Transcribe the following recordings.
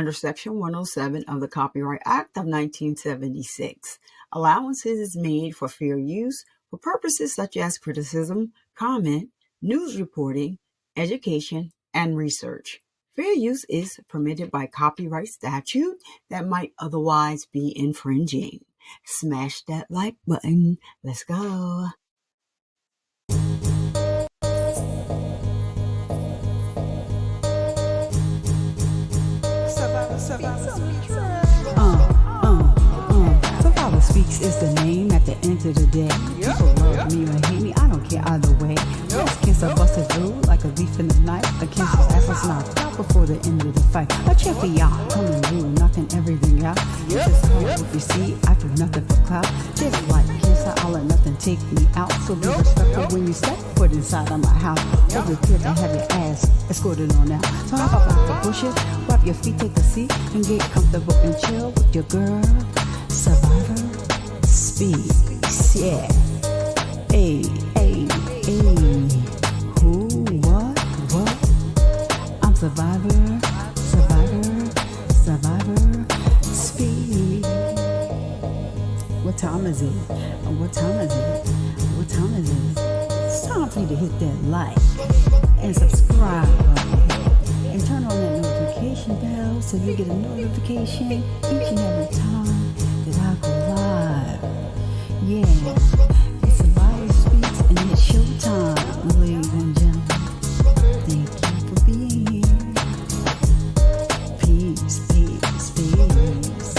under Section 107 of the Copyright Act of 1976. Allowances is made for fair use for purposes such as criticism, comment, news reporting, education, and research. Fair use is permitted by copyright statute that might otherwise be infringing. Smash that like button. Let's go. Survivor Speaks is the name at the end of the day. People love me or hate me, I don't care either way. Yes, cancer busted through like a leaf in the night. A cancer's ass was knocked out before the end of the fight. A champion coming through, knocking everything out. This is hard if you see, I do nothing for clout. Just like cancer, I'll let nothing take me out. So be respectful when you step foot inside of my house. Over here to have your ass escorted on out. So hop up out the bushes, wipe your feet, take a seat, and get comfortable and chill with your girl. Survivor Speaks, yeah. Hey, hey, hey. Who, what? I'm Survivor Speaks. What time is it? What time is it? It's time for you to hit that like and subscribe button and turn on that notification bell so you get a notification each and every time that I go live. Yeah, it's Survivor Speaks and it's showtime, ladies and gentlemen. Thank you for being here. Peace, peace, peace.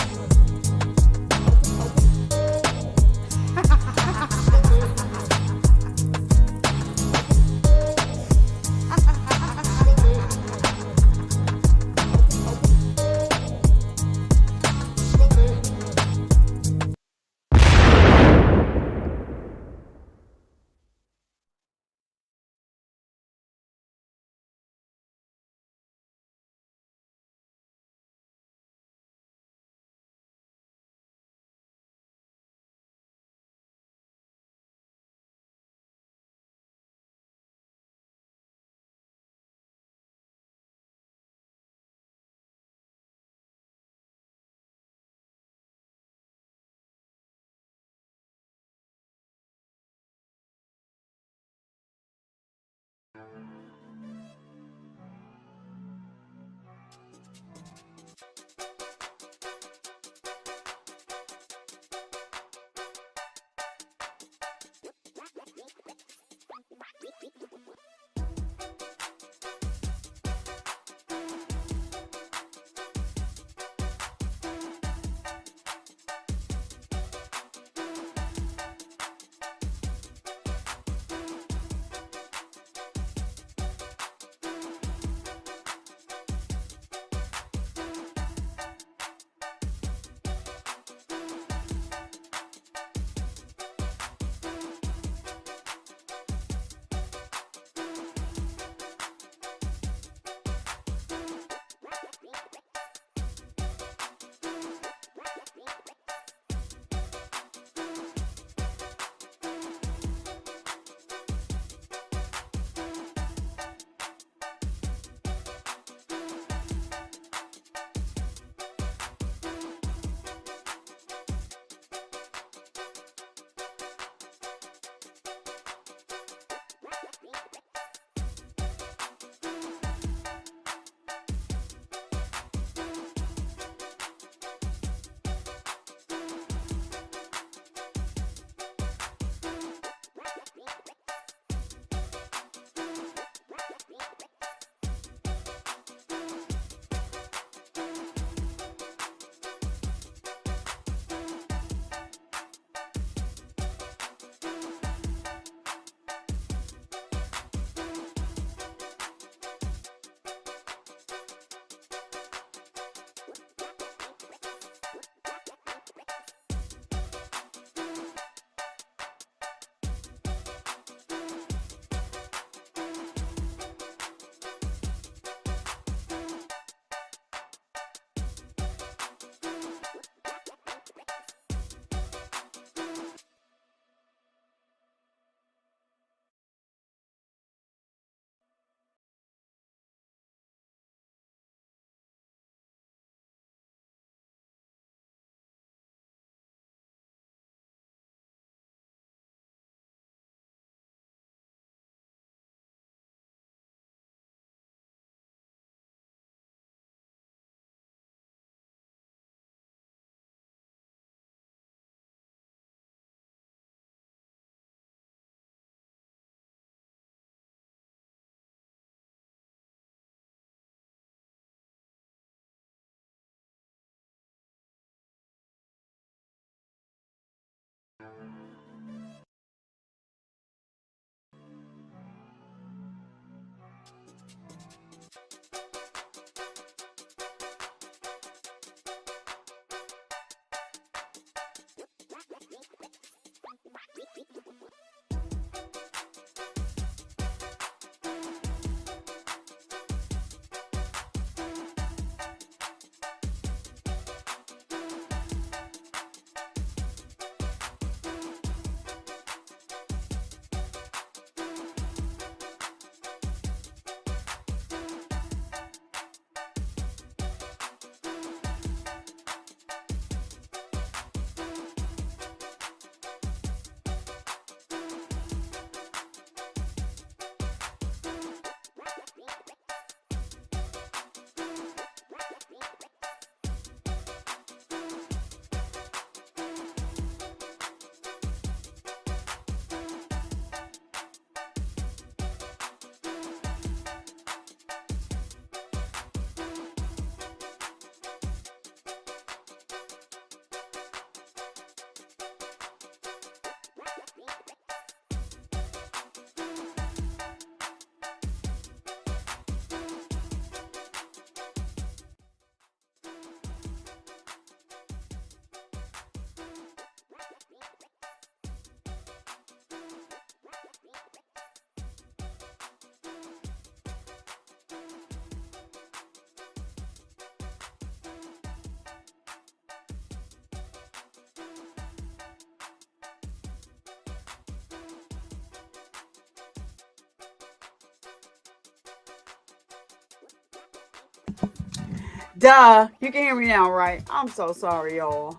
Duh. You can hear me now, right? I'm so sorry, y'all.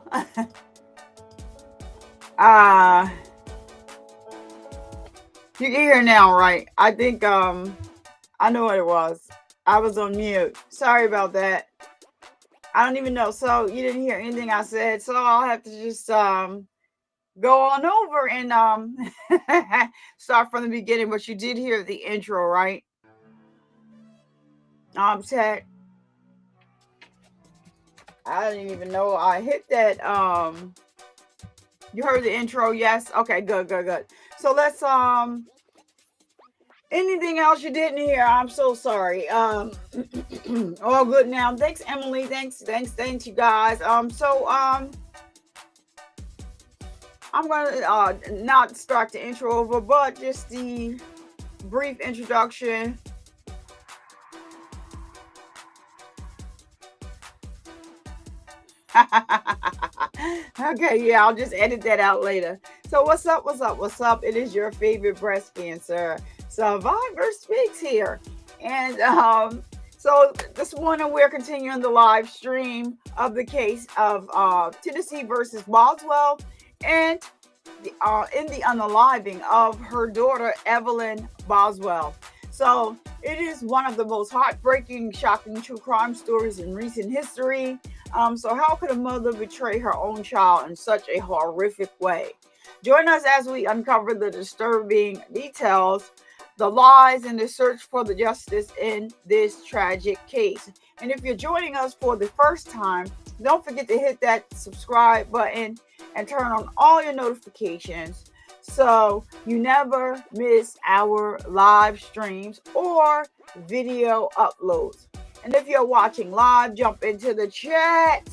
uh you can hear now, right? I think I know what it was. I was on mute. Sorry about that. I don't even know. So you didn't hear anything I said. So I'll have to just go on over and start from the beginning. But you did hear the intro, right? Ted, I didn't even know I hit that. You heard the intro? Yes. Okay. Good. Good. Good. So let's anything else you didn't hear? I'm so sorry. All good now. Thanks, Emily. Thanks, you guys. I'm gonna not start the intro over, but just the brief introduction. Okay, yeah, I'll just edit that out later. So what's up? What's up? What's up? It is your favorite breast cancer survivor speaks here, and so this morning we're continuing the live stream of the case of Tennessee versus Boswell, and in the unaliving of her daughter Evelyn Boswell. So it is one of the most heartbreaking, shocking true crime stories in recent history. So how could a mother betray her own child in such a horrific way? Join us as we uncover the disturbing details, the lies, and the search for the justice in this tragic case. And if you're joining us for the first time, don't forget to hit that subscribe button and turn on all your notifications so you never miss our live streams or video uploads. And if you're watching live, jump into the chat.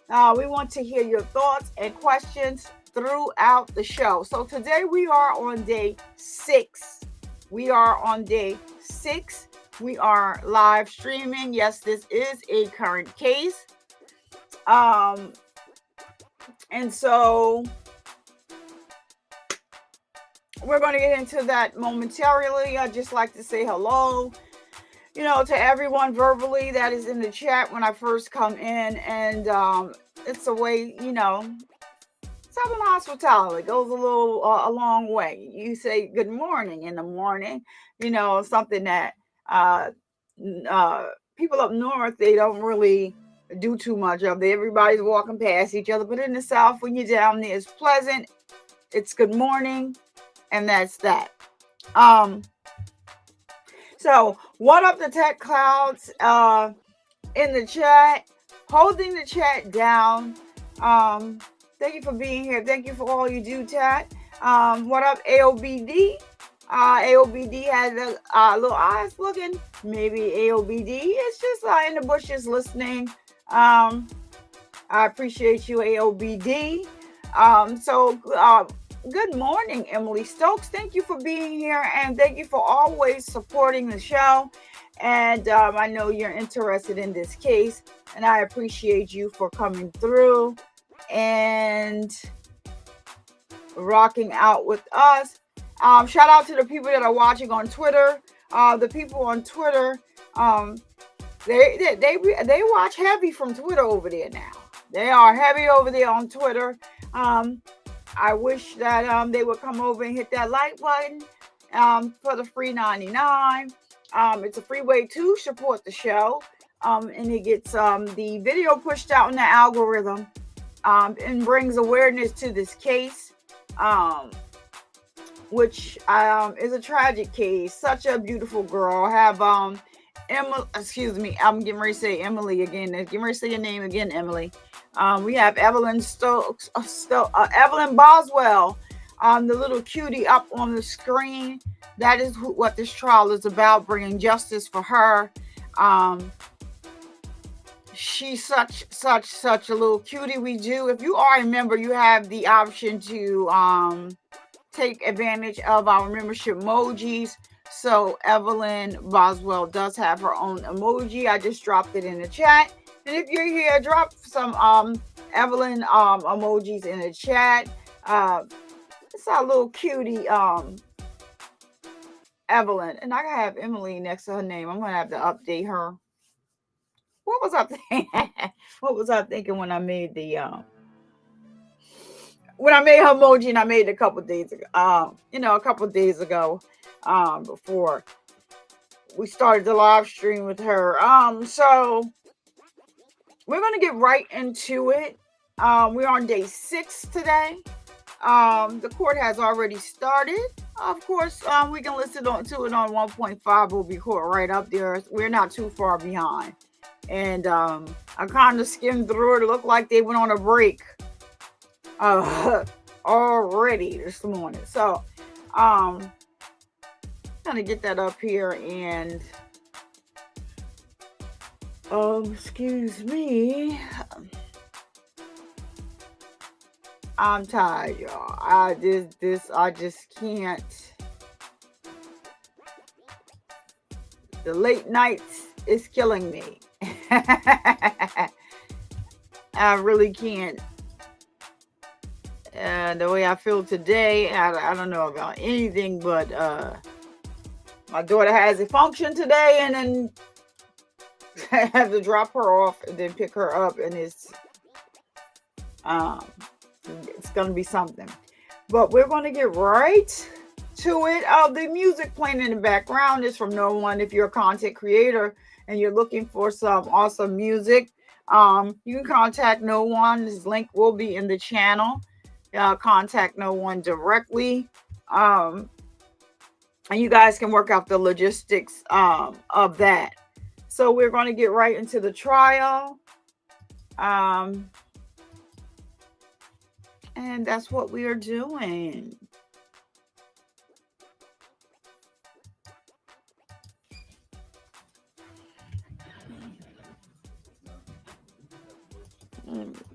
We want to hear your thoughts and questions throughout the show. So today we are on day 6. We are on day 6. We are live streaming. Yes, this is a current case. And so we're going to get into that momentarily. I'd just like to say hello, to everyone verbally that is in the chat when I first come in. And it's a way, Southern hospitality goes a long way. You say good morning in the morning, something that uh, people up north, they don't really do too much of it. Everybody's walking past each other. But in the South, when you're down there, it's pleasant. It's good morning. And that's that. So what up the tech clouds in the chat, holding the chat down. Thank you for being here. Thank you for all you do, chat. What up, AOBD? AOBD has a little eyes looking. Maybe AOBD is just in the bushes listening. I appreciate you, AOBD. Good morning, Emily Stokes. Thank you for being here, and thank you for always supporting the show. And I know you're interested in this case, and I appreciate you for coming through and rocking out with us. Shout out to the people that are watching on Twitter. The people on Twitter, they watch heavy from Twitter over there now. They are heavy over there on Twitter. I wish that they would come over and hit that like button for the free 99. It's a free way to support the show, and it gets the video pushed out in the algorithm and brings awareness to this case, which is a tragic case. Such a beautiful girl. Have Emma, excuse me, I'm getting ready to say Emily again. Getting ready to say your name again, Emily. We have Evelyn Evelyn Boswell, the little cutie up on the screen. That is what this trial is about, bringing justice for her. She's such a little cutie. If you are a member, you have the option to take advantage of our membership emojis. So Evelyn Boswell does have her own emoji. I just dropped it in the chat. And if you're here, drop some Evelyn emojis in the chat. It's our little cutie Evelyn. And I have Emily next to her name. I'm going to have to update her. What was I thinking? What was I thinking when I made the when I made her emoji, and I made it a couple days ago. A couple days ago, before we started the live stream with her. So we're gonna get right into it. We're on day 6 today. The court has already started. Of course, we can listen to it on 1.5. We'll be caught right up there. We're not too far behind. And I kind of skimmed through it. It looked like they went on a break already this morning. So, gonna get that up here and excuse me. I'm tired, y'all. I just can't. The late nights is killing me. I really can't. The way I feel today, I don't know about anything, but my daughter has a function today, and then I have to drop her off and then pick her up, and it's gonna be something. But we're gonna get right to it. The music playing in the background is from No One. If you're a content creator and you're looking for some awesome music, you can contact No One. His link will be in the channel. Contact No One directly. And you guys can work out the logistics of that. So we're going to get right into the trial. And that's what we are doing.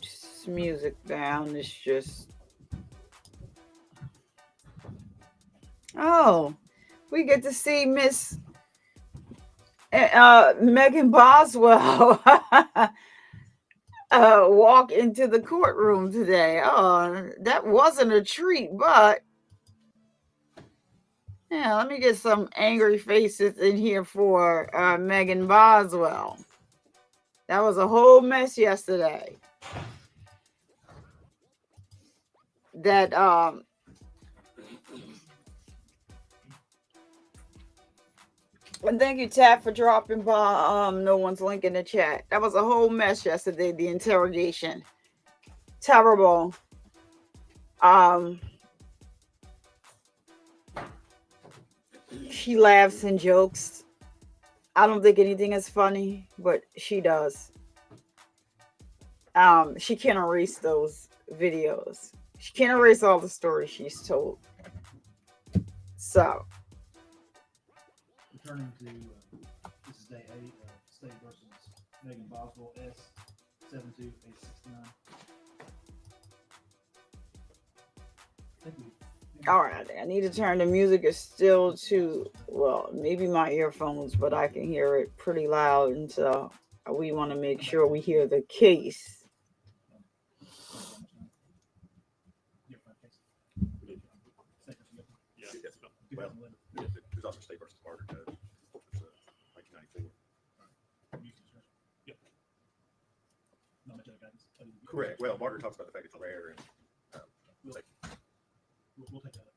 Just music down. It's just. Oh, we get to see Miss Megan Boswell walk into the courtroom today. Oh, that wasn't a treat, but yeah, let me get some angry faces in here for Megan Boswell. That was a whole mess yesterday. That and thank you, Tab, for dropping by No One's link in the chat. That was a whole mess yesterday, the interrogation. Terrible. She laughs and jokes. I don't think anything is funny, but she does. She can't erase those videos. She can't erase all the stories she's told. So. Returning to this is day 8 of State versus Megan Boswell S72869. All right, I need to turn the music is still to, well, maybe my earphones, but I can hear it pretty loud, and so we want to make sure we hear the case. Well, there's also State versus Barter Judge, 1994. Correct. Well, Barter talks about the fact it's rare, and we'll take that up.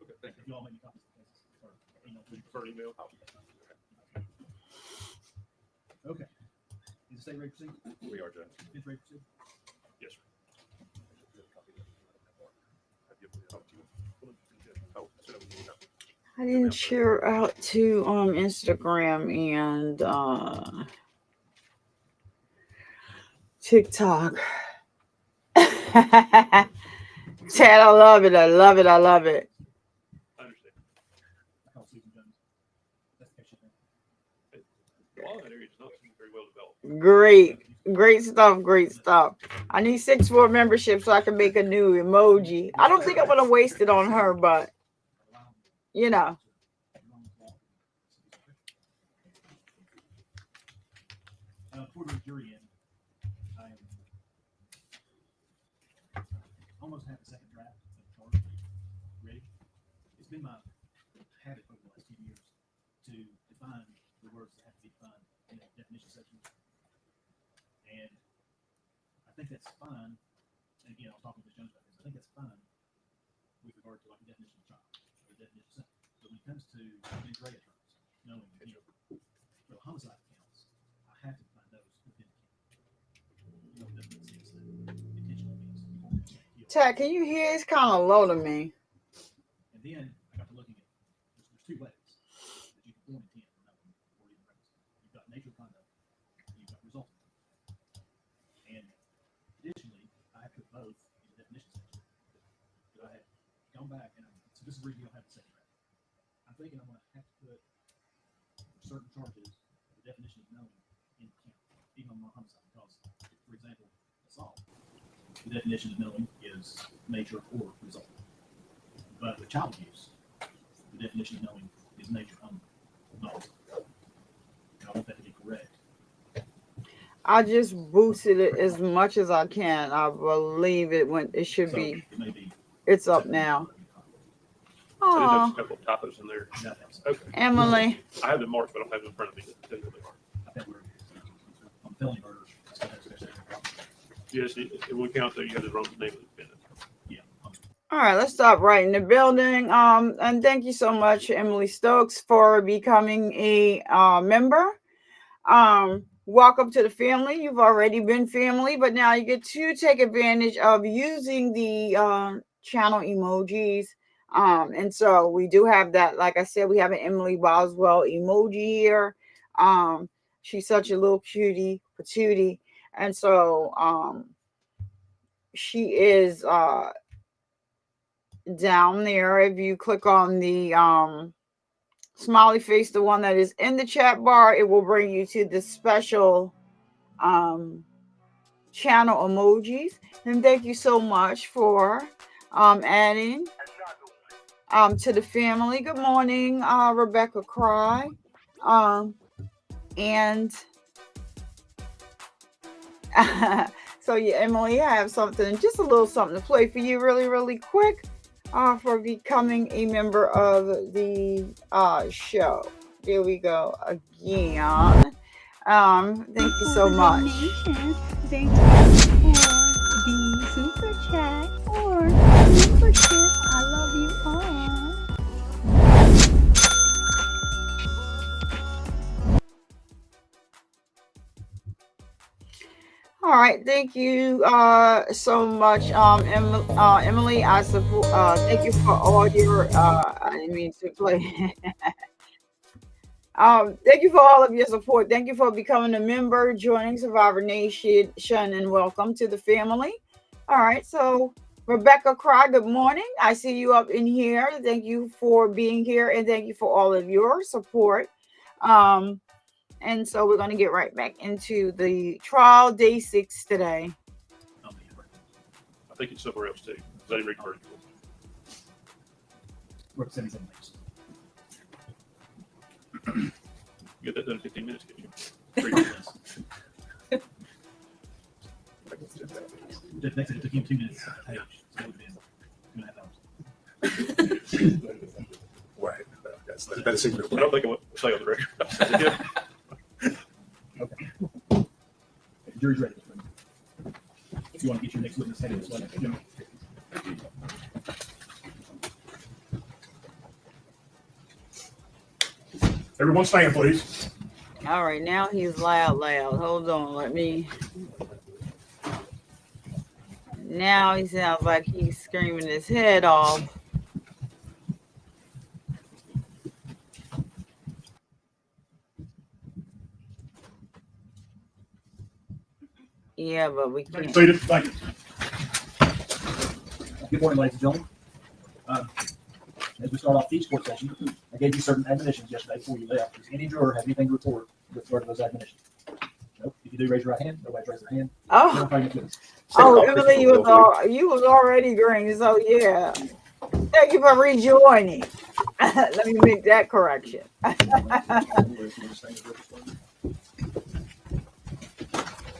Okay, thank you. If you all make me copies of the cases, or email, Would you prefer email? Okay. Is the state ready to proceed? We are, Judge. Is ready to proceed? Yes, sir. I didn't share out to Instagram and TikTok. Chad, I love it. I love it. I love it. I understand. I call Susan Jones. That's the case she's in. All that area is not very well developed. Great stuff. Great stuff. I need 6 more memberships so I can make a new emoji. I don't think I'm going to waste it on her, but you know. Before the jury in, I almost have the second draft of the charge ready. It's been my habit over the last few years to define the words that have to be defined in the definition section. And I think that's fine. And again, I was talking to Jones about this. I think that's fine with regard to like the definition of child or the definition of son. But when it comes to mens rea terms, knowing, for the homicide counts, I have to find those within the count. It doesn't make sense that intentional means you won't kill. Chad, can you hear? It's kind of low to me. And then I got to looking at there's two ways that you can form intent for knowing or even reckless. You've got nature of conduct, and you've got resultant conduct. And additionally, I have put both in the definition section. But I had gone back and so this is where you don't have the second draft. I'm thinking I'm going to have to put certain charges, the definition of knowing in count, even on my homicide, because, for example, assault, the definition of knowing is nature or result. But with child abuse, the definition of knowing is nature only, not. And I want that to be correct. I just boosted it as much as I can. I believe it went. It should So be. it may be. It's up now. I think there's Oh, a couple of typos in there. That helps. Okay. Emily. I have them marked, but I don't have them in front of me. They really are. I think we're on felony murder. Yes, it will count that you have the wrong name of the defendant. Yeah. All right, let's stop right in the building. And thank you so much, Emily Stokes, for becoming a member. Welcome to the family. You've already been family, but now you get to take advantage of using the channel emojis. And so we do have that. Like I said, we have an Emily Boswell emoji here. She's such a little cutie patootie. And so she is down there. If you click on the smiley face, the one that is in the chat bar, it will bring you to the special channel emojis. And thank you so much for adding to the family. Good morning, Rebecca Cry. And so yeah, Emily, I have something, just a little something to play for you really, really quick for becoming a member of the show. Here we go again. Thank you so much. Thank you for the super chat or membership. I love you all. All right, thank you so much, Emily. I support. Thank you for all your. I didn't mean to play. Thank you for all of your support. Thank you for becoming a member, joining Survivor Nation, and welcome to the family. All right, so Rebecca Cry, good morning. I see you up in here. Thank you for being here, and thank you for all of your support. And so we're going to get right back into the trial, day 6 today. I think it's somewhere else too. I didn't read the article. We're at 77 minutes. Get that done in 15 minutes. Can you? 3 minutes. Next, it took him 2 minutes. Hey, so it would have been 2.5 hours. Right. That's better signal. I don't think I want to say on the record. Okay. Jury's ready. If you want to get your next witness headed this way, you know. Everyone stand, please. All right, now he's loud. Hold on, let me. Now he sounds like he's screaming his head off. Yeah, but we can't. Seated. Thank you. Good morning, ladies and gentlemen. As we start off each court session, I gave you certain admonitions yesterday before you left. Does any juror have anything to report with regard to those admonitions? Nope. If you do, raise your right hand. Nobody's raised their hand. Oh, Emily, you was already green, so yeah. Thank you for rejoining. Let me make that correction.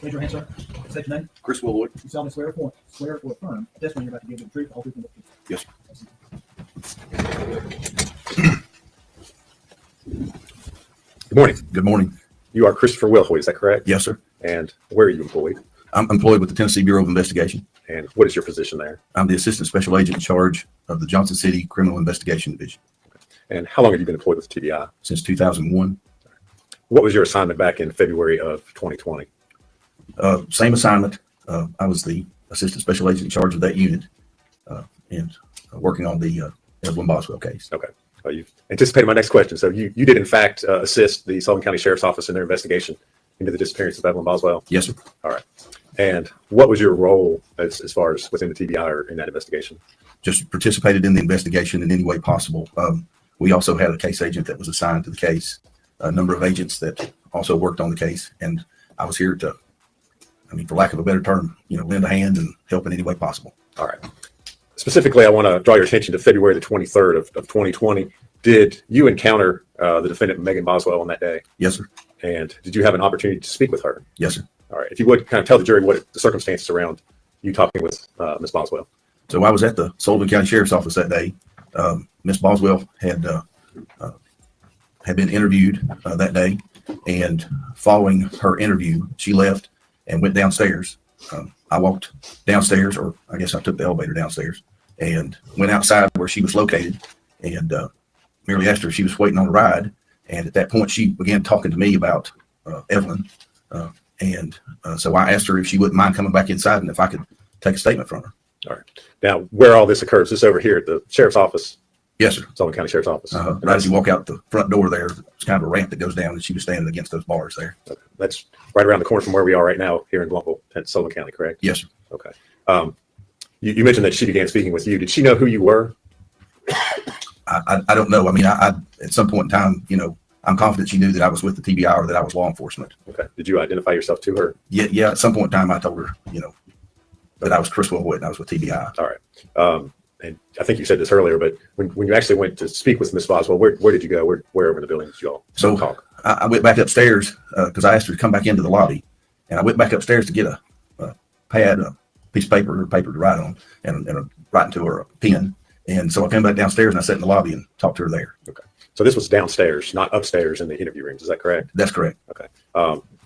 Raise your hand, sir. State your name. Chris Willoyd. You solemnly swear or affirm this one you're about to give the truth, the whole truth, and nothing but the truth. Yes. Good morning. Good morning. You are Christopher Wilhoy, is that correct? Yes, sir. And where are you employed? I'm employed with the Tennessee Bureau of Investigation. And what is your position there? I'm the Assistant Special Agent in charge of the Johnson City Criminal Investigation Division And how long have you been employed with TBI? since 2001. What was your assignment back in February of 2020? Same assignment. I was the Assistant Special Agent in charge of that unit and working on the Evelyn Boswell case. Okay. You've anticipated my next question. So you did, in fact, assist the Sullivan County Sheriff's Office in their investigation into the disappearance of Evelyn Boswell? Yes, sir. All right. And what was your role as far as within the TBI or in that investigation? Just participated in the investigation in any way possible. We also had a case agent that was assigned to the case, a number of agents that also worked on the case. And I was here to, for lack of a better term, lend a hand and help in any way possible. All right. Specifically, I want to draw your attention to February the 23rd of 2020. Did you encounter the defendant, Megan Boswell, on that day? Yes, sir. And did you have an opportunity to speak with her? Yes, sir. All right. If you would kind of tell the jury what the circumstances around you talking with Ms. Boswell. So I was at the Sullivan County Sheriff's Office that day. Ms. Boswell had been interviewed that day, and following her interview, she left and went downstairs. I walked downstairs, or I guess I took the elevator downstairs, and went outside where she was located, and merely asked her if she was waiting on a ride. And at that point, she began talking to me about Evelyn, and so I asked her if she wouldn't mind coming back inside and if I could take a statement from her. All right. Now, where all this occurs, this over here at the Sheriff's Office? Yes, sir. Sullivan County Sheriff's Office. Right as you walk out the front door there, it's kind of a ramp that goes down, and she was standing against those bars there. Okay. That's right around the corner from where we are right now here in Blumpville at Sullivan County, correct? Yes, sir. Okay. You mentioned that she began speaking with you. Did she know who you were? I don't know. I at some point in time, I'm confident she knew that I was with the TBI or that I was law enforcement. Okay. Did you identify yourself to her? Yeah. At some point in time, I told her, that I was Chris Wilhoy and I was with TBI. All right. And I think you said this earlier, but when you actually went to speak with Ms. Boswell, where did you go? Where over in the building did you all talk? I went back upstairs because I asked her to come back into the lobby, and I went back upstairs to get a pad, a piece of paper to write on, and write into her a pen. And so I came back downstairs and I sat in the lobby and talked to her there. Okay. So this was downstairs, not upstairs in the interview rooms. Is that correct? That's correct. Okay.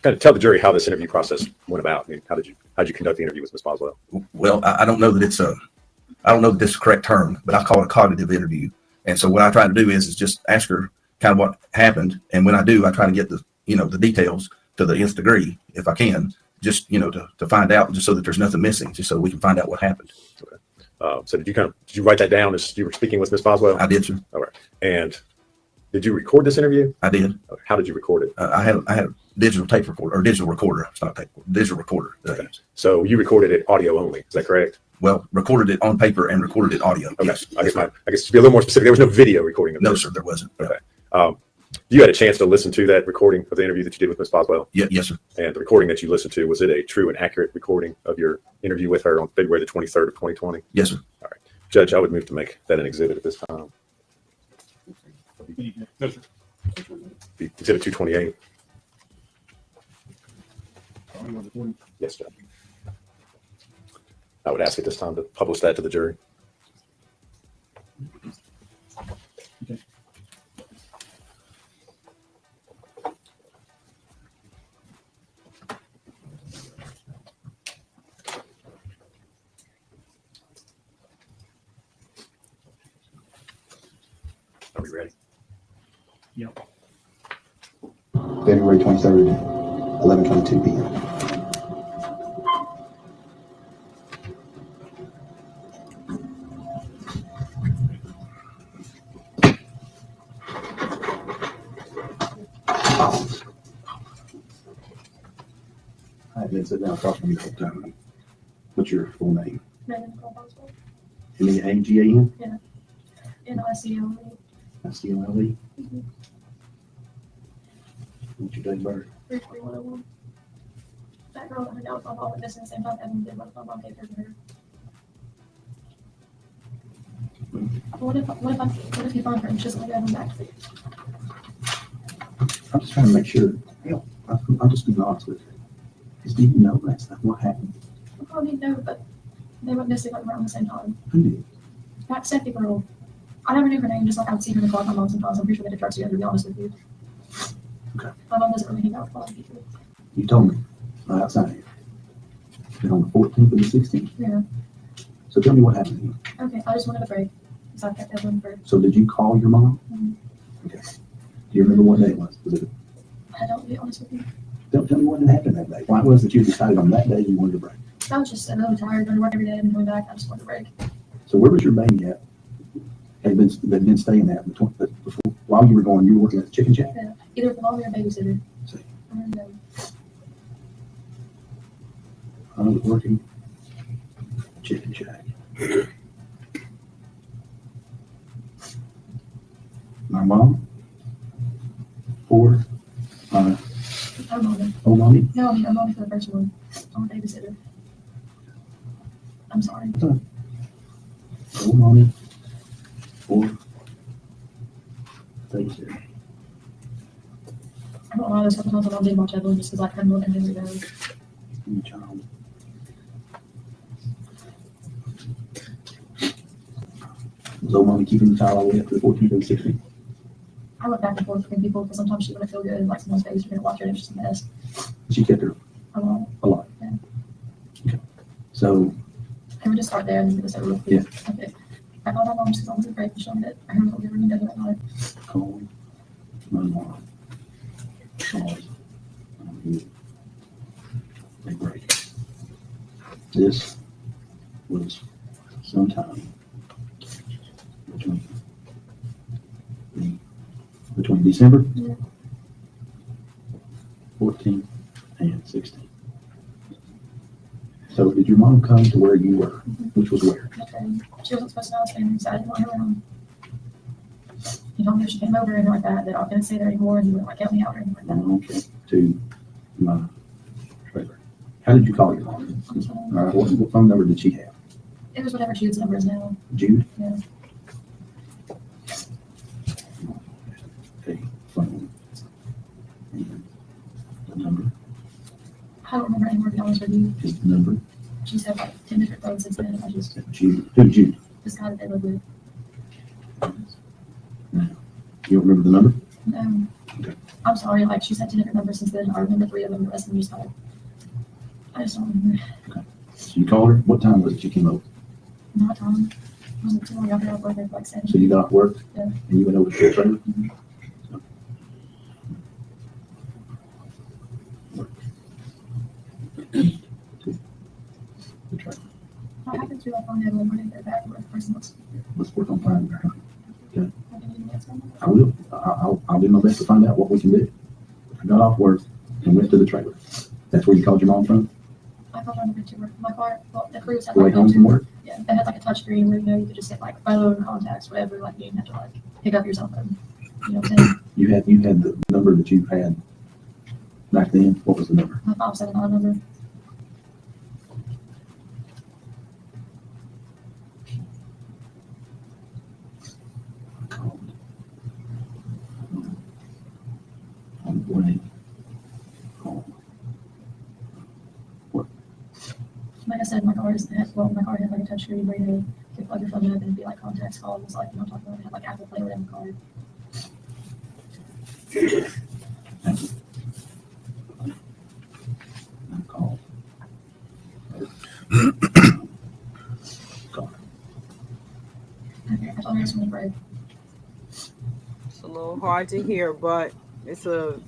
Kind of tell the jury how this interview process went about. How did you conduct the interview with Ms. Boswell? Well, I don't know that this is the correct term, but I call it a cognitive interview. And so what I try to do is just ask her kind of what happened. And when I do, I try to get the details to the nth degree, if I can, just, to find out, just so that there's nothing missing, just so we can find out what happened. Okay. So did you write that down as you were speaking with Ms. Boswell? I did, sir. All right. And did you record this interview? I did. Okay. How did you record it? I had a digital tape recorder, or digital recorder. It's not tape, digital recorder. Okay. So you recorded it audio only. Is that correct? Well, recorded it on paper and recorded it audio. Okay. Yes. I guess to be a little more specific, there was no video recording of No, this. sir, there wasn't. Okay. You had a chance to listen to that recording of the interview that you did with Ms. Boswell? Yes, sir. And the recording that you listened to, was it a true and accurate recording of your interview with her on February the 23rd of 2020? Yes, sir. All right. Judge, I would move to make that an exhibit at this time. No, sir. Exhibit 228. Yes, Judge. I would ask at this time to publish that to the jury. Okay. Are we ready? Yep. February 23rd, 11:22 p.m. I have been sitting down across from you all the time. What's your full name? Megan Boswell. Megan? Yeah. N-I-C-L-E. S-C-O-L-E? What's your date of birth? 3/21/01. That girl that hung out with my mom at this at the same time, Evelyn did, my mom gave her to her. What if you find her and she doesn't let Evelyn back to you? I'm just trying to make sure. Hell, I'm just being honest with you. Because do you know that stuff? What happened? I probably didn't know, but they went missing like around the same time. Who did? That Stephanie girl, I never knew her name, just like I would see her in the car with my mom sometimes. I'm pretty sure they did drugs together, to be honest with you. Okay. My mom doesn't really hang out with a lot of people. You told me right outside here. And on the 14th and the 16th. Yeah. So tell me what happened here. Okay, I just wanted a break. Because I kept Evelyn for, So did you call your mom? Mhm. Okay. Do you remember what day it was? Was it? I don't, to be honest with you. Don't tell me what had happened that day. Why was it you decided on that day you wanted a break? I was just really tired, going to work every day and coming back. I just wanted a break. So where was your baby at? Had been staying at before, while you were going, you were working at the chicken shack? Yeah. Either with mom or a babysitter. See. I don't know. I was working chicken shack. My mom? Or I'm mommy. old mommy? No, I mean, I'm mommy for the first one. I'm a babysitter. I'm sorry. Old mommy? Or babysitter? I don't know, there's a couple times I did watch Evelyn just because I couldn't look at every day. New child. Was old mommy keeping the child all the way up to the 14th and 16th? I went back and forth between people because sometimes she wouldn't feel good, like sometimes babies were going to watch her and it was just a mess. She kept her A lot. a lot. Yeah. Okay. So, Can we just start there and then do this over real quick? Yeah. Okay. I called my mom just because I wanted a break and showing that I heard what we were going to do that night. call my mom. Call a break. This was sometime between December Yeah. 14th and 16th. So did your mom come to where you were, which was where? Okay. She wasn't supposed to know I was family, so I didn't want her around. He told me if she came over and like that I couldn't stay there anymore and he wouldn't like help me out or anything like that. Okay, to my trailer. How did you call your mom? What phone number did she have? It was whatever Jude's number is now. Jude? Yeah. A phone. And the number I don't remember anymore, to be honest with you. is the number. She's had like 10 different phones since then. I just, Jude. Who, Jude? this guy that they live with. You don't remember the number? Okay. I'm sorry, like she's had 10 different numbers since then. I remember 3 of them, the rest of them just like, I just don't remember. So you called her? What time was it you came over? Not time. It wasn't too long after I was working for like 7. So you got off work? Yeah. And you went over to the trailer? The trailer. I happen to like on Evelyn when they're back and forth person looks. Let's work on finding her. I can even answer them. I will. I'll do my best to find out what we can do. I got off work and went to the trailer. That's where you called your mom from? I called on the to work. My car, well, the cruise had The way like home from work? yeah, they had like a touch screen where you know you could just hit like phone, contacts, whatever. Like you didn't have to like pick up your cell phone. You know what I'm saying? You had the number that you had back then. What was the number? My 579 number. I called. On the way home. Like I said, my car had like a touch screen where you could plug your phone up and it'd be like contacts, calls, like you know what I'm talking about. It had like Apple Play or whatever card. I called. Okay, I told her it's really brave. It's a little hard to hear, but it's a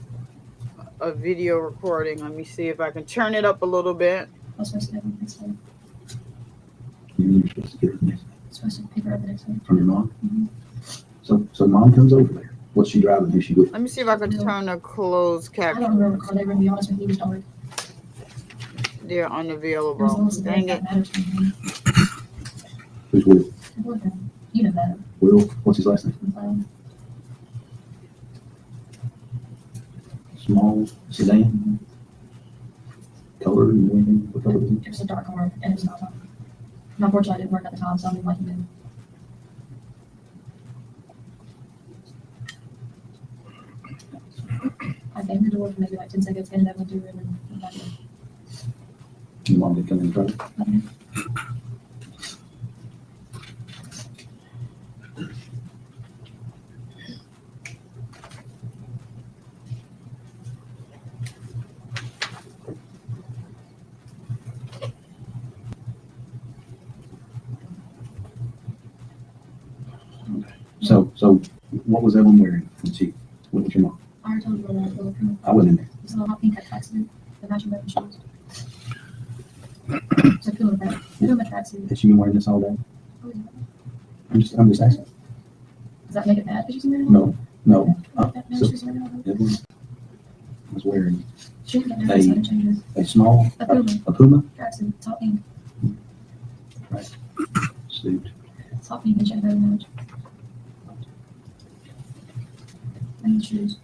video recording. Let me see if I can turn it up a little bit. I was supposed to get it next day. You were supposed to get it next I was supposed to pick her up the next day. from your mom. Mhm. So mom comes over there. What's she driving? Who's she with? Let me see if I can turn the closed I don't caption. remember what car they were, to be honest with you, it was dark. They're There was a unavailable. little bit Dang it. that matters to me. Who's with? You know that. Will? What's his last name? McLean. Small sedan. Color? You know anything? What color is it? It was a dark car and it was not mine. And unfortunately, I didn't work at the time, so I didn't like him. I came to the door for maybe like 10 seconds, and that went through and then went back in. Your mom didn't come in the trailer? Nothing. So what was Evelyn wearing when she went with your mom? I already told you about that little pink. I wasn't in there. It's a little hot pink tracksuit, the matching red shoes. So Puma tracksuit. Has she been wearing this all day? Oh, yeah. I'm just asking. Does that make it bad? Because she's wearing it? No. No, So she's wearing it. Evelyn was wearing She can get nervous when it changes. a small A Puma a Puma tracksuit. It's hot pink. suit. It's hot pink and she had very much. And the shoes.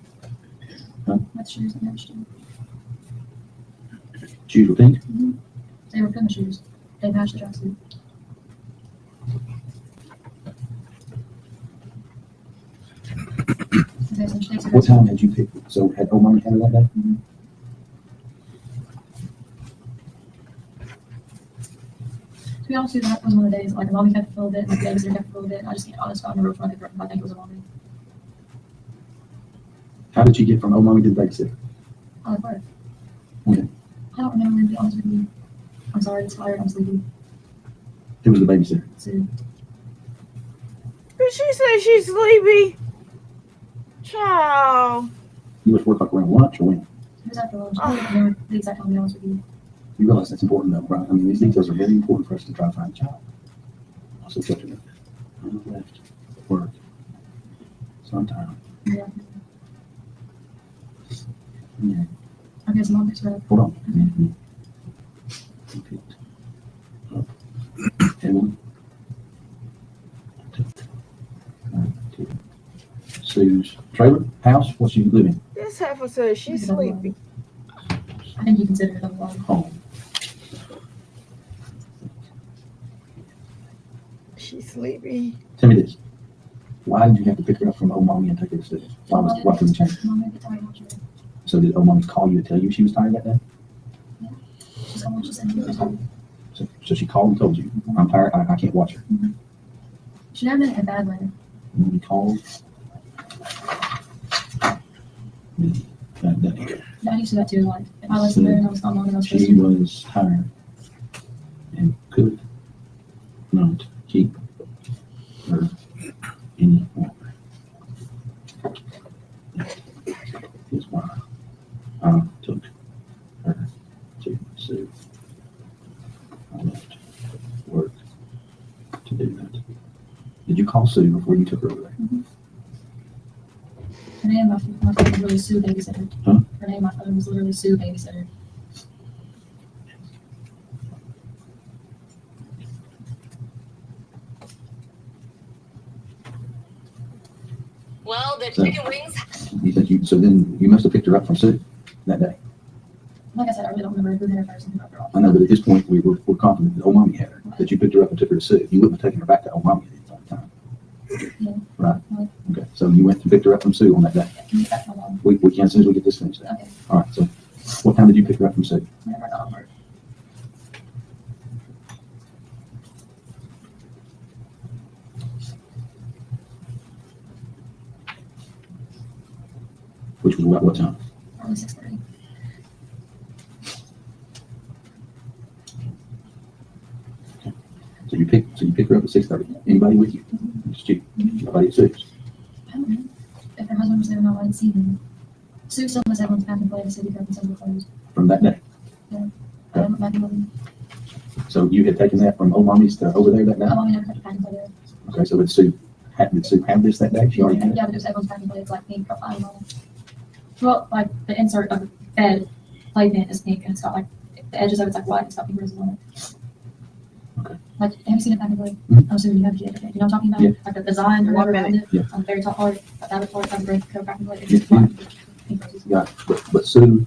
Huh? That's shoes that matched too. Shoes were pink. They were Puma shoes. They matched the tracksuit. Okay, so she takes her What time had you picked? So had old mommy had her that day? To be honest with you, that was one of the days, like, mommy kept a little bit, and the babysitter kept a little bit, and I just can't honestly on the roof when I think it was a mommy. How did you get from old mommy to the babysitter? I like work. Okay. I don't remember, to be honest with you. I'm sorry, it's tired, I'm sleepy. Who was the babysitter? So, Did she say she's sleepy? Child. You was work like around lunch or when? it was after lunch. I don't remember the exact time, to be honest with you. You realize that's important though, right? I mean, these details are very important for us to try to find a child. Also, check it out. I left work sometime. Yeah. Yeah. Okay, so mom picks her up. Hold on. Picked up Evelyn. To Sue's trailer, house, what's she living? This heifer says she's sleepy. I think you consider it a vlog. Home. She's sleepy. Tell me this. Why did you have to pick her up from old mommy and take her to Sue's? Why couldn't you change? Mom may get tired watching it. So did old mommy call you to tell you she was tired that day? She's gonna watch us and So she called and told you, I'm tired, I can't watch her. she never did it in a bad way. And when you called, that day, I used to do that too, like, if I wasn't there and I was not long enough to she was tired and could not keep her any longer. That is why I took her to Sue. I left work to do that. Did you call Sue before you took her over there? Her name, my phone was really Sue Babysitter. Huh? Her name, my phone was literally Sue Babysitter. Well, the So- chicken wings. You think so then you must have picked her up from Sue that day. Like I said, I really don't remember who had her first and who dropped her off. I know, but at this point, we're confident that old mommy had her, that you picked her up and took her to Sue. You wouldn't have taken her back to old mommy at the time. Yeah. Right? Right. Okay, so you went and picked her up from Sue on that day. Yeah, can you get back to my mom? We can, as soon as we get this finished. Okay, All right, so what time did you pick her up from Sue? whenever I got off work. Which was about what time? Probably 6:30. So you pick her up at 6:30. Anybody with you? Just you. Nobody at Sue's. I don't know if her husband was there or not. I didn't see him. Sue still must have everyone's pack and play. The city government says we're closed. From that day. I haven't back in. So you had taken that from old mommy's to over there that day? My mom never kept a pack and play there. Okay, so did Sue have this that day? She already had it? Yeah, but it was everyone's pack and play. It's like pink profile and all. Well, like the insert of the bed playpen is pink and it's got like the edges of it's like white and it's got pink ribbons on it. Okay. Like, have you seen a pack and play? Mhm. I'm assuming you have a kid. Okay. You know what I'm talking about? Yeah. Like the design, the water around it. Yeah. On the very top part, that part, like the great pack and play. It's Yeah. white. Pink roses. Yeah, but Sue,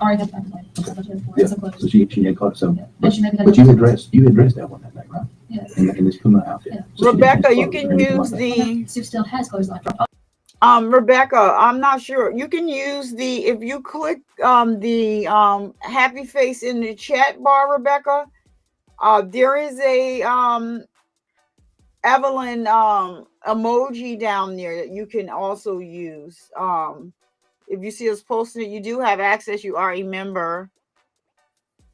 Already had a pack and play. That's what I did before. Yeah. It's so close. so she had clothes, so, Yeah. And she maybe had but you had dressed Evelyn that day, right? Yeah. In this Puma outfit. Yeah. So she didn't Rebecca, have you clothes or can anything use like that. the Sue still has clothes like dropped. Rebecca, I'm not sure. You can use the if you click the happy face in the chat bar, Rebecca. There is a Evelyn emoji down there that you can also use. If you see us posting it, you do have access. You are a member,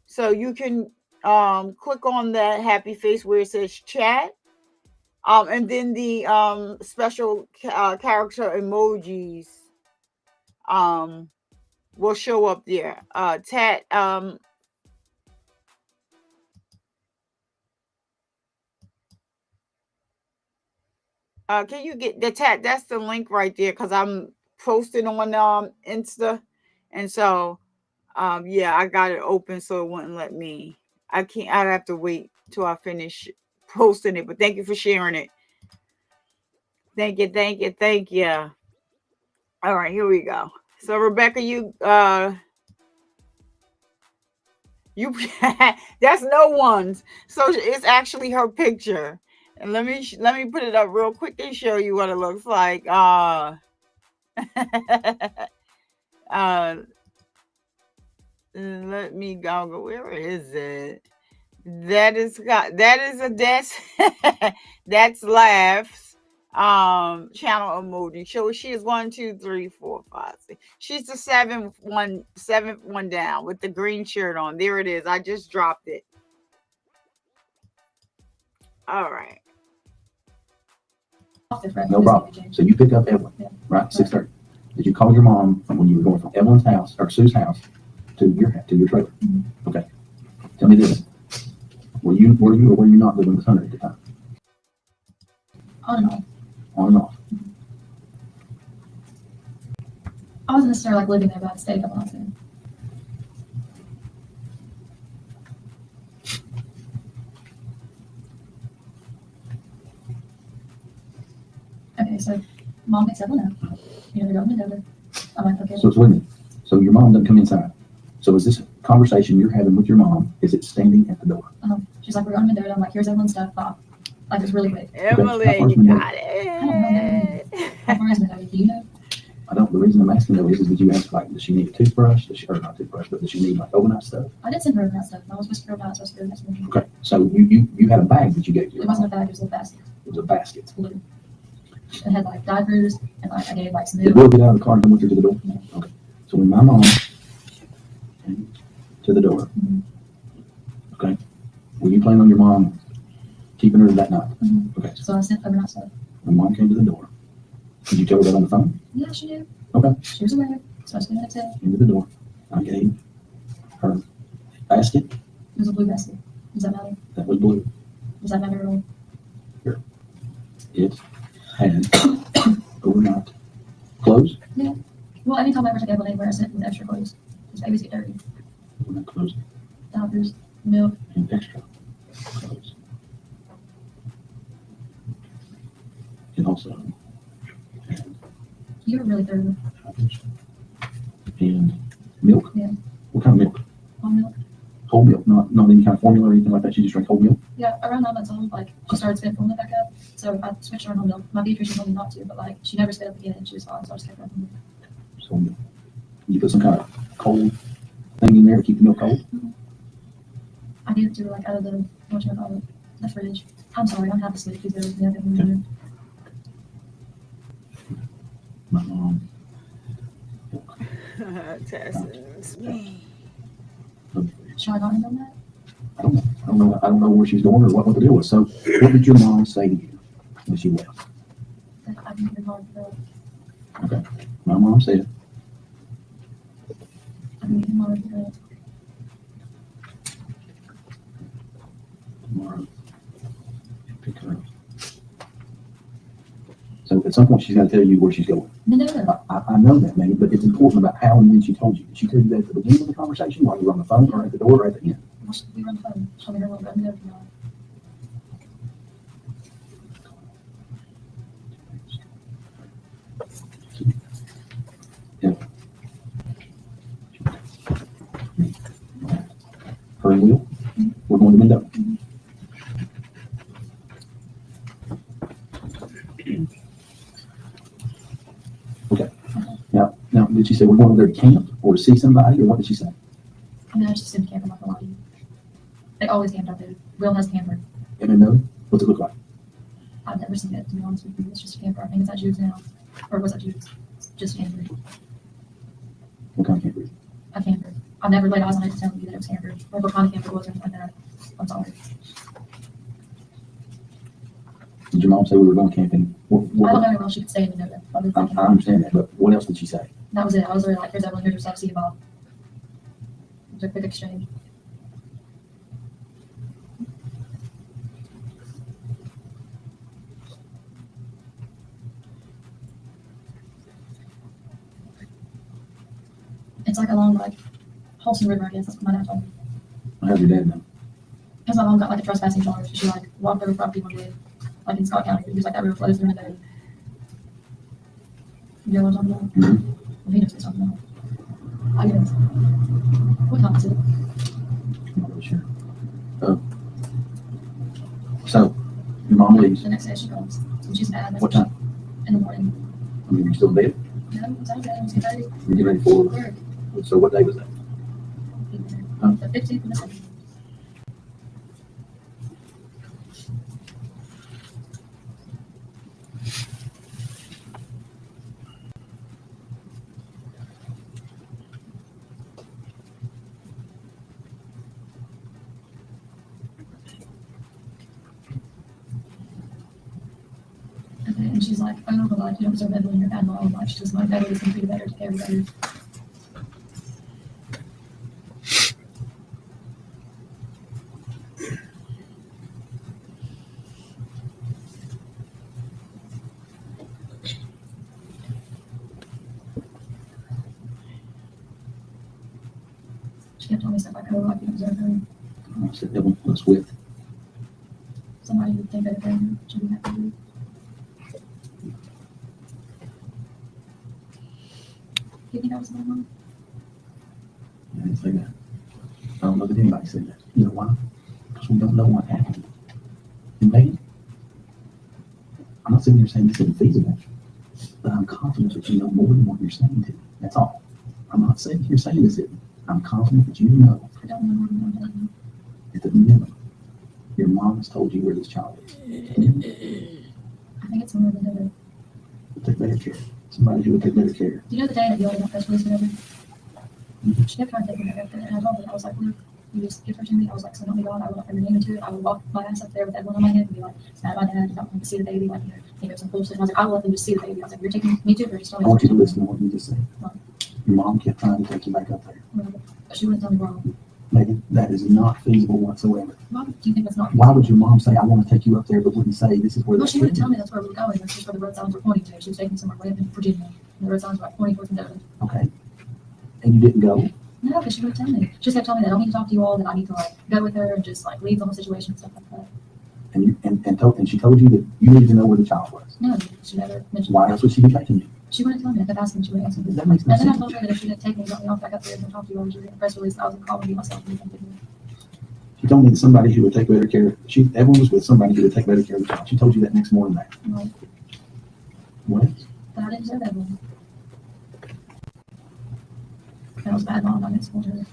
so you can click on that happy face where it says chat. And then the special character emojis will show up there. Tat can you get the Tat? That's the link right there because I'm posting on Insta, and so yeah, I got it open so it wouldn't let me. I can't. I have to wait till I finish posting it. But thank you for sharing it. Thank you, thank you, thank you. All right, here we go. So Rebecca, you that's no one's. So it's actually her picture. And let me put it up real quick and show you what it looks like. Uh let me go. Where is it? That is a that's laughs channel emoji. So she is 1, 2, 3, 4, 5, 6. She's the seventh one down with the green shirt on. There it is. I just dropped it. All right. No problem. So you pick up Evelyn, right? 6:30. Did you call your mom when you were going from Evelyn's house or Sue's house to your trailer? Okay. Tell me this. Were you or were you not living with Hunter at the time? On and off. On and off. I wasn't necessarily like living there, but I'd stay a couple months in. Okay, so mom picks Evelyn up. You know, they're going to Dover. I'm like, okay. So it's with me. So your mom doesn't come inside. So is this conversation you're having with your mom, is it standing at the door? She's like, we're going to Mendoza. I'm like, here's Evelyn's stuff. Bye. Like, it's really quick. Emily, How you got I don't know. it. How far is Mendoza? Do you know? I don't, the reason I'm asking though is did you ask like, does she need a toothbrush? Or not toothbrush, but does she need like overnight stuff? I did send her overnight stuff. I was supposed to go overnight, supposed to go next morning. Okay, so you had a bag that you gave to your It wasn't a mom. bag, it was a basket. It was a basket. It's blue. It had like diapers and like I gave like some Did milk. Will get out of the car and come with her to the door? Okay, so when my mom came to the door, okay, were you planning on your mom keeping her that night? Okay, so So I sent overnight stuff. when mom came to the door, did you tell her that on the phone? Yeah, she did. Okay, She was aware. So I was going to tell. into the door, I gave her basket It was a blue basket. Does that matter? that was blue. Does that matter at all? It had overnight clothes, Well, anytime I ever take Evelyn anywhere, I sent with extra clothes. Because babies get dirty. overnight clothes, Diapers, milk. and extra clothes. And also had You were really thorough. diapers and milk. Yeah. What kind of milk? On milk. Whole milk, not any kind of formula or anything like that. She just drank whole milk. Yeah, around 9 months old, like, she started spitting formula back up. So I switched her on whole milk. My pediatrician told me not to, but like, she never spit up again and she was fine. So I just kept her on whole milk. Just whole milk. You put some kind of cold thing in there to keep the milk cold. I gave it to her like out of the, the fridge. I'm sorry, I'm half asleep. Please bear with me. I didn't remember. My mom. Tess's me. Should I not have done that? I don't know where she's going or what the deal was. So what did your mom say to you when she left? That I didn't even hard for Okay. My mom said, I didn't even hard for tomorrow, pick her up. So at some point she's got to tell you where she's going. Mendoza. I know that, Megan, but it's important about how and when she told you. Did she tell you that at the beginning of the conversation while you were on the phone or at the door or at the end? We were on the phone. She told me her little brother Mendoza. Her and Will, we're going to Mendoza. Okay. Now, did she say we're going over there to camp or to see somebody, or what did she say? I mean, I just assumed camper, I'm not gonna lie to you. They always camped out there. Will has a camper. And Mendoza, what's it look like? I've never seen it, to be honest with you. It's just a camper. I think it's at Jude's now. Or was it Jude's? It's just a camper. What kind of camper? A camper. I've never laid eyes on it to tell you that it was camper. Or what kind of camper it was or anything like that. I'm sorry. Did your mom say we were going camping? I don't know how well she could say it, you know, I understand that, but what else did she say? that was it. I was really like, here's Evelyn, here's your stuff, see you, Bob. It was a quick exchange. It's like a long, like, wholesome river, I guess. That's what my dad told me. How's your dad know? Because my mom got like a trespassing charge. She like walked over property one day, like in Scott County. He was like, that river flows through in a day. You know what I'm talking about? Well, he knows what he's talking about. I guess. What time is it? I'm not really sure. So, your mom leaves. The next day she comes. And she's mad. What time? In the morning. I mean, you're still in bed? No, it's okay. I was getting ready. You're getting ready for Work. So what day was that? The 15th and the 2nd. Okay, and she's like, oh, but like, you don't deserve Evelyn, your bad mom. Like, she's just like, Evelyn's gonna treat you better, take care of you better. She kept telling me stuff like, oh, like, you don't deserve her. I said, Evelyn, what's with? Somebody would think better of her, she'd be happy to do. You think I was my mom? I didn't say that. I don't know that anybody said that. You know why? Because we don't know what happened. And Megan, I'm not sitting here saying this isn't feasible, but I'm confident that you know more than what you're saying to me. That's all. I'm not sitting here saying this isn't. I'm confident that you know. I don't know more than one thing. At the minimum, your mom has told you where this child is. I think it's more than ever. Take better care. Somebody who would take better care. Do you know the day that you all got press release whatever? She kept trying to take me back up there, and I told her, I was like, look, you just give her to me. I was like, so help me God, I would not put your name into it. I would walk my ass up there with Evelyn on my head and be like, it's not my dad, I don't want to see the baby, like, you know, think of some bullshit. And I was like, I will let them just see the baby. I was like, you're taking me too, or just tell I me. want you to listen to what you just said. What? Your mom kept trying to take you back up there. But she wouldn't tell me wrong. Megan, that is not feasible whatsoever. Mom, do you think that's not? Why would your mom say, I want to take you up there, but wouldn't say this is where Well, the she wouldn't tell me that's where we were going. That's just where the road signs were pointing to. She was taking me somewhere random in Virginia. And the road signs were like pointing towards Kentucky. Okay. And you didn't go? No, because she wouldn't tell me. She just kept telling me that I don't need to talk to you all, that I need to like go with her and just like leave the whole situation and stuff like that. And she told you that you needed to know where the child was. No, she never mentioned Why else would she be taking you? She wouldn't tell me. I kept asking, she wouldn't answer me. That makes no And then I sense. told her that if she didn't take me and got me off back up there and talk to you all, she would get a press release. I was gonna call and be myself and anything. She told me that somebody who would take better care. Everyone was with somebody who would take better care of the child. She told you that next morning. That. Like, What? but I didn't deserve that one. That was a bad mom. I didn't support her.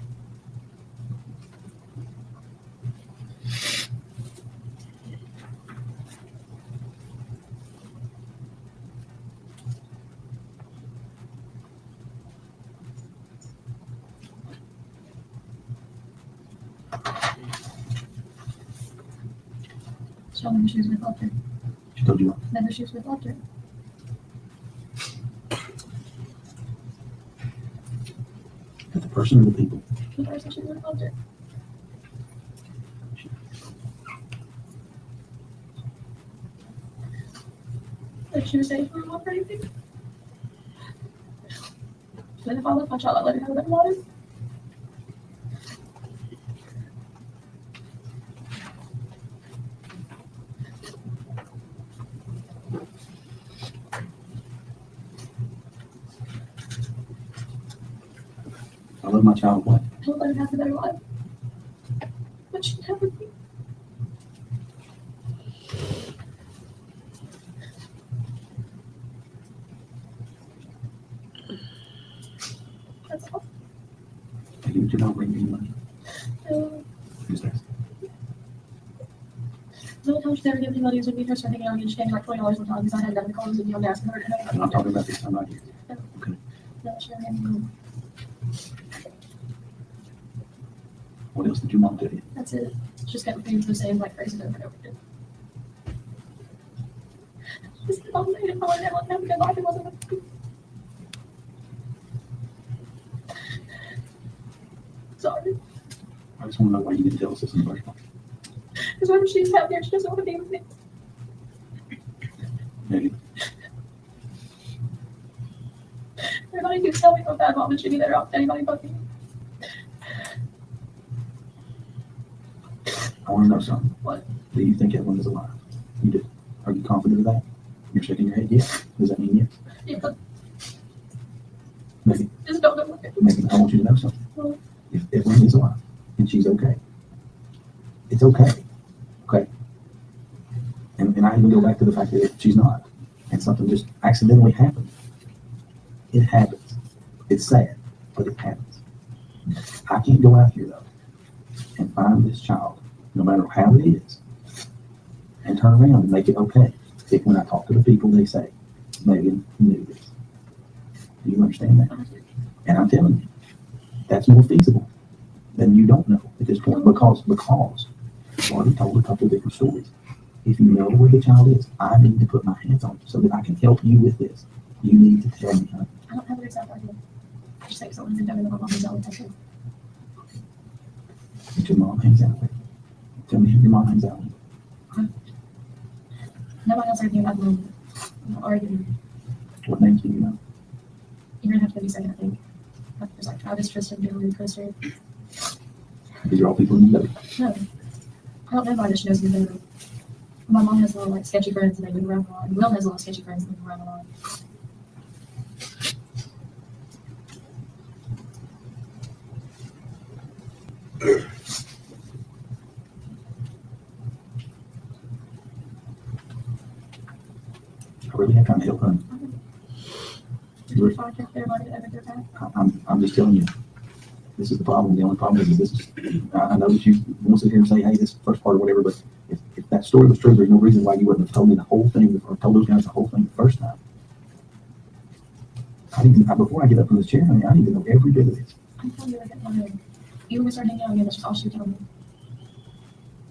She told me who she was with after. She told you what? Never she was with after. That the person or the people? The person she was with after. Like she was saying for a mom or anything. Then if I left my child, I'd let her have what I wanted. I love my child. What? I would let her have a better life. But she never did. That's all. Maybe you don't bring me money. Who's that? The only time she's ever given me money is when me and her started hanging out and she gave me like $20 one time because I had gotten the calls and you know, gas and her. I'm not talking about this time right here. Okay. No, she never gave me money. What else did your mom tell you? That's it. She just kept repeating the same like phrases over and over again. This is all made it. I wanted everyone to have a good life. It wasn't. Sorry. I just want to know why you didn't tell us this in the first place. Because whenever she's out there, she doesn't want to be with me. Maybe. Everybody keeps telling me what bad mom and she'd be better off than anybody but me. I want to know something. What? Do you think Evelyn is alive? You do. Are you confident of that? You're shaking your head yes. Does that mean yes? Yeah, but Maybe. just don't know what it is. Maybe. I want you to know something. Well, If Evelyn is alive and she's okay, it's okay. Okay. And I even go back to the fact that if she's not, and something just accidentally happened, it happens. It's sad, but it happens. I can't go out here though and find this child, no matter how it is, and turn around and make it okay. If when I talk to the people, they say, Megan knew this. Do you understand that? And I'm telling you, that's more feasible than you don't know at this point because I've already told a couple of different stories. If you know where the child is, I need to put my hands on it so that I can help you with this. You need to tell me, honey. I don't have an exact idea. I just think someone's in there with my mom's all the time. That your mom hangs out with. Tell me who your mom hangs out with. Nobody else arguing about the moment. I'm not arguing. What names do you know? You're gonna have to give me a second, I think. There's like Travis, Tristan, Billy, Coaster. These are all people you know. No. I don't know why she knows me better. My mom has a lot of like sketchy friends and they move around a lot. And Will has a lot of sketchy friends and move around a lot. I really am trying to help honey. You're- I can't everybody ever get back. I'm just telling you. This is the problem. The only problem is this. I know that you want to sit here and say, hey, this first part or whatever, but if that story was true, there's no reason why you wouldn't have told me the whole thing or told those guys the whole thing the first time. Before I get up from this chair, honey, I need to know every bit of this. I'm telling you, I get my you were starting out again, that's just all she would tell me.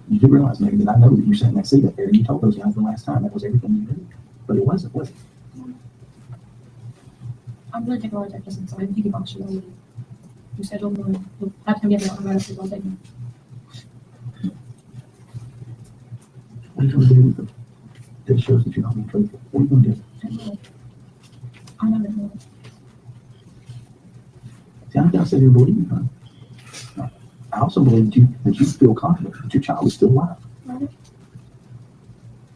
You do realize, maybe, that I know that you sat in that seat up there and you told those guys the last time that was everything you knew. But it wasn't, was it? I'm gonna take a lot of practice, so I think you box you all you schedule you'll have to come get me out right after the take me. What are you going to do with them? That shows that you're not being truthful. What are you going to do? I know that more. See, I gotta sit here and believe you, huh? I also believe that you feel confident that your child is still alive. Right?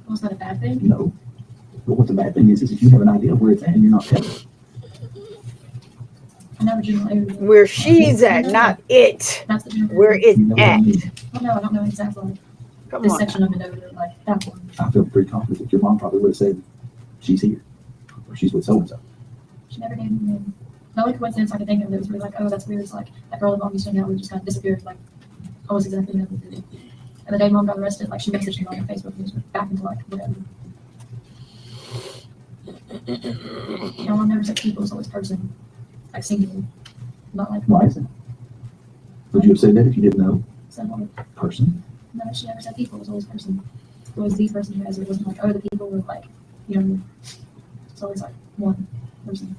Was that a bad thing? No. But what the bad thing is if you have an idea of where it's at and you're not telling. I never generally Where she's at, not it. That's the general. Where it's You know what I at. mean? Well, no, I don't know exactly Come this on. section of it over like that one. I feel pretty confident that your mom probably would have said, she's here. Or she's with so-and-so. She never gave me the name. The only coincidence I could think of that was really like, oh, that's weird. It's like that girl that mom used to hang out with just kind of disappeared, like almost exactly nothing to do. And the day mom got arrested, like she messaged me on Facebook and was back into like whatever. No one never said people, it's always person. Like singular. Not like Why is that? Would you have said that if you didn't know? someone. Person? No, she never said people, it was always person. It was the person who has it. It wasn't like, oh, the people were like, you know, it's always like one person.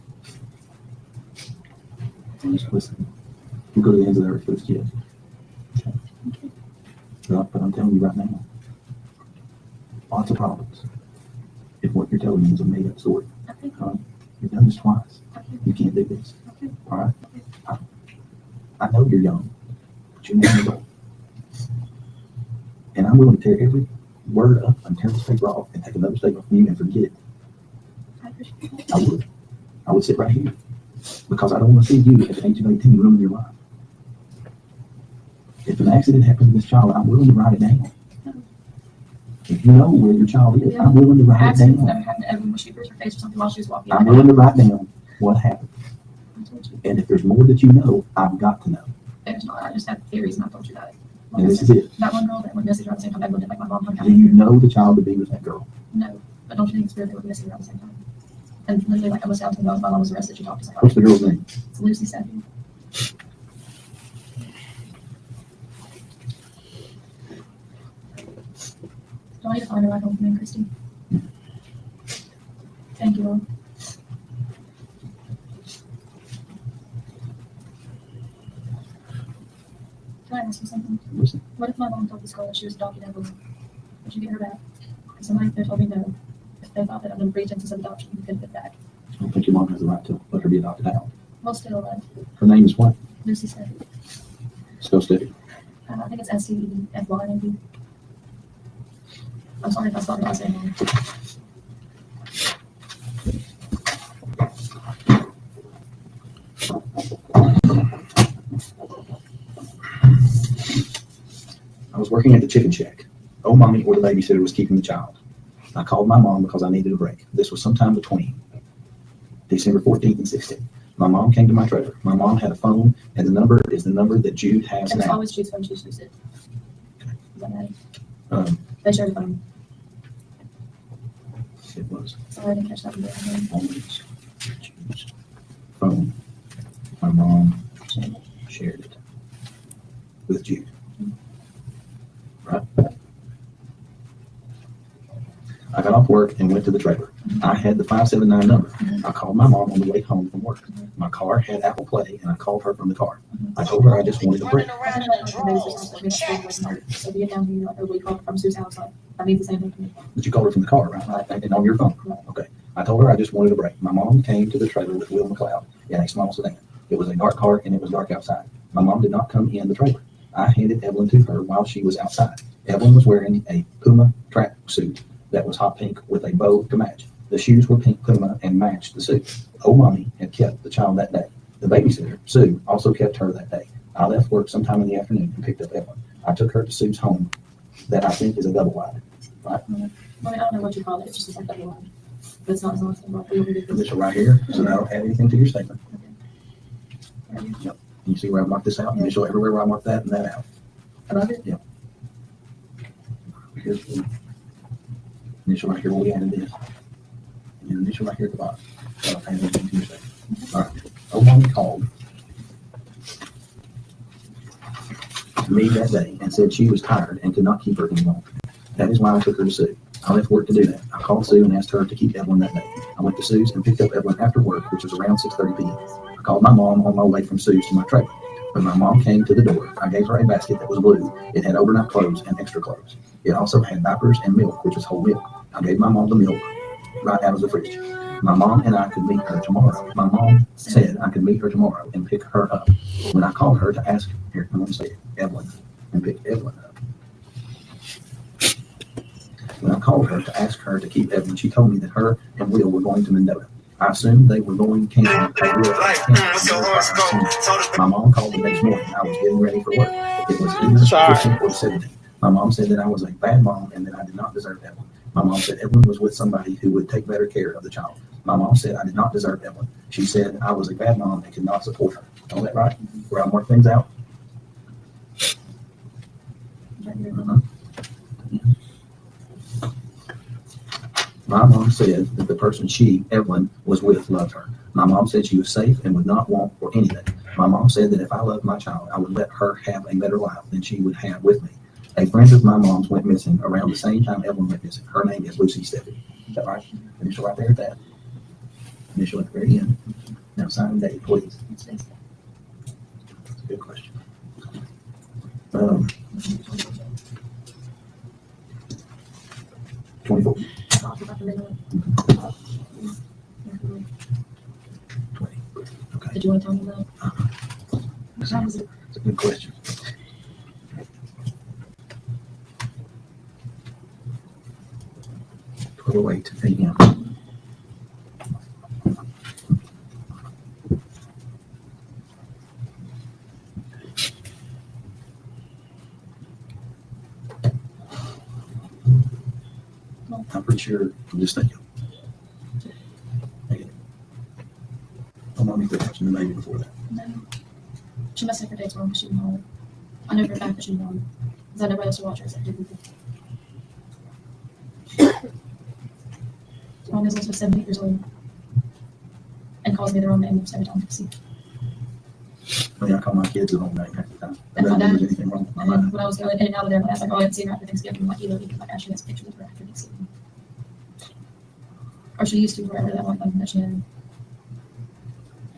Listen, you go to the ends of the earth for this kid. Okay. But I'm telling you right now, lots of problems. If what you're telling me is a made-up story, Okay. you've done this twice. Okay. You can't do this. Okay. All right? I know you're young, but you're not an adult. And I'm willing to tear every word up and tear this paper off and take another statement from you and forget it. I appreciate it. I would. I would sit right here because I don't want to see you at the age of 18 ruin your life. If an accident happens to this child, I'm willing to write it down. If you know where your child is, I'm willing to write it Accidents never down. happened to Evelyn when she bruised her face or something while she was walking. I'm willing to write down what happened. I told you. And if there's more that you know, I've got to know. There's not. I just had theories and I told you that. Like And I this said, is it. that one girl that went missing around the same time Evelyn did, like my mom hung out. Do you know the child to be with that girl? No, but don't you think it's weird they were missing around the same time? And literally, like almost down to the my mom was arrested. She talked to What's somebody. the girl's name? It's Lucy Sappy. Do I need to find her back home from Christy? Thank you, Mom. Can I ask you something? Listen, What if my mom told the school that she was adopted Evelyn? Would you get her back? Because somebody there told me no. If they thought that I'm in pretenses of adoption, you couldn't get back. I don't think your mom has the right to let her be adopted out. Well, still, Her name is what? Lucy said. Spell Steffi. I think it's STEFY maybe. I'm sorry if I spelled her last name wrong. I was working at the chicken shack. Oh, mommy or the babysitter was keeping the child. I called my mom because I needed a break. This was sometime between December 14th and 16th. My mom came to my trailer. My mom had a phone, and the number is the number that Jude has It was now. always Jude's phone, she used it. Is that right? They shared a phone. It was Sorry, I didn't catch that one. always Jude's phone. My mom shared it with Jude. Right? I got off work and went to the trailer. I had the 579 number. I called my mom on the way home from work. My car had Apple Play, and I called her from the car. I told her I just wanted a break. So we get down here, like, we call from Sue's house, like, I need the same thing to me. But you called her from the car, right? And on your phone. Okay. I told her I just wanted a break. My mom came to the trailer with Will McLeod in a small sedan. It was a dark car, and it was dark outside. My mom did not come in the trailer. I handed Evelyn to her while she was outside. Evelyn was wearing a Puma track suit that was hot pink with a bow to match. The shoes were pink Puma and matched the suit. Oh, mommy had kept the child that day. The babysitter, Sue, also kept her that day. I left work sometime in the afternoon and picked up Evelyn. I took her to Sue's home that I think is a double wide. Right? I mean, I don't know what you call it, it's just like double line. But it's not as long as we over did this. Initial right here, so I don't add anything to your statement. Right here. Yep. You see where I marked this out? Initial everywhere where I marked that and that out. Above it? Here's the initial right here where we added this. And initial right here at the bottom. So I'll add anything to your statement. All right. Oh, mommy called me that day and said she was tired and could not keep her any longer. That is why I took her to Sue. I left work to do that. I called Sue and asked her to keep Evelyn that day. I went to Sue's and picked up Evelyn after work, which was around 6:30 p.m. I called my mom on my way from Sue's to my trailer. When my mom came to the door, I gave her a basket that was blue. It had overnight clothes and extra clothes. It also had diapers and milk, which was whole milk. I gave my mom the milk right out of the fridge. My mom and I could meet her tomorrow. My mom said I could meet her tomorrow and pick her up. When I called her to ask, here, I'm going to say it, Evelyn, and pick Evelyn up. When I called her to ask her to keep Evelyn, she told me that her and Will were going to Mendota. I assumed they were going camping. My mom called the next morning. I was getting ready for work. It was either 15 or 17. My mom said that I was a bad mom and that I did not deserve Evelyn. My mom said Evelyn was with somebody who would take better care of the child. My mom said I did not deserve Evelyn. She said I was a bad mom and could not support her. All that right? Where I work things out? My mom said that the person she, Evelyn, was with loved her. My mom said she was safe and would not want for anything. My mom said that if I loved my child, I would let her have a better life than she would have with me. A friend of my mom's went missing around the same time Evelyn went missing. Her name is Lucy Steffi. Is that right? Initial right there at that. Initial at the very end. Now sign and date, please. That's a good question. 24. 20. Okay. Did you want to tell me that? It's a good question. Wait, AM. I'm pretty sure, I'm just thinking. Oh, mommy could have some maybe before that. No. She must have her dates wrong because she didn't know it. I know for a fact that she didn't know it. Because I had nobody else to watch her except two people. Mom is also 70 years old and calls me the wrong name every time I see. I mean, I call my kids the wrong name half the time. I And my don't dad, think there's anything wrong with my and then mind. when I was going in and out of there, I was like, oh, I haven't seen her after Thanksgiving. I'm like, you know, because like, actually has pictures of her after Thanksgiving. or she used to, whatever that might be that she had.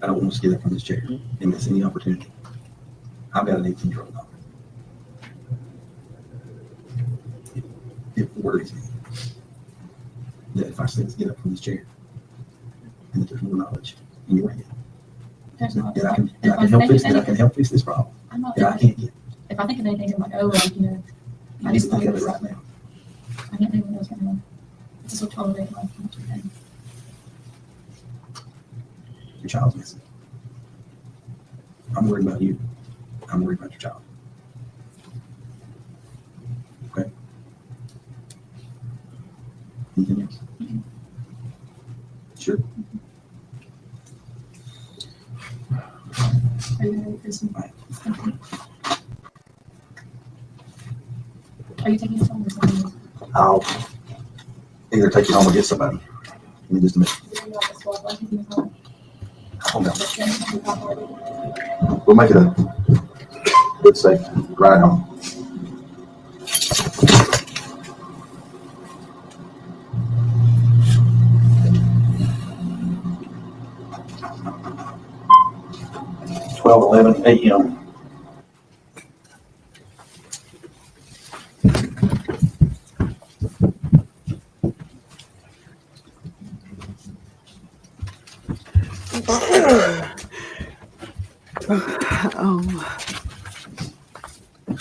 I don't want us to get up from this chair and miss any opportunity. I've got an 18-year-old daughter. It worries me that if I say let's get up from this chair and that there's more knowledge in your head, There's not. that I can help fix this problem I'm not. that I can't get. If I think of anything, I'm like, oh, like, you know, You need to think of it right now. I can't think of what else right now. It's just so tolerate life. Your child's missing. I'm worried about you. I'm worried about your child. Okay? Anything else? Sure. Are you ready for some? Are you taking some or something? I'll either take you home or get somebody. Give me just a minute. Calm down. We'll make it a good, safe ride home. $12:11 a.m.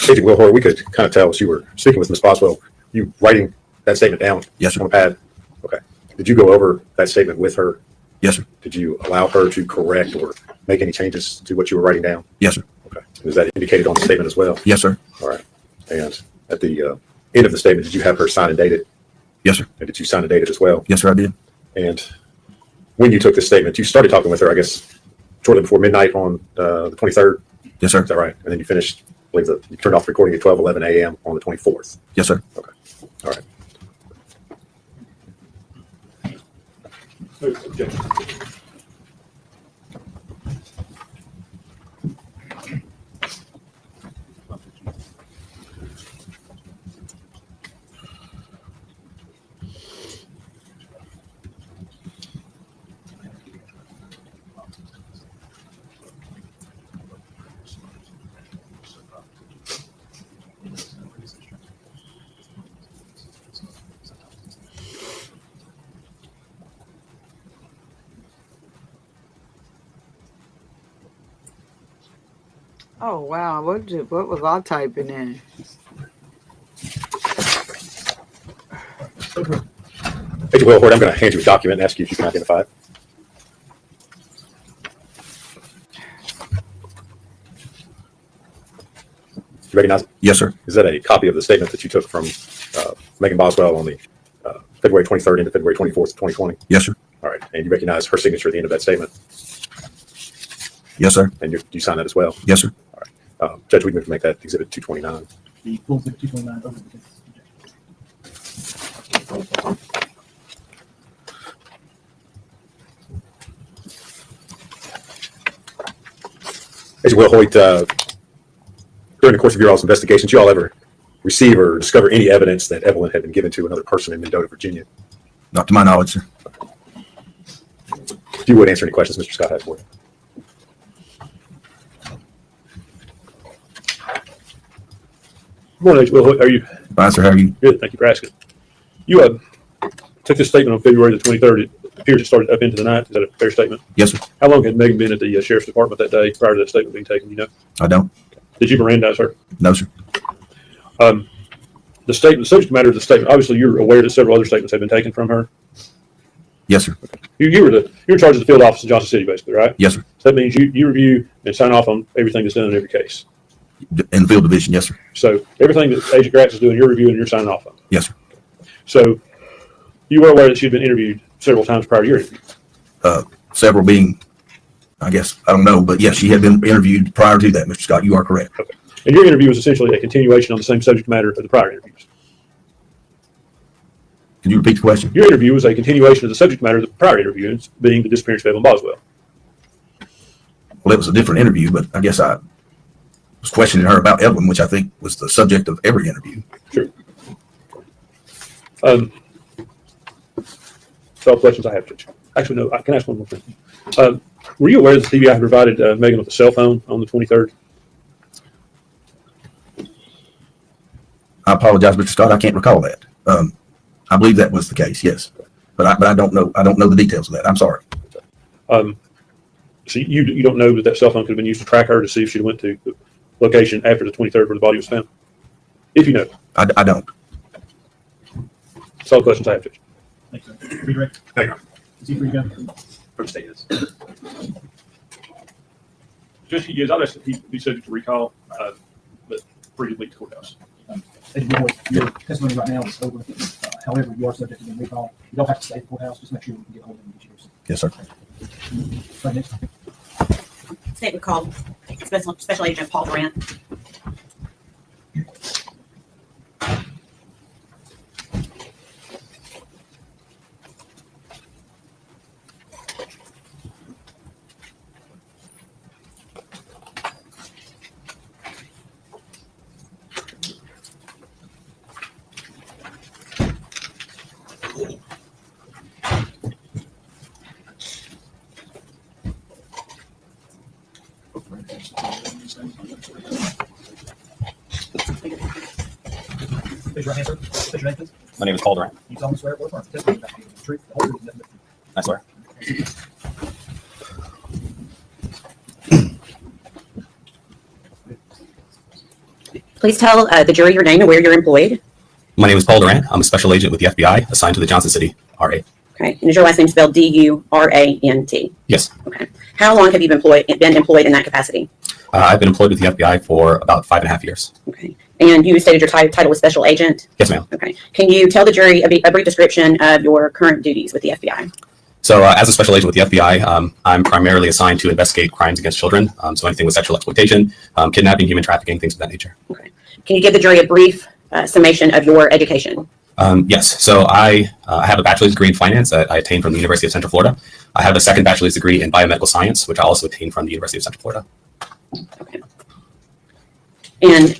Agent Will Hoare, we could kind of tell as you were speaking with Ms. Boswell, you writing that statement down Yes, sir. on a pad. Okay. Did you go over that statement with her? Yes, sir. Did you allow her to correct or make any changes to what you were writing down? Yes, sir. Okay. Is that indicated on the statement as well? Yes, sir. All right. And at the end of the statement, did you have her sign and date it? Yes, sir. And did you sign and date it as well? Yes, sir, I did. And when you took this statement, you started talking with her, I guess, shortly before midnight on the 23rd. Yes, sir. Is that right? And then you finished, I believe that you turned off the recording at 12:11 a.m. on the 24th. Yes, sir. Okay. All right. Oh wow, what was I typing in? Agent Will Hoare, I'm going to hand you a document and ask you if you can identify it. Do you recognize it? Yes, sir. Is that a copy of the statement that you took from Megan Boswell on the February 23rd into February 24th, 2020? Yes, sir. All right. And you recognize her signature at the end of that statement? Yes, sir. And you sign that as well? Yes, sir. Judge, we can make that exhibit 229. The full 229 over the Agent Will Hoyt, during the course of your all's investigations, you all ever receive or discover any evidence that Evelyn had been given to another person in Mendota, Virginia? Not to my knowledge, sir. If you would answer any questions Mr. Scott has for you. Good morning, Agent Will Hoyt. How are you? Fine, sir. How are you? Good. Thank you for asking. You took this statement on February the 23rd. It appears it started up into the night. Is that a fair statement? Yes, sir. How long had Megan been at the sheriff's department that day prior to that statement being taken? You know? I don't. Did you Mirandize her? No, sir. The statement, the subject matter of the statement. Obviously, you're aware that several other statements have been taken from her. Yes, sir. You were in charge of the field office in Johnson City, basically, right? Yes, sir. So that means you review and sign off on everything that's done in every case. In the field division, yes, sir. So everything that Agent Gratz is doing, you're reviewing and you're signing off on. Yes, sir. So you were aware that she'd been interviewed several times prior to your interview. Several being, I guess, I don't know, but yes, she had been interviewed prior to that, Mr. Scott. You are correct. Okay. And your interview was essentially a continuation on the same subject matter of the prior interviews. Can you repeat the question? Your interview was a continuation of the subject matter of the prior interview, being the disappearance of Evelyn Boswell. Well, it was a different interview, but I guess I was questioning her about Evelyn, which I think was the subject of every interview. Sure. That's all questions I have, Judge. Actually, no, I can ask one more thing. Were you aware that the TBI provided Megan with a cell phone on the 23rd? I apologize, Mr. Scott. I can't recall that. I believe that was the case, yes. But I don't know. I don't know the details of that. I'm sorry. So you don't know that cell phone could have been used to track her to see if she went to the location after the 23rd where the body was found? If you know. I don't. That's all the questions I have, Judge. Thanks, sir. Redirect. Hang on. Is he free to go? First state is. Just, yes, I'd ask that he be subject to recall, but free to leave the courthouse. As you know, your testimony right now is over. However, you are subject to being recalled. You don't have to stay at the courthouse. Just make sure you can get hold of him and get yours. Yes, sir. Right next. Statement called Special Agent Paul Durant. Please right hand, sir. State your name, please. My name is Paul Durant. You solemnly swear or affirm the testimony about the truth, the whole truth, and nothing but the truth. I swear. Please tell the jury your name and where you're employed. My name is Paul Durant. I'm a special agent with the FBI assigned to the Johnson City RA. Okay. And is your last name spelled D-U-R-A-N-T? Yes. Okay. How long have you been employed in that capacity? I've been employed with the FBI for about 5.5 years. Okay. And you stated your title was special agent? Yes, ma'am. Okay. Can you tell the jury a brief description of your current duties with the FBI? So as a special agent with the FBI, I'm primarily assigned to investigate crimes against children. So anything with sexual exploitation, kidnapping, human trafficking, things of that nature. Okay. Can you give the jury a brief summation of your education? Yes. So I have a bachelor's degree in finance that I attained from the University of Central Florida. I have a second bachelor's degree in biomedical science, which I also attained from the University of Central Florida. Okay. And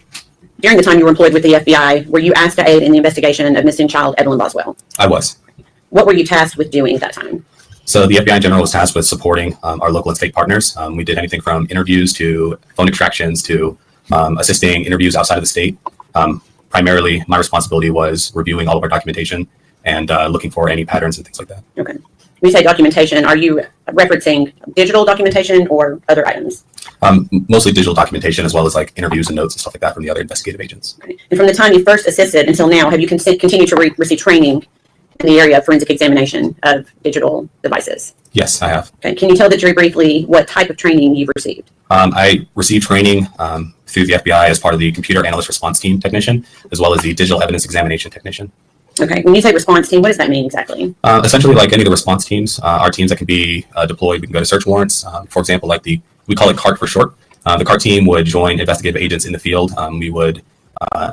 during the time you were employed with the FBI, were you asked to aid in the investigation of missing child Evelyn Boswell? I was. What were you tasked with doing at that time? So the FBI in general was tasked with supporting our local and state partners. We did anything from interviews to phone extractions to assisting interviews outside of the state. Primarily, my responsibility was reviewing all of our documentation and looking for any patterns and things like that. Okay. When you say documentation, are you referencing digital documentation or other items? Mostly digital documentation, as well as like interviews and notes and stuff like that from the other investigative agents. Okay. And from the time you first assisted until now, have you continued to receive training in the area of forensic examination of digital devices? Yes, I have. Okay. Can you tell the jury briefly what type of training you've received? I received training through the FBI as part of the computer analyst response team technician, as well as the digital evidence examination technician. Okay. When you say response team, what does that mean exactly? Essentially, like any of the response teams, are teams that can be deployed. We can go to search warrants. For example, like we call it CART for short. The CART team would join investigative agents in the field. We would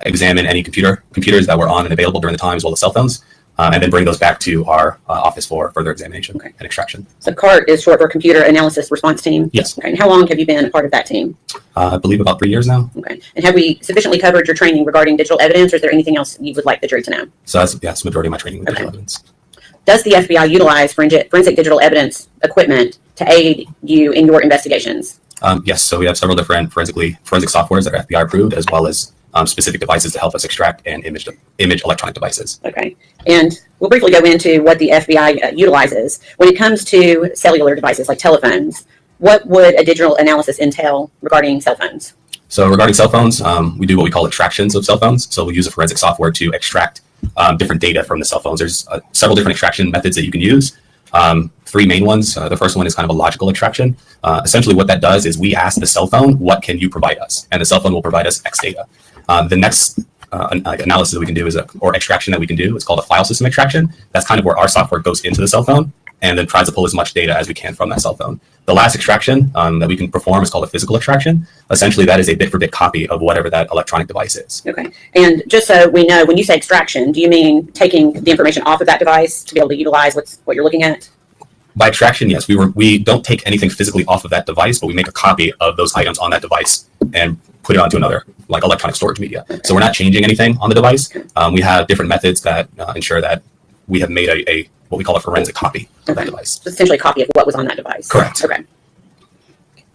examine any computers that were on and available during the time, as well as cell phones, and then bring those back to our office for further examination and extraction. So CART is short for Computer Analysis Response Team? Yes. Okay. And how long have you been a part of that team? I believe about 3 years now. Okay. And have we sufficiently covered your training regarding digital evidence, or is there anything else you would like the jury to know? So that's the majority of my training with digital evidence. Does the FBI utilize forensic digital evidence equipment to aid you in your investigations? Yes. So we have several different forensic softwares that are FBI approved, as well as specific devices to help us extract and image electronic devices. Okay. And we'll briefly go into what the FBI utilizes. When it comes to cellular devices like telephones, what would a digital analysis entail regarding cell phones? So regarding cell phones, we do what we call extractions of cell phones. So we use a forensic software to extract different data from the cell phones. There's several different extraction methods that you can use. 3 main ones. The first one is kind of a logical extraction. Essentially what that does is we ask the cell phone, what can you provide us? And the cell phone will provide us X data. The next analysis that we can do or extraction that we can do is called a file system extraction. That's kind of where our software goes into the cell phone and then tries to pull as much data as we can from that cell phone. The last extraction that we can perform is called a physical extraction. Essentially, that is a bit-for-bit copy of whatever that electronic device is. Okay. And just so we know, when you say extraction, do you mean taking the information off of that device to be able to utilize what you're looking at? By extraction, yes. We don't take anything physically off of that device, but we make a copy of those items on that device and put it onto another, like electronic storage media. So we're not changing anything on the device. We have different methods that ensure that we have made a what we call a forensic copy of that device. So essentially a copy of what was on that device. Correct. Okay.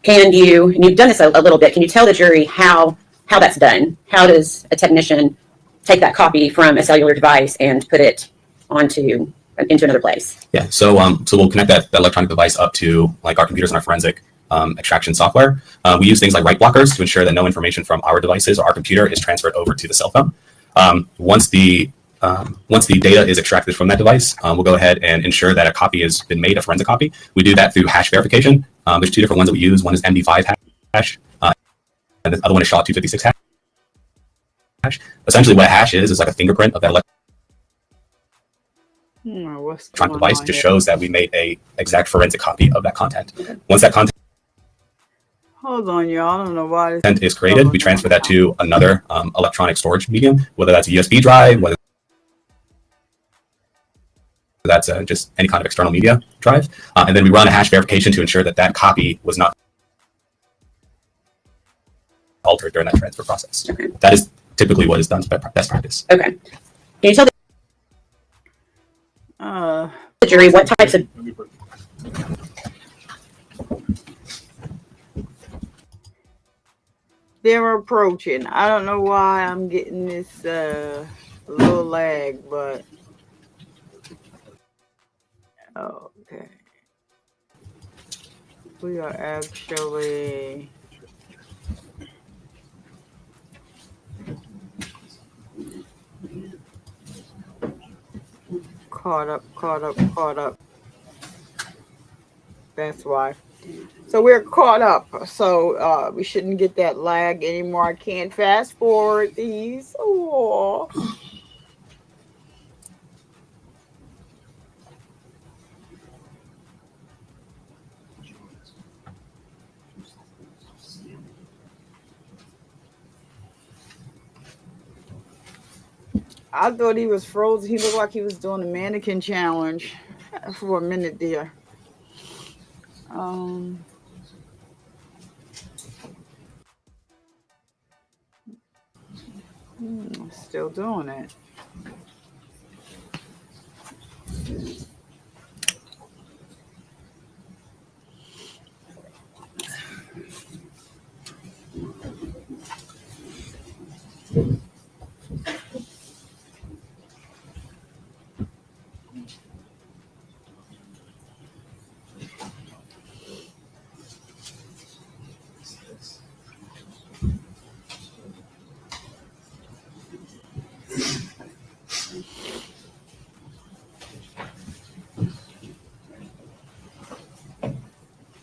And you've done this a little bit, can you tell the jury how that's done? How does a technician take that copy from a cellular device and put it into another place? Yeah. So we'll connect that electronic device up to like our computers and our forensic extraction software. We use things like write blockers to ensure that no information from our devices or our computer is transferred over to the cell phone. Once the data is extracted from that device, we'll go ahead and ensure that a copy has been made, a forensic copy. We do that through hash verification. There's two different ones that we use. One is MD5 hash, and the other one is SHA-256 hash. Essentially, what a hash is like a fingerprint of that electronic device. Just shows that we made a exact forensic copy of that content. Okay. Once that content Hold on, y'all. I don't know why this is created, we transfer that to another electronic storage medium, whether that's a USB drive, whether that's just any kind of external media drive. And then we run a hash verification to ensure that that copy was not altered during that transfer process. Okay. That is typically what is done by best practice. Okay. Can you tell the jury what types of... They're approaching. I don't know why I'm getting this little lag, but okay. We are actually caught up. That's why. So we're caught up. So we shouldn't get that lag anymore. I can't fast forward these. Oh. I thought he was frozen. He looked like he was doing a mannequin challenge for a minute there. Still doing it.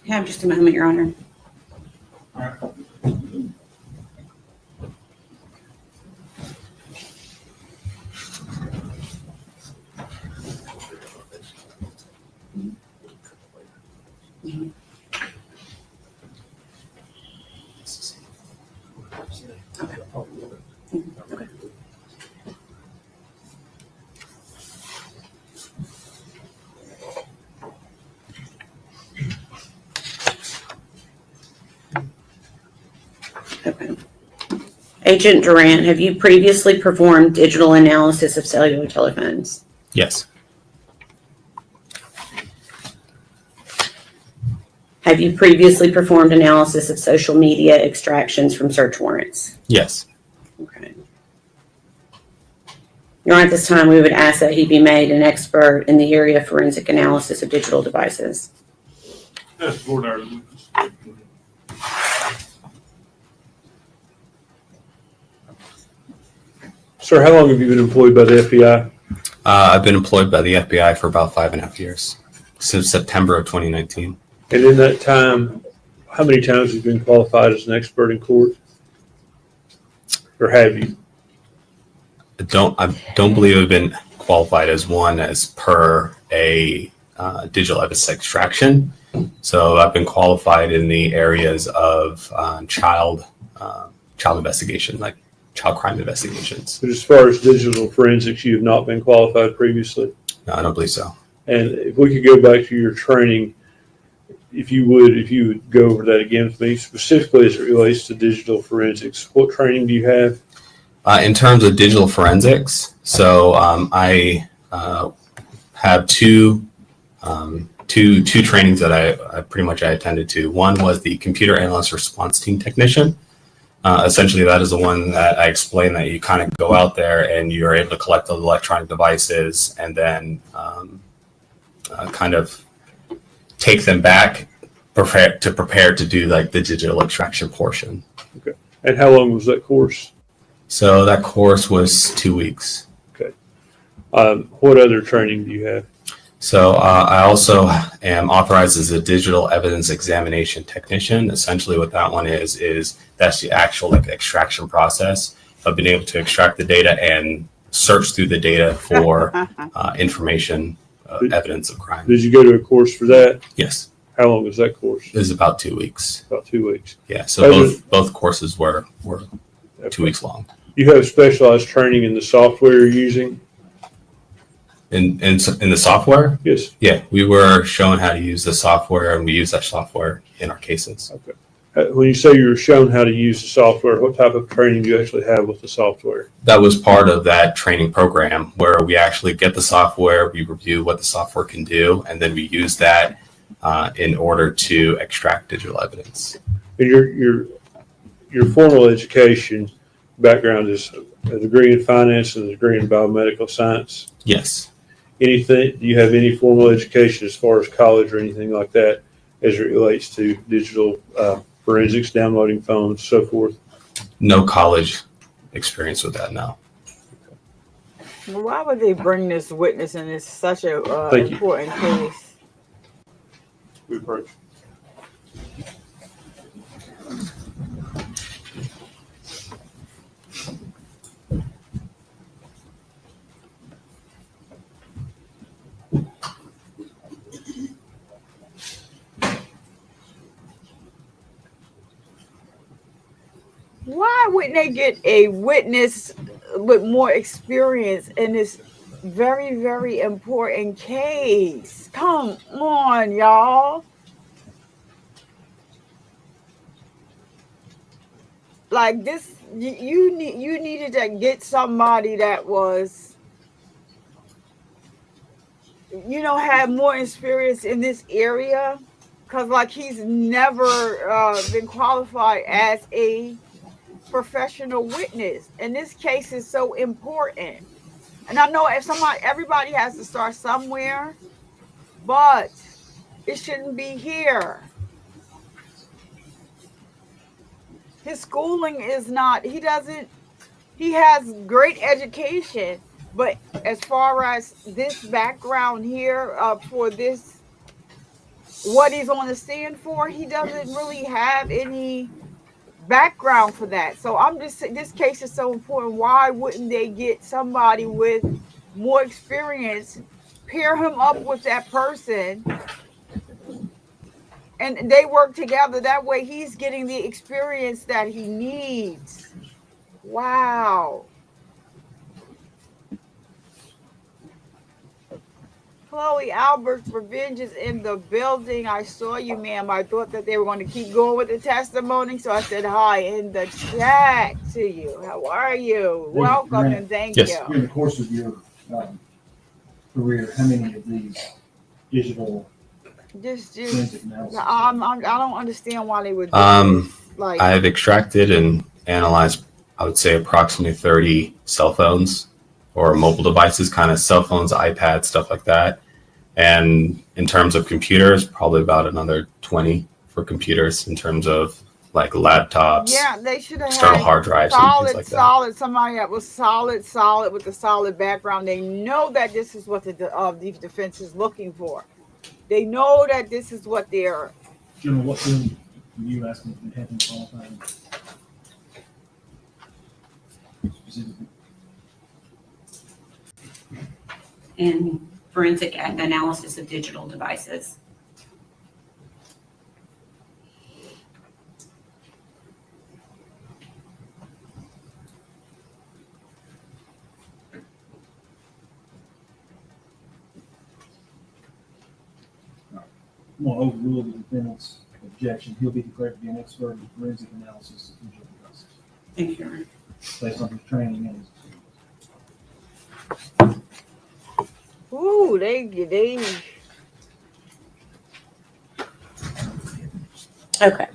Have just a moment, Your Honor. Agent Durant, have you previously performed digital analysis of cellular telephones? Yes. Have you previously performed analysis of social media extractions from search warrants? Yes. Okay. Your Honor, at this time, we would ask that he be made an expert in the area of forensic analysis of digital devices. Yes, Lord, our Sir, how long have you been employed by the FBI? I've been employed by the FBI for about 5.5 years, since September of 2019. And in that time, how many times have you been qualified as an expert in court? Or have you? I don't believe I've been qualified as one as per a digital evidence extraction. So I've been qualified in the areas of child investigation, like child crime investigations. But as far as digital forensics, you have not been qualified previously? No, I don't believe so. And if we could go back to your training, if you would go over that again with me, specifically as it relates to digital forensics, what training do you have? In terms of digital forensics, so I have two trainings that I pretty much I attended to. One was the computer analyst response team technician. Essentially, that is the one that I explained that you kind of go out there and you're able to collect the electronic devices and then kind of take them back, prepare to do like the digital extraction portion. Okay. And how long was that course? So that course was 2 weeks. Okay. What other training do you have? So I also am authorized as a digital evidence examination technician. Essentially what that one is that's the actual like extraction process of being able to extract the data and search through the data for information, evidence of crime. Did you go to a course for that? Yes. How long was that course? It was about 2 weeks. About 2 weeks. Yeah. So both courses were 2 weeks long. You have specialized training in the software you're using? In the software? Yes. Yeah, we were shown how to use the software, and we use that software in our cases. Okay. When you say you were shown how to use the software, what type of training do you actually have with the software? That was part of that training program where we actually get the software, we review what the software can do, and then we use that in order to extract digital evidence. And your formal education background is a degree in finance and a degree in biomedical science? Yes. Anything? Do you have any formal education as far as college or anything like that as it relates to digital forensics, downloading phones, so forth? No college experience with that, no. Why would they bring this witness in? It's such a important case. We approach. Why wouldn't they get a witness with more experience in this very, very important case? Come on, y'all. Like this, you needed to get somebody that was, had more experience in this area, because like he's never been qualified as a professional witness, and this case is so important. And I know everybody has to start somewhere, but it shouldn't be here. His schooling is not, he has great education, but as far as this background here for this, what he's on the stand for, he doesn't really have any background for that. So this case is so important. Why wouldn't they get somebody with more experience, pair him up with that person, and they work together? That way he's getting the experience that he needs. Wow. Chloe Albert's Revenge is in the building. I saw you, ma'am. I thought that they were going to keep going with the testimony, so I said hi in the chat to you. How are you? Welcome and thank you. In the course of your career, how many of these digital forensic analysis? I don't understand why they would do this. Like, I have extracted and analyzed, I would say, approximately 30 cell phones or mobile devices, kind of cell phones, iPads, stuff like that. And in terms of computers, probably about another 20 for computers in terms of like laptops. Yeah, they should have external had hard drives and things like that. Somebody that was solid with a solid background. They know that this is what the defense is looking for. They know that this is what they're. General, what field were you asking if you had been qualified? Specifically. In forensic analysis of digital devices. I'm going to overrule the defendant's objection. He'll be declared to be an expert in forensic analysis of digital devices. Thank you, Your Honor. Based on his training and his experience. Ooh, they. Okay.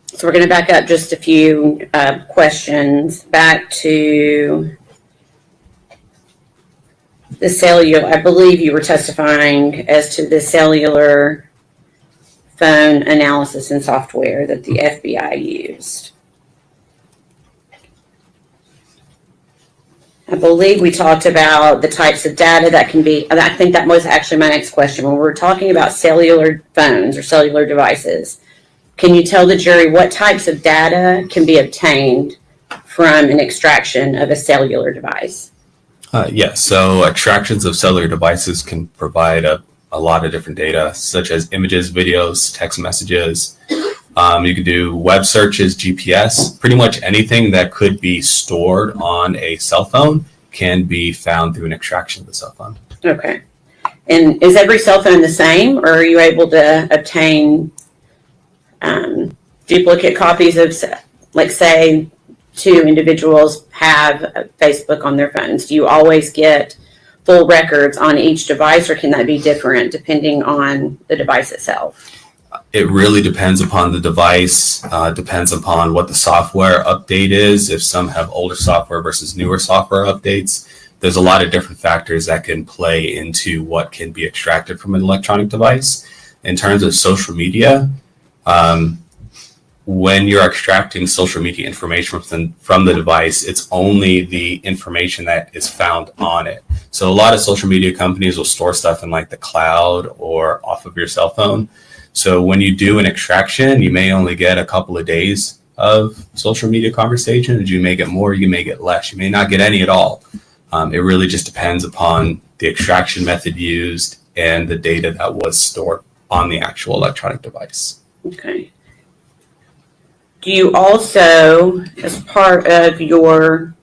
So we're going to back up just a few questions back to the cellular. I believe you were testifying as to the cellular phone analysis and software that the FBI used. I believe we talked about the types of data that can be, and I think that was actually my next question. When we're talking about cellular phones or cellular devices, can you tell the jury what types of data can be obtained from an extraction of a cellular device? Yes, so extractions of cellular devices can provide a lot of different data, such as images, videos, text messages. You can do web searches, GPS, pretty much anything that could be stored on a cell phone can be found through an extraction of the cell phone. Okay. And is every cell phone the same, or are you able to obtain duplicate copies of, like, say, two individuals have Facebook on their phones? Do you always get full records on each device, or can that be different depending on the device itself? It really depends upon the device, depends upon what the software update is. If some have older software versus newer software updates, there's a lot of different factors that can play into what can be extracted from an electronic device. In terms of social media, when you're extracting social media information from the device, it's only the information that is found on it. So a lot of social media companies will store stuff in like the cloud or off of your cell phone. So when you do an extraction, you may only get a couple of days of social media conversations. You may get more, you may get less, you may not get any at all. It really just depends upon the extraction method used and the data that was stored on the actual electronic device. Okay. Do you also, as part of your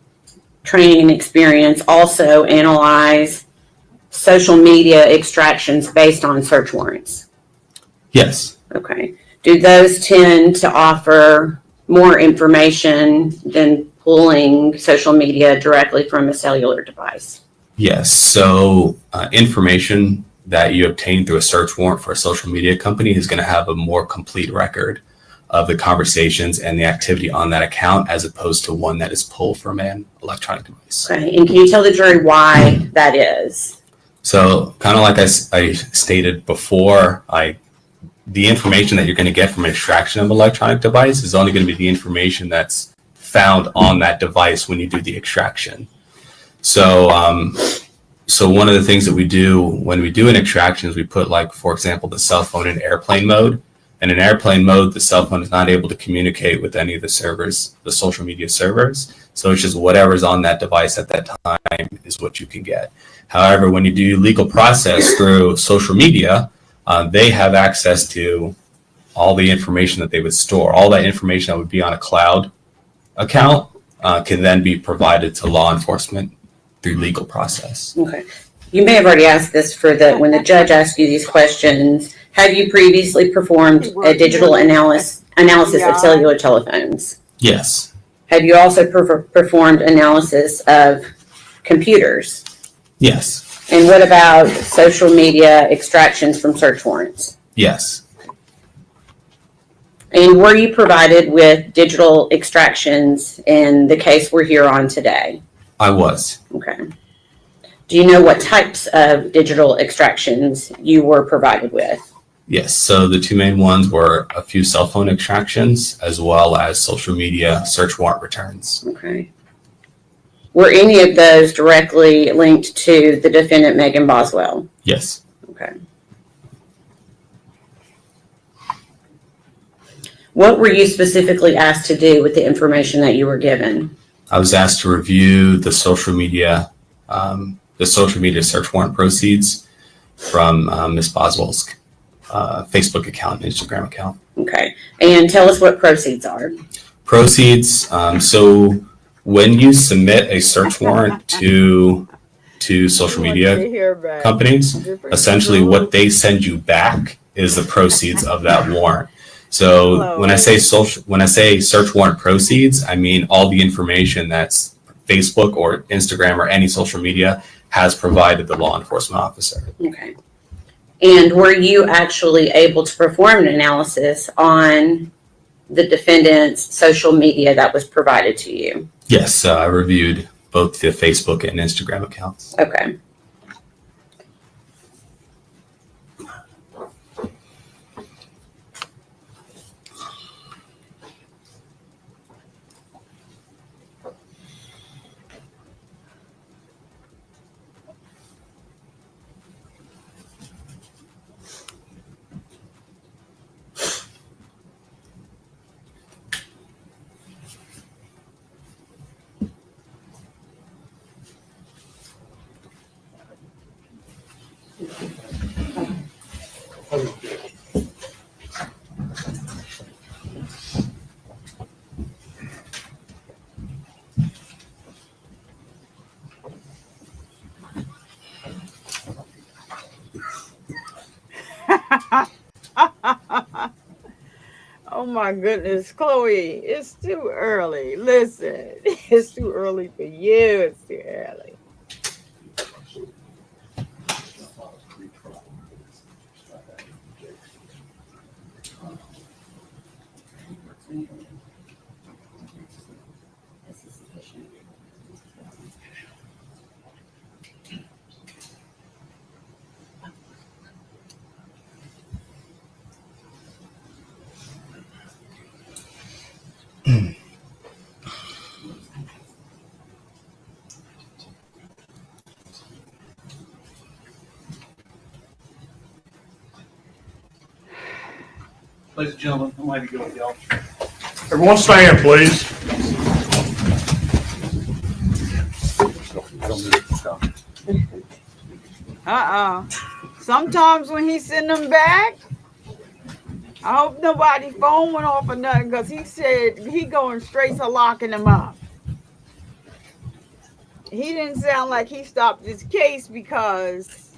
training and experience, also analyze social media extractions based on search warrants? Yes. Okay. Do those tend to offer more information than pulling social media directly from a cellular device? Yes. So information that you obtain through a search warrant for a social media company is going to have a more complete record of the conversations and the activity on that account, as opposed to one that is pulled from an electronic device. Okay. And can you tell the jury why that is? So kind of like I stated before, the information that you're going to get from an extraction of an electronic device is only going to be the information that's found on that device when you do the extraction. So one of the things that we do when we do an extraction is we put, like, for example, the cell phone in airplane mode. And in airplane mode, the cell phone is not able to communicate with any of the servers, the social media servers. So it's just whatever's on that device at that time is what you can get. However, when you do legal process through social media, they have access to all the information that they would store. All that information that would be on a cloud account can then be provided to law enforcement through legal process. Okay. You may have already asked this when the judge asked you these questions. Have you previously performed a digital analysis of cellular telephones? Yes. Have you also performed analysis of computers? Yes. And what about social media extractions from search warrants? Yes. And were you provided with digital extractions in the case we're here on today? I was. Okay. Do you know what types of digital extractions you were provided with? Yes. So the two main ones were a few cell phone extractions as well as social media search warrant returns. Okay. Were any of those directly linked to the defendant, Megan Boswell? Yes. Okay. What were you specifically asked to do with the information that you were given? I was asked to review the social media search warrant proceeds from Ms. Boswell's Facebook account and Instagram account. Okay. And tell us what proceeds are. Proceeds. So when you submit a search warrant to social media companies, essentially what they send you back is the proceeds of that warrant. So when I say search warrant proceeds, I mean all the information that's Facebook or Instagram or any social media has provided the law enforcement officer. Okay. And were you actually able to perform an analysis on the defendant's social media that was provided to you? Yes, I reviewed both the Facebook and Instagram accounts. Okay. Oh my goodness, Chloe, it's too early. Listen, it's too early for you. It's too early. Ladies and gentlemen, I'm going to go with the officer. Everyone stand, please. Sometimes when he send them back, I hope nobody phone went off or nothing, because he said he going straight to locking them up. He didn't sound like he stopped this case because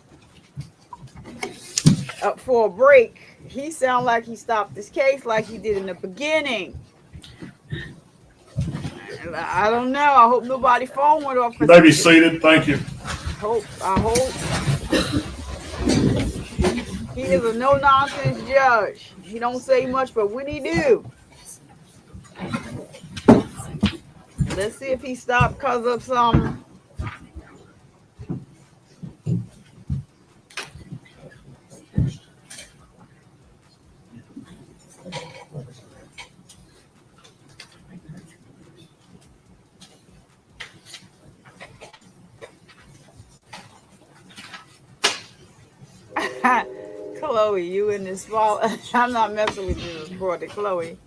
for a break. He sound like he stopped this case like he did in the beginning. I don't know. I hope nobody phone went off. You may be seated. Thank you. I hope. He is a no-nonsense judge. He don't say much, but when he do, let's see if he stopped because of some. Chloe, you in this fall. I'm not messing with you this morning, Chloe.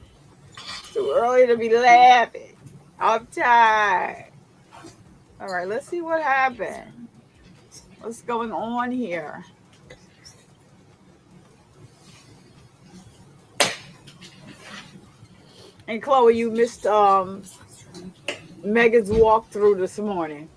It's too early to be laughing. I'm tired. All right, let's see what happened. What's going on here? And Chloe, you missed Megan's walkthrough this morning.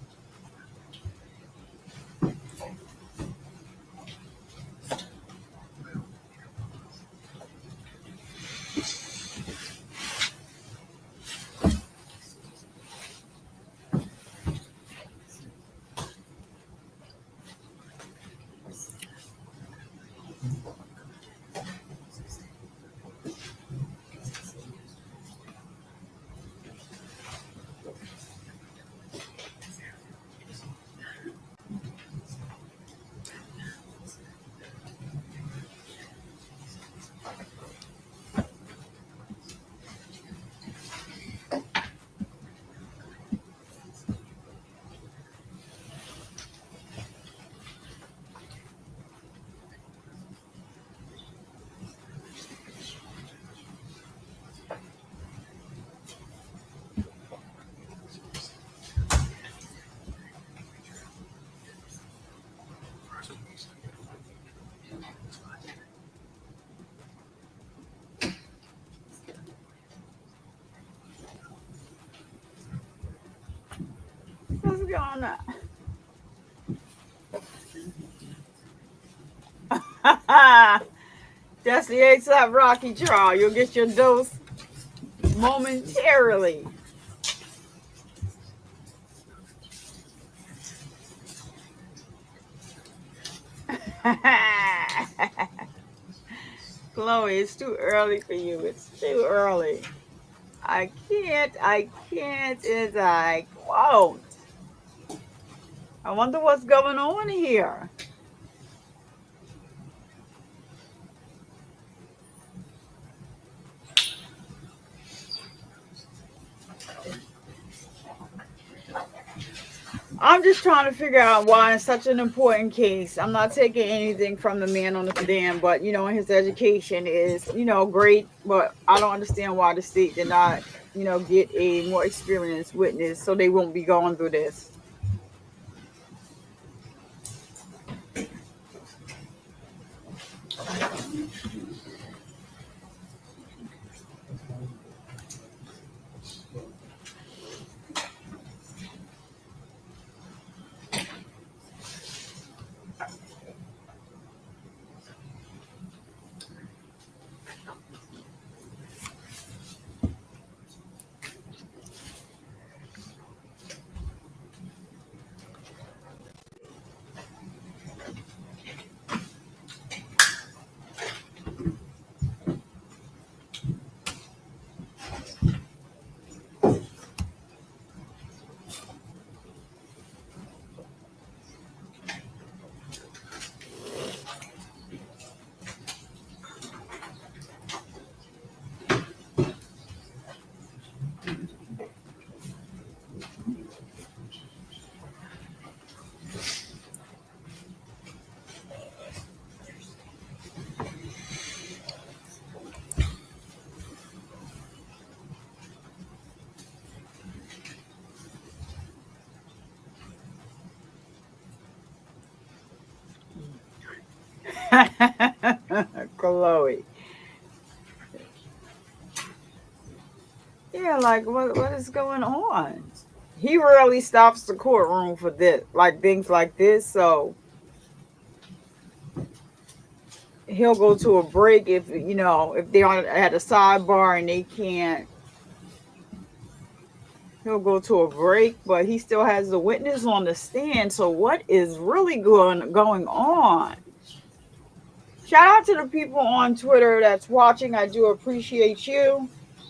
What's going on? That's the ASAP Rocky trial. You'll get your dose momentarily. Chloe, it's too early for you. It's too early. I can't, and I won't. I wonder what's going on here. I'm just trying to figure out why it's such an important case. I'm not taking anything from the man on the stand, but his education is, great, but I don't understand why the state did not, get a more experienced witness so they won't be going through this. Chloe. Yeah, like what is going on? He rarely stops the courtroom for this, like things like this. So he'll go to a break if they're at a sidebar and they can't. He'll go to a break, but he still has the witness on the stand. So what is really going on? Shout out to the people on Twitter that's watching. I do appreciate you.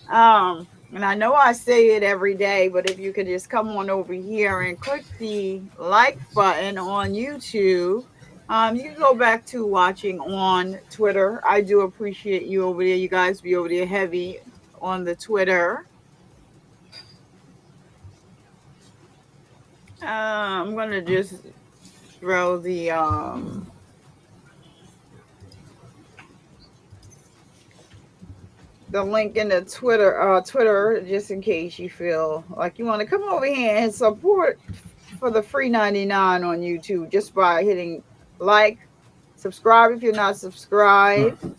And I know I say it every day, but if you could just come on over here and click the like button on YouTube, you can go back to watching on Twitter. I do appreciate you over there. You guys be over there heavy on the Twitter. I'm gonna just throw the link in the Twitter, just in case you feel like you want to come over here and support for the free 99 on YouTube just by hitting like, subscribe if you're not subscribed.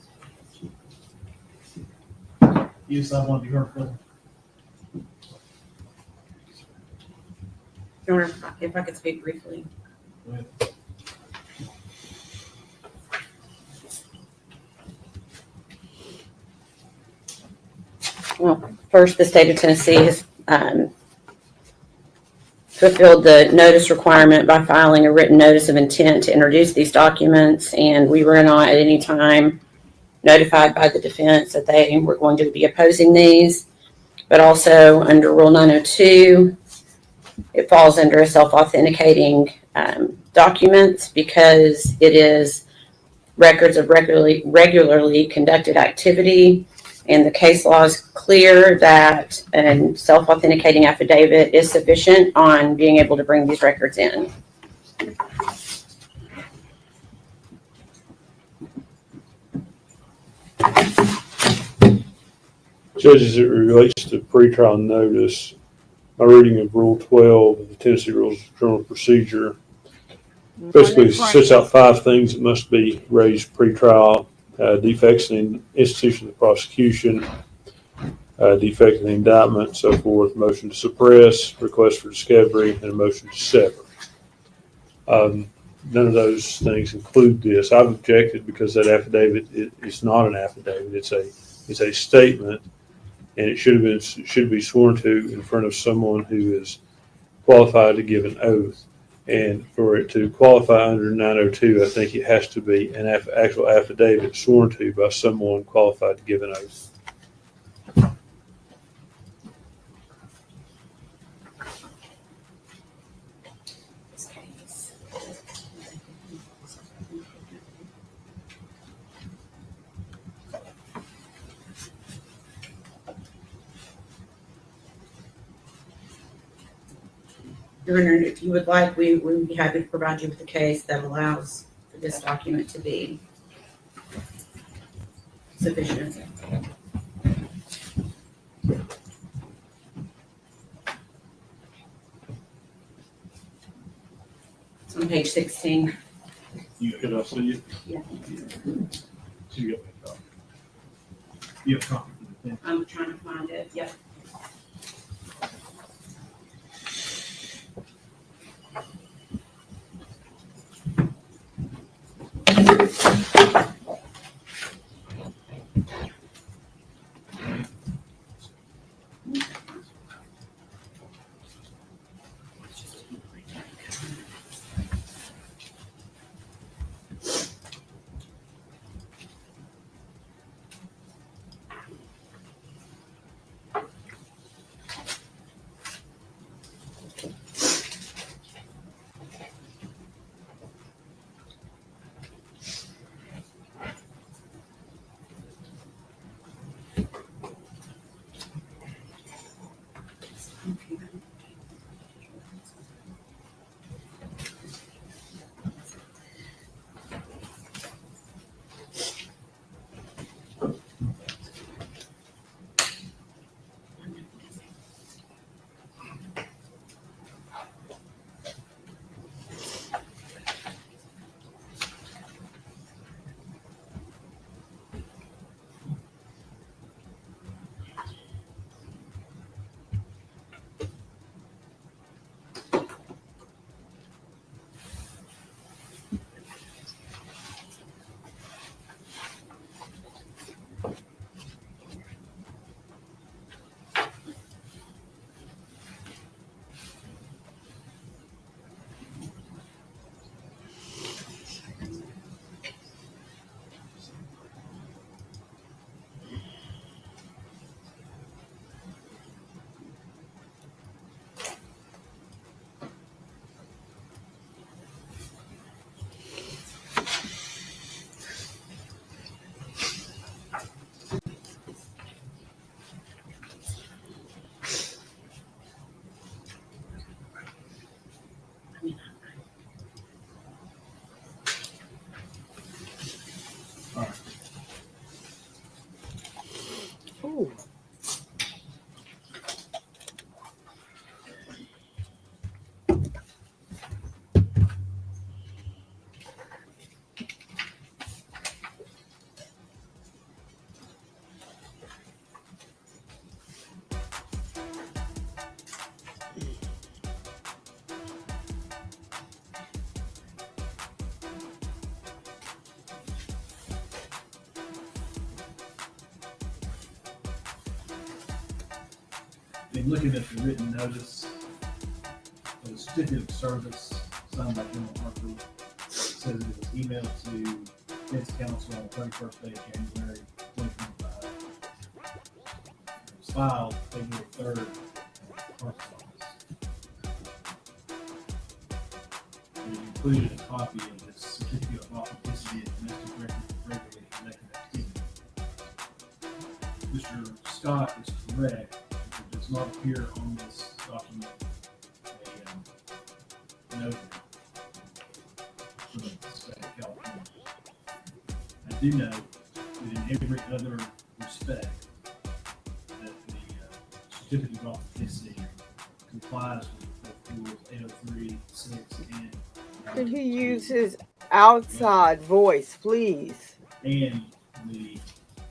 Yes, I want to be heard, Phil. If I could speak briefly. Go ahead. Well, first, the state of Tennessee has fulfilled the notice requirement by filing a written notice of intent to introduce these documents, and we were not at any time notified by the defense that they were going to be opposing these. But also under Rule 902, it falls under a self-authenticating documents because it is records of regularly conducted activity. And the case law is clear that a self-authenticating affidavit is sufficient on being able to bring these records in. Judges, it relates to pretrial notice. My reading of Rule 12 of the Tennessee Rules of Criminal Procedure basically sets out 5 things that must be raised pretrial: defects in the institution of the prosecution, defect in the indictment, so forth, motion to suppress, request for discovery, and a motion to sever. None of those things include this. I've objected because that affidavit is not an affidavit. It's a statement, and it should be sworn to in front of someone who is qualified to give an oath. And for it to qualify under 902, I think it has to be an actual affidavit sworn to by someone qualified to give an oath. Your Honor, if you would like, we would be happy to provide you with a case that allows for this document to be sufficient. It's on page 16. Could I see it? Yeah. So you got a copy. You have a copy for the thing? I'm trying to find it. Yep. Ooh. In looking at the written notice of the certificate of service signed by General Harper, it says it was emailed to Defense Council on the 31st day of January 2025. It was filed February 3rd in the clerk's office. It included a copy of the certificate of authenticity and domestic record of regularly connected activity. Mr. Scott is correct. It does not appear on this document a notary from the state of California. I do know that in every other respect that the certificate of authenticity complies with rules 803, 6, and Could he use his outside voice, please? and the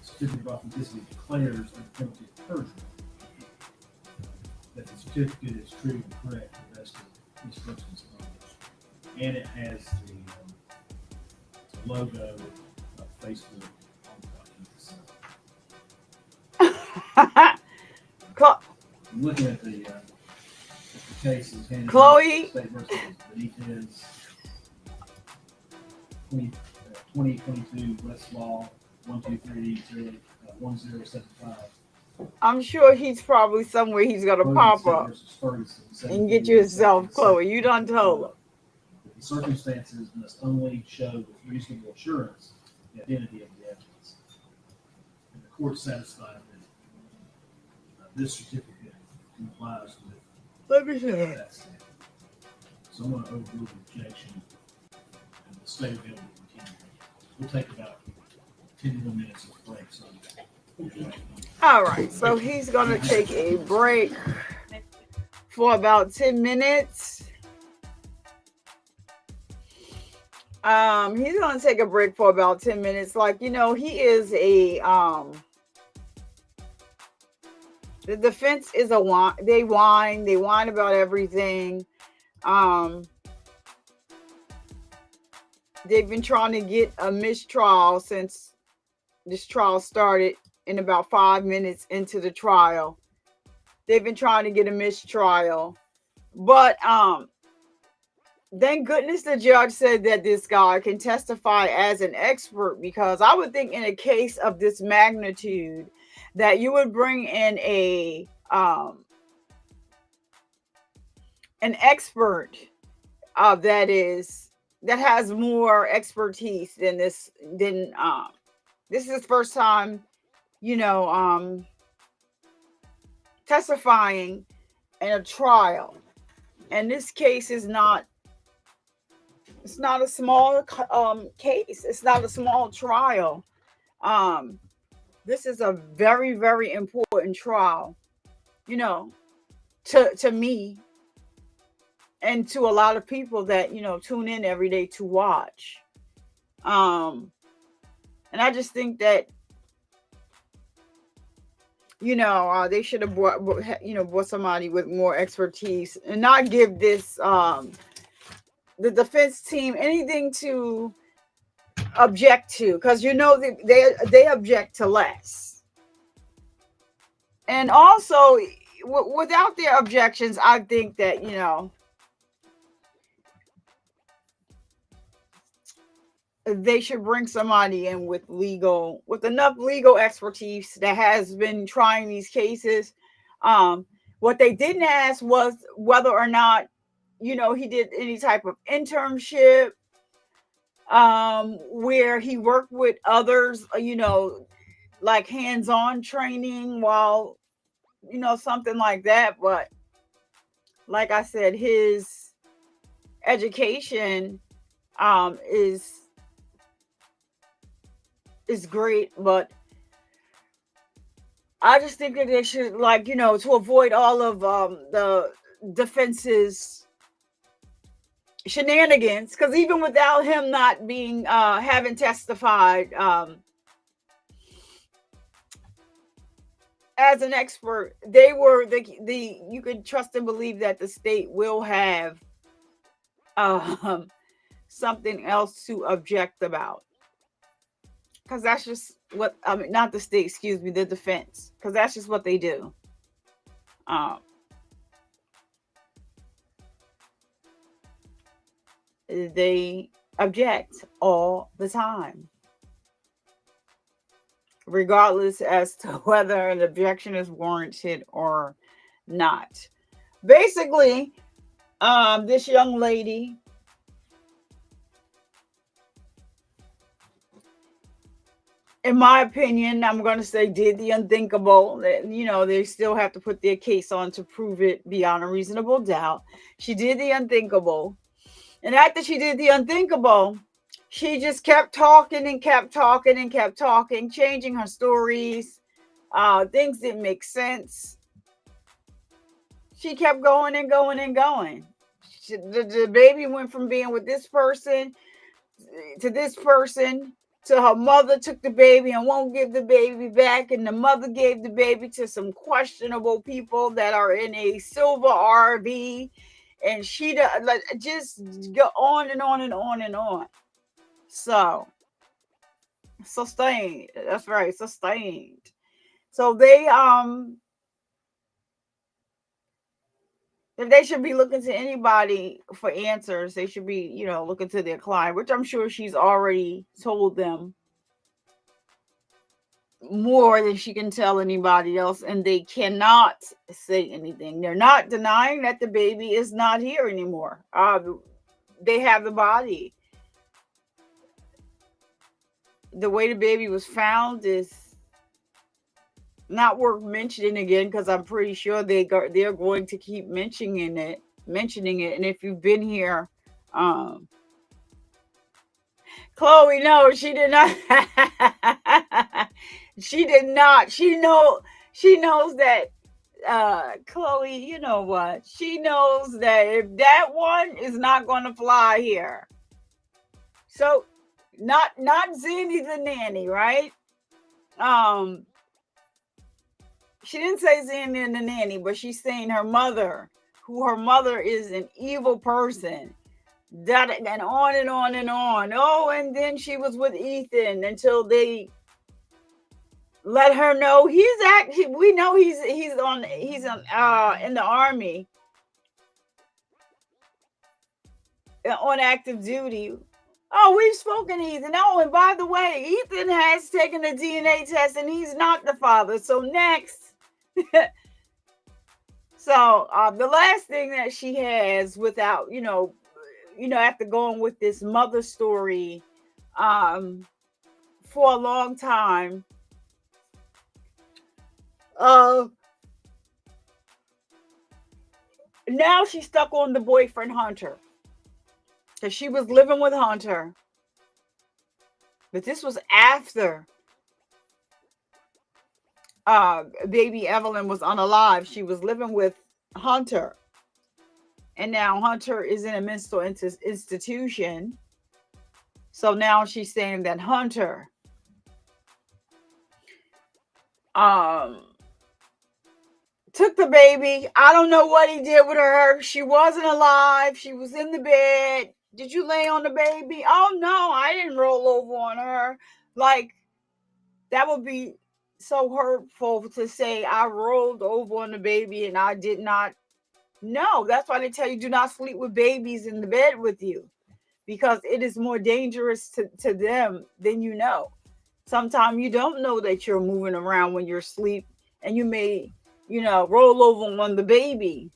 certificate of authenticity declares the penalty of perjury. That the certificate is true and correct to the best of this person's knowledge. And it has the logo of Facebook on the document itself. I'm looking at the case is handed Chloe? State versus Benitez, 2022 Westlaw 1231075. I'm sure he's probably somewhere he's gonna pop up and get yourself, Chloe. You done told him. The circumstances must only show with reasonable assurance the identity of the evidence. And the court satisfied that this certificate complies with Let me see. that standard. So I'm going to overrule the objection and the state available to continue. We'll take about 10 more minutes of break. So All right, so he's gonna take a break for about 10 minutes. He's gonna take a break for about 10 minutes. Like, you know, he is a the defense is a whine. They whine about everything. They've been trying to get a mistrial since this trial started. In about 5 minutes into the trial, they've been trying to get a mistrial, but thank goodness the judge said that this guy can testify as an expert, because I would think in a case of this magnitude that you would bring in an expert that has more expertise than this. This is his first time, you know, testifying in a trial, and this case is not. It's not a small case. It's not a small trial. This is a very, very important trial, you know, to me and to a lot of people that, you know, tune in every day to watch. And I just think that, you know, they should have brought somebody with more expertise and not give this the defense team anything to object to, because you know they object to less. And also, without their objections, I think that, you know, they should bring somebody in with enough legal expertise that has been trying these cases. What they didn't ask was whether or not, you know, he did any type of internship where he worked with others, you know, like hands-on training while, you know, something like that. But like I said, his education is great, but I just think that they should, like, you know, to avoid all of the defense's shenanigans, because even without him not being having testified as an expert, they were the you could trust and believe that the state will have something else to object about. Because that's just what, I mean, not the state, excuse me, the defense. Because that's just what they do. They object all the time, regardless as to whether an objection is warranted or not. Basically, this young lady, in my opinion, I'm going to say did the unthinkable. You know, they still have to put their case on to prove it beyond a reasonable doubt. She did the unthinkable. And after she did the unthinkable, she just kept talking and kept talking and kept talking, changing her stories. Things didn't make sense. She kept going and going and going. The baby went from being with this person to this person, to her mother took the baby and won't give the baby back, and the mother gave the baby to some questionable people that are in a silver RV, and she just go on and on and on and on. So sustained. That's right, sustained. So they If they should be looking to anybody for answers, they should be, looking to their client, which I'm sure she's already told them more than she can tell anybody else, and they cannot say anything. They're not denying that the baby is not here anymore. They have the body. The way the baby was found is not worth mentioning again, because I'm pretty sure they're going to keep mentioning it. And if you've been here, Chloe, no, she did not. She did not. She knows that, Chloe, you know what? She knows that if that one is not going to fly here. So not Zanny the nanny, right? She didn't say Zanny and the nanny, but she's saying her mother is an evil person. That and on and on and on. Oh, and then she was with Ethan until they let her know we know he's in the army on active duty. Oh, we've spoken to Ethan. Oh, and by the way, Ethan has taken a DNA test and he's not the father. So next. So the last thing that she has without, after going with this mother story for a long time, now she's stuck on the boyfriend Hunter, because she was living with Hunter, but this was after baby Evelyn was unalive. She was living with Hunter, and now Hunter is in a mental institution. So now she's saying that Hunter took the baby. I don't know what he did with her. She wasn't alive. She was in the bed. Did you lay on the baby? Oh no, I didn't roll over on her. Like, that would be so hurtful to say I rolled over on the baby and I did not. No, that's why they tell you do not sleep with babies in the bed with you, because it is more dangerous to them than you know. Sometimes you don't know that you're moving around when you're asleep, and you may, roll over on the baby.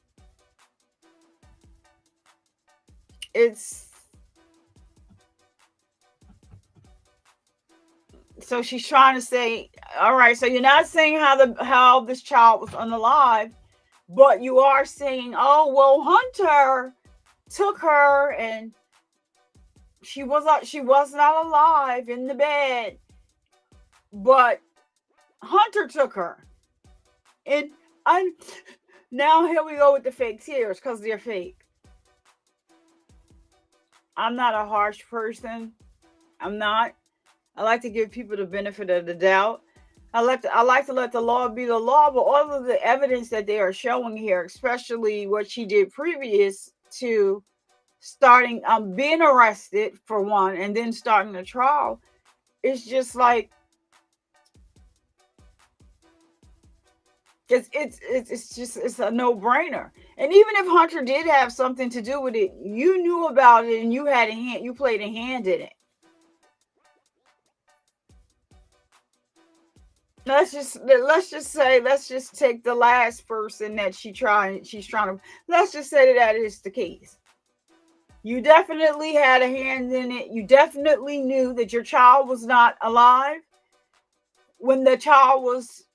So she's trying to say, all right, so you're not saying how this child was unalive, but you are saying, oh, well, Hunter took her and she was not alive in the bed, but Hunter took her. And now here we go with the fake tears, because they're fake. I'm not a harsh person. I'm not. I like to give people the benefit of the doubt. I like to let the law be the law, but all of the evidence that they are showing here, especially what she did previous to starting being arrested for one, and then starting the trial, it's just like it's a no-brainer. And even if Hunter did have something to do with it, you knew about it and you played a hand in it. Let's just take the last person that she's trying to, let's just say that is the case. You definitely had a hand in it. You definitely knew that your child was not alive when the child was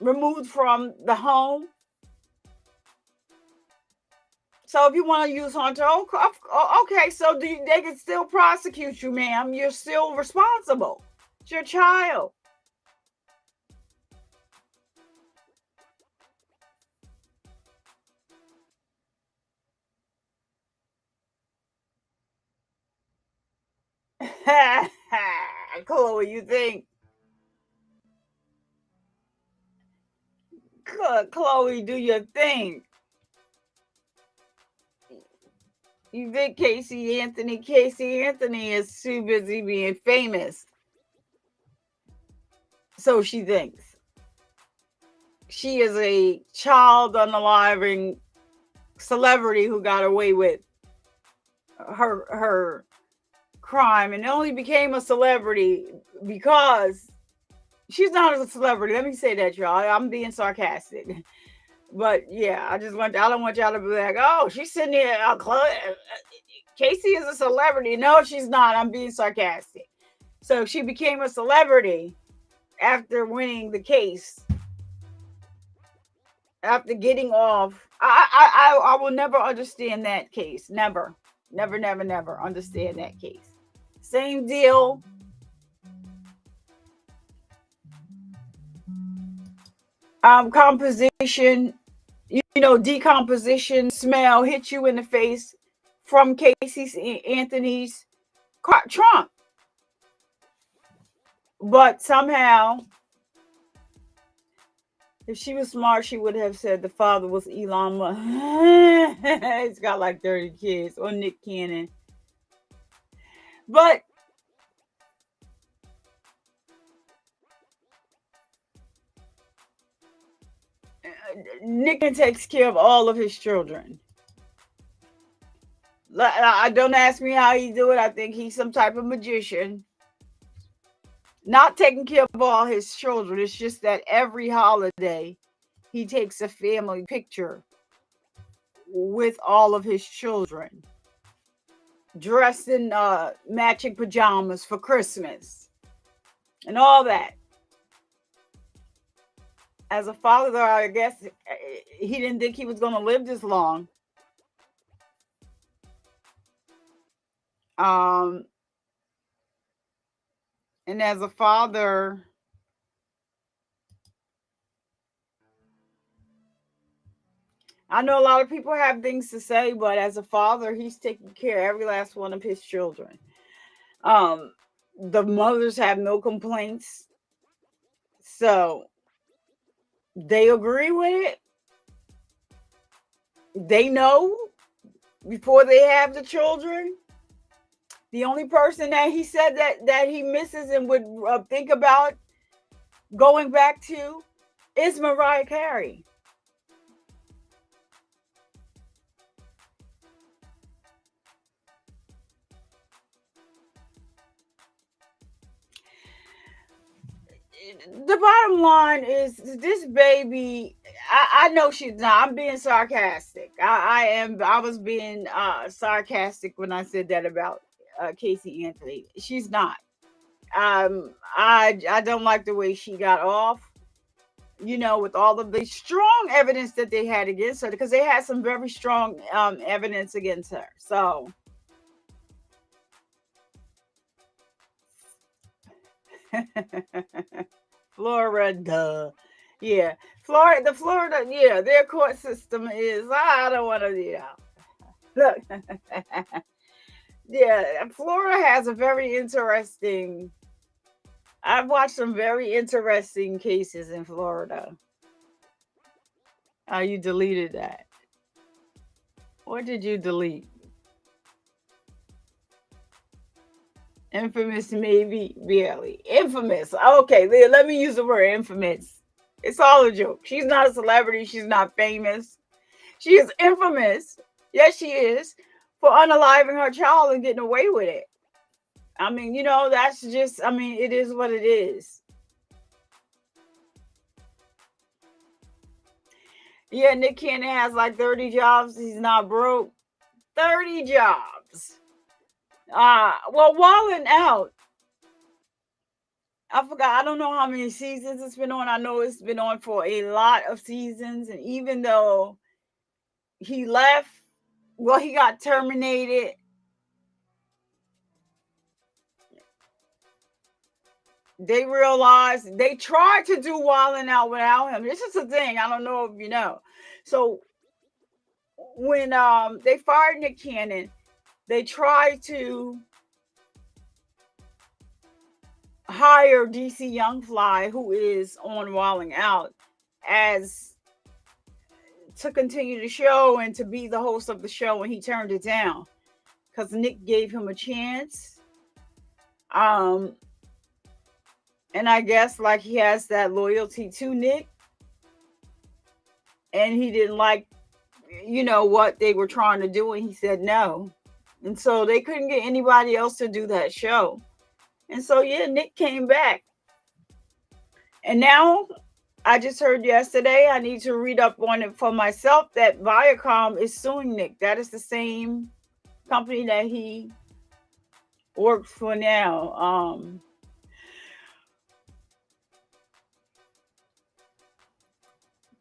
removed from the home. So if you want to use Hunter, okay, so they can still prosecute you, ma'am. You're still responsible. It's your child. Chloe, you think? Chloe, do your thing. You think Casey Anthony is too busy being famous. So she thinks. she is a child unaliving celebrity who got away with her crime, and only became a celebrity because she's not a celebrity. Let me say that, y'all. I'm being sarcastic. But yeah, I don't want y'all to be like, oh, she's sitting here. Casey is a celebrity. No, she's not. I'm being sarcastic. So she became a celebrity after winning the case. After getting off, I will never understand that case. Never understand that case. Same deal. Composition, decomposition, smell hit you in the face from Casey Anthony's trunk. But somehow, if she was smart, she would have said the father was Elon Musk. He's got like 30 kids, or Nick Cannon. But Nick takes care of all of his children. Don't ask me how he do it. I think he's some type of magician. Not taking care of all his children. It's just that every holiday he takes a family picture with all of his children, dressed in matching pajamas for Christmas and all that. As a father, I guess he didn't think he was going to live this long. And as a father, I know a lot of people have things to say, but as a father, he's taking care of every last one of his children. The mothers have no complaints. So they agree with it. They know before they have the children. The only person that he said that he misses and would think about going back to is Mariah Carey. The bottom line is this baby, I know she's not. I'm being sarcastic. I was being sarcastic when I said that about Casey Anthony. She's not. I don't like the way she got off, with all of the strong evidence that they had against her, because they had some very strong evidence against her. So Florida. Yeah. Florida, yeah, their court system is, I don't want to, look. Yeah, Florida has a very interesting, I've watched some very interesting cases in Florida. Oh, you deleted that. What did you delete? Infamous, maybe, barely. Infamous. Okay, let me use the word infamous. It's all a joke. She's not a celebrity. She's not famous. She is infamous. Yes, she is, for unaliving her child and getting away with it. I mean, that's just, it is what it is. Yeah, Nick Cannon has like 30 jobs. He's not broke. 30 jobs. Well, Wildin' Out, I forgot. I don't know how many seasons it's been on. I know it's been on for a lot of seasons. And even though he left, well, he got terminated. They realized they tried to do Wildin' Out without him. This is the thing. I don't know if you know. So when they fired Nick Cannon, they tried to hire DC Youngfly, who is on Wildin' Out, as to continue the show and to be the host of the show, and he turned it down because Nick gave him a chance. And I guess like he has that loyalty to Nick. and he didn't like, what they were trying to do, and he said no. And so they couldn't get anybody else to do that show. And so, yeah, Nick came back. And now I just heard yesterday, I need to read up on it for myself, that Viacom is suing Nick. That is the same company that he works for now.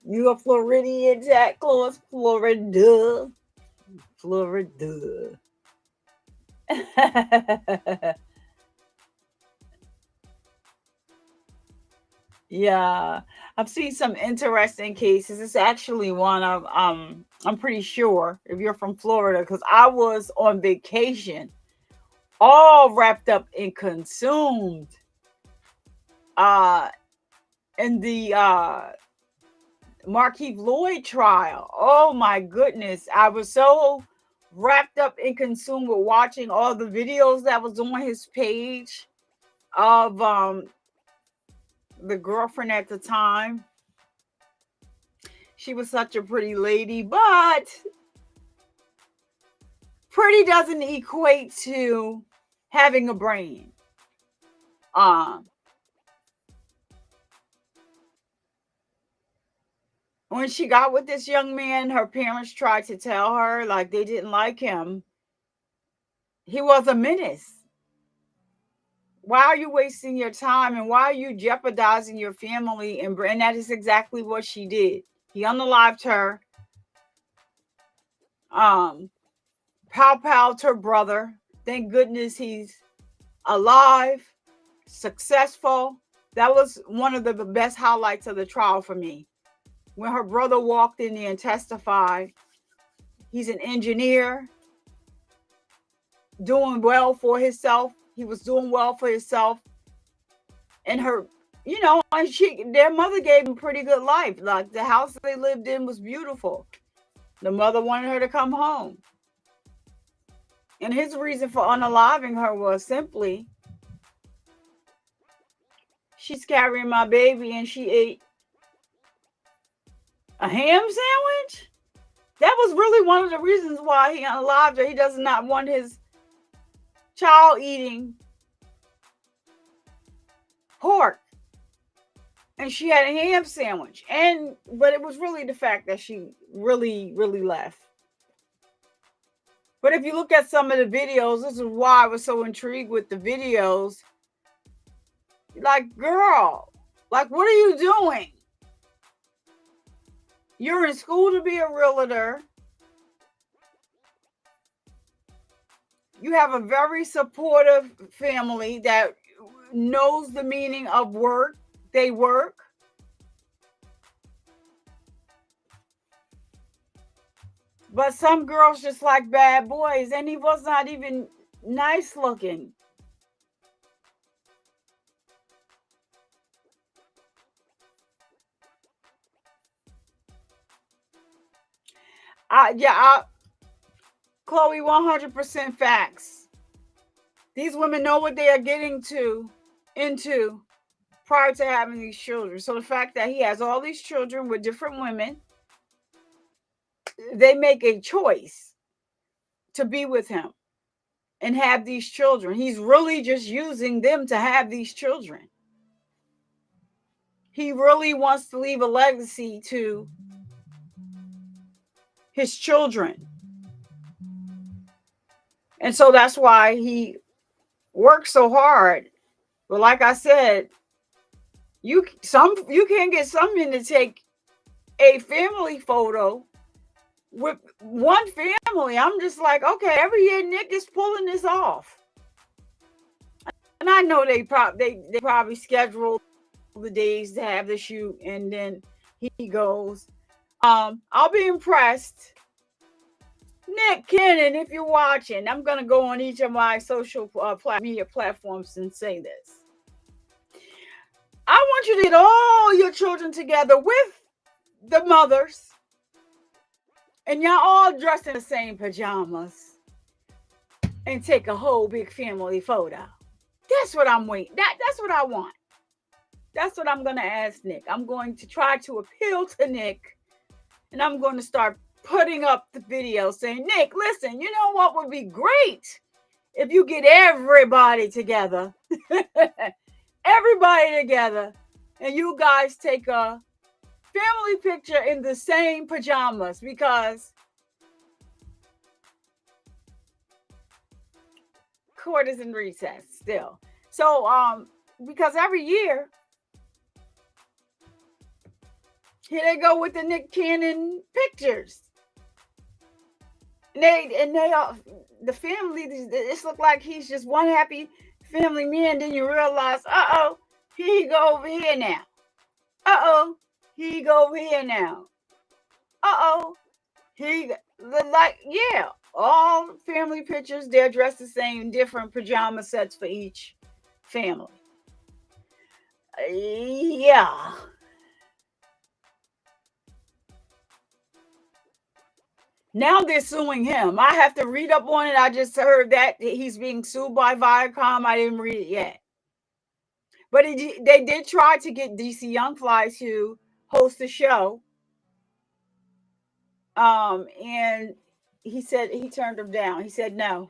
You a Floridian, Jack Claus, Florida. Florida. Yeah, I've seen some interesting cases. It's actually one of I'm pretty sure if you're from Florida, because I was on vacation, all wrapped up and consumed in the Marquise Lloyd trial. Oh my goodness. I was so wrapped up and consumed with watching all the videos that was on his page of the girlfriend at the time. She was such a pretty lady, but pretty doesn't equate to having a brain. When she got with this young man, her parents tried to tell her like they didn't like him. He was a menace. Why are you wasting your time, and why are you jeopardizing your family? And that is exactly what she did. He unalived her. Pow to her brother. Thank goodness he's alive, successful. That was one of the best highlights of the trial for me. When her brother walked in there and testified, he's an engineer, doing well for himself. He was doing well for himself. And her, and their mother gave him a pretty good life. Like the house they lived in was beautiful. The mother wanted her to come home. And his reason for unaliving her was simply, she's carrying my baby and she ate a ham sandwich? That was really one of the reasons why he unalived her. He does not want his child eating pork. And she had a ham sandwich. But it was really the fact that she really, really left. But if you look at some of the videos, this is why I was so intrigued with the videos. Like, girl, like, what are you doing? You're in school to be a realtor. You have a very supportive family that knows the meaning of work. They work. But some girls just like bad boys, and he was not even nice looking. Chloe, 100% facts. These women know what they are getting into prior to having these children. So the fact that he has all these children with different women, they make a choice to be with him and have these children. He's really just using them to have these children. He really wants to leave a legacy to his children. And so that's why he works so hard. But like I said, you can't get some men to take a family photo with one family. I'm just like, okay, every year Nick is pulling this off. And I know they probably scheduled the days to have the shoot, and then he goes. I'll be impressed. Nick Cannon, if you're watching, I'm going to go on each of my social media platforms and say this. I want you to get all your children together with the mothers, and y'all all dressed in the same pajamas, and take a whole big family photo. That's what I'm waiting. That's what I want. That's what I'm going to ask Nick. I'm going to try to appeal to Nick And I'm going to start putting up the video saying, Nick, listen, you know what would be great? If you get everybody together, everybody together, and you guys take a family picture in the same pajamas, because court is in recess still. So, because every year, here they go with the Nick Cannon pictures. And they are, the family, this look like he's just one happy family man. Then you realize, uh-oh, here he go over here now. Uh-oh, here he go over here now. Uh-oh, yeah, all family pictures, they're dressed the same, different pajama sets for each family. Yeah. Now they're suing him. I have to read up on it. I just heard that he's being sued by Viacom. I didn't read it yet. But they did try to get DC Young Fly to host the show. And he said he turned him down. He said no.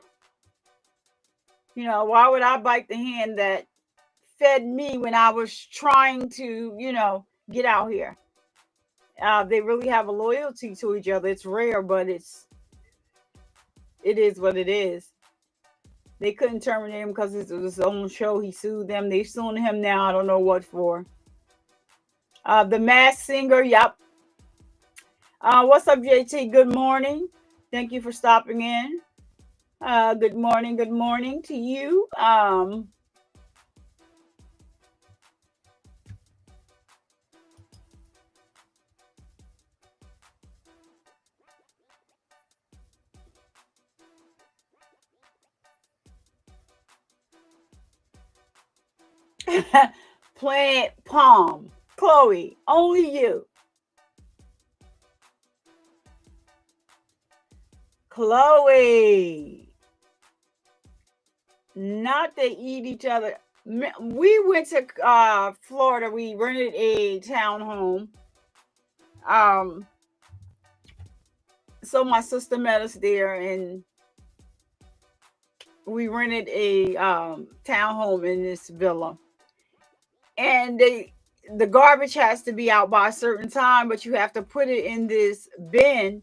You know, why would I bite the hand that fed me when I was trying to, you know, get out here? They really have a loyalty to each other. It's rare, but it is what it is. They couldn't terminate him because it was his own show. He sued them. They're suing him now. I don't know what for. The Masked Singer. Yep. What's up, JT? Good morning. Thank you for stopping in. Good morning. Good morning to you. Plant Palm. Chloe, only you. Chloe. Not they eat each other. We went to Florida. We rented a townhome. So my sister met us there, and we rented a townhome in this villa. And the garbage has to be out by a certain time, but you have to put it in this bin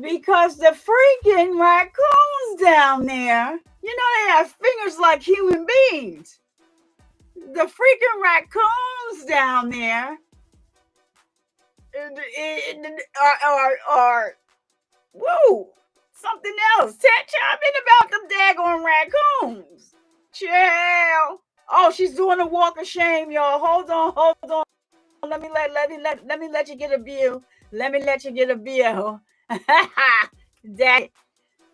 because the freaking raccoons down there, you know, they have fingers like human beings. The freaking raccoons down there are whoa, something else. Chime in about them daggone raccoons. Chill. Oh, she's doing a walk of shame, y'all. Hold on. Let me let you get a view. Let me let you get a view. That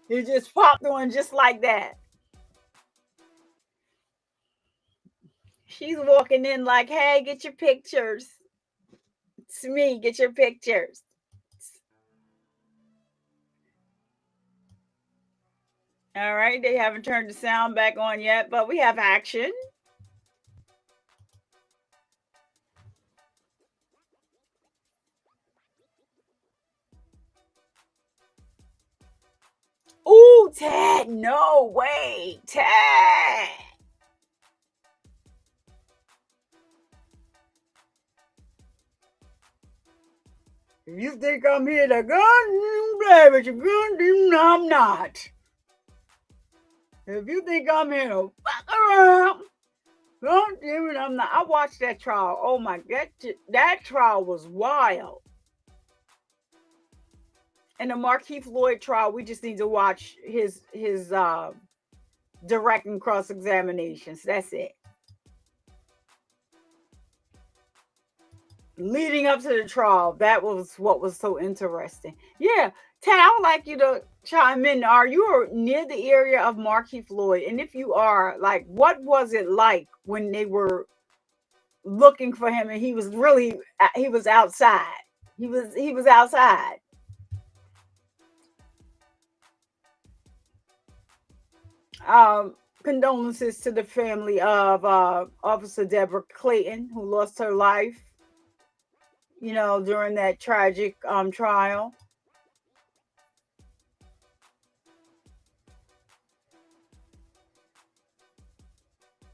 it just popped on just like that. She's walking in like, hey, get your pictures. It's me, get your pictures. All right, they haven't turned the sound back on yet, but we have action. Ooh, Ted, no way, Ted. If you think I'm here to gun, play with your gun, I'm not. If you think I'm here to fuck around, don't do it, I'm not. I watched that trial. Oh my God, that trial was wild. And the Markeith Lloyd trial, we just need to watch his direct and cross examinations. That's it. Leading up to the trial, that was what was so interesting. Yeah, Ted, I would like you to chime in. Are you near the area of Markeith Lloyd? And if you are, like, what was it like when they were looking for him and he was outside? He was outside. Condolences to the family of Officer Deborah Clayton, who lost her life during that tragic trial.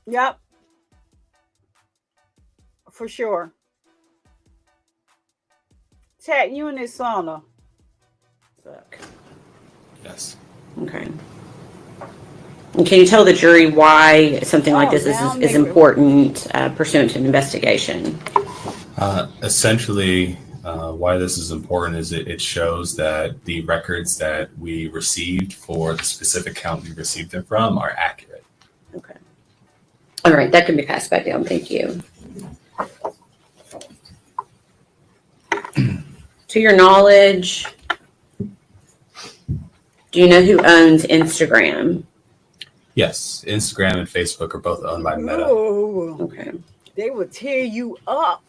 Yep, for sure. Tat, you and this sauna. Yes. Okay. And can you tell the jury why something like this is important pursuant to an investigation? Essentially, why this is important is it shows that the records that we received for the specific count we received them from are accurate. Okay. All right, that can be passed back down. Thank you. To your knowledge, do you know who owns Instagram? Yes, Instagram and Facebook are both owned by Meta. Ooh, Okay. they would tear you up.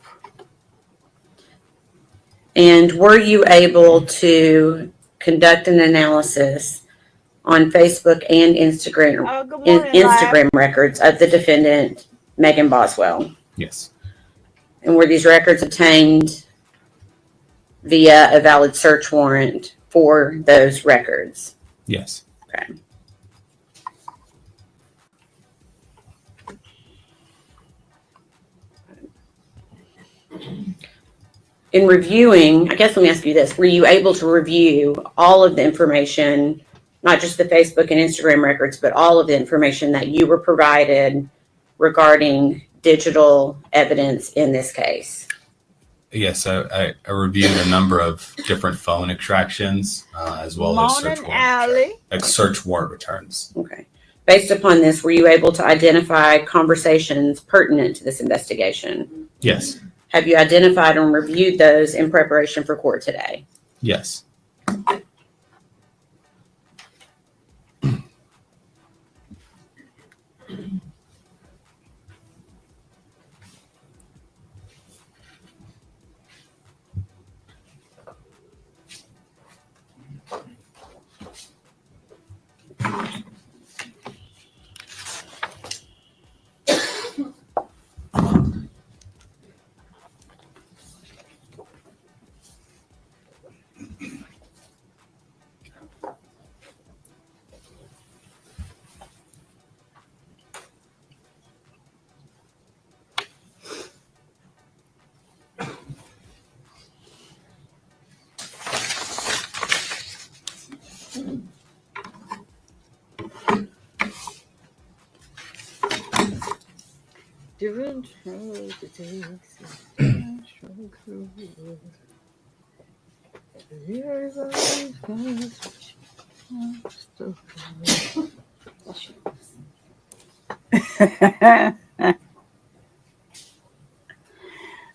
And were you able to conduct an analysis on Facebook and Instagram Good morning, Instagram records of the defendant, Megan Boswell? Yes. And were these records obtained via a valid search warrant for those records? Yes. Okay. In reviewing, I guess let me ask you this. Were you able to review all of the information, not just the Facebook and Instagram records, but all of the information that you were provided regarding digital evidence in this case? Yes, I reviewed a number of different phone extractions as well as search warrant returns. Okay. Based upon this, were you able to identify conversations pertinent to this investigation? Yes. Have you identified and reviewed those in preparation for court today? Yes.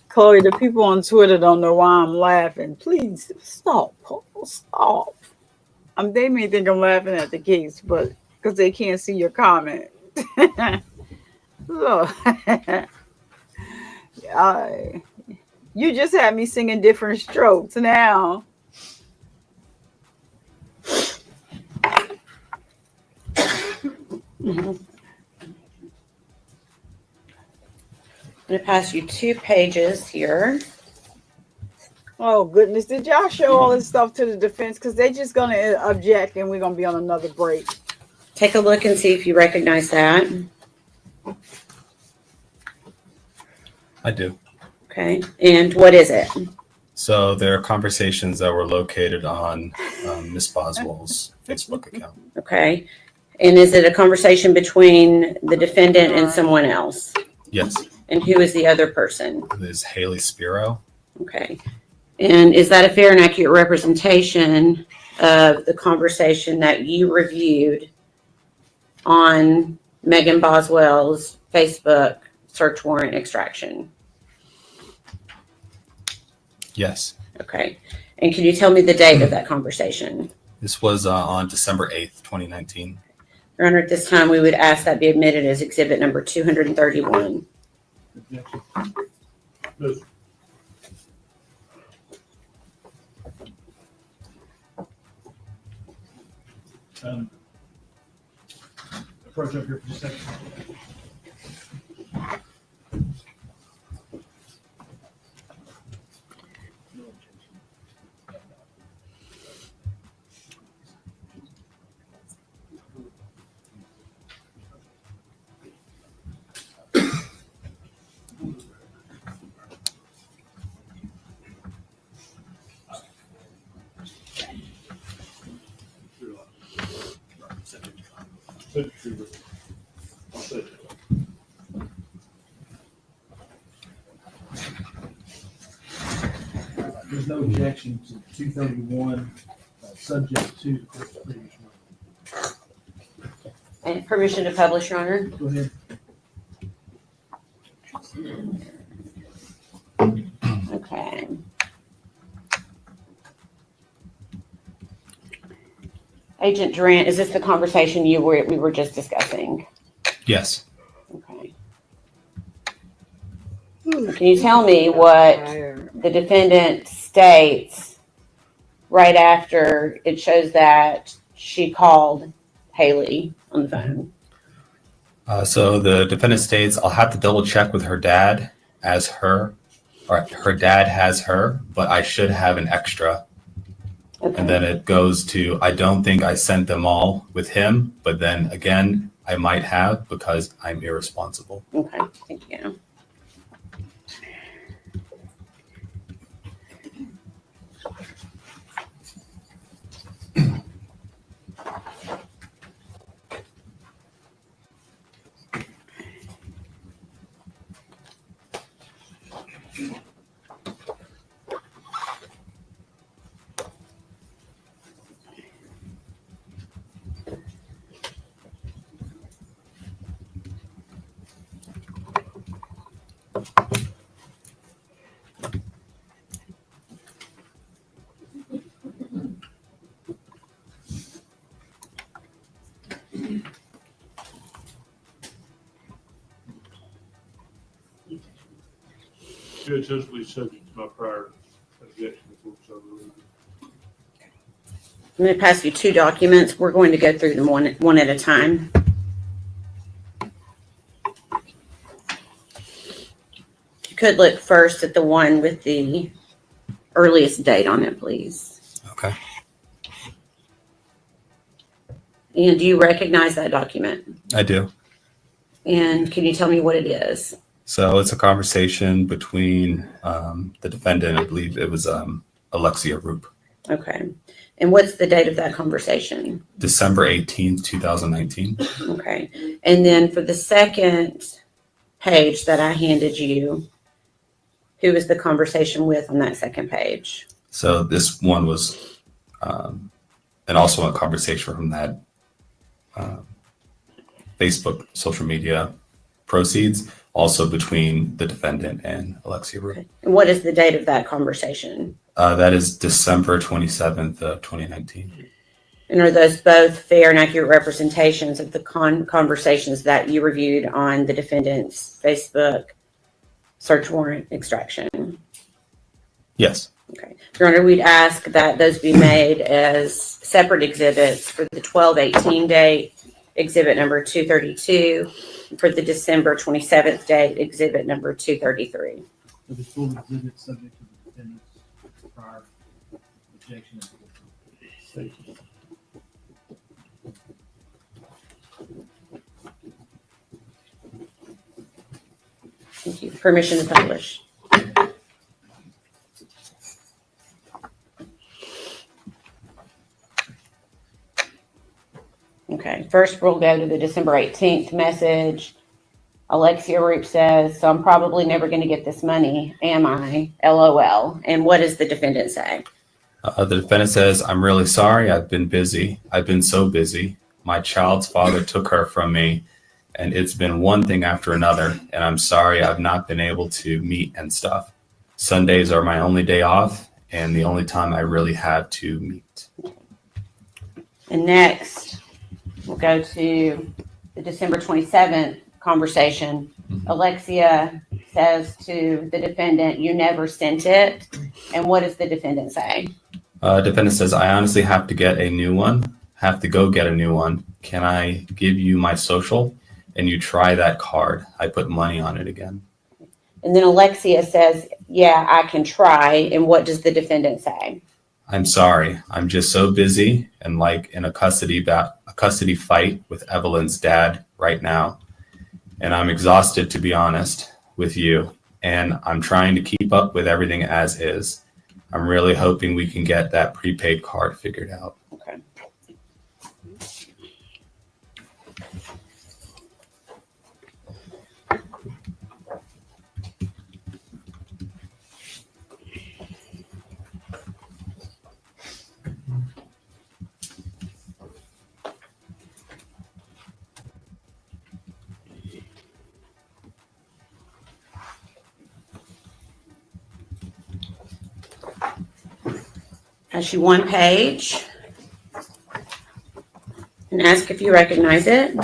Chloe, the people on Twitter don't know why I'm laughing. Please stop. Stop. They may think I'm laughing at the case, but because they can't see your comment. Look. You just had me singing different strokes now. I'm going to pass you 2 pages here. Oh, goodness. Did y'all show all this stuff to the defense? Because they're just going to object and we're going to be on another break. Take a look and see if you recognize that. I do. Okay. And what is it? So there are conversations that were located on Miss Boswell's Facebook account. Okay. And is it a conversation between the defendant and someone else? Yes. And who is the other person? It is Haley Spiro. Okay. And is that a fair and accurate representation of the conversation that you reviewed on Megan Boswell's Facebook search warrant extraction? Yes. Okay. And can you tell me the date of that conversation? This was on December 8th, 2019. Your Honor, at this time, we would ask that be admitted as exhibit number 231. Approach up here for just a second. There's no objection to 231, subject to the court's previous ruling. And permission to publish, Your Honor? Go ahead. Okay. Agent Durant, is this the conversation we were just discussing? Yes. Okay. Can you tell me what the defendant states right after it shows that she called Haley on the phone? So the defendant states, I'll have to double check with her dad as her, or her dad has her, but I should have an extra. Okay. And then it goes to, I don't think I sent them all with him, but then again, I might have because I'm irresponsible. Okay, thank you. Judge Huxley subject to my prior objection before it's overruled. I'm going to pass you two documents. We're going to go through them one at a time. You could look first at the one with the earliest date on it, please. Okay. And do you recognize that document? I do. And can you tell me what it is? So it's a conversation between the defendant, I believe it was Alexia Roop. Okay. And what's the date of that conversation? December 18th, 2019. Okay. And then for the second page that I handed you, who was the conversation with on that second page? So this one was, and also a conversation from that Facebook social media proceeds, also between the defendant and Alexia Roop. Okay. And what is the date of that conversation? That is December 27th of 2019. And are those both fair and accurate representations of the conversations that you reviewed on the defendant's Facebook search warrant extraction? Yes. Okay. Your Honor, we'd ask that those be made as separate exhibits for the 12/18 date, exhibit number 232, for the December 27th date, exhibit number 233. For the full exhibit subject to the defendant's prior objection. Thank you. Thank you. Permission to publish. Okay, first we'll go to the December 18th message. Alexia Roop says, so I'm probably never going to get this money, am I? LOL. And what does the defendant say? The defendant says, I'm really sorry. I've been busy. I've been so busy. My child's father took her from me, and it's been one thing after another. And I'm sorry I've not been able to meet and stuff. Sundays are my only day off and the only time I really have to meet. And next, we'll go to the December 27th conversation. Alexia says to the defendant, you never sent it. And what does the defendant say? Defendant says, I honestly have to get a new one. Have to go get a new one. Can I give you my social? And you try that card. I put money on it again. And then Alexia says, yeah, I can try. And what does the defendant say? I'm sorry. I'm just so busy and like in a custody fight with Evelyn's dad right now. And I'm exhausted, to be honest with you. And I'm trying to keep up with everything as is. I'm really hoping we can get that prepaid card figured out. Okay. pass you one page and ask if you recognize it.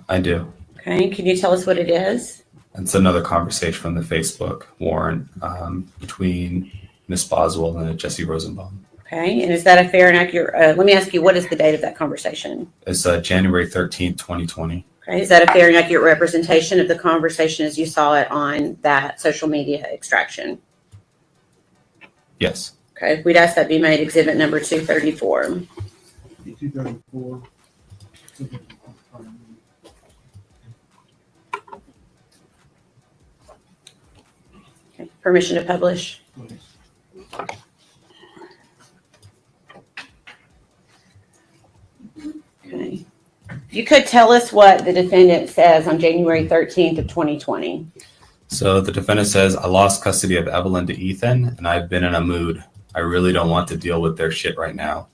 I do. Okay, can you tell us what it is? It's another conversation from the Facebook warrant between Miss Boswell and Jesse Rosenbaum. Okay, and is that a fair and accurate? Let me ask you, what is the date of that conversation? It's January 13th, 2020. Okay, is that a fair and accurate representation of the conversation as you saw it on that social media extraction? Yes. Okay, we'd ask that be made exhibit number 234. 234. Okay, permission to publish. Okay. If you could tell us what the defendant says on January 13th of 2020. So the defendant says, I lost custody of Evelyn to Ethan, and I've been in a mood. I really don't want to deal with their shit right now.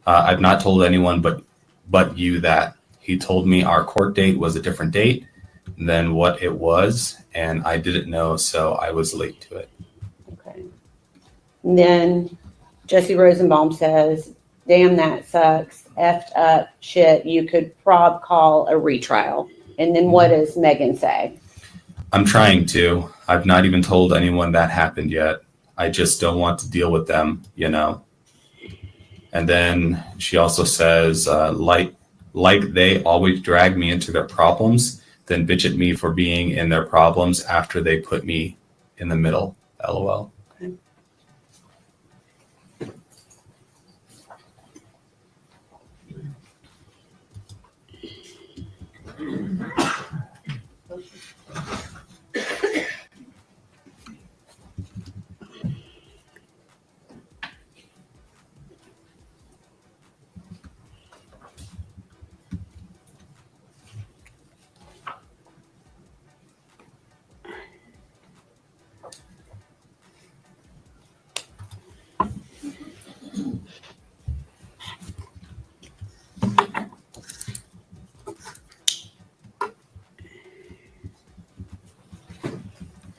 I've not told anyone but you that. He told me our court date was a different date than what it was, and I didn't know, so I was late to it. Okay. And then Jesse Rosenbaum says, damn, that sucks. Effed up shit. You could call a retrial. And then what does Megan say? I'm trying to. I've not even told anyone that happened yet. I just don't want to deal with them, you know. And then she also says, like they always drag me into their problems, then bitch at me for being in their problems after they put me in the middle. LOL. Okay.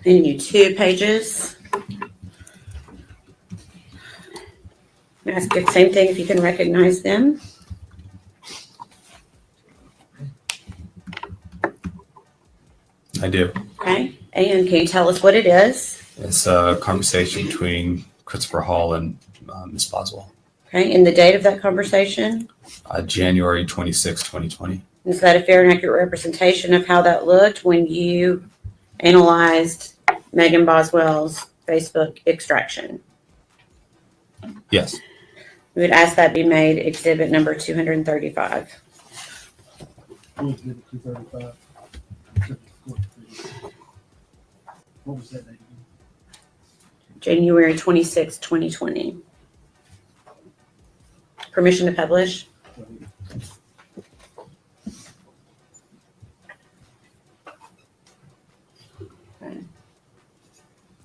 And you 2 pages. Ask the same thing if you can recognize them. I do. Okay. And can you tell us what it is? It's a conversation between Christopher Hall and Miss Boswell. Okay. And the date of that conversation? January 26, 2020. Is that a fair and accurate representation of how that looked when you analyzed Megan Boswell's Facebook extraction? Yes. We would ask that be made exhibit number 235. Exhibit 235. What was that date again? January 26, 2020. Permission to publish? Okay.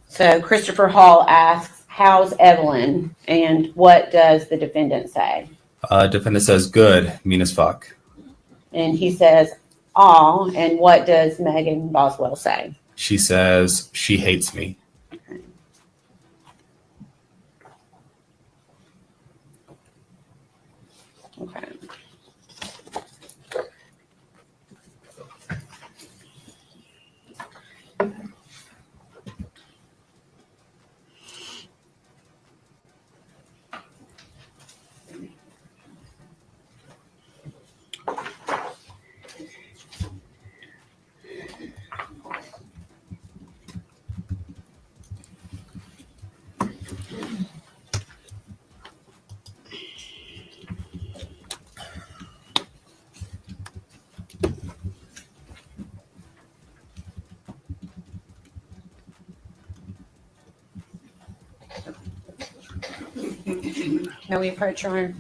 So Christopher Hall asks, how's Evelyn? And what does the defendant say? Defendant says, good, mean as fuck. And he says, aw. And what does Megan Boswell say? She says, she hates me. Okay. Can we approach her?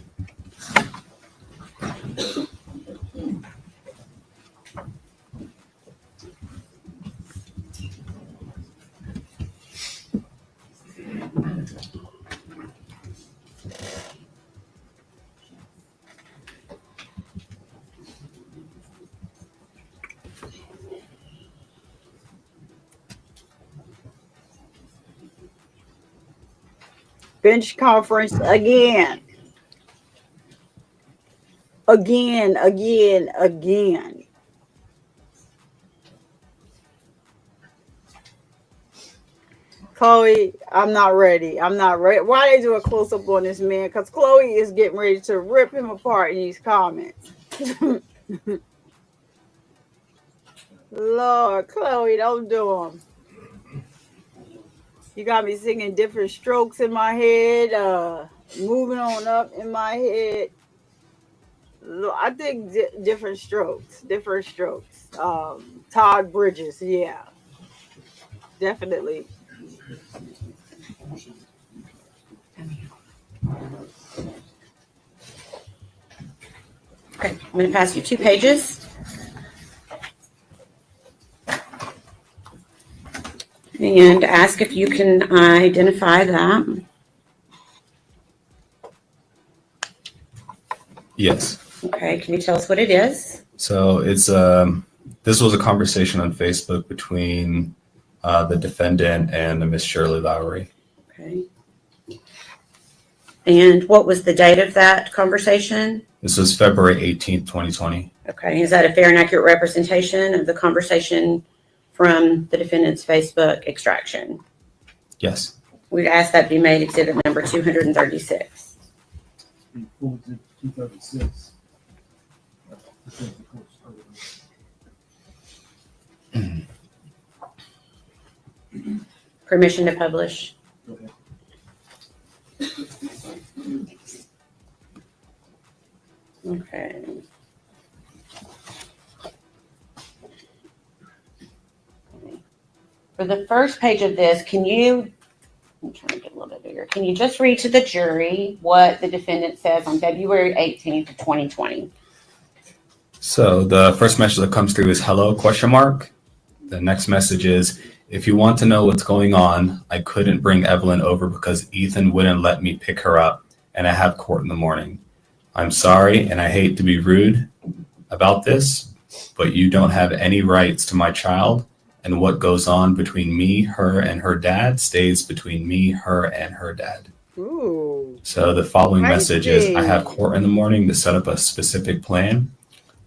bench conference again. Again. Chloe, I'm not ready. Why they do a close up on this man? Because Chloe is getting ready to rip him apart in these comments. Lord, Chloe, don't do them. You got me singing different strokes in my head, moving on up in my head. I think different strokes. Todd Bridges, yeah, definitely. Okay, I'm going to pass you 2 pages. And ask if you can identify that. Yes. Okay, can you tell us what it is? So it's this was a conversation on Facebook between the defendant and Miss Shirley Lowry. Okay. And what was the date of that conversation? This was February 18th, 2020. Okay, is that a fair and accurate representation of the conversation from the defendant's Facebook extraction? Yes. We'd ask that be made exhibit number 236. Full exhibit 236. Permission to publish. Go ahead. Okay. For the first page of this, I'm trying to get a little bit bigger. Can you just read to the jury what the defendant says on February 18th, 2020? So the first message that comes through is hello, ? The next message is, if you want to know what's going on, I couldn't bring Evelyn over because Ethan wouldn't let me pick her up, and I have court in the morning. I'm sorry, and I hate to be rude about this, but you don't have any rights to my child, and what goes on between me, her, and her dad stays between me, her, and her dad. Ooh. So the following message is, I have court in the morning to set up a specific plan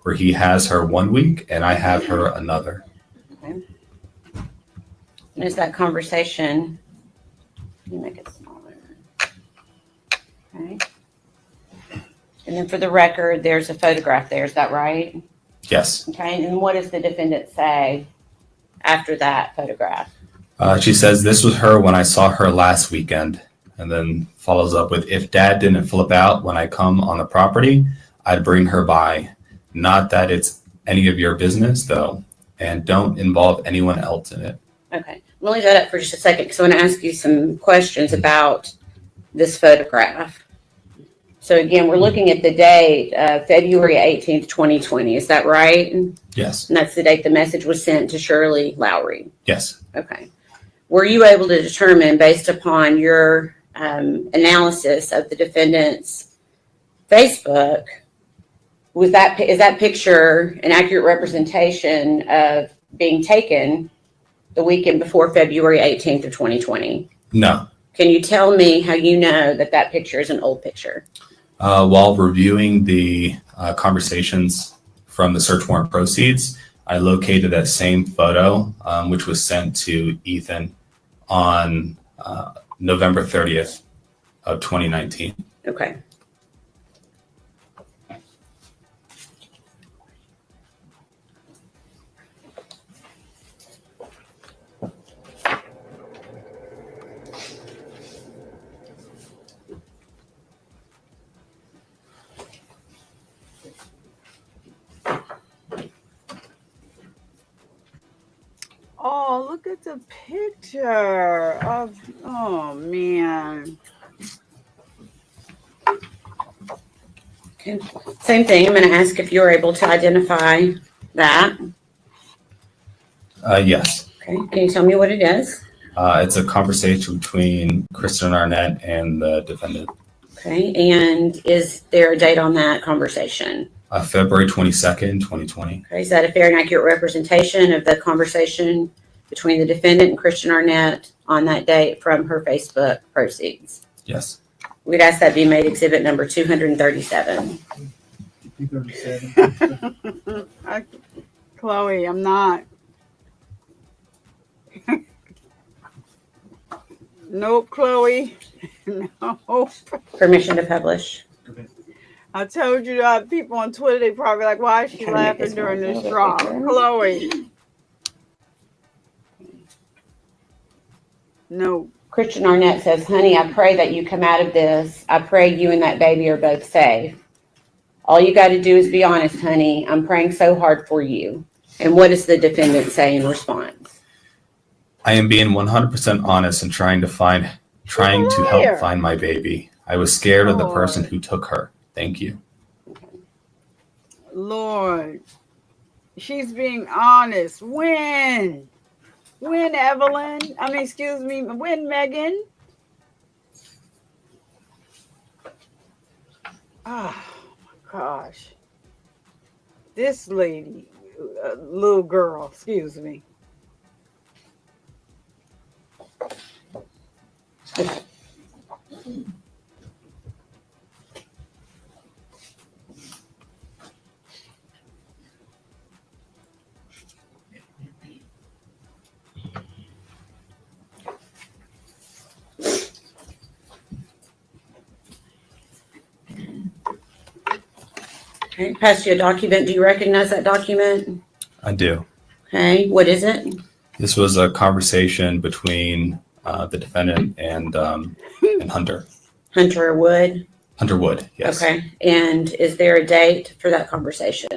where he has her 1 week and I have her another. Okay. And is that conversation, let me make it smaller. Okay. And then for the record, there's a photograph there, is that right? Yes. Okay, and what does the defendant say after that photograph? She says, this was her when I saw her last weekend, and then follows up with, if dad didn't flip out when I come on the property, I'd bring her by. Not that it's any of your business, though, and don't involve anyone else in it. Okay, we'll leave that up for just a second because I want to ask you some questions about this photograph. So again, we're looking at the date, February 18th, 2020. Is that right? Yes. And that's the date the message was sent to Shirley Lowry. Yes. Okay. Were you able to determine, based upon your analysis of the defendant's Facebook, is that picture an accurate representation of being taken the weekend before February 18th of 2020? No. Can you tell me how you know that picture is an old picture? While reviewing the conversations from the search warrant proceeds, I located that same photo, which was sent to Ethan on November 30th of 2019. Okay. Oh, look at the picture of, oh man. Okay. Same thing. I'm going to ask if you're able to identify that. Yes. Okay. Can you tell me what it is? It's a conversation between Kristen Arnett and the defendant. Okay. And is there a date on that conversation? February 22nd, 2020. Okay. Is that a fair and accurate representation of the conversation between the defendant and Kristen Arnett on that date from her Facebook proceeds? Yes. We'd ask that be made exhibit number 237. 237. Chloe, I'm not. Nope, Chloe. No. Permission to publish. I told you people on Twitter, they probably like, why is she Trying to make laughing this during work a this little drop? bit bigger. Chloe. No. Christian Arnett says, honey, I pray that you come out of this. I pray you and that baby are both safe. All you got to do is be honest, honey. I'm praying so hard for you. And what does the defendant say in response? I am being 100% honest and trying to help find my baby. I was scared of the person who took her. Thank you. Lord. She's being honest. When? When, Evelyn? Excuse me. When, Megan? Oh, my gosh. This lady, little girl, excuse me. Okay, pass you a document. Do you recognize that document? I do. Okay, what is it? This was a conversation between the defendant and Hunter. Hunter Wood? Hunter Wood, yes. Okay, and is there a date for that conversation?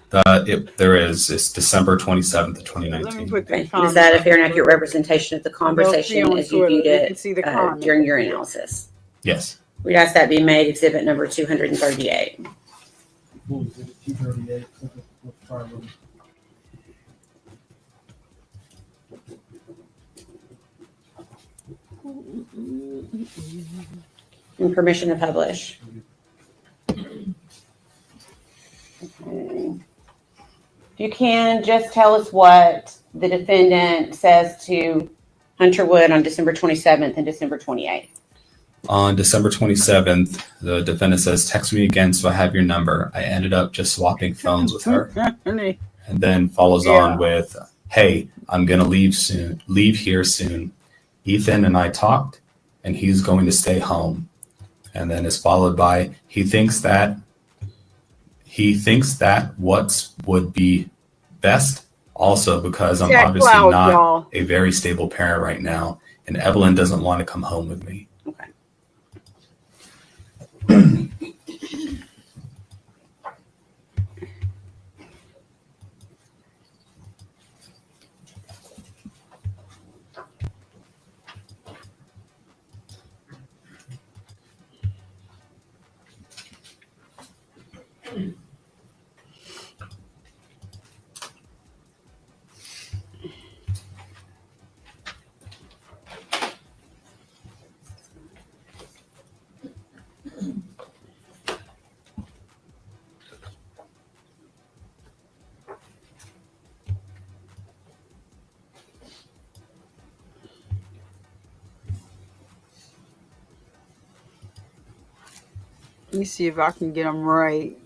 There is. It's December 27th of 2019. Let me put Okay. the Is that a fair and accurate representation of the conversation on as you Twitter. viewed You it can see the comment. during your analysis? Yes. We'd ask that be made exhibit number 238. Full exhibit 238. Let's try a little. And permission to publish. Okay. If you can, just tell us what the defendant says to Hunter Wood on December 27th and December 28th. On December 27th, the defendant says, text me again so I have your number. I ended up just swapping phones with her. And then follows on with, hey, I'm going to leave here soon. Ethan and I talked and he's going to stay home. And then is followed by, he thinks that what would be best also because I'm obviously not a very stable parent right now and Evelyn doesn't want to come home with me. Okay. Let me see if I can get them right.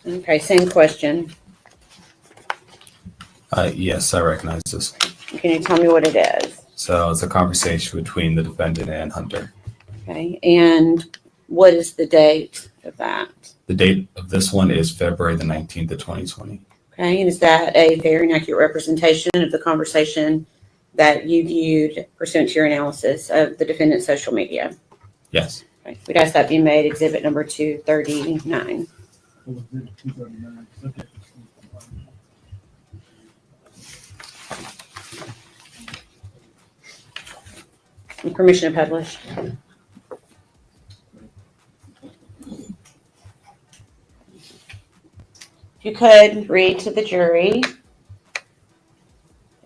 Okay, same question. Yes, I recognize this. Can you tell me what it is? So it's a conversation between the defendant and Hunter. Okay, and what is the date of that? The date of this one is February the 19th of 2020. Okay, and is that a fair and accurate representation of the conversation that you viewed pursuant to your analysis of the defendant's social media? Yes. Okay. We'd ask that be made exhibit number 239. Full exhibit 239, subject to school compliance. And permission to publish. If you could read to the jury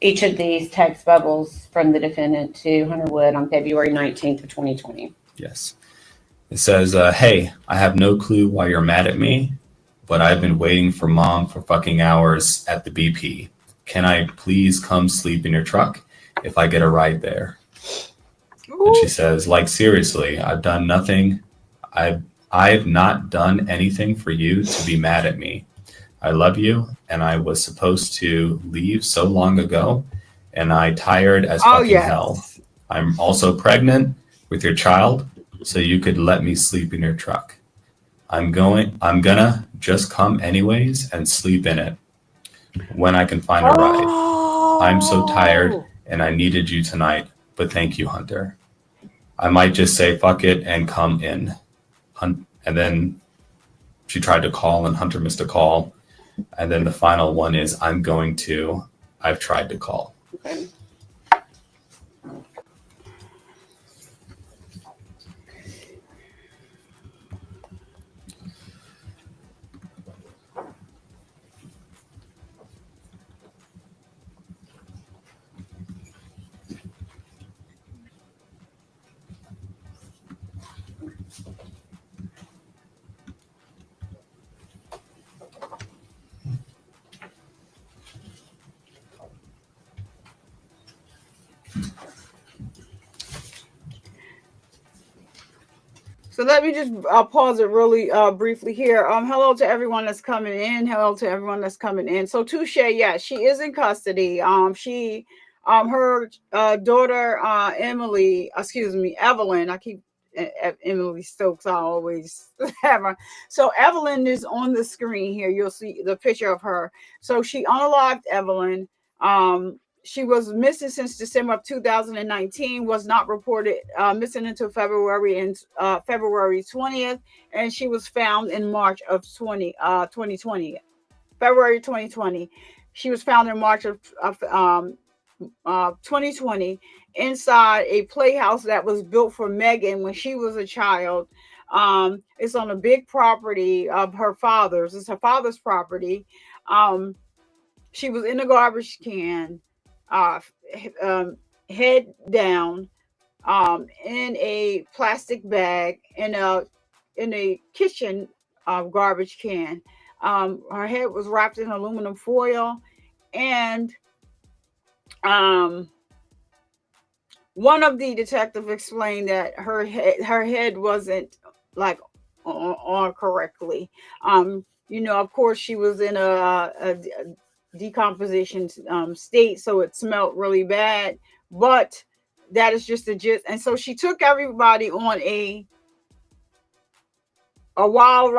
each of these text bubbles from the defendant to Hunter Wood on February 19th of 2020. Yes. It says, hey, I have no clue why you're mad at me, but I've been waiting for mom for fucking hours at the BP. Can I please come sleep in your truck if I get a ride there? Ooh. And she says, like, seriously, I've done nothing. I've not done anything for you to be mad at me. I love you, and I was supposed to leave so long ago, and I tired as fucking hell. I'm also pregnant with your child, so you could let me sleep in your truck. I'm gonna just come anyways and sleep in it when I can find a ride. I'm so tired, and I needed you tonight, but thank you, Hunter. I might just say fuck it and come in. And then she tried to call, and Hunter missed a call. And then the final one is, I've tried to call. Okay. So let me just pause it really briefly here. Hello to everyone that's coming in. Hello to everyone that's coming in. So Touche, yeah, she is in custody. Her daughter, Evelyn. I keep Emily Stokes. I always have her. So Evelyn is on the screen here. You'll see the picture of her. So she unalived Evelyn. She was missing since December of 2019, was not reported missing until February 20th, and she was found in March of 2020. February 2020. She was found in March of 2020 inside a playhouse that was built for Megan when she was a child. It's on a big property of her father's. It's her father's property. She was in a garbage can. Head down, in a plastic bag in a kitchen garbage can. Her head was wrapped in aluminum foil, and one of the detectives explained that her head wasn't like on correctly. Of course, she was in a decomposition state, so it smelled really bad, but that is just the gist. And so she took everybody on a wild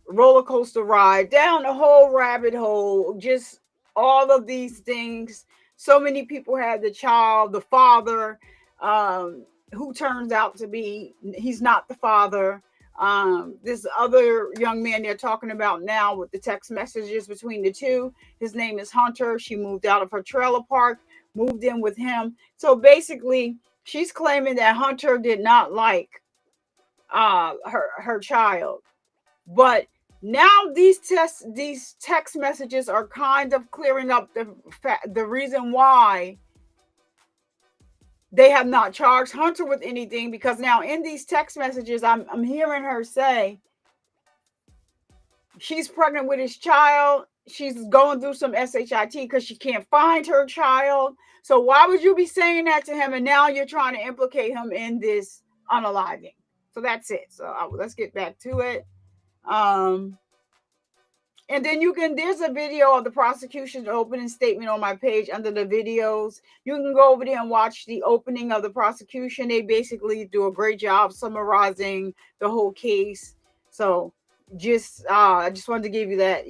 roller coaster ride down the whole rabbit hole, just all of these things. So many people had the child, the father, who turns out to be, he's not the father. This other young man they're talking about now with the text messages between the two, his name is Hunter. She moved out of her trailer park, moved in with him. So basically, she's claiming that Hunter did not like her child. But now these text messages are kind of clearing up the reason why they have not charged Hunter with anything, because now in these text messages, I'm hearing her say she's pregnant with his child. She's going through some SHIT because she can't find her child. So why would you be saying that to him? And now you're trying to implicate him in this unaliving. So that's it. So let's get back to it. And then there's a video of the prosecution's opening statement on my page under the videos. You can go over there and watch the opening of the prosecution. They basically do a great job summarizing the whole case. So I just wanted to give you that,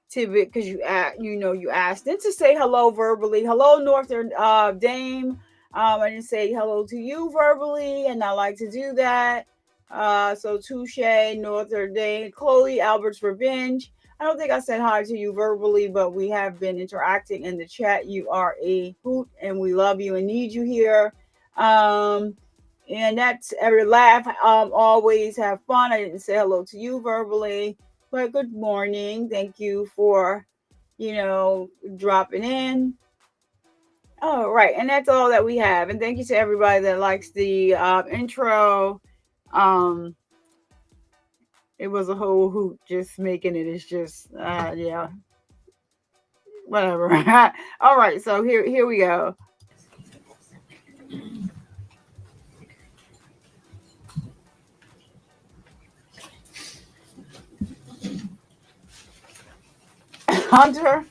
tidbit because you asked. Then to say hello verbally. Hello, Northern Dame. I didn't say hello to you verbally, and I like to do that. So Touche, Northern Dame, Chloe, Albert's Revenge. I don't think I said hi to you verbally, but we have been interacting in the chat. You are a hoot, and we love you and need you here. And that's every laugh. Always have fun. I didn't say hello to you verbally, but good morning. Thank you for, dropping in. Oh, right. And that's all that we have. And thank you to everybody that likes the intro. It was a whole hoot just making it. It's just, yeah, whatever. All right. So here we go. Hunter.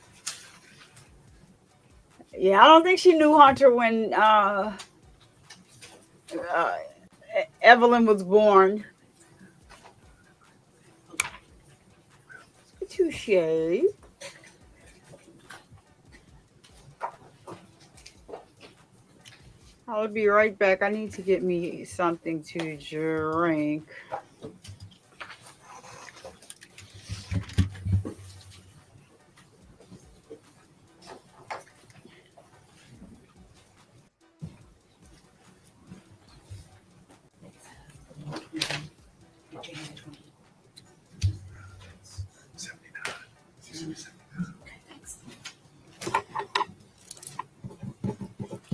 Yeah, I don't think she knew Hunter when Evelyn was born. Touche. I'll be right back. I need to get me something to drink.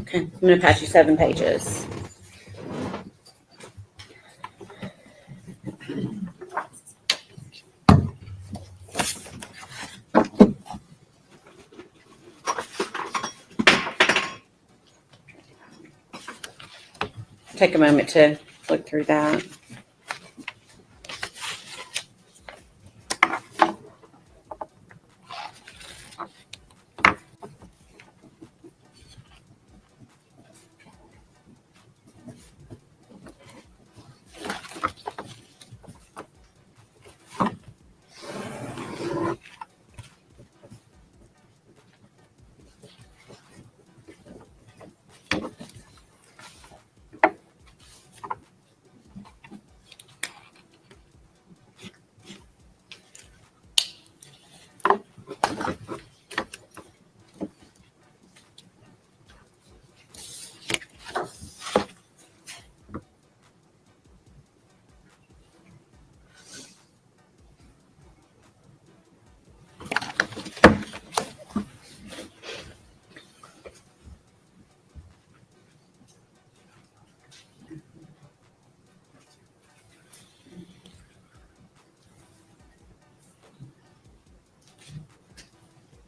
Okay, I'm going to pass you 7 pages. Take a moment to look through that.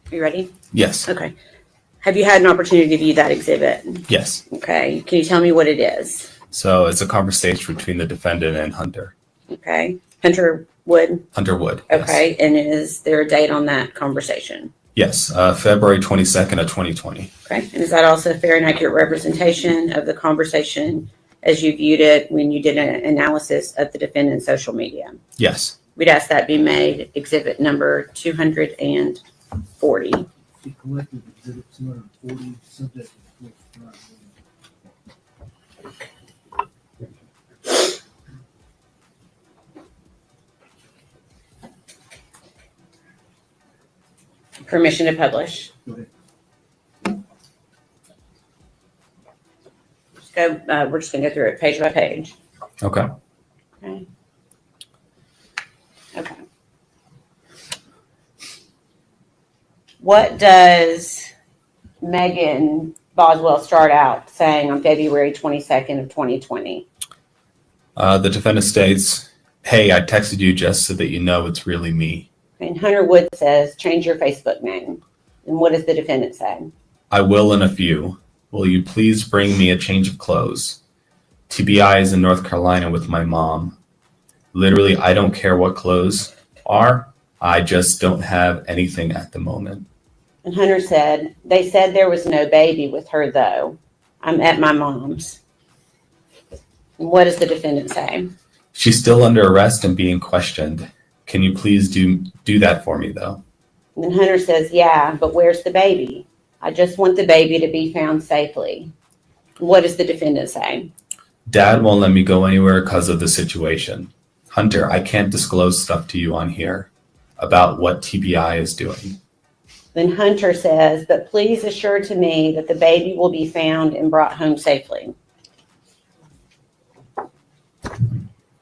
Are you ready? Yes. Okay. Have you had an opportunity to view that exhibit? Yes. Okay. Can you tell me what it is? So it's a conversation between the defendant and Hunter. Okay. Hunter Wood? Hunter Wood. Okay. Yes. And is there a date on that conversation? Yes. February 22nd of 2020. Okay. And is that also a fair and accurate representation of the conversation as you viewed it when you did an analysis of the defendant's social media? Yes. We'd ask that be made exhibit number 240. He collected exhibit 240, subject to Permission to publish. Go ahead. We're just going to go through it page by page. Okay. Okay. Okay. What does Megan Boswell start out saying on February 22nd of 2020? The defendant states, "Hey, I texted you just so that you know it's really me." And Hunter Wood says, "Change your Facebook name." And what does the defendant say? "I will in a few. Will you please bring me a change of clothes? TBI is in North Carolina with my mom. Literally, I don't care what clothes are. I just don't have anything at the moment. And Hunter said, they said there was no baby with her, though. I'm at my mom's. And what does the defendant say? She's still under arrest and being questioned. Can you please do that for me, though? And then Hunter says, yeah, but where's the baby? I just want the baby to be found safely. What does the defendant say? Dad won't let me go anywhere because of the situation. Hunter, I can't disclose stuff to you on here about what TBI is doing. Then Hunter says, but please assure to me that the baby will be found and brought home safely.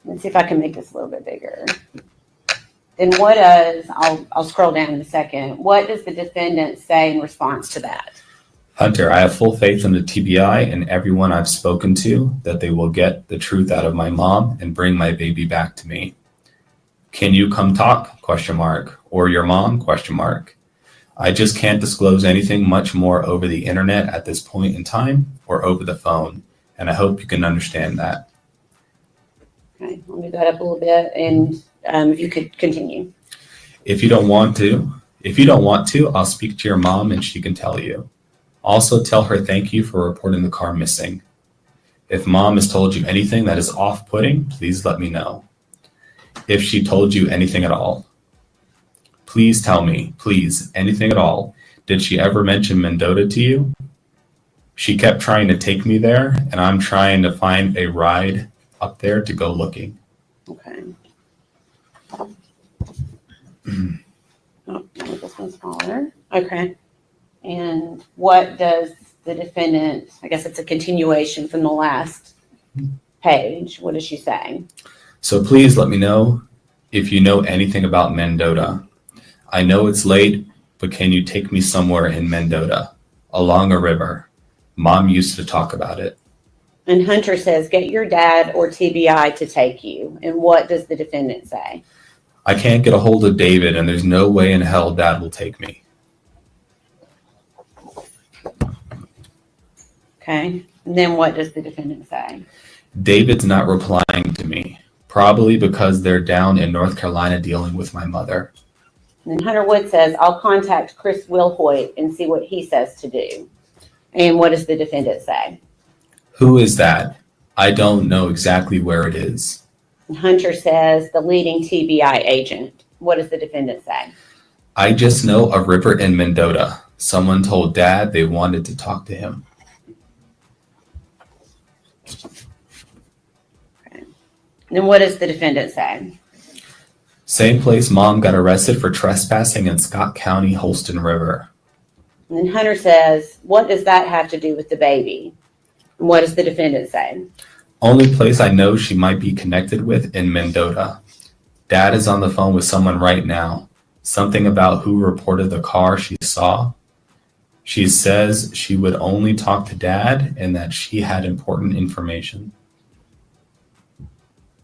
Let's see if I can make this a little bit bigger. Then what does, I'll scroll down in a second. What does the defendant say in response to that? Hunter, I have full faith in the TBI and everyone I've spoken to that they will get the truth out of my mom and bring my baby back to me. Can you come talk? ? Or your mom? ? I just can't disclose anything much more over the internet at this point in time or over the phone. And I hope you can understand that. Okay, let me back up a little bit and if you could continue. If you don't want to, I'll speak to your mom and she can tell you. Also tell her thank you for reporting the car missing. If mom has told you anything that is off-putting, please let me know. If she told you anything at all, please tell me, please, anything at all. Did she ever mention Mendota to you? She kept trying to take me there, and I'm trying to find a ride up there to go looking. Okay. Make this one smaller. Okay. And what does the defendant, I guess it's a continuation from the last page. What is she saying? So please let me know if you know anything about Mendota. I know it's late, but can you take me somewhere in Mendota, along a river? Mom used to talk about it. And Hunter says, get your dad or TBI to take you. And what does the defendant say? I can't get a hold of David, and there's no way in hell Dad will take me. Okay. And then what does the defendant say? David's not replying to me, probably because they're down in North Carolina dealing with my mother. And then Hunter Wood says, I'll contact Chris Wilhoit and see what he says to do. And what does the defendant say? Who is that? I don't know exactly where it is. And Hunter says, the leading TBI agent. What does the defendant say? I just know a river in Mendota. Someone told Dad they wanted to talk to him. Okay. And then what does the defendant say? Same place Mom got arrested for trespassing in Scott County, Holston River. And then Hunter says, what does that have to do with the baby? And what does the defendant say? Only place I know she might be connected with in Mendota. Dad is on the phone with someone right now. Something about who reported the car she saw. She says she would only talk to Dad and that she had important information.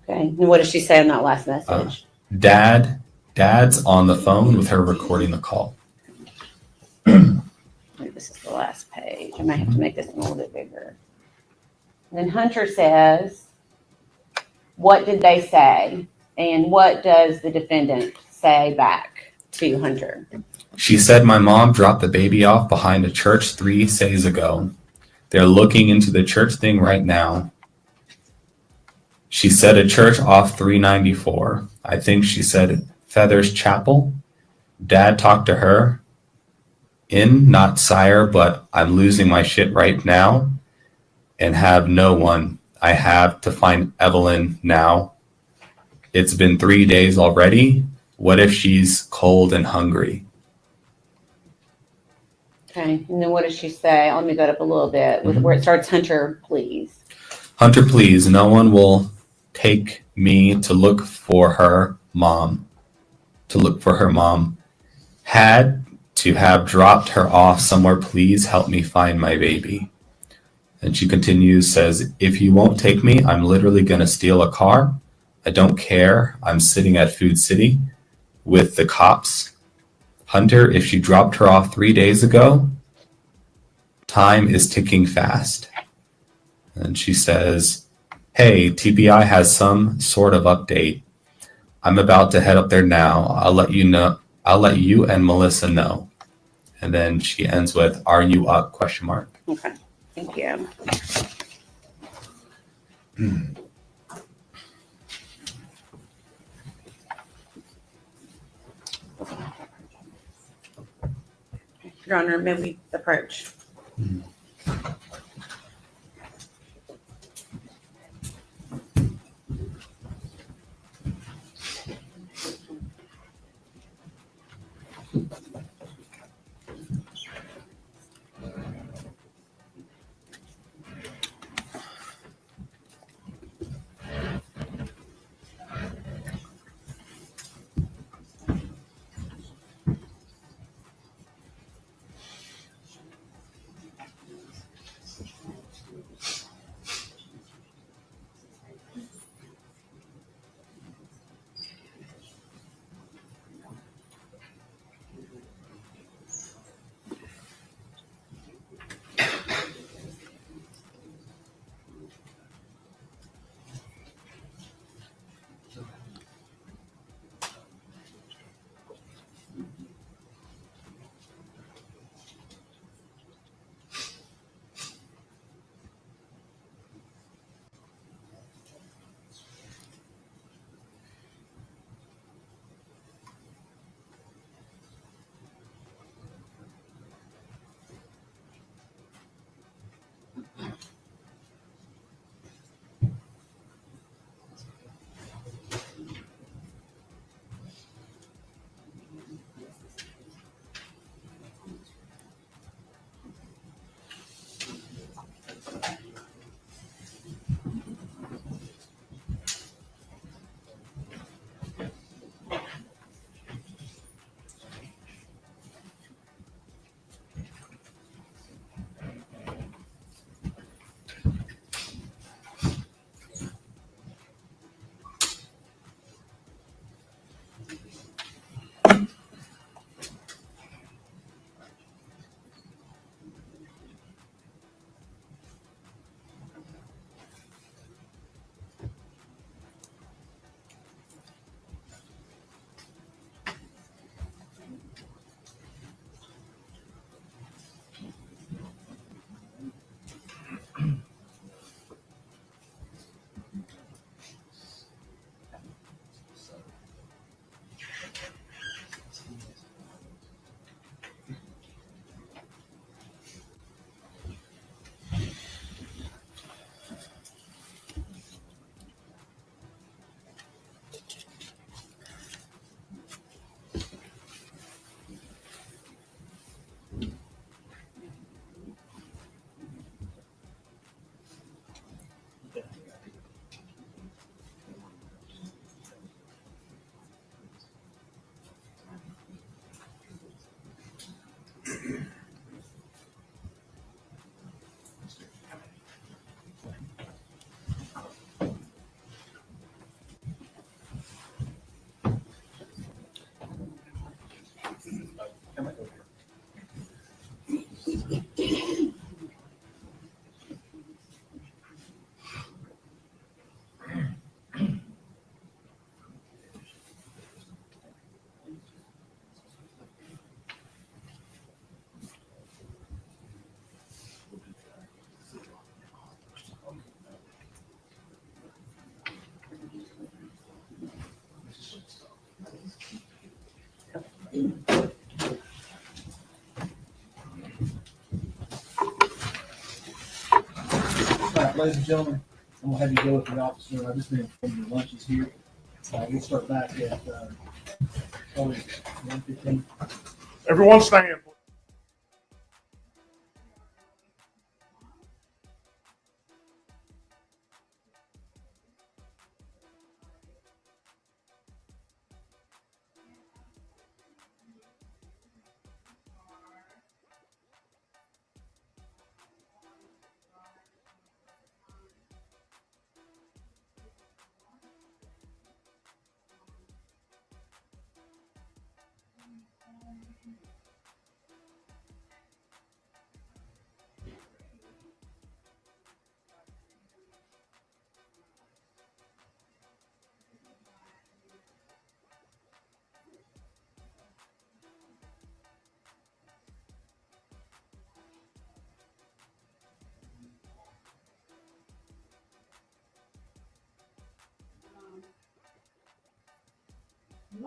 Okay. And what does she say in that last message? Dad's on the phone with her recording the call. This is the last page. I might have to make this one a little bit bigger. And then Hunter says, what did they say? And what does the defendant say back to Hunter? She said my mom dropped the baby off behind a church 3 days ago. They're looking into the church thing right now. She said a church off 394. I think she said Feathers Chapel. Dad talked to her. Not sire, but I'm losing my shit right now and have no one. I have to find Evelyn now. It's been 3 days already. What if she's cold and hungry? Okay. And then what does she say? Let me go up a little bit with where it starts. Hunter, please. Hunter, please. No one will take me to look for her mom. Had to have dropped her off somewhere. Please help me find my baby. And she continues, says, if you won't take me, I'm literally going to steal a car. I don't care. I'm sitting at Food City with the cops. Hunter, if she dropped her off 3 days ago, time is ticking fast. And she says, hey, TBI has some sort of update. I'm about to head up there now. I'll let you know. I'll let you and Melissa know. And then she ends with, "Are you up?" question mark. Okay, thank you. Your Honor, may we approach? All right, ladies and gentlemen, I'm gonna have you go with the officer. I just been informed your lunch is here. We'll start back at, probably 1:15. Everyone stand.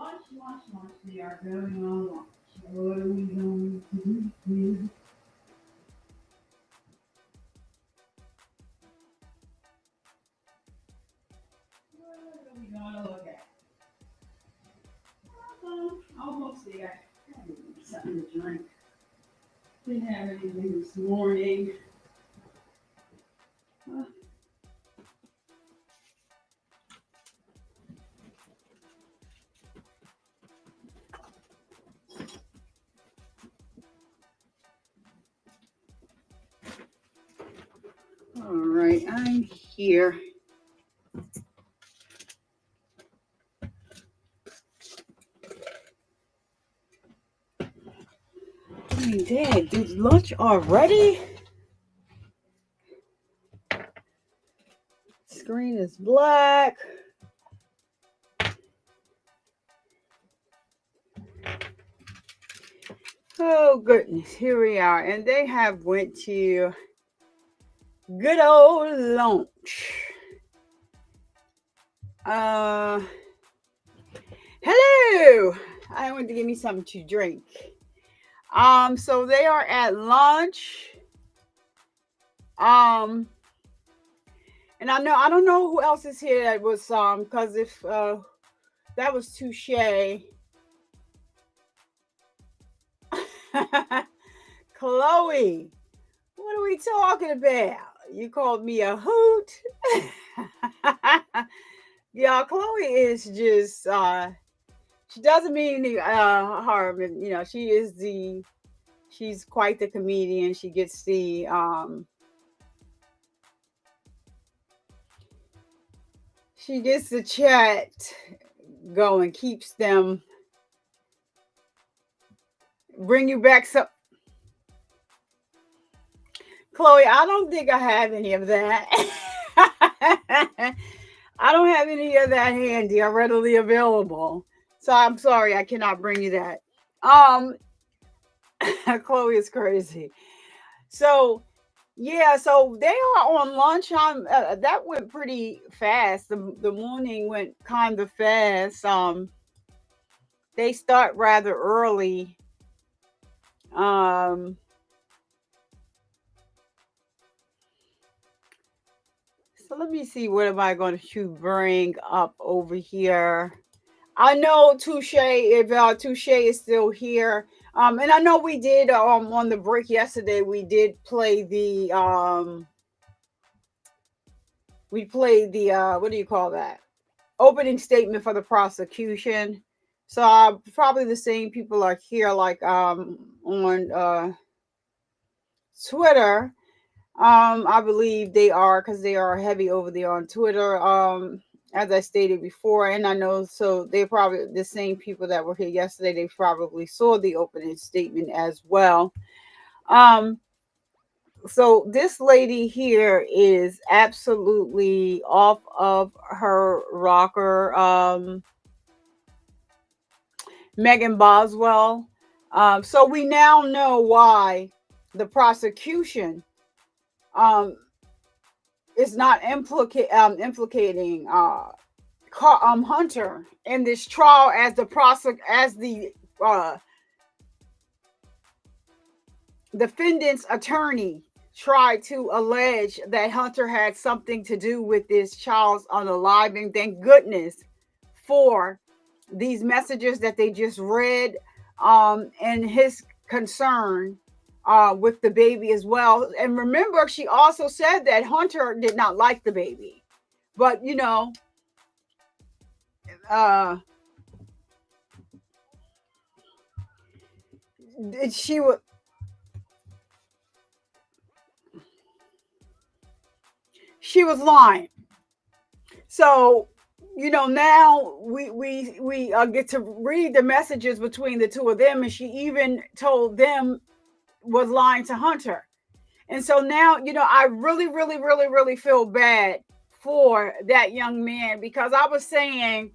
lunch. We are going on lunch. What are we going to do? What are we going to look at? Almost there. Something to drink. Didn't have anything this morning. All right, I'm here. Dad, did lunch already? Screen is black. Oh goodness, here we are, and they have went to good old lunch. Hello. I want to give me something to drink. So they are at lunch. And I don't know who else is here that was because if that was Touche. Chloe, what are we talking about? You called me a hoot. Yeah, Chloe is just she doesn't mean any harm, and you know, she's quite the comedian. She gets the chat going, keeps them, bring you back some. Chloe, I don't think I have any of that. I don't have any of that handy or readily available. So I'm sorry, I cannot bring you that. Chloe is crazy. So yeah, so they are on lunch. That went pretty fast. The morning went kind of fast. They start rather early. So let me see, what am I going to bring up over here? I know Touche, if Touche is still here. And I know we did on the break yesterday, we did play the what do you call that? Opening statement for the prosecution. So probably the same people are here like on Twitter. I believe they are, because they are heavy over there on Twitter. As I stated before, and I know, so they're probably the same people that were here yesterday. They probably saw the opening statement as well. So this lady here is absolutely off of her rocker. Megan Boswell. So we now know why the prosecution is not implicating Hunter in this trial as the defendant's attorney tried to allege that Hunter had something to do with this child's unaliving. Thank goodness for these messages that they just read, and his concern with the baby as well. And remember, she also said that Hunter did not like the baby, but you know, she was lying. So you know, now we get to read the messages between the two of them, and she even told them was lying to Hunter. And so now, you know, I really feel bad for that young man, because I was saying,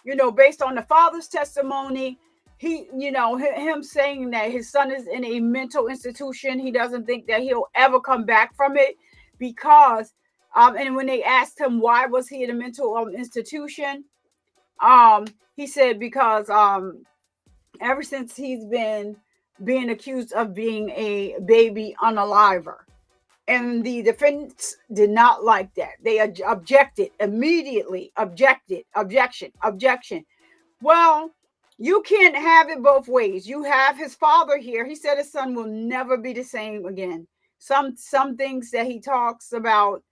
you know, based on the father's testimony, he, you know, him saying that his son is in a mental institution. He doesn't think that he'll ever come back from it because, and when they asked him why was he in a mental institution, He said because ever since he's been being accused of being a baby unaliver. And the defense did not like that. They objected immediately. Objection. Well, you can't have it both ways. You have his father here. He said his son will never be the same again. Some things that he talks about,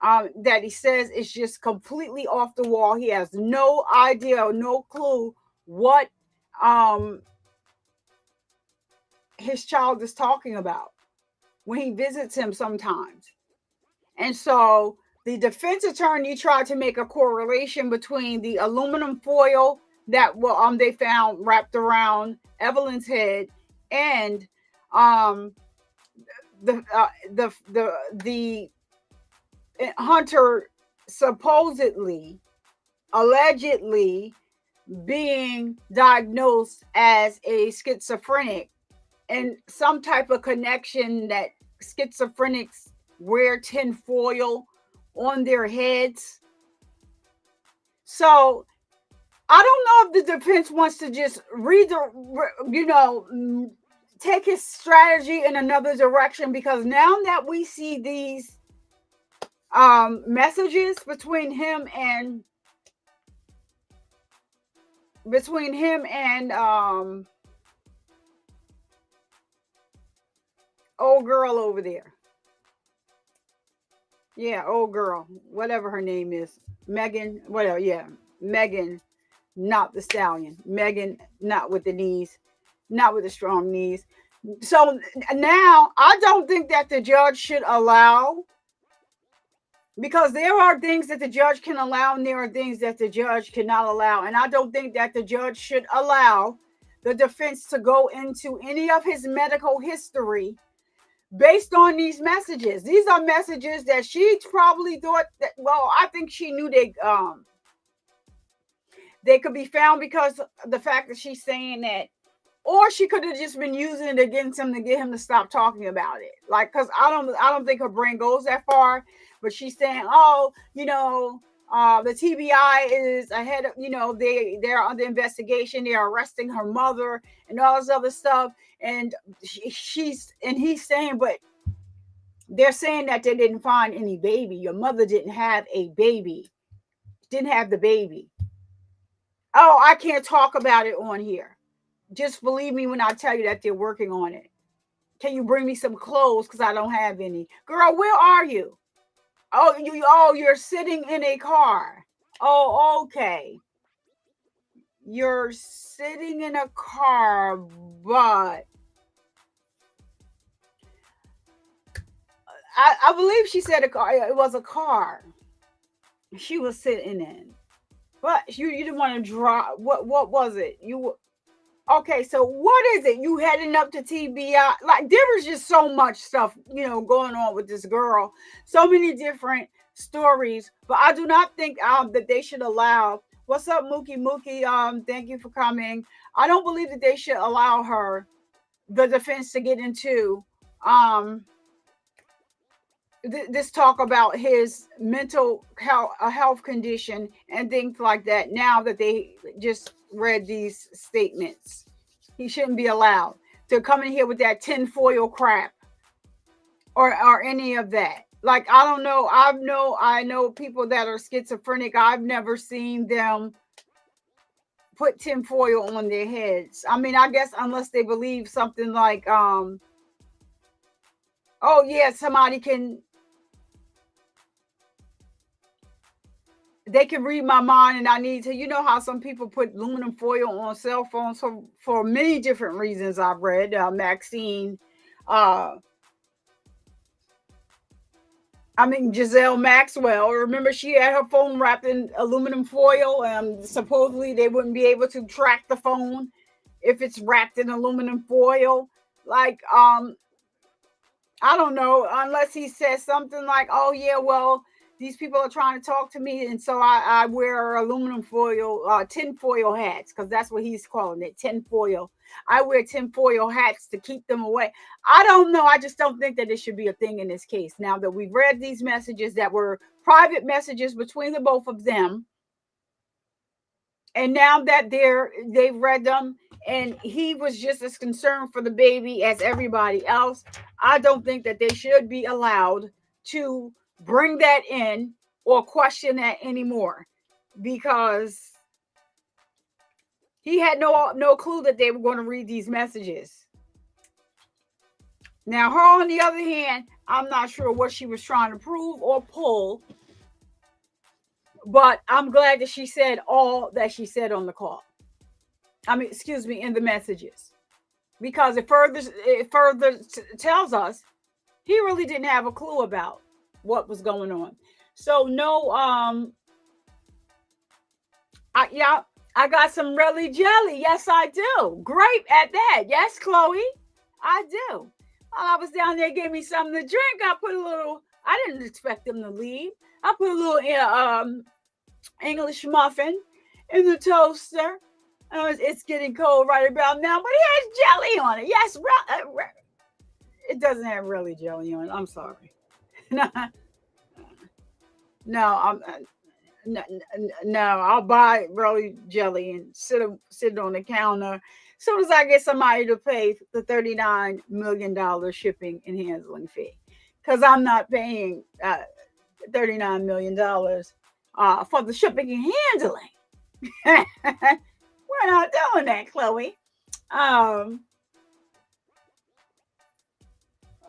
that he says is just completely off the wall. He has no idea, no clue what his child is talking about when he visits him sometimes. And so the defense attorney tried to make a correlation between the aluminum foil that they found wrapped around Evelyn's head and the Hunter allegedly being diagnosed as a schizophrenic, and some type of connection that schizophrenics wear tin foil on their heads. So I don't know if the defense wants to just take his strategy in another direction, because now that we see these messages between him and old girl over there. Yeah, old girl, whatever her name is. Megan, whatever, yeah. Megan, not the stallion. Megan, not with the knees, not with the strong knees. So now I don't think that the judge should allow, because there are things that the judge can allow and there are things that the judge cannot allow. And I don't think that the judge should allow the defense to go into any of his medical history based on these messages. These are messages that she probably thought that, well, I think she knew they could be found because of the fact that she's saying that, or she could have just been using it against him to get him to stop talking about it. Like, because I don't think her brain goes that far, but she's saying, oh, the TBI is ahead of, they're under investigation. They're arresting her mother and all this other stuff. And he's saying, but they're saying that they didn't find any baby. Your mother didn't have a baby, didn't have the baby. Oh, I can't talk about it on here. Just believe me when I tell you that they're working on it. Can you bring me some clothes? Because I don't have any. Girl, where are you? Oh, you're sitting in a car. Oh, okay. You're sitting in a car, but I believe she said a car. It was a car she was sitting in. But you didn't want to drive. What was it? Okay, so what is it? You heading up to TBI? Like, there was just so much stuff, going on with this girl. So many different stories. But I do not think that they should allow. What's up, Mookie? Thank you for coming. I don't believe that they should allow the defense, to get into this talk about his mental health condition and things like that. Now that they just read these statements, he shouldn't be allowed to come in here with that tinfoil crap or any of that. Like, I don't know. I know people that are schizophrenic. I've never seen them put tinfoil on their heads. I mean, I guess unless they believe something like, oh yeah, somebody can. They can read my mind, and I need to, how some people put aluminum foil on cell phones for many different reasons. I've read Maxine, Giselle Maxwell. Remember, she had her phone wrapped in aluminum foil, and supposedly they wouldn't be able to track the phone if it's wrapped in aluminum foil. Like, I don't know, unless he says something like, oh yeah, well, these people are trying to talk to me, and so I wear aluminum foil, tinfoil hats, because that's what he's calling it, tinfoil. I wear tinfoil hats to keep them away. I don't know. I just don't think that it should be a thing in this case. Now that we've read these messages that were private messages between the both of them, And now that they've read them, and he was just as concerned for the baby as everybody else, I don't think that they should be allowed to bring that in or question that anymore, because he had no clue that they were going to read these messages. Now, her, on the other hand, I'm not sure what she was trying to prove or pull, but I'm glad that she said all that she said on the call. I mean, excuse me, in the messages, because it further tells us he really didn't have a clue about what was going on. So no, I got some really jelly. Yes, I do. Grape at that. Yes, Chloe, I do. While I was down there, gave me something to drink. I put a little. I didn't expect them to leave. I put a little English muffin in the toaster. It's getting cold right about now, but it has jelly on it. Yes, it doesn't have really jelly on it. I'm sorry. No, I'll buy really jelly and sit it on the counter. As soon as I get somebody to pay the $39 million shipping and handling fee, because I'm not paying $39 million for the shipping and handling. We're not doing that, Chloe.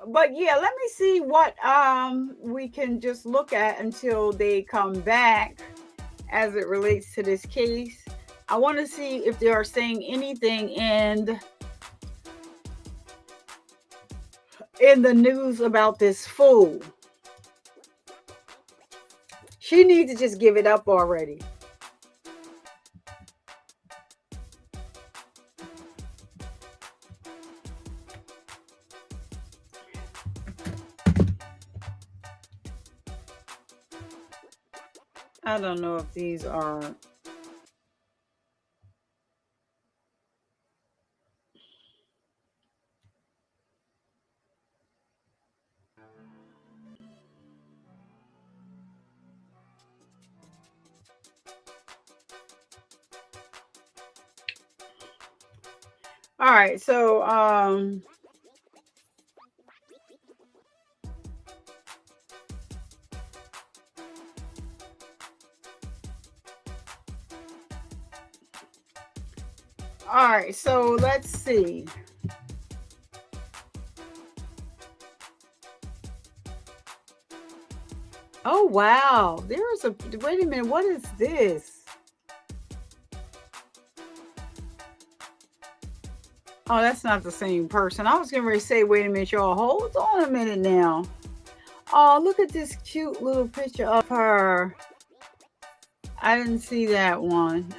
But yeah, let me see what we can just look at until they come back as it relates to this case. I want to see if they are saying anything in the news about this fool. She needs to just give it up already. I don't know if these are. All right, so all right, so let's see. Oh wow, there is a, wait a minute, what is this? Oh, that's not the same person. I was getting ready to say, wait a minute, y'all, hold on a minute now. Oh, look at this cute little picture of her. I didn't see that one.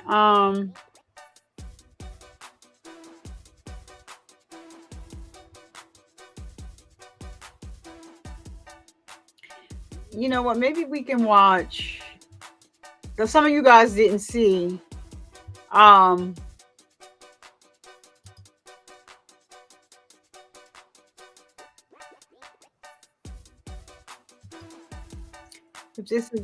You know what? Maybe we can watch. Because some of you guys didn't see. This is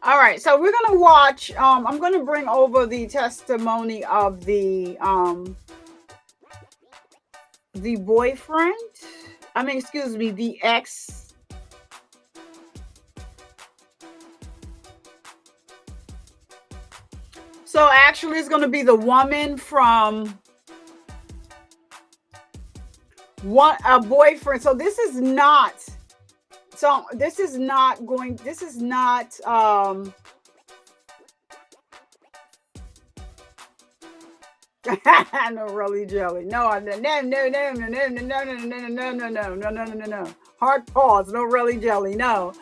all right. So we're gonna watch. I'm gonna bring over the testimony of the boyfriend. I mean, excuse me, the ex. So actually, it's going to be the woman from a boyfriend. So this is not. So this is not going. This is not. No, really, Jelly. No. Hard pause. No, really, Jelly. No.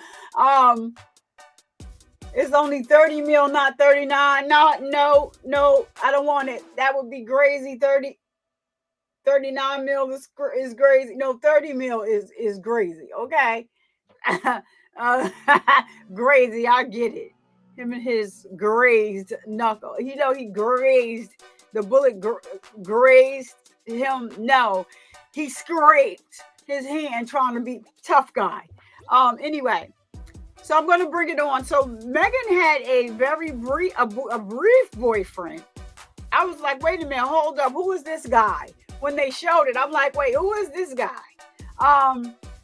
It's only 30 mil, not 39. No. I don't want it. That would be crazy. 39 mil is crazy. No, 30 mil is crazy. Okay. Crazy. I get it. Him and his grazed knuckle. You know, he grazed. The bullet grazed him. No, he scraped his hand trying to be tough guy. Anyway, So I'm going to bring it on. So Megan had a very brief, a brief boyfriend. I was like, wait a minute, hold up. Who is this guy? When they showed it, I'm like, wait, who is this guy?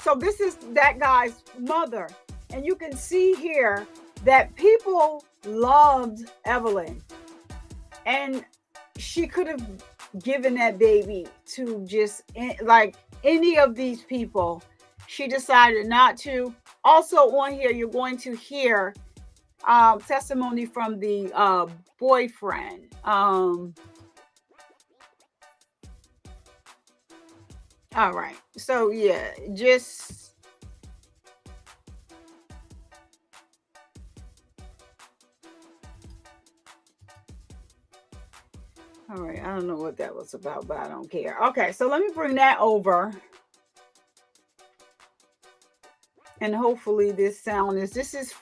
So this is that guy's mother. And you can see here that people loved Evelyn. And she could have given that baby to just like any of these people. She decided not to. Also on here, you're going to hear testimony from the boyfriend. All right. So yeah, just all right. I don't know what that was about, but I don't care. Okay, so let me bring that over. And hopefully this sound is, this is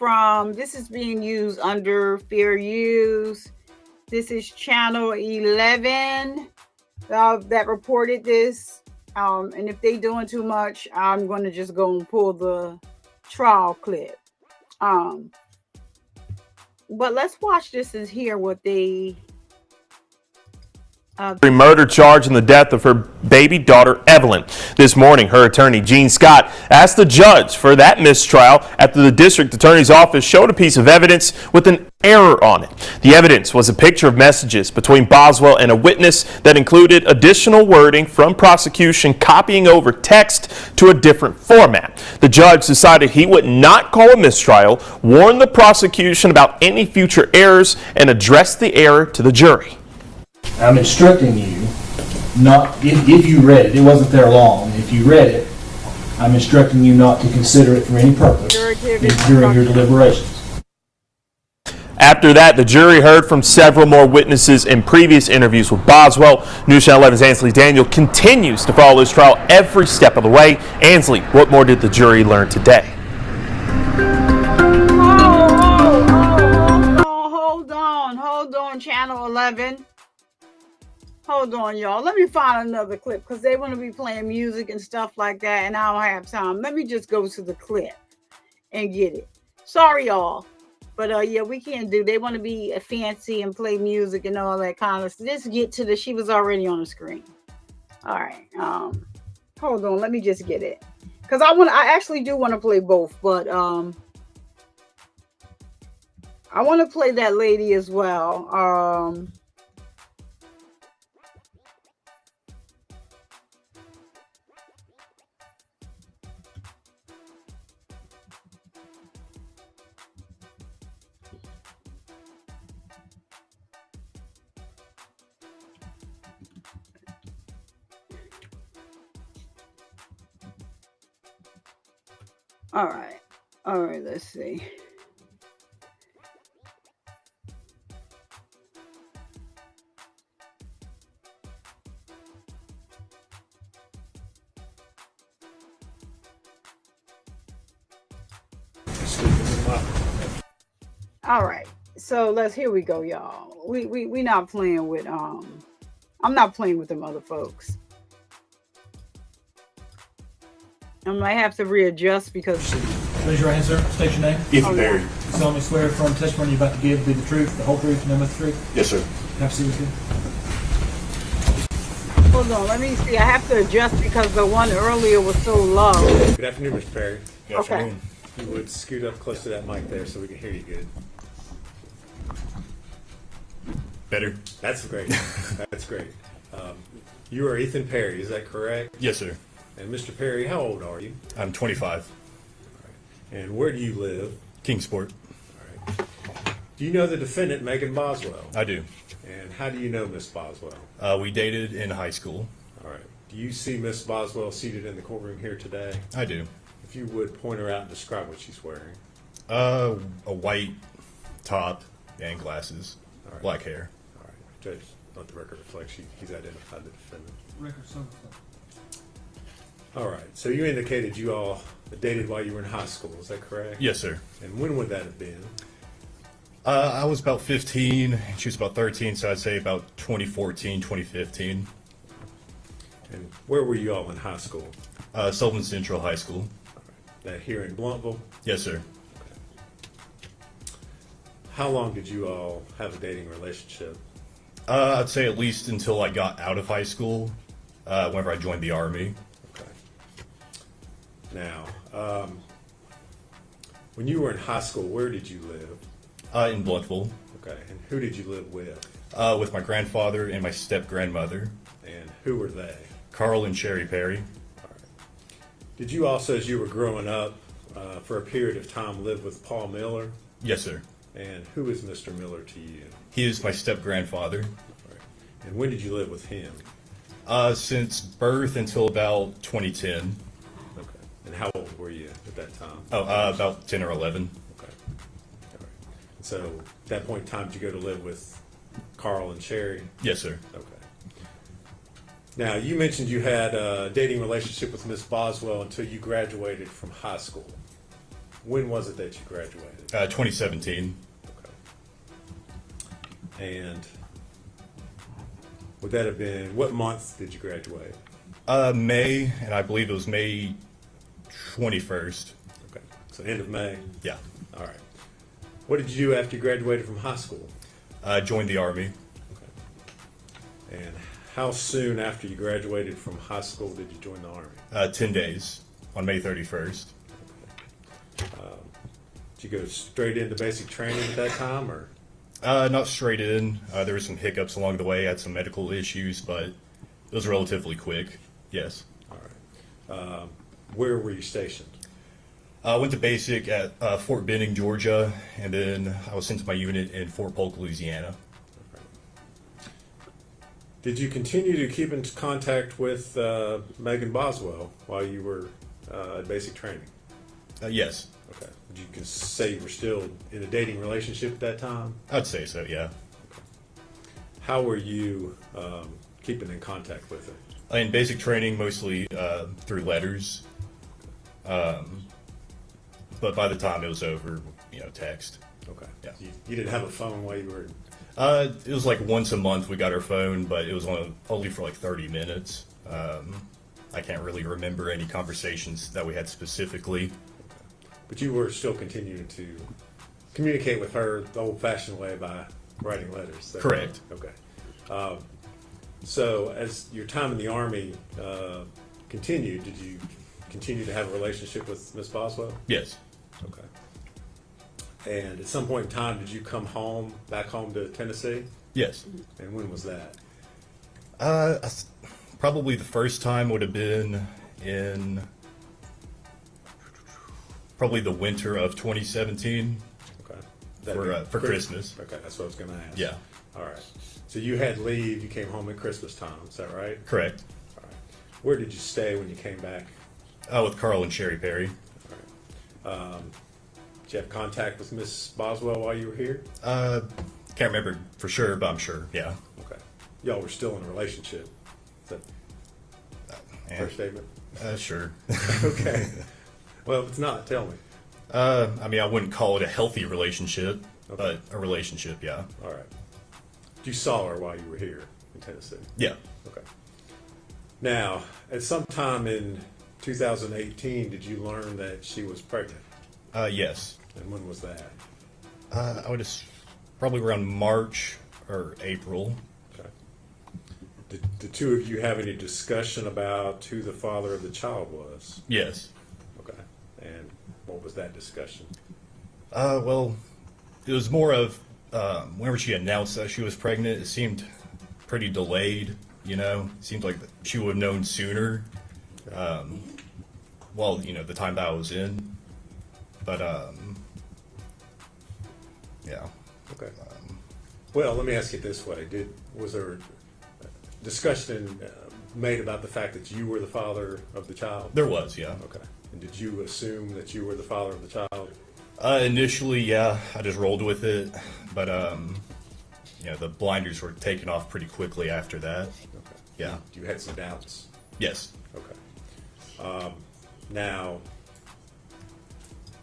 being used under fair use. This is channel 11 that reported this. And if they doing too much, I'm going to just go and pull the trial clip. But let's watch this and hear what they... murder charge in the death of her baby daughter, Evelyn. This morning, her attorney, Gene Scott, asked the judge for that mistrial after the district attorney's office showed a piece of evidence with an error on it. The evidence was a picture of messages between Boswell and a witness that included additional wording from prosecution copying over text to a different format. The judge decided he would not call a mistrial, warn the prosecution about any future errors, and address the error to the jury. I'm instructing you not, if you read it, it wasn't there long. If you read it, I'm instructing you not to consider it for any purpose during your deliberations. After that, the jury heard from several more witnesses in previous interviews with Boswell. News Channel 11's Ansley Daniel continues to follow this trial every step of the way. Ansley, what more did the jury learn today? Hold on, Channel 11. Hold on, y'all. Let me find another clip because they want to be playing music and stuff like that, and I don't have time. Let me just go to the clip and get it. Sorry, y'all. But yeah, we can't do. They want to be fancy and play music and all that kind of stuff. Let's get to the. She was already on the screen. All right. Hold on. Let me just get it because I actually do want to play both, but I want to play that lady as well. All right, let's see. All right, so here we go, y'all. We not playing with I'm not playing with them other folks. I might have to readjust because. Raise your hand, sir. State your name. Evelyn Boswell. You solemnly swear from testimony you're about to give be the truth, the whole truth, and nothing but the truth. Yes, sir. Have a seat with you. Hold on, let me see. I have to adjust because the one earlier was so low. Good afternoon, Mr. Perry. Good afternoon. If you would scoot up close to that mic there so we can hear you good. Better? That's great. That's great. You are Ethan Perry, is that correct? Yes, sir. And Mr. Perry, how old are you? I'm 25. And where do you live? Kingsport. All right. Do you know the defendant, Megan Boswell? I do. And how do you know Miss Boswell? We dated in high school. All right. Do you see Miss Boswell seated in the courtroom here today? I do. If you would point her out and describe what she's wearing. A white top and glasses, All right. black hair. All right. Judge, let the record reflect he's identified the defendant. Record so. All right. So you indicated you all dated while you were in high school. Is that correct? Yes, sir. And when would that have been? I was about 15. She was about 13, so I'd say about 2014, 2015. And where were you all in high school? Sullivan Central High School. That here in Bluntville? Yes, sir. How long did you all have a dating relationship? I'd say at least until I got out of high school, whenever I joined the Army. Okay. Now, when you were in high school, where did you live? In Blountville. Okay. And who did you live with? With my grandfather and my step-grandmother. And who were they? Carl and Sherry Perry. All right. Did you also, as you were growing up, for a period of time, live with Paul Miller? Yes, sir. And who is Mr. Miller to you? He is my step-grandfather. Right. And when did you live with him? Since birth until about 2010. Okay. And how old were you at that time? Oh, about 10 or 11. Okay. All right. So at that point in time, did you go to live with Carl and Sherry? Yes, sir. Okay. Now, you mentioned you had a dating relationship with Miss Boswell until you graduated from high school. When was it that you graduated? 2017. Okay. And would that have been, what month did you graduate? May, and I believe it was May 21st. Okay. So end of May? Yeah. All right. What did you do after you graduated from high school? Joined the Army. Okay. And how soon after you graduated from high school did you join the Army? 10 days, on May 31st. Did you go straight into basic training at that time, or? Not straight in. There were some hiccups along the way. I had some medical issues, but it was relatively quick. Yes. All right. Where were you stationed? I went to basic at Fort Benning, Georgia, and then I was sent to my unit in Fort Polk, Louisiana. Did you continue to keep in contact with Megan Boswell while you were at basic training? Yes. Okay. Would you say you were still in a dating relationship at that time? I'd say so, yeah. Okay. How were you keeping in contact with her? In basic training, mostly through letters. But by the time it was over, text. Okay. Yeah. You didn't have a phone while you were... It was like once a month we got our phone, but it was only for like 30 minutes. I can't really remember any conversations that we had specifically. But you were still continuing to communicate with her the old-fashioned way by writing letters. Correct. Okay. So as your time in the Army continued, did you continue to have a relationship with Miss Boswell? Yes. Okay. And at some point in time, did you come back home to Tennessee? Yes. And when was that? Probably the first time would have been in probably the winter of 2017. Okay. For Christmas. Okay, that's what I was going to ask. Yeah. All right. So you had leave. You came home at Christmas time. Is that right? Correct. All right. Where did you stay when you came back? With Carl and Sherry Perry. All right. Did you have contact with Miss Boswell while you were here? Can't remember for sure, but I'm sure. Yeah. Okay. Y'all were still in a relationship. Is that fair statement? Sure. Okay. Well, if it's not, tell me. I mean, I wouldn't call it a healthy relationship, but a relationship, yeah. All right. You saw her while you were here in Tennessee? Yeah. Okay. Now, at some time in 2018, did you learn that she was pregnant? Yes. And when was that? I would have probably around March or April. Okay. Did the two of you have any discussion about who the father of the child was? Yes. Okay. And what was that discussion? Well, it was more of whenever she announced that she was pregnant, it seemed pretty delayed, It seemed like she would have known sooner. Well, the time that I was in. But, yeah. Okay. Well, let me ask it this way. Was there discussion made about the fact that you were the father of the child? There was, yeah. Okay. And did you assume that you were the father of the child? Initially, yeah. I just rolled with it. But, the blinders were taken off pretty quickly after that. Okay. Yeah. You had some doubts? Yes. Okay. Now,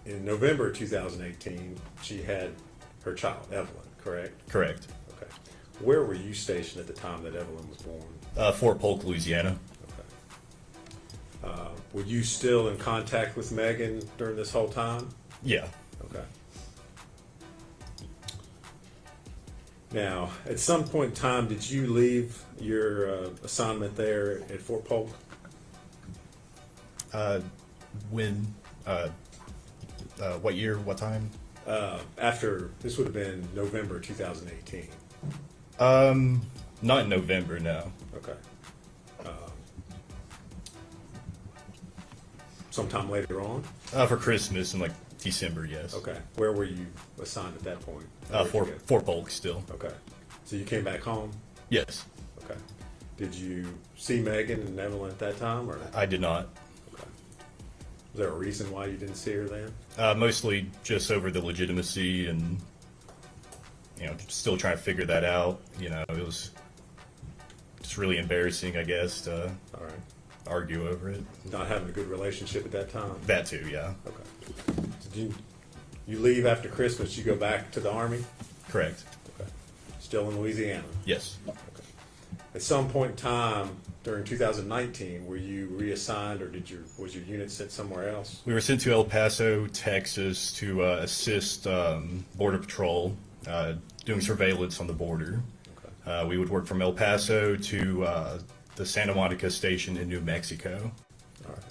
in November 2018, she had her child, Evelyn, correct? Correct. Okay. Where were you stationed at the time that Evelyn was born? Fort Polk, Louisiana. Okay. Were you still in contact with Megan during this whole time? Yeah. Okay. Now, at some point in time, did you leave your assignment there at Fort Polk? When, what year, what time? After, this would have been November 2018. Not in November, no. Okay. Sometime later on? For Christmas in like December, yes. Okay. Where were you assigned at that point? Fort Polk still. Okay. So you came back home? Yes. Okay. Did you see Megan and Evelyn at that time? Or? I did not. Okay. Was there a reason why you didn't see her then? Mostly just over the legitimacy and, still trying to figure that out. It was just really embarrassing, I guess, to All right. argue over it. Not having a good relationship at that time? That too, yeah. Okay. So you leave after Christmas, you go back to the Army? Correct. Okay. Still in Louisiana? Yes. Okay. At some point in time during 2019, were you reassigned, or was your unit sent somewhere else? We were sent to El Paso, Texas to assist Border Patrol doing surveillance on the border. Okay. We would work from El Paso to the Santa Monica station in New Mexico. All right.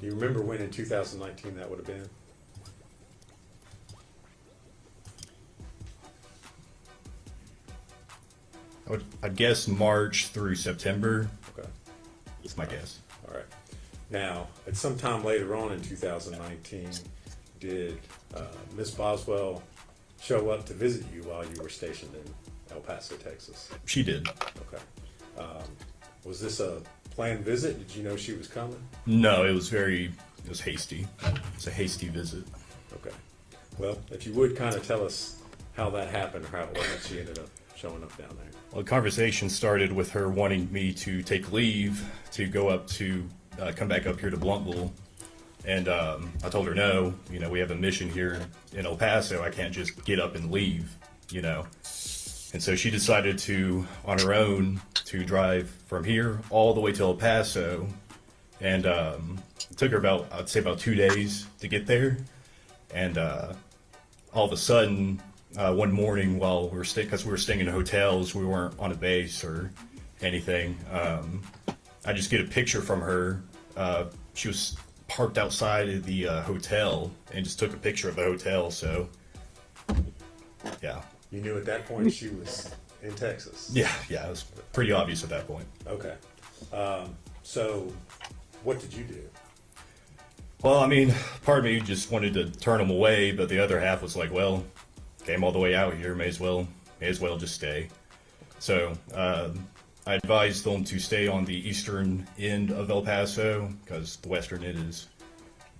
Do you remember when in 2019 that would have been? I'd guess March through September. Okay. That's my guess. All right. Now, at some time later on in 2019, did Miss Boswell show up to visit you while you were stationed in El Paso, Texas? She did. Okay. Was this a planned visit? Did you know she was coming? No, it was hasty. It was a hasty visit. Okay. Well, if you would kind of tell us how that happened, or how it was that she ended up showing up down there. Well, the conversation started with her wanting me to take leave to go up to come back up here to Bluntville. And I told her, no, we have a mission here in El Paso. I can't just get up and leave, And so she decided to, on her own, to drive from here all the way to El Paso. And it took her I'd say about 2 days to get there. And all of a sudden, one morning while because we were staying in hotels, we weren't on a base or anything. I just get a picture from her. She was parked outside of the hotel and just took a picture of the hotel. So, yeah. You knew at that point she was in Texas? Yeah, it was pretty obvious at that point. Okay. So, what did you do? Well, I mean, part of me just wanted to turn them away, but the other half was like, well, came all the way out here, may as well just stay. So I advised them to stay on the eastern end of El Paso because the western end is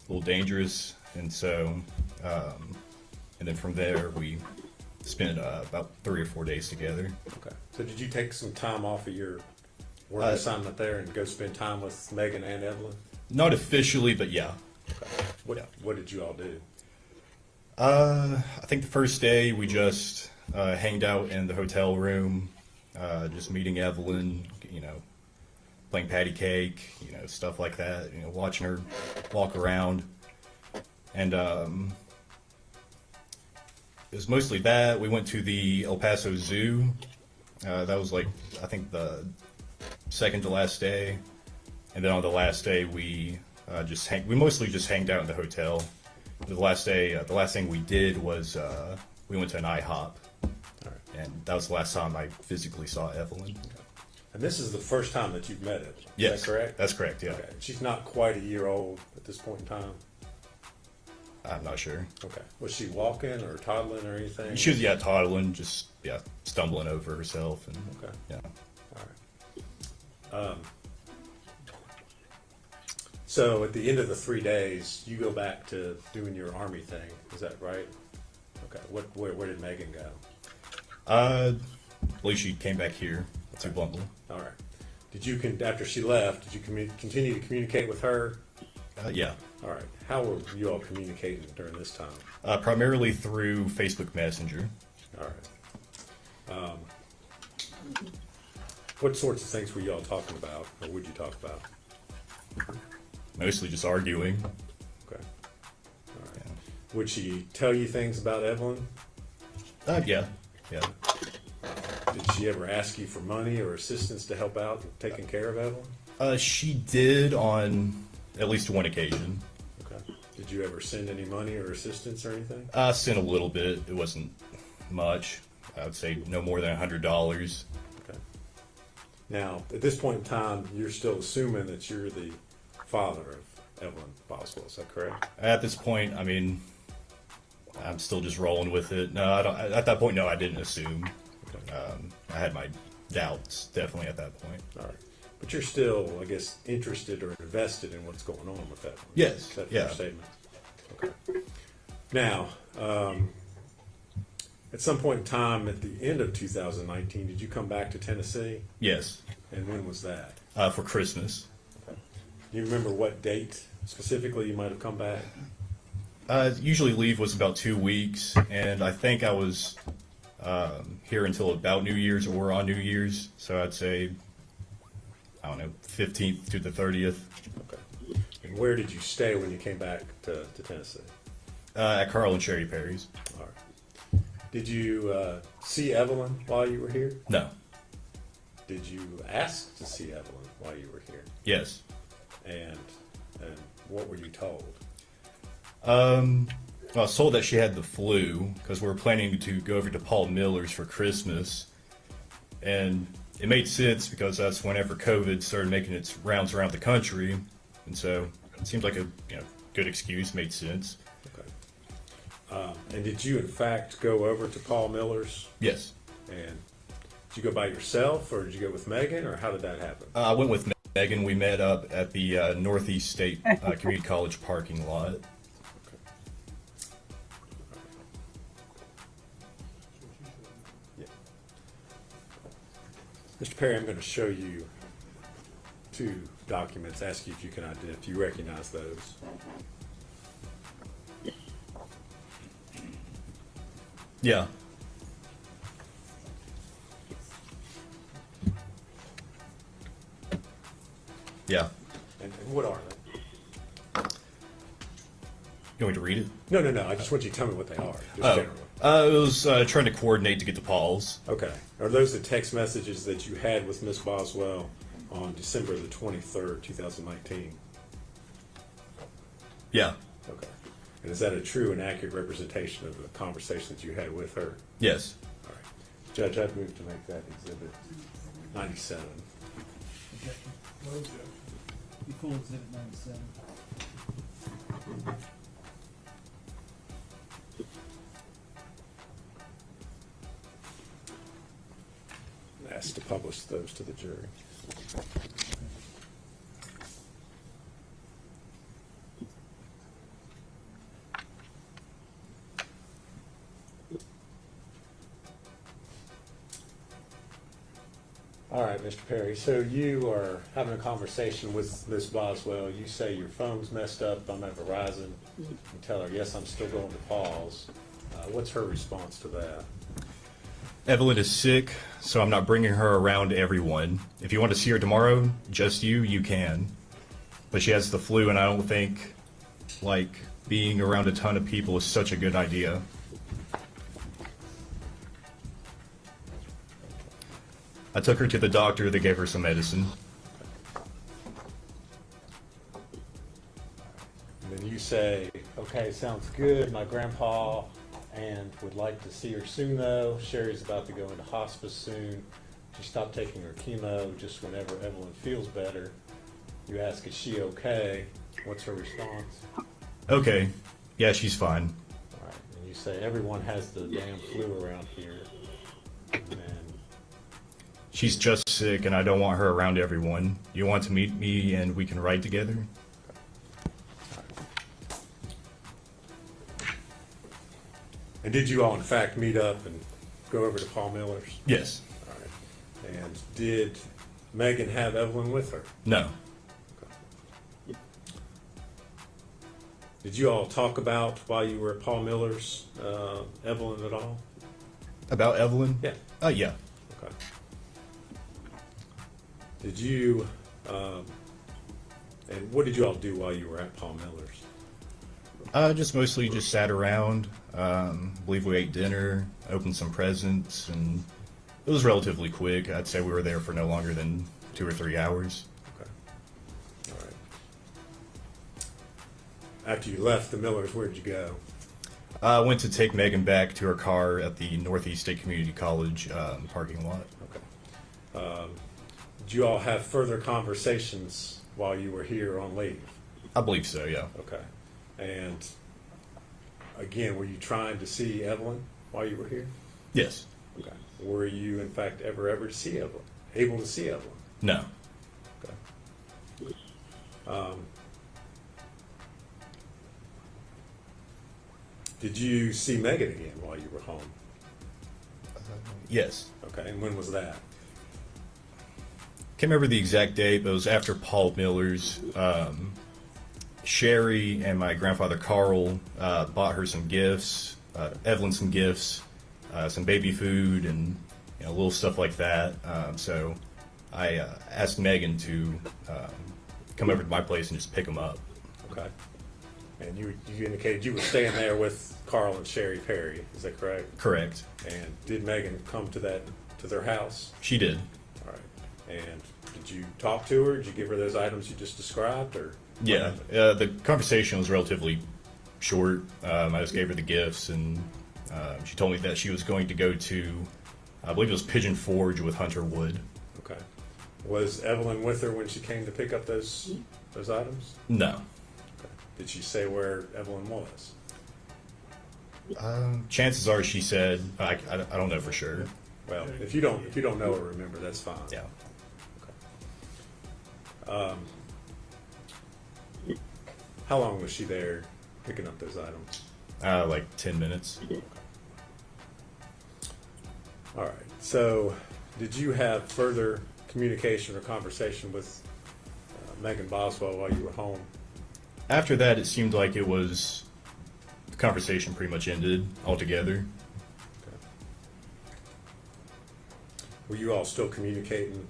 a little dangerous. And so, and then from there we spent about 3 or 4 days together. Okay. So did you take some time off of your work assignment there and go spend time with Megan and Evelyn? Not officially, but yeah. Okay. What did you all do? I think the first day we just hanged out in the hotel room, just meeting Evelyn, playing patty cake, stuff like that, watching her walk around. And it was mostly that. We went to the El Paso Zoo. That was I think the second to last day. And then on the last day we mostly just hanged out in the hotel. The last thing we did was we went to an IHOP, and that was the last time I physically saw Evelyn. Okay. And this is the first time that you've met Evelyn, Yes, is that correct? That's correct, yeah. Okay. She's not quite a year old at this point in time? I'm not sure. Okay. Was she walking or toddling or anything? She was, toddling, just, stumbling over herself. And Okay. Yeah. All right. So at the end of the 3 days, you go back to doing your Army thing. Is that right? Okay. Where did Megan go? I believe she came back here to Bluntville. All right. Did you, after she left, did you continue to communicate with her? Yeah. All right. How were you all communicating during this time? Primarily through Facebook Messenger. All right. What sorts of things were you all talking about, or would you talk about? Mostly just arguing. Okay. All right. Would she tell you things about Evelyn? Yeah. Did she ever ask you for money or assistance to help out with taking care of Evelyn? She did on at least one occasion. Okay. Did you ever send any money or assistance or anything? I sent a little bit. It wasn't much. I would say no more than $100. Okay. Now, at this point in time, you're still assuming that you're the father of Evelyn Boswell. Is that correct? At this point, I mean, I'm still just rolling with it. No, I don't. At that point, no, I didn't assume. Okay. I had my doubts, definitely at that point. All right. But you're still, I guess, interested or invested in what's going on with that one. Yes. Is that yeah. your statement? Okay. Now, at some point in time at the end of 2019, did you come back to Tennessee? Yes. And when was that? For Christmas. Okay. Do you remember what date specifically you might have come back? Usually leave was about 2 weeks, and I think I was here until about New Year's or on New Year's. So I'd say, I don't know, 15th to the 30th. Okay. And where did you stay when you came back to Tennessee? At Carl and Sherry Perry's. All right. Did you see Evelyn while you were here? No. Did you ask to see Evelyn while you were here? Yes. And what were you told? I was told that she had the flu because we were planning to go over to Paul Miller's for Christmas, and it made sense because that's whenever COVID started making its rounds around the country, and so it seemed like a good excuse. Made sense. Okay. And did you in fact go over to Paul Miller's? Yes. And did you go by yourself, or did you go with Megan, or how did that happen? I went with Megan. We met up at the Northeast State Community College parking lot. Mr. Perry, I'm going to show you two documents, ask you if you can if you recognize those. Yeah. Yeah. And what are they? You want me to read it? No. I just want you to tell me what they are, just generally. It was trying to coordinate to get to Paul's. Okay. Are those the text messages that you had with Miss Boswell on December the 23rd, 2019? Yeah. Okay. And is that a true and accurate representation of the conversation that you had with her? Yes. All right. Judge, I'd move to make that exhibit 97. Objection. Closed. Be full exhibit 97. Asked to publish those to the jury. All right, Mr. Perry, so you are having a conversation with Ms. Boswell. You say your phone's messed up, I'm at Verizon. You tell her, yes, I'm still going to Paul's. What's her response to that? Evelyn is sick, so I'm not bringing her around everyone. If you want to see her tomorrow, just you can. But she has the flu, and I don't think, being around a ton of people is such a good idea. I took her to the doctor. They gave her some medicine. And then you say, okay, sounds good. My grandpa and would like to see her soon, though. Sherry's about to go into hospice soon. She stopped taking her chemo just whenever Evelyn feels better. You ask, is she okay? What's her response? Okay. Yeah, she's fine. All right. And you say, everyone has the damn flu around here. And She's just sick, and I don't want her around everyone. You want to meet me, and we can ride together? And did you all, in fact, meet up and go over to Paul Miller's? Yes. All right. And did Megan have Evelyn with her? No. Okay. Did you all talk about, while you were at Paul Miller's, Evelyn at all? About Evelyn? Yeah. Yeah. Okay. Did you, and what did you all do while you were at Paul Miller's? Just mostly just sat around. Believe we ate dinner, opened some presents, and It was relatively quick. I'd say we were there for no longer than 2 or 3 hours. Okay. All right. After you left the Millers, where'd you go? I went to take Megan back to her car at the Northeast State Community College parking lot. Okay. Did you all have further conversations while you were here on leave? I believe so, yeah. Okay. And again, were you trying to see Evelyn while you were here? Yes. Okay. Were you, in fact, able to see Evelyn? No. Okay. Did you see Megan again while you were home? Yes. Okay. And when was that? Can't remember the exact date, but it was after Paul Miller's. Sherry and my grandfather Carl bought her some gifts, Evelyn some gifts, some baby food, and little stuff like that. So I asked Megan to come over to my place and just pick them up. Okay. And you indicated you were staying there with Carl and Sherry Perry. Is that correct? Correct. And did Megan come to their house? She did. All right. And did you talk to her? Did you give her those items you just described, or? Yeah. The conversation was relatively short. I just gave her the gifts, and she told me that she was going to go to, I believe it was Pigeon Forge with Hunter Wood. Okay. Was Evelyn with her when she came to pick up those items? No. Okay. Did she say where Evelyn was? Chances are she said, I don't know for sure. Well, if you don't know or remember, that's fine. Yeah. Okay. How long was she there picking up those items? Like 10 minutes. All right. So, did you have further communication or conversation with Megan Boswell while you were home? After that, it seemed like the conversation pretty much ended altogether. Okay. Were you all still communicating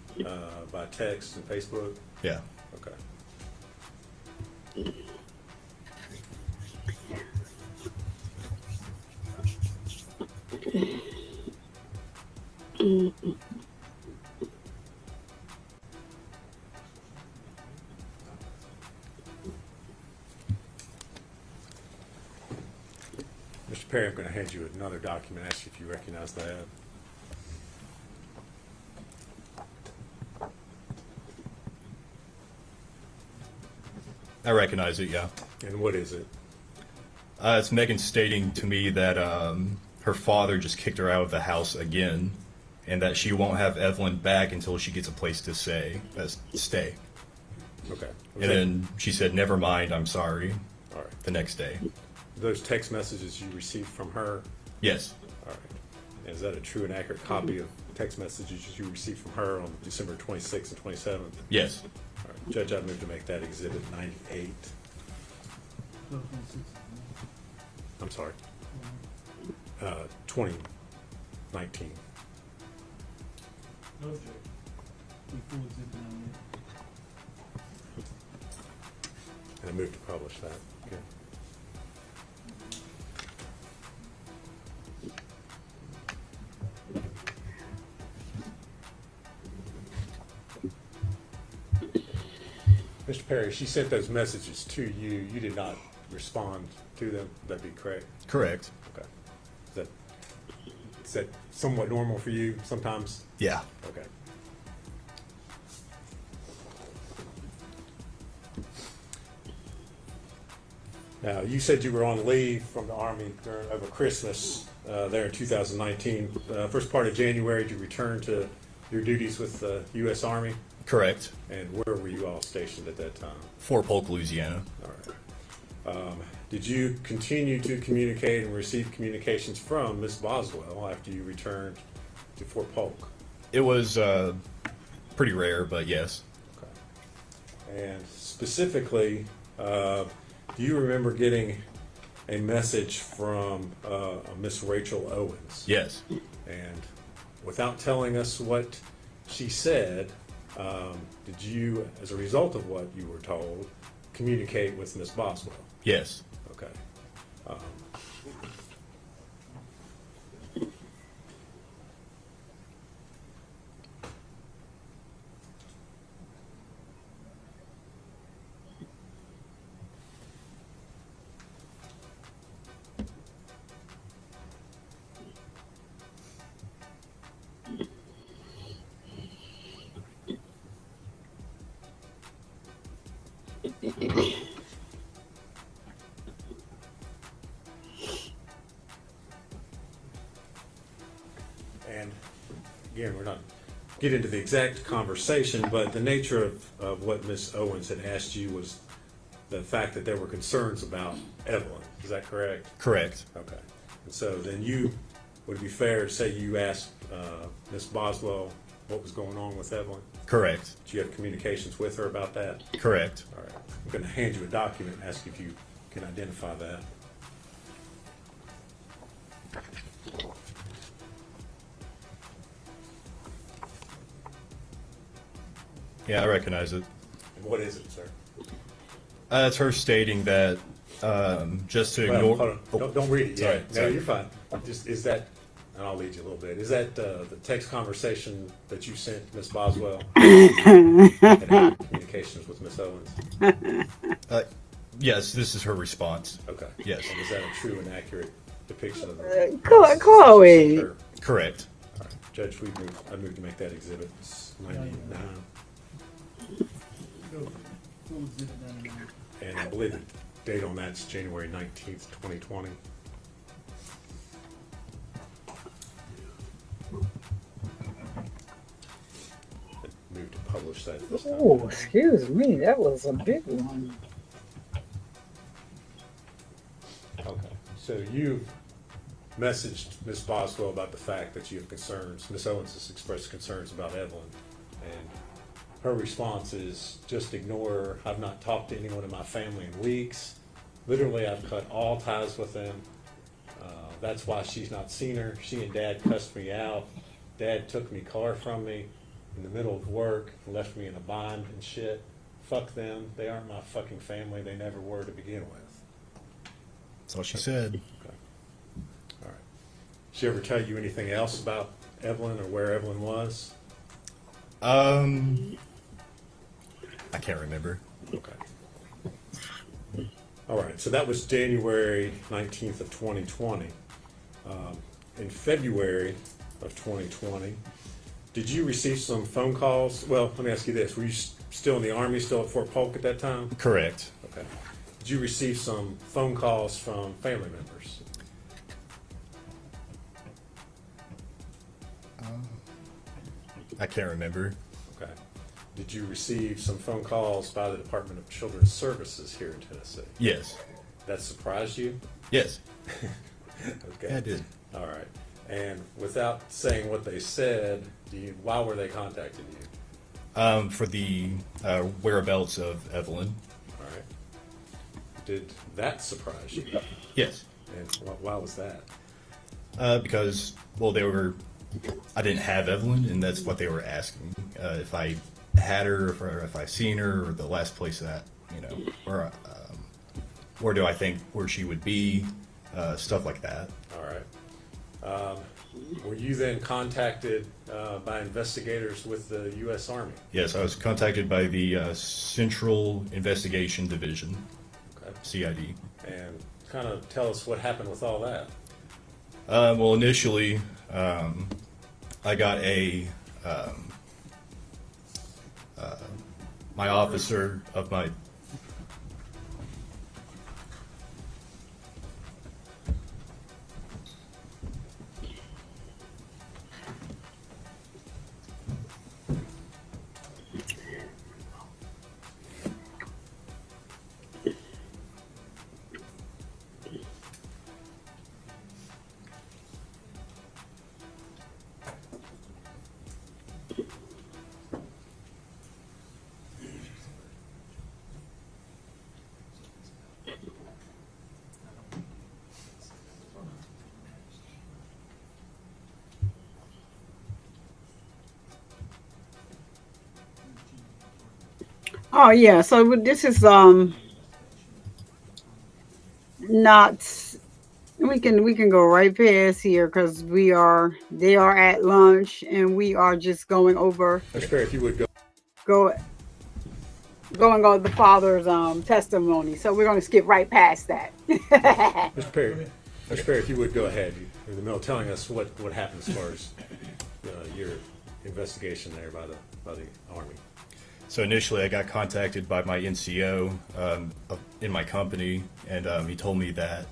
by text and Facebook? Yeah. Okay. Mr. Perry, I'm going to hand you another document, ask you if you recognize that. I recognize it, yeah. And what is it? It's Megan stating to me that her father just kicked her out of the house again, and that she won't have Evelyn back until she gets a place to stay. Okay. And then she said, "Never mind, I'm sorry." All right. The next day. Those text messages you received from her? Yes. All right. Is that a true and accurate copy of text messages you received from her on December 26th and 27th? Yes. All right. Judge, I move to make that Exhibit 98. I'm sorry. 2019. And I move to publish that. Okay. Mr. Perry, she sent those messages to you. You did not respond to them. Would that be correct? Correct. Okay. Is that somewhat normal for you sometimes? Yeah. Okay. Now, you said you were on leave from the Army over Christmas there in 2019. First part of January, did you return to your duties with the U.S. Army? Correct. And where were you all stationed at that time? Fort Polk, Louisiana. All right. Did you continue to communicate and receive communications from Miss Boswell after you returned to Fort Polk? It was pretty rare, but yes. Okay. And specifically, do you remember getting a message from Miss Rachel Owens? Yes. And without telling us what she said, did you, as a result of what you were told, communicate with Miss Boswell? Yes. Okay. And again, we're not get into the exact conversation, but the nature of what Miss Owens had asked you was the fact that there were concerns about Evelyn. Is that correct? Correct. Okay. And so then would it be fair to say you asked Miss Boswell what was going on with Evelyn? Correct. Did you have communications with her about that? Correct. All right. I'm going to hand you a document and ask if you can identify that. Yeah, I recognize it. And what is it, sir? It's her stating that just to Well, ignore. hold on. Don't read it Sorry, yet. No, sorry. you're fine. Just is that, and I'll lead you a little bit. Is that the text conversation that you sent Miss Boswell? And had communications with Miss Owens? Yes, this is her response. Okay. Yes. And is that a true and accurate depiction of Chloe. Correct. All right. Judge, I moved to make that exhibit 99. And I believe the date on that's January 19th, 2020. Moved to publish that this time. Oh, excuse me, that was a big one. Okay. So you've messaged Ms. Boswell about the fact that you have concerns. Ms. Owens has expressed concerns about Evelyn. And her response is just ignore her. I've not talked to anyone in my family in weeks. Literally, I've cut all ties with them. That's why she's not seen her. She and Dad cussed me out. Dad took me car from me in the middle of work and left me in a bind and shit. Fuck them. They aren't my fucking family. They never were to begin with. That's all she said. Okay. All right. Did she ever tell you anything else about Evelyn or where Evelyn was? I can't remember. Okay. All right. So that was January 19th of 2020. In February of 2020, did you receive some phone calls? Well, let me ask you this. Were you still in the Army, still at Fort Polk at that time? Correct. Okay. Did you receive some phone calls from family members? I can't remember. Okay. Did you receive some phone calls by the Department of Children's Services here in Tennessee? Yes. That surprised you? Yes. Okay. Yeah, I did. All right. And without saying what they said, why were they contacting you? For the whereabouts of Evelyn. All right. Did that surprise you? Yes. And why was that? Because, well, I didn't have Evelyn, and that's what they were asking. If I had her, or if I seen her, or the last place that, where do I think where she would be, stuff like that. All right. Were you then contacted by investigators with the U.S. Army? Yes, I was contacted by the Central Investigation Division, Okay. CID. And kind of tell us what happened with all that. Well, initially, I got my officer of my Oh yeah, so this is not we can go right past here because they are at lunch and we are just going over That's fair. If you would going over the father's testimony. So we're going to skip right past that. Mr. Perry, if you would go ahead. You're in the middle of telling us what happened as far as your investigation there by the Army. So initially, I got contacted by my NCO in my company, and he told me that.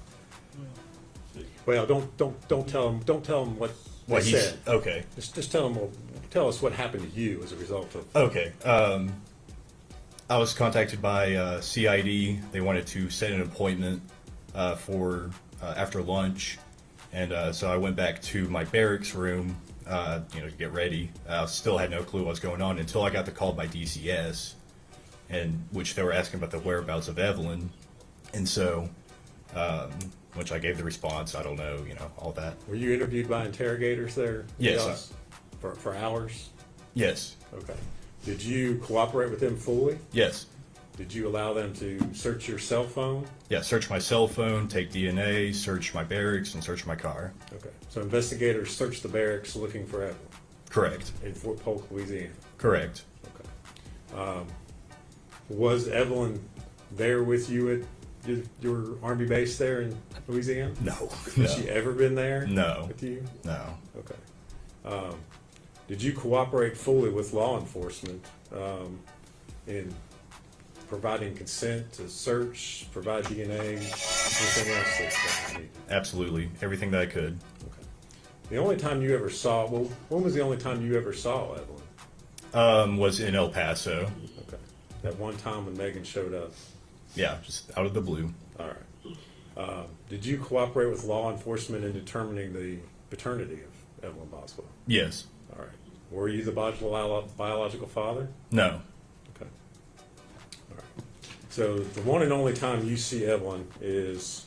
Well, don't tell him what he said. Okay. Just tell us what happened to you as a result of. Okay. I was contacted by CID. They wanted to set an appointment for after lunch, and so I went back to my barracks room, to get ready. I still had no clue what was going on until I got the call by DCS, and which they were asking about the whereabouts of Evelyn, and so, which I gave the response. I don't know, all that. Were you interviewed by interrogators there? Yes. For hours? Yes. Okay. Did you cooperate with them fully? Yes. Did you allow them to search your cell phone? Yeah, search my cell phone, take DNA, search my barracks, and search my car. Okay. So investigators searched the barracks looking for Evelyn? Correct. In Fort Polk, Louisiana? Correct. Okay. Was Evelyn there with you at your Army base there in Louisiana? No. Has she ever been there? No. With you? No. Okay. Did you cooperate fully with law enforcement in providing consent to search, provide DNA, anything else that's needed? Absolutely. Everything that I could. Okay. The only time you ever saw, when was the only time you ever saw Evelyn? Was in El Paso. Okay. That one time when Megan showed up? Yeah, just out of the blue. All right. Did you cooperate with law enforcement in determining the paternity of Evelyn Boswell? Yes. All right. Were you the biological father? No. Okay. All right. So the one and only time you see Evelyn is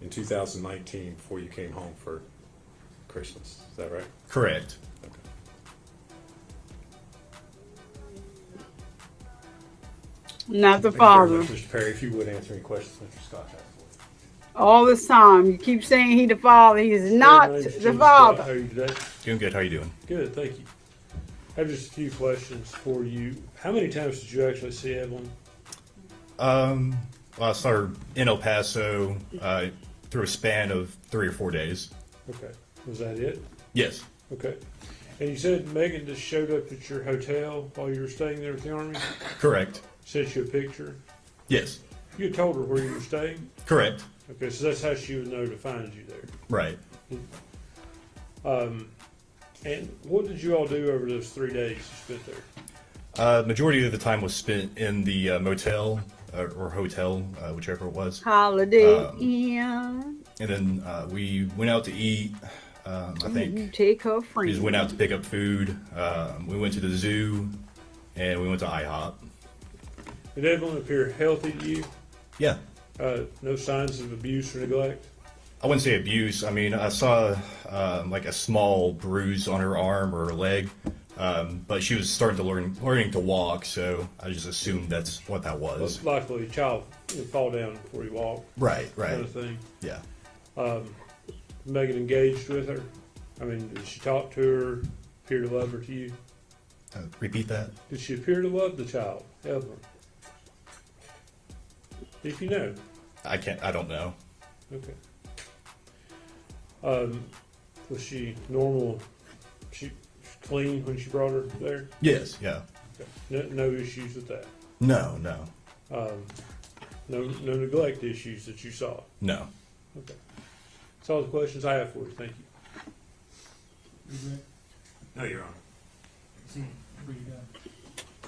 in 2019 before you came home for Christmas. Is that right? Correct. Okay. Not the Thank you very father. much, Mr. Perry, if you would answer any questions, Mr. Scott has. All this time, you keep saying he the father. He is not My name's the Gene Scott. How father. are you today? Doing good. How you doing? Good, thank you. I have just a few questions for you. How many times did you actually see Evelyn? Well, I saw her in El Paso through a span of 3 or 4 days. Okay. Was that it? Yes. Okay. And you said Megan just showed up at your hotel while you were staying there with the Army? Correct. Sent you a picture? Yes. You had told her where you were staying? Correct. Okay, so that's how she would know to find you there. Right. And what did you all do over those 3 days you spent there? Majority of the time was spent in the motel or hotel, whichever it was. Holiday Inn. And then we went out to eat. I You think take her we friend. just went out to pick up food. We went to the zoo, and we went to IHOP. Did Evelyn appear healthy to you? Yeah. No signs of abuse or neglect? I wouldn't say abuse. I mean, I saw like a small bruise on her arm or her leg, but she was starting to learning to walk, so I just assumed that's what that was. Likely a child would fall down before you walk. Right, right. Kind of thing. Yeah. Megan engaged with her? I mean, did she talk to her, appear to love her to you? Repeat that. Did she appear to love the child, Evelyn? If you know. I don't know. Okay. Was she normal? She clean when she brought her there? Yes. Yeah. Okay. No issues with that? No. No. No neglect issues that you saw? No. Okay. That's all the questions I have for you. Thank you. No, Your Honor. See, where you go.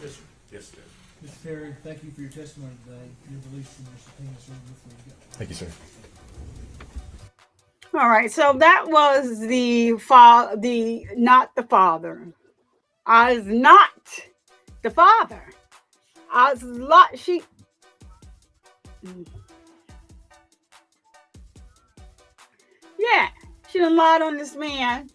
Yes, sir. Yes, sir. Mr. Perry, thank you for your testimony today. You're released from your subpoena, sir, before you go. Thank you, sir. All right, so that was not the father. I was not the father. I was she. Yeah, she done lied on this man.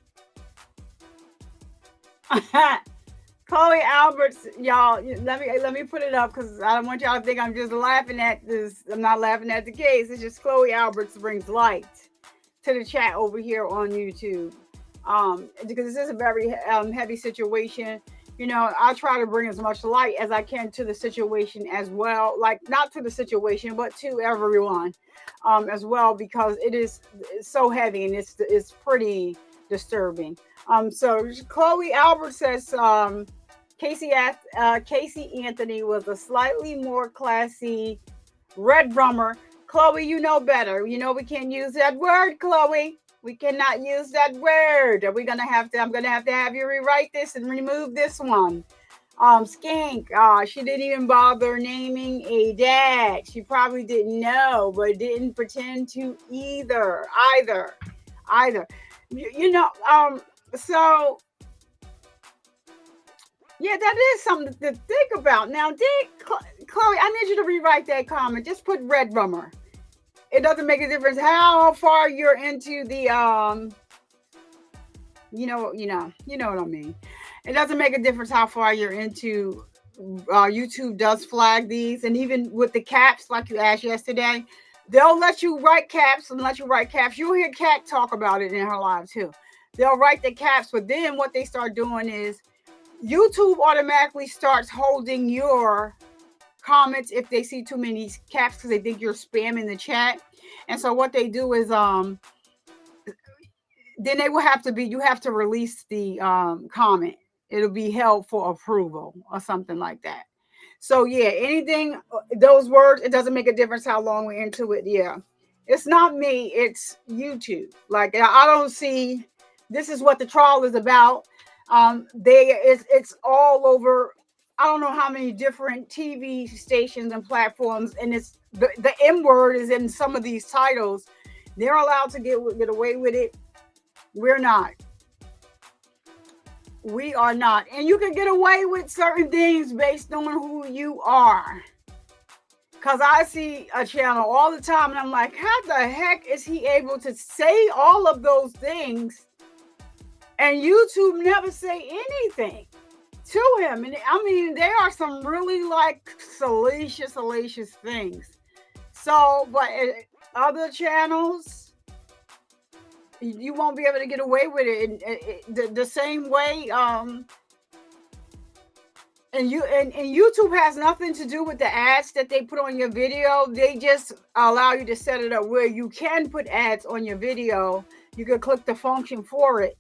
Chloe Alberts, y'all, let me put it up because I don't want y'all to think I'm just laughing at this. I'm not laughing at the case. It's just Chloe Alberts brings light to the chat over here on YouTube. Because this is a very heavy situation. You know, I try to bring as much light as I can to the situation as well. Like, not to the situation, but to everyone as well, because it's so heavy and it's pretty disturbing. So Chloe Albert says, Casey Anthony was a slightly more classy red rummer. Chloe, you know better. You know we can't use that word, Chloe. We cannot use that word. I'm gonna have to have you rewrite this and remove this one. Skank, she didn't even bother naming a dad. She probably didn't know, but didn't pretend to either. So yeah, that is something to think about. Now, Chloe, I need you to rewrite that comment. Just put red rummer. It doesn't make a difference how far you're into the you know what I mean. It doesn't make a difference how far you're into. YouTube does flag these, and even with the caps, like you asked yesterday, they'll let you write caps and let you write caps. You'll hear Kat talk about it in her live too. They'll write the caps, but then what they start doing is YouTube automatically starts holding your comments if they see too many caps because they think you're spamming the chat. And so what they do is then they will have to be, you have to release the comment. It'll be held for approval or something like that. So yeah, anything, those words, it doesn't make a difference how long we're into it. Yeah, it's not me, it's YouTube. Like I don't see, this is what the trial is about. It's all over. I don't know how many different TV stations and platforms, and it's the M word is in some of these titles. They're allowed to get away with it. We're not. We are not. And you can get away with certain things based on who you are. Because I see a channel all the time and I'm like, how the heck is he able to say all of those things and YouTube never say anything to him? And I mean, there are some really like salacious things. So, but other channels, you won't be able to get away with it the same way. And YouTube has nothing to do with the ads that they put on your video. They just allow you to set it up where you can put ads on your video. You can click the function for it,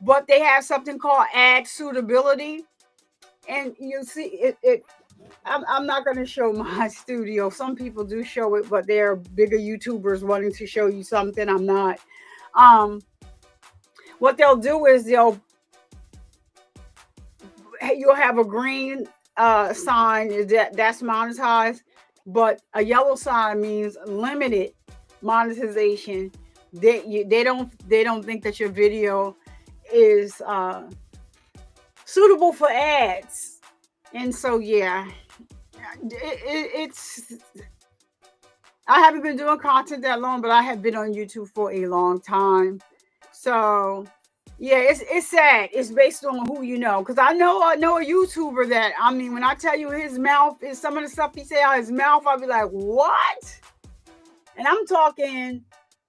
but they have something called ad suitability, and you see it. I'm not going to show my studio. Some people do show it, but they're bigger YouTubers wanting to show you something. I'm not. What they'll do is you'll have a green sign that's monetized, but a yellow sign means limited monetization. They don't think that your video is suitable for ads, and so yeah, it's. I haven't been doing content that long, but I have been on YouTube for a long time. So yeah, it's sad. It's based on who you know. Because I know a YouTuber that, I mean, when I tell you his mouth is some of the stuff he say out his mouth, I'll be like, what? And I'm talking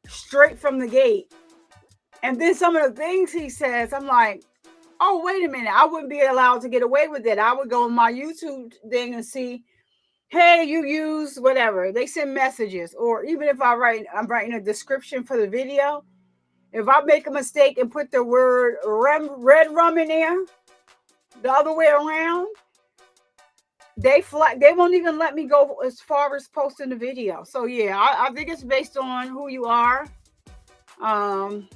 straight from the gate. And then some of the things he says, I'm like, oh, wait a minute. I wouldn't be allowed to get away with it. I would go on my YouTube thing and see, hey, you use whatever. They send messages. Or even if I'm writing a description for the video. If I make a mistake and put the word red rum in there, the other way around, they won't even let me go as far as posting the video. So yeah, I think it's based on who you are. And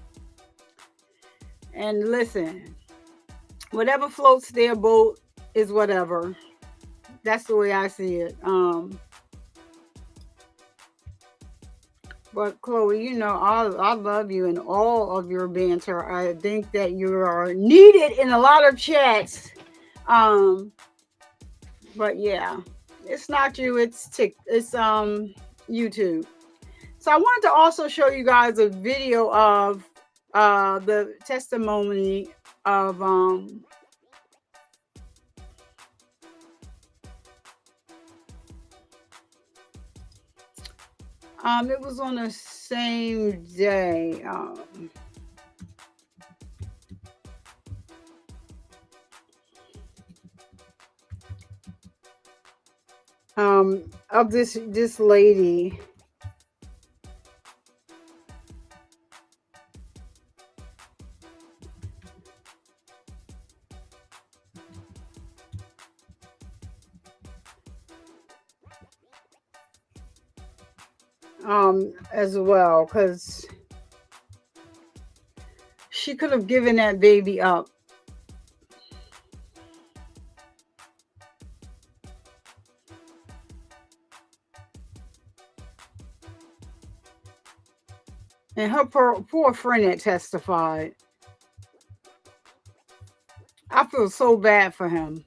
listen, whatever floats their boat is whatever. That's the way I see it. But Chloe, you know, I love you and all of your banter. I think that you are needed in a lot of chats. But yeah, it's not you, it's YouTube. So I wanted to also show you guys a video of the testimony of it was on the same day. Of this lady. as well, because she could have given that baby up. And her poor friend that testified. I feel so bad for him.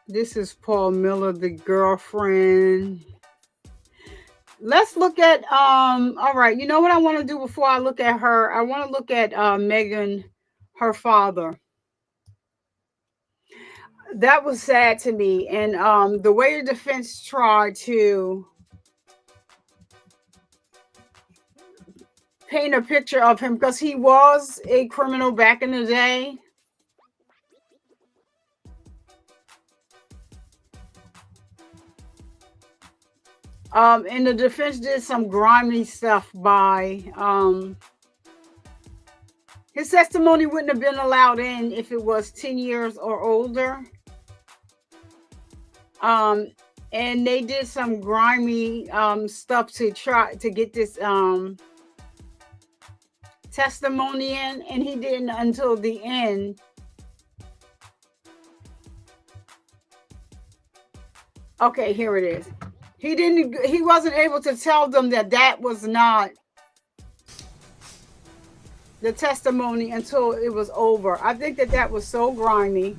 This is Paul Miller, the girlfriend. Let's look at all right, you know what I want to do before I look at her? I want to look at Megan, her father. That was sad to me. And the way the defense tried to paint a picture of him, because he was a criminal back in the day. And the defense did some grimy stuff by his testimony wouldn't have been allowed in if it was 10 years or older. And they did some grimy stuff to try to get this testimony in, and he didn't until the end. Okay, here it is. He wasn't able to tell them that was not the testimony until it was over. I think that was so grimy.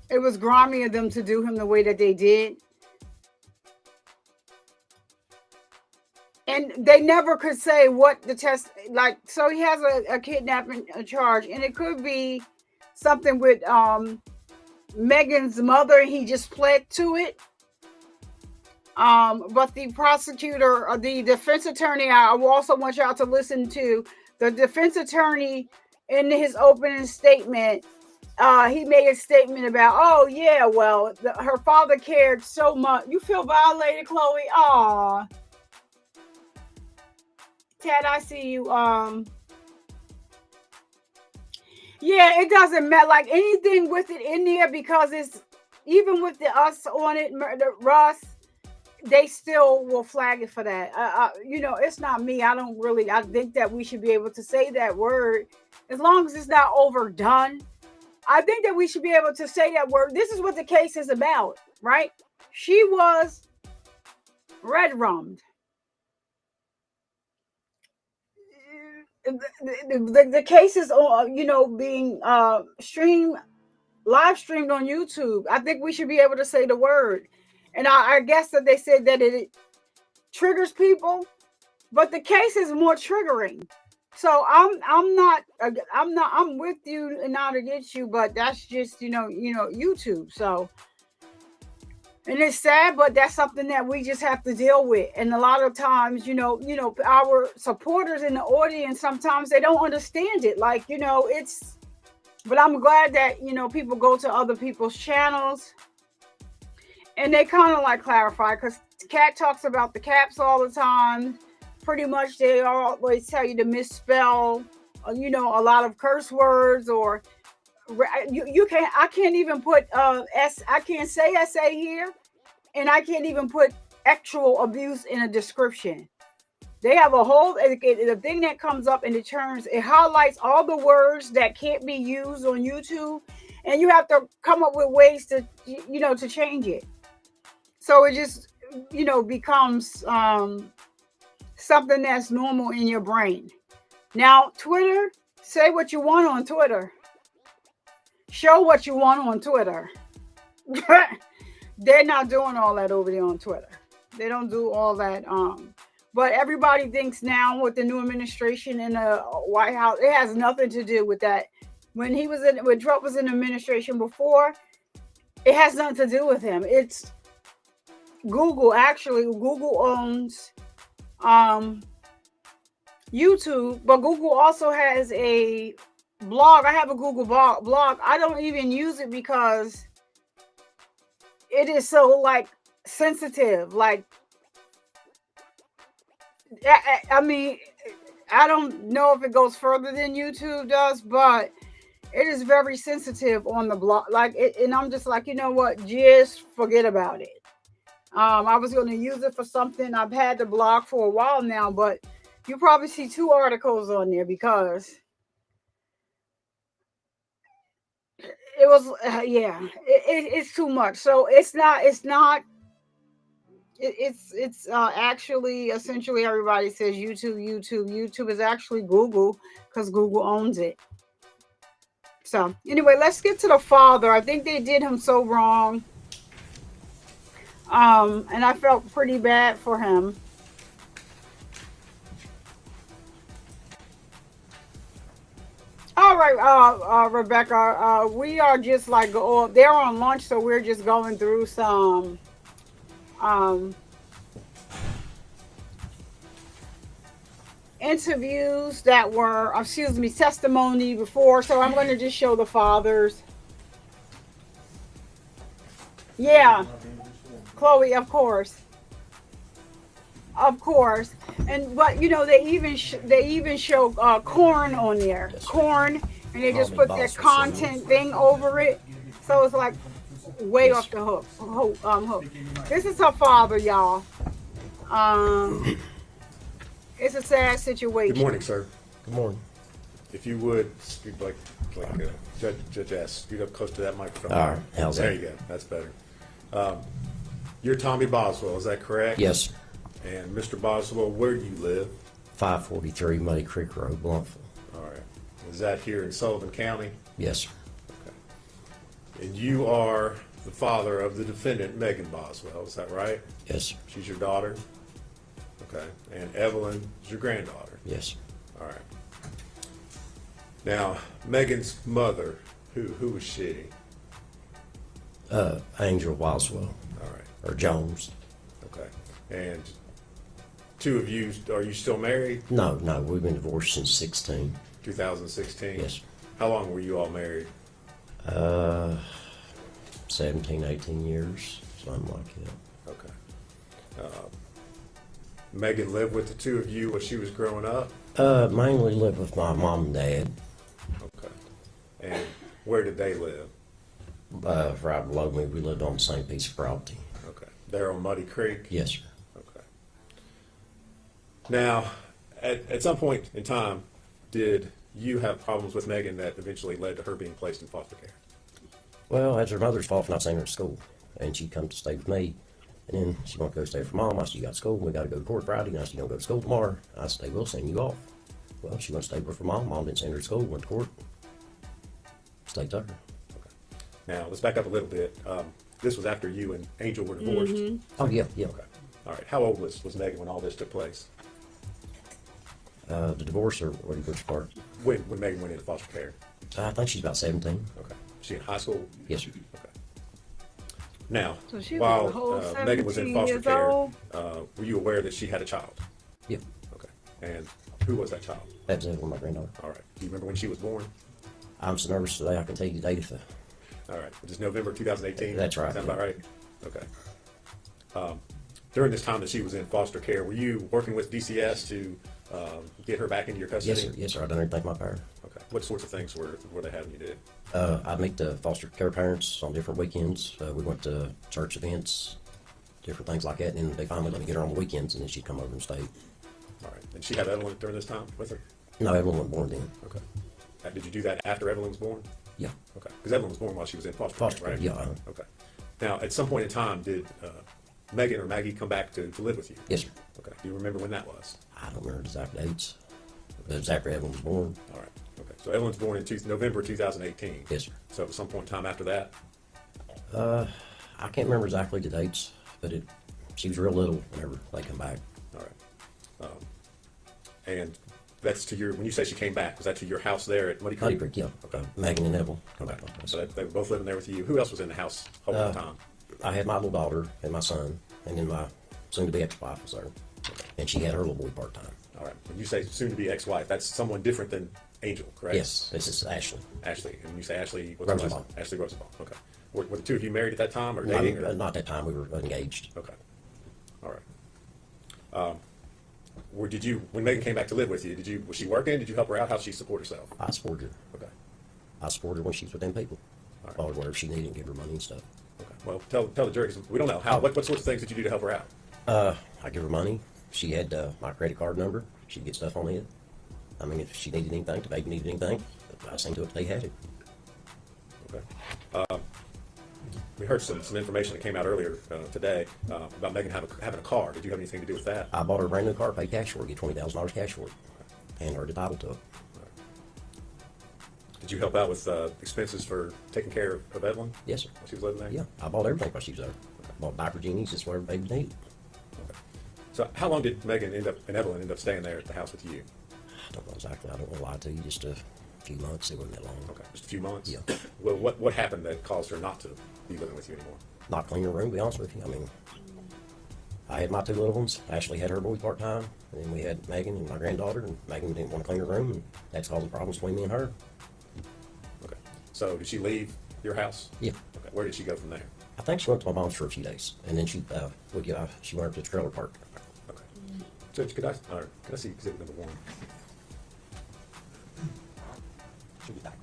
It was grimy of them to do him the way that they did. And they never could say what the test, like, so he has a kidnapping charge, and it could be something with Megan's mother. He just pled to it. But the prosecutor, or the defense attorney, I also want y'all to listen to the defense attorney in his opening statement. He made a statement about, oh yeah, well, her father cared so much. You feel violated, Chloe? Aw. Ted, I see you. Yeah, it doesn't matter, like anything with it in there, because it's even with the us on it, the Russ, they still will flag it for that. You know, it's not me. I think that we should be able to say that word as long as it's not overdone. I think that we should be able to say that word. This is what the case is about, right? She was red-rummed. The case is, being live streamed on YouTube. I think we should be able to say the word. And I guess that they said that it triggers people, but the case is more triggering. So I'm with you and not against you, but that's just, YouTube. So, and it's sad, but that's something that we just have to deal with. And a lot of times, our supporters in the audience, sometimes they don't understand it. Like, but I'm glad that, people go to other people's channels and they kind of like clarify, because Kat talks about the caps all the time. Pretty much they always tell you to misspell, a lot of curse words, or I can't even put I can't say SA here, and I can't even put actual abuse in a description. They have a whole, the thing that comes up and it highlights all the words that can't be used on YouTube, and you have to come up with ways to, to change it. So it just, becomes something that's normal in your brain. Now, Twitter, say what you want on Twitter. Show what you want on Twitter. They're not doing all that over there on Twitter. They don't do all that. But everybody thinks now with the new administration in the White House, it has nothing to do with that. When Trump was in administration before, it has nothing to do with him. It's Google. Actually, Google owns YouTube, but Google also has a blog. I have a Google blog. I don't even use it because it is so like sensitive. Like, I mean, I don't know if it goes further than YouTube does, but it is very sensitive on the block. Like, and I'm just like, you know what? Just forget about it. I was going to use it for something. I've had the blog for a while now, but you probably see 2 articles on there because it was, it's too much. So it's actually, essentially everybody says YouTube is actually Google because Google owns it. So anyway, let's get to the father. I think they did him so wrong. And I felt pretty bad for him. All right, Rebecca, we are just like, they're on lunch, so we're just going through some interviews that were, testimony before. So I'm going to just show the fathers. Yeah, Chloe, of course, and but you know they even show corn on there, corn, and they just put that content thing over it, so it's like way off the hook. This is her father, y'all. It's a sad situation. Good morning, sir. Good morning. If you would, scoot like Judge asked, scoot up close to that microphone. All right, how's there that? you go. That's better. You're Tommy Boswell, is that correct? Yes. And Mr. Boswell, where do you live? 543 Muddy Creek Road, Bluntful. All right. Is that here in Sullivan County? Yes, sir. Okay. And you are the father of the defendant, Megan Boswell, is that right? Yes, sir. She's your daughter? Okay. And Evelyn is your granddaughter? Yes, sir. All right. Now, Megan's mother, who was she? Angel Boswell. All right. Or Jones. Okay. And two of you, are you still married? No, we've been divorced since 2016? Yes, sir. How long were you all married? 17, 18 years, something like that. Okay. Megan lived with the two of you when she was growing up? Mainly lived with my mom and dad. Okay. And where did they live? Right below me, we lived on the same piece of property. Okay. There on Muddy Creek? Yes, sir. Okay. Now, at some point in time, did you have problems with Megan that eventually led to her being placed in foster care? Well, that's her mother's fault for not sending her to school. And she come to stay with me. And then she wanted to go stay with her mom. I said, you got school. We got to go to court Friday. And I said, you don't go to school tomorrow. I said, we'll send you off. Well, she went to stay with her mom. Mom didn't send her to school. Went to court. Stayed to her. Okay. Now, let's back up a little bit. This was after you and Angel were divorced? Mm-hmm. Oh, yeah. Okay. All right. How old was Megan when all this took place? The divorce, or what do you put your part? When Megan went into foster care? I think she's about 17. Okay. She in high school? Yes, sir. Okay. Now, So she was while a whole Megan was in 17 foster years care, old? were you aware that she had a child? Yeah. Okay. And who was that child? That was Evelyn, my granddaughter. All right. Do you remember when she was born? I'm so nervous today, I can tell you the date of it. All right. It was November 2018? That's right. Sound about right? Okay. During this time that she was in foster care, were you working with DCS to get her back into your custody? Yes, sir. Yes, sir. I done everything in my power. Okay. What sorts of things were they having you do? I'd meet the foster care parents on different weekends. We went to church events, different things like that, and then they finally let me get her on the weekends, and then she'd come over and stay. All right. And she had Evelyn during this time with her? No, Evelyn wasn't born then. Okay. Did you do that after Evelyn was born? Yeah. Okay. Because Evelyn was born while she was in foster care, right? Yeah. Okay. Now, at some point in time, did Megan or Maggie come back to live with you? Yes, sir. Okay. Do you remember when that was? I don't remember the exact dates. But it was after Evelyn was born. All right. Okay. So Evelyn's born in November 2018. Yes, sir. So at some point in time after that? I can't remember exactly the dates, but she was real little whenever they come back. All right. And that's to your, when you say she came back, was that to your house there at Muddy Creek? Muddy Creek, yeah. Okay. Megan and Evelyn come Okay. back. So they were both living there with you. Who else was in the house all the time? I had my little daughter and my son, and then my soon-to-be ex-wife was there. And she had her little boy part-time. All right. When you say soon-to-be ex-wife, that's someone different than Angel, correct? Yes, this is Ashley. Ashley. And when you say Ashley, what's her last Rosenbaum. name? Ashley Rosenbaum. Okay. Were the two of you married at that time or dating? Not that time. We were engaged. Okay. All right. Did you, when Megan came back to live with you, was she working? Did you help her out? How did she support herself? I supported her. Okay. I supported her when she was with them people. All right. Or whatever she needed, give her money and stuff. Okay. Well, tell the jury, 'cause we don't know. What sorts of things did you do to help her out? I give her money. She had my credit card number. She'd get stuff on it. I mean, if she needed anything, if the baby needed anything, I seen to it they had it. Okay. We heard some information that came out earlier today about Megan having a car. Did you have anything to do with that? I bought her a brand new car, paid cash for it, get $20,000 cash for it, and her the title to it. Did you help out with expenses for taking care of Evelyn? Yes, sir. While she was living there? Yeah, I bought everything while she was there. Bought diaper genies, just whatever baby needed. Okay. So how long did Megan and Evelyn end up staying there at the house with you? I don't know exactly. I don't want to lie to you. Just a few months. It wasn't that long. Okay, just a few months? Yeah. Well, what happened that caused her not to be living with you anymore? Not clean her room, to be honest with you. I mean, I had my two little ones. Ashley had her boy part-time, and then we had Megan and my granddaughter, and Megan didn't want to clean her room, and that's causing problems between me and her. Okay. So did she leave your house? Yeah. Okay. Where did she go from there? I think she went to my mom's for a few days, and then she went up to the trailer park. Okay. Judge, could I see exhibit number 1? Should be back.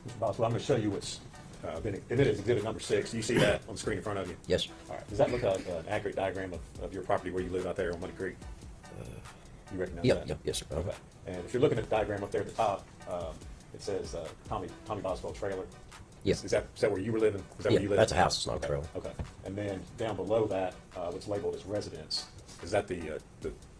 Mr. Boswell, I'm going to show you what's been, and it is exhibit number 6. Do you see that on the screen in front of you? Yes, sir. All right. Does that look like an accurate diagram of your property where you live out there on Muddy Creek? You recognize that? Yep, yes, sir. Okay. And if you're looking at the diagram up there at the top, it says Tommy Boswell trailer. Yes. Is that where you were living? Is that Yeah, where you live? that's a house. It's not a Okay. trailer. Okay. And then down below that, what's labeled as residence. Is that the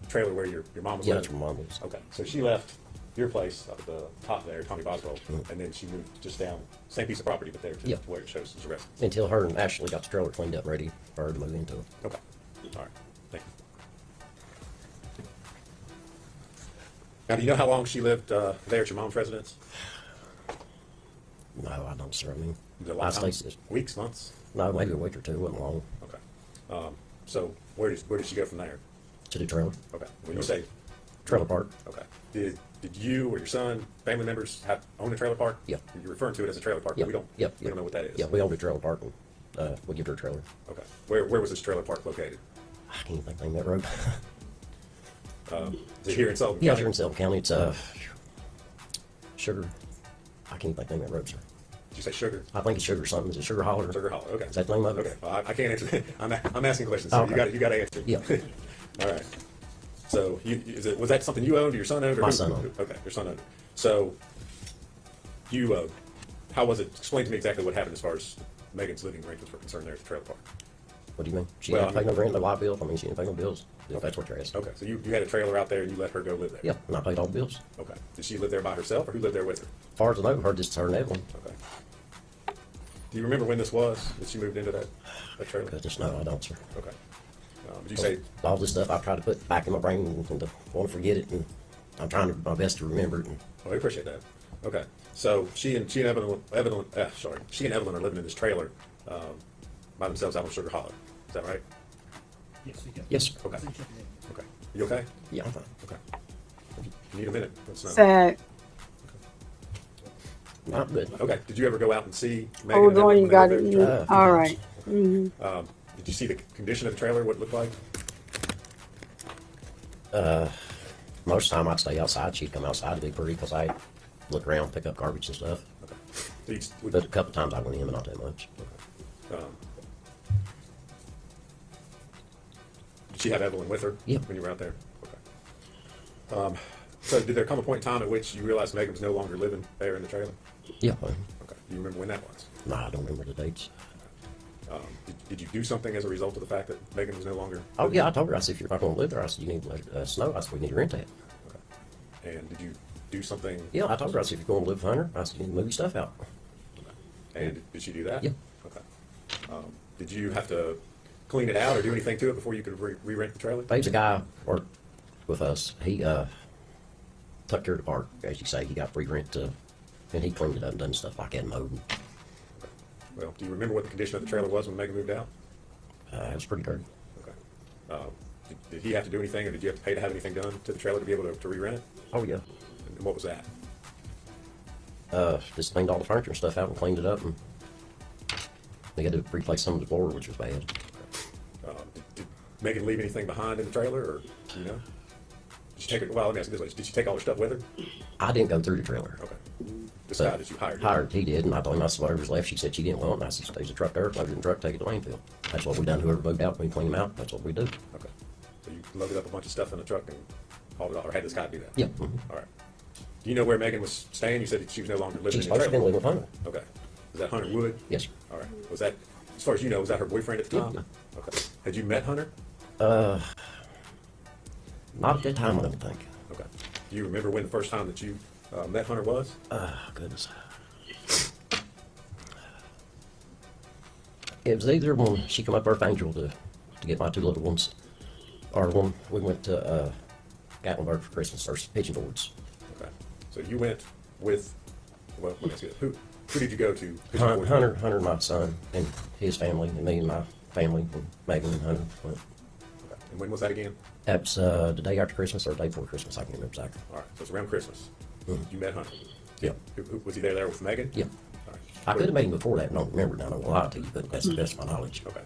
trailer where your mom was Yeah, living? that's where mom lives. Okay. So she left your place up at the top there, Tommy Boswell, and then she moved just down, same piece of property, but there to Yeah. where it shows as a residence. Until her and Ashley got the trailer cleaned up, ready for her to move into it. Okay. All right. Thank you. Now, do you know how long she lived there at your mom's residence? No, I don't, sir. I mean, Was it a long time? stayed Weeks, months? no, maybe a week or two. It wasn't long. Okay. So where did she go from there? To the trailer. Okay. When you say Trailer park. okay, did you or your son, family members, own a trailer park? Yeah. You're referring to it as a trailer park. Yeah. But we don't. Yep. We don't know what that is. Yeah, we owned a trailer park, and we give her a trailer. Okay. Where was this trailer park located? I can't even think that road. Is it here in Sullivan Yeah, County? here in Sullivan County. It's Sugar. I can't even think that road, sir. Did you say Sugar? I think it's Sugar something. Is it Sugar Holler? Sugar Hollow. Okay. Is that the name of it? Okay. Well, I can't answer. I'm asking questions. So Okay. you got to answer. Yeah. All right. So was that something you owned or your son owned? Or My who- son owned it. Okay, your son owned it. So you, how was it? Explain to me exactly what happened as far as Megan's living arrangements were concerned there at the trailer park. What do you mean? She Well, didn't pay no rent, no light bill. I mean, she didn't pay no bills. If that's what you're asking. Okay, so you had a trailer out there and you let her go live there? Yeah, and I paid all the bills. Okay. Did she live there by herself or who lived there with her? As far as I know, her just her and Evelyn. Okay. Do you remember when this was that she moved into that trailer? Goodness, no, I don't, sir. Okay. Did you say All this stuff I try to put back in my brain and to want to forget it, and I'm trying to my best to remember it. And well, I appreciate that. Okay. So she and Evelyn are living in this trailer by themselves out on Sugar Hollow. Is that right? Yes, you can. yes, sir. Okay. Okay. You okay? Yeah, I'm fine. Okay. You need a minute. Let's know. Sad. Not good. Okay. Did you ever go out and see Megan? Hold and on, Evelyn you when got they it. lived in the trailer? All right. Mhm. Did you see the condition of the trailer? What it looked like? Most of the time I'd stay outside. She'd come outside to be pretty because I look around, pick up garbage and stuff. Okay. So you, But a couple times I went in, but not that much. did she have Evelyn with her? Yeah. When you were out there? Okay. So did there come a point in time at which you realized Megan was no longer living there in the trailer? Yeah. Okay. Do you remember when that was? No, I don't remember the dates. Did you do something as a result of the fact that Megan was no longer? Oh yeah, I told her. I said, if you're not going to live there, I said you need to let us know. I said we need to rent that. Okay. And did you do something? Yeah, I told her. I said if you're going to live with Hunter, I said you need to move your stuff out. And did she do that? Yeah. Okay. Did you have to clean it out or do anything to it before you could re-rent the trailer? Dave's a guy worked with us. He took care of the park, as you say. He got free rent, and he cleaned it up and done stuff like that and mowed. Well, do you remember what the condition of the trailer was when Megan moved out? It was pretty dirty. Okay. Did he have to do anything, or did you have to pay to have anything done to the trailer to be able to re-rent it? Oh yeah. And what was that? Just cleaned all the furniture and stuff out and cleaned it up, and they had to replace some of the floor, which was bad. Did Megan leave anything behind in the trailer, or you know? Did she take it? Well, let me ask you this way: did she take all her stuff with her? I didn't go through the trailer. Okay. This guy that you hired. He did, and I told him, I said, whatever's left, she said she didn't want, and I said, there's a truck there, load it in the truck, take it to landfill. That's what we done. Whoever moved out, we clean them out. That's what we do. Okay. So you loaded up a bunch of stuff in the truck and hauled it off, or had this guy do that? Yeah. Mm-hmm. All right. Do you know where Megan was staying? You said that she was no longer living She's in the supposed to trailer. been living with Hunter. Okay. Was that Hunter Wood? Yes, sir. All right. Was that, as far as you know, was that her boyfriend at the time? Yeah. Okay. Had you met Hunter? Not at that time, I don't think. Okay. Do you remember when the first time that you met Hunter was? Goodness. It was either when she come up Earth Angel to get my two little ones, or when we went to Gatlinburg for Christmas, or Pigeon Boards. Okay. So you went with, well, let me ask you this. Who did you go to? Hunter, my son, and his family, and me and my family, and Megan and Hunter went. Okay. And when was that again? That was the day after Christmas or the day before Christmas. I can't remember exactly. All right. So it's around Christmas. Mm-hmm. You met Hunter. Yeah. Was he there with Megan? Yeah. All right. I could have met him before that, and I don't remember now. I don't want to lie to you, but that's the best of my knowledge. Okay.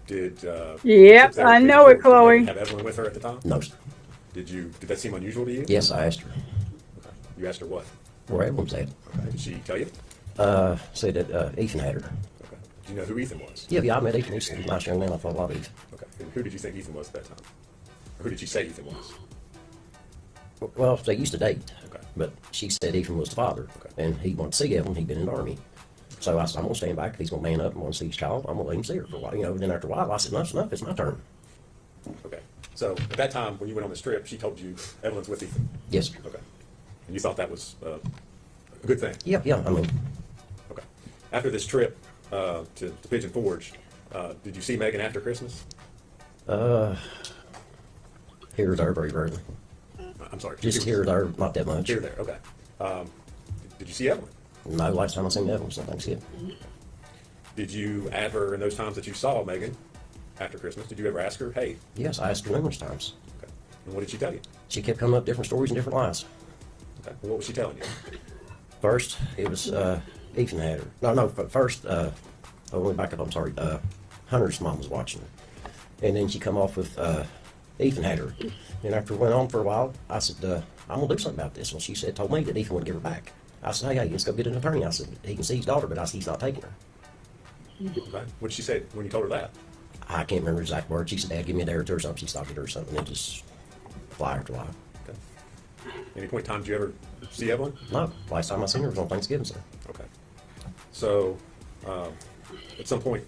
Did Yep, I know it, Chloe. Have Evelyn with her at the time? No, sir. Did that seem unusual to you? Yes, I asked her. Okay. You asked her what? Where Evelyn's at. Okay. Did she tell you? Said that Ethan had her. Okay. Do you know who Ethan was? Yeah, I met Ethan. He's a nice young man. I thought a lot of Ethan. Okay. And who did you think Ethan was at that time? Or who did she say Ethan was? Well, they used to date. Okay. But she said Ethan was the father. Okay. And he wanted to see Evelyn. He'd been in the Army. So I said, I'm going to stand back. If he's going to man up and want to see his child, I'm going to let him see her for a while. You know, then after a while, I said, enough's enough. It's my turn. Okay. So at that time, when you went on this trip, she told you Evelyn's with Ethan? Yes, sir. Okay. And you thought that was a good thing? Yeah, I mean. Okay. After this trip to Pigeon Forge, did you see Megan after Christmas? Here or there, very rarely. I'm sorry. Just here or there, not that much. Here or there, okay. Did you see Evelyn? No, last time I seen Evelyn was on Thanksgiving. Did you ever, in those times that you saw Megan after Christmas, did you ever ask her, hey? Yes, I asked her numerous times. Okay. And what did she tell you? She kept coming up with different stories and different lies. Okay. Well, what was she telling you? First, it was Ethan had her. No, but first, let me back up, I'm sorry. Hunter's mom was watching her. And then she come off with Ethan had her. And after it went on for a while, I said, I'm going to do something about this. Well, she told me that Ethan would give her back. I said, hey, let's go get an attorney. I said, he can see his daughter, but I said, he's not taking her. Okay. What did she say when you told her that? I can't remember the exact words. She said, Dad, give me a day or two or something. She stopped it or something and just fly after fly. Okay. Any point in time did you ever see Evelyn? No. Last time I seen her was on Thanksgiving, sir. Okay. So, at some point,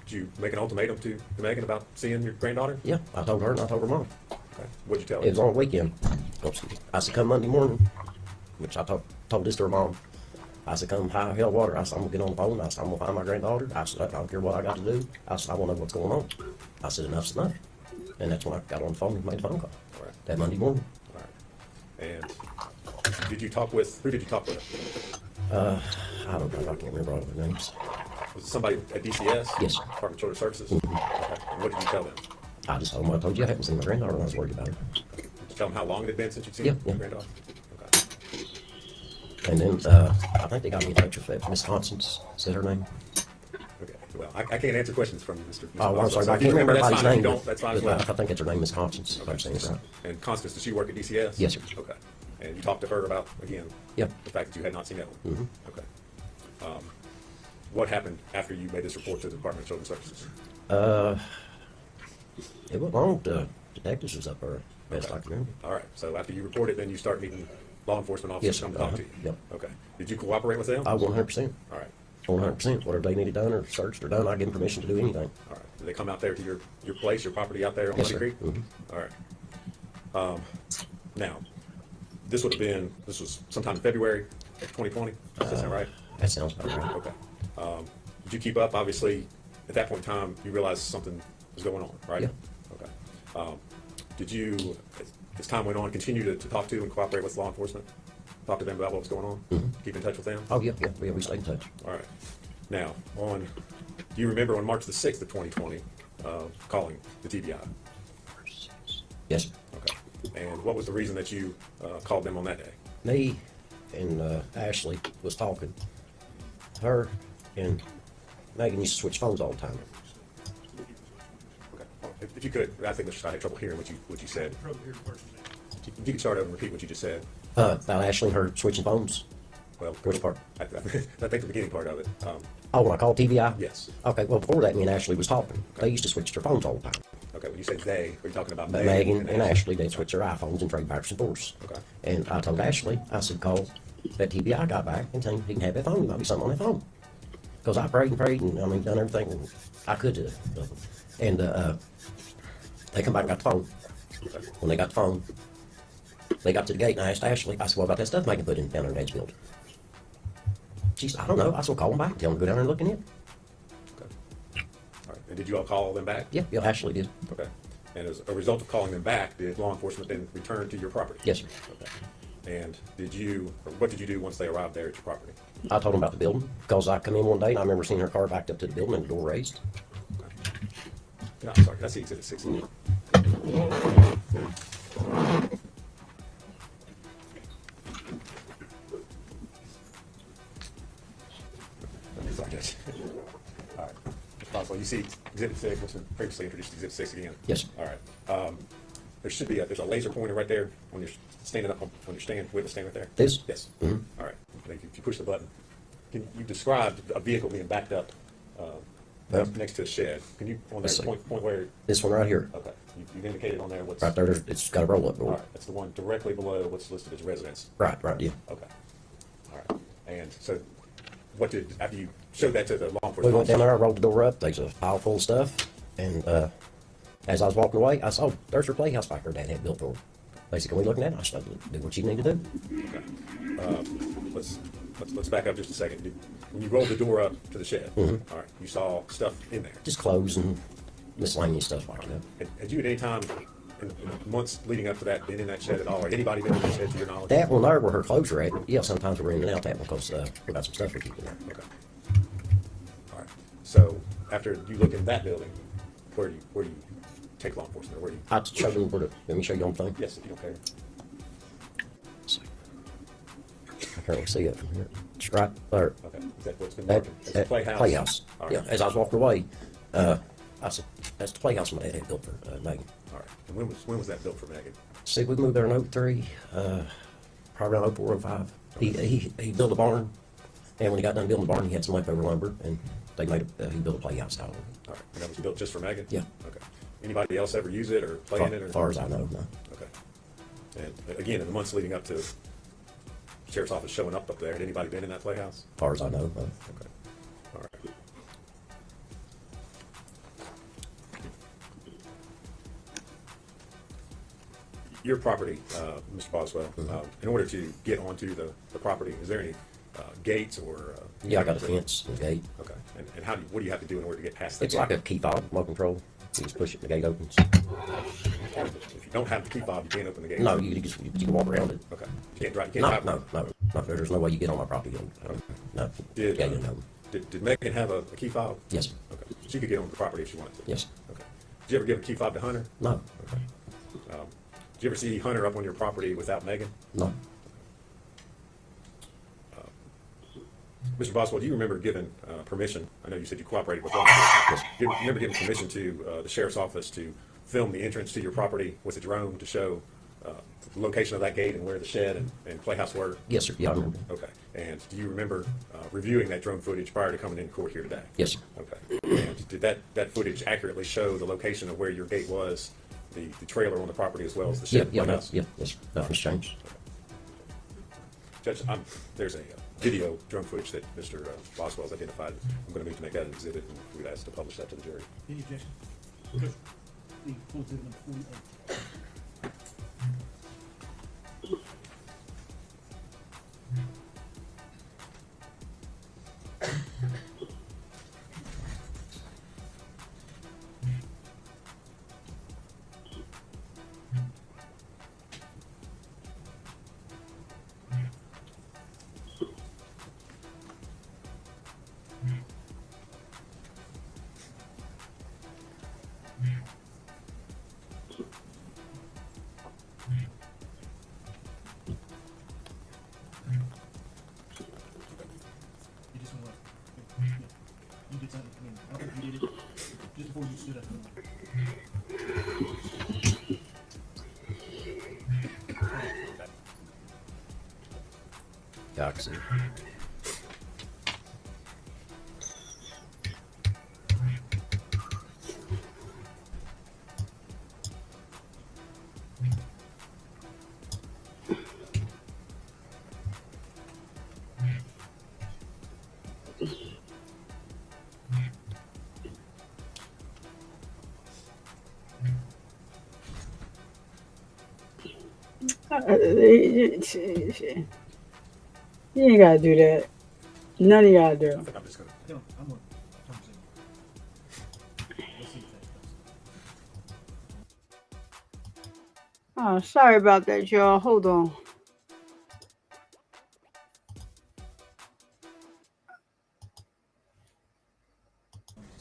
did you make an ultimatum to Megan about seeing your granddaughter? Yeah, I told her and I told her mom. Okay. What'd you tell her? It was on a weekend. I said, come Monday morning, which I told this to her mom. I said, come high hell water. I said, I'm going to get on the phone. I said, I'm going to find my granddaughter. I said, I don't care what I got to do. I said, I want to know what's going on. I said, enough's enough. And that's when I got on the phone and made the phone call. All right. That Monday morning. All right. And who did you talk with? I don't know. I can't remember all their names. Was it somebody at DCS? Yes, sir. Department of Children's Services? Mm-hmm. Okay. And what did you tell them? I just told them what I told you. I hadn't seen my granddaughter and I was worried about her. Did you tell them how long it had been since you'd seen Yeah. your granddaughter? Okay. And then I think they got me in touch with Miss Constance, said her name. Okay. Well, I can't answer questions from Mr. Oh, I'm sorry. So I if you can't remember that's everybody's fine. If name. you don't, that's fine as well. I think it's her name, Miss Constance. If I'm saying it right. And Constance, does she work at DCS? Yes, sir. Okay. And you talked to her about, again, Yep. the fact that you had not seen Evelyn? Mm-hmm. Okay. What happened after you made this report to the Department of Children's Services? It wasn't long. The detectives was up there, best I can remember. All right. So after you reported, then you start meeting law enforcement officers Yes, come to talk to you? Yep. Okay. Did you cooperate with them? 100%. All right. 100%. Whatever they needed done or searched or done, I give them permission to do anything. All right. Did they come out there to your place, your property out there on Yes, Muddy sir. Creek? Mm-hmm. All right. Now, this was sometime in February of 2020? Does that sound right? That sounds about right. Okay. Did you keep up? Obviously, at that point in time, you realized something was going on, right? Yeah. Okay. Did you, as time went on, continue to talk to and cooperate with law enforcement? Talk to them about what was going on? Mm-hmm. Keep in touch with them? Oh, yeah, we stayed in touch. All right. Now, do you remember on March the 6th of 2020, calling the TBI? Yes, sir. Okay. And what was the reason that you called them on that day? Me, and Ashley was talking. Her and Megan used to switch phones all the time. Okay. If you could, I think I had trouble hearing what you said. If you could start over and repeat what you just said. About Ashley and her switching phones. Well, which part? I think the beginning part of it. Oh, when I called TVI? Yes. Okay, well, before that, me and Ashley was talking. They used to switch their phones all the time. Okay, when you say they, are you talking about But Megan and Ashley, they'd switch their iPhones and trade backwards and forwards. Okay. And I told Ashley, I said, call that TVI guy back and tell him he can have that phone. There might be something on that phone. Because I prayed and I mean, done everything and I could do it. And they come back and got the phone. Okay. When they got the phone, they got to the gate and I asked Ashley, I said, what about that stuff Megan put in down there in Dad's building? She said, I don't know. I said, well, call them back and tell them to go down there and look in it. Okay. All right. And did you all call them back? Yeah, Ashley did. Okay. And as a result of calling them back, did law enforcement then return to your property? Yes, sir. Okay. And what did you do once they arrived there at your property? I told them about the building because I come in one day and I remember seeing her car backed up to the building and the door raised. Okay. No, I'm sorry. That's the exhibit 16. All right. Mr. Boswell, you see Exhibit 6, what's been previously introduced Exhibit 6 again? Yes. All right. There's a laser pointer right there when you're standing up, when you're witness stand right there? This? Yes. Mm-hmm. All right. If you push the button, can you describe a vehicle being backed up next to a shed? Can you, on that point where? This one right here. Okay. You've indicated on there what's. Right there, it's got a roll-up door. All right. That's the one directly below what's listed as residence. Right, yeah. Okay. All right. And so after you showed that to the law enforcement? We went down there, I rolled the door up, there's a pile full of stuff, and as I was walking away, I saw there's her playhouse back her dad had built for her. They said, can we look at that? I said, do what you need to do. Okay. Let's back up just a second. When you rolled the door up to the shed, all right, you saw stuff in there? Just clothes and miscellaneous stuff like that. Had you at any time in the months leading up to that been in that shed at all, or anybody been in that shed to your knowledge? That one there where her clothes are at, yeah, sometimes we're in and out that one because we got some stuff we keep in there. Okay. All right. So after you look in that building, where do you take law enforcement? Or where do you? I show them where to, let me show you on the thing. Yes, if you don't care. I can't really see it from here. It's right there. Okay. Is that what's been working? It's the playhouse? Playhouse. All right. Yeah, as I was walking away, I said, that's the playhouse my dad had built for Megan. All right. And when was that built for Megan? See, we moved there in 03, probably around 04, 05. He built a barn, and when he got done building the barn, he had some leftover lumber, and he built a playhouse out of it. All right. And that was built just for Megan? Yeah. Okay. Anybody else ever use it or play in it? As far as I know, no. Okay. And again, in the months leading up to sheriff's office showing up there, had anybody been in that playhouse? As far as I know, no. Okay. All right. Your property, Mr. Boswell, in order to get onto the property, is there any gates or? Yeah, I got a fence and a gate. Okay. And what do you have to do in order to get past that? It's like a key fob, remote control. You just push it and the gate opens. If you don't have the key fob, you can't open the gate? No, you can walk around it. Okay. You can't drive? You can't drive? No, there's no way you get on my property. No. Did Megan have a key fob? Yes. Okay. She could get on the property if she wanted to? Yes. Okay. Did you ever give a key fob to Hunter? No. Okay. Did you ever see Hunter up on your property without Megan? No. Mr. Boswell, do you remember giving permission? I know you said you cooperated with law enforcement. Do you remember giving permission to the sheriff's office to film the entrance to your property with a drone to show the location of that gate and where the shed and playhouse were? Yes, sir. Yeah, I remember. Okay. And do you remember reviewing that drone footage prior to coming in court here today? Yes, sir. Okay. And did that footage accurately show the location of where your gate was, the trailer on the property as well as the shed? Yes, sir. Nothing's changed. Judge, there's a video drone footage that Mr. Boswell's identified. I'm going to move to make that an exhibit, and we'd ask to publish that to the jury. Any objection? Good. The full exhibit number 48. I can see. You ain't gotta do that. None of y'all do. I think I'm just gonna. No, I'm on. Let's see if that does. Oh, sorry about that, y'all. Hold on.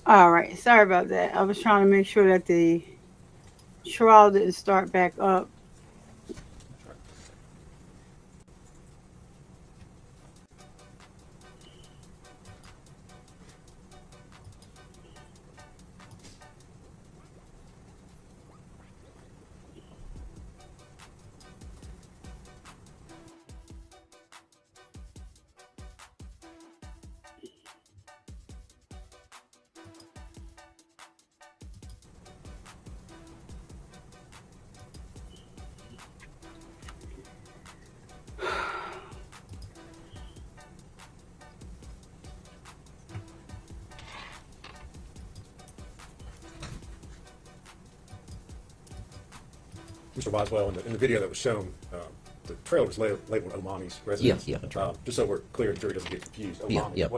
All right, sorry about that. I was trying to make sure that the trial didn't start back up. Mr. Boswell, in the video that was shown, the trailer was labeled Omami's residence. Yeah, that's right. Just so we're clear, the jury doesn't get confused. Omami, Yeah.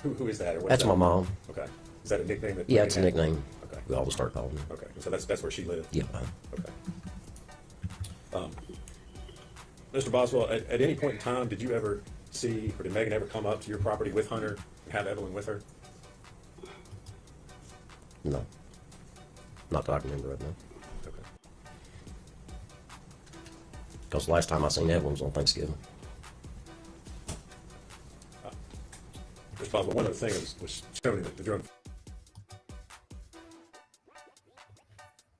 who is that? Or what That's is my that? mom. Okay. Is that a nickname? That Yeah, Megan it's a had? nickname. Okay. We always start calling her. Okay. So that's where she lived. Yeah. Okay. Mr. Boswell, at any point in time, did you ever see, or did Megan ever come up to your property with Hunter and have Evelyn with her? No. Not that I can remember right now. Okay. Because the last time I seen Evelyn was on Thanksgiving. Mr. Boswell, one of the things was showing that the drug.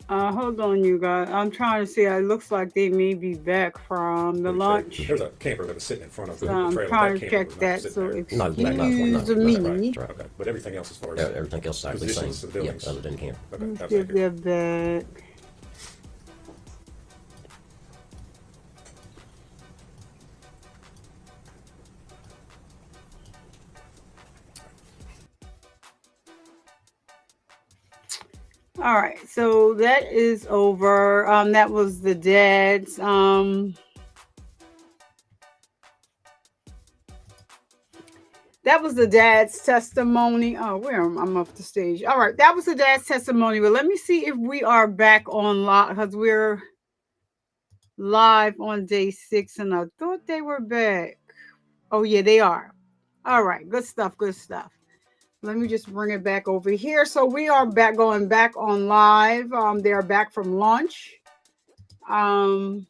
Hold on, you guys. I'm trying to see. It looks like they may be back from the lunch. There's a camper that was sitting in front of the I'm trailer. trying That to camper check was not that. sitting So there. excuse No, me. Right. Okay. But everything else as far as Everything else is actually the same. positions of the Yeah, buildings. other than camp. Okay. Let's That was give accurate. that back. All right, so that is over. That was the dad's. That was the dad's testimony. Oh, where am I? I'm off the stage. All right, that was the dad's testimony. But let me see if we are back on live, because we're live on day 6, and I thought they were back. Oh yeah, they are. All right, good stuff. Good stuff. Let me just bring it back over here. So we are going back on live. They are back from lunch. All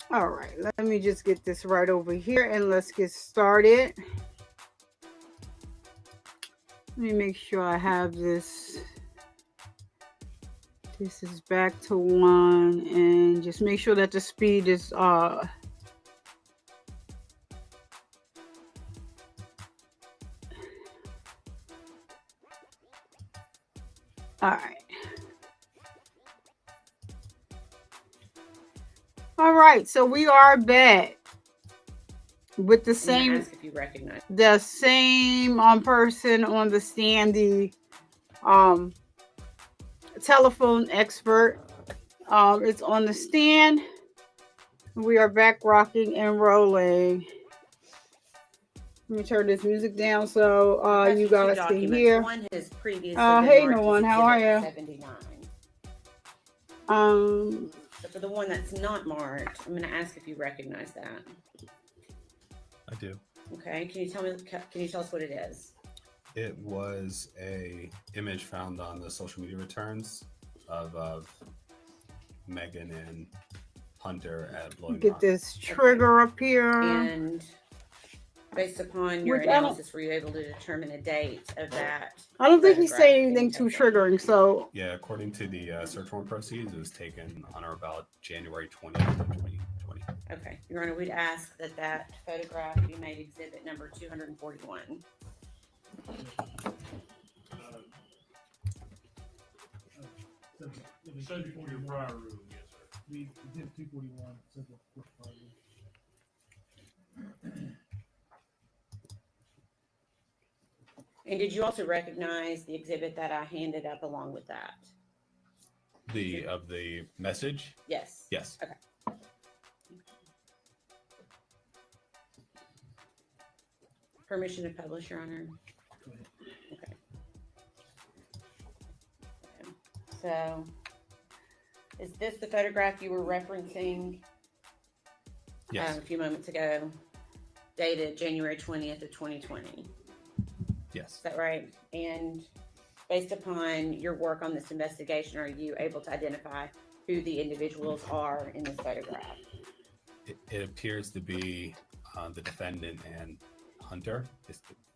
right, let me just get this right over here and let's get started. Let me make sure I have this. This is back to 1, and just make sure that the speed is all right. All right, so we are back with the same. Ask if you recognize the same person on the stand, the telephone expert. It's on the stand. We are back rocking and rolling. Let me turn this music down so you guys can hear. One has previously Hey, no one. How are you? 79. So for the one that's not marked, I'm going to ask if you recognize that. I do. Okay. Can you tell us what it is? It was a image found on the social media returns of Megan and Hunter at Blowing Get Rock. this trigger up here. And Based upon your Which I don't- analysis, were you able to determine a date of that? I don't think he's photograph saying being anything too taken? triggering. So Yeah, according to the search warrant proceeds, it was taken on or about January 20th of 2020. Okay, Your Honor, we'd ask that that photograph be made exhibit number 241. Subject to your prior ruling, yes, sir. We did 241, subject to prior ruling. And did you also recognize the exhibit that I handed up along with that? The message? Yes. Yes. Okay. Permission to publish, Your Honor. Okay. So, is this the photograph you were referencing Yes. a few moments ago, dated January 20th of 2020? Yes. Is that right? And based upon your work on this investigation, are you able to identify who the individuals are in this photograph? It appears to be the defendant and Hunter.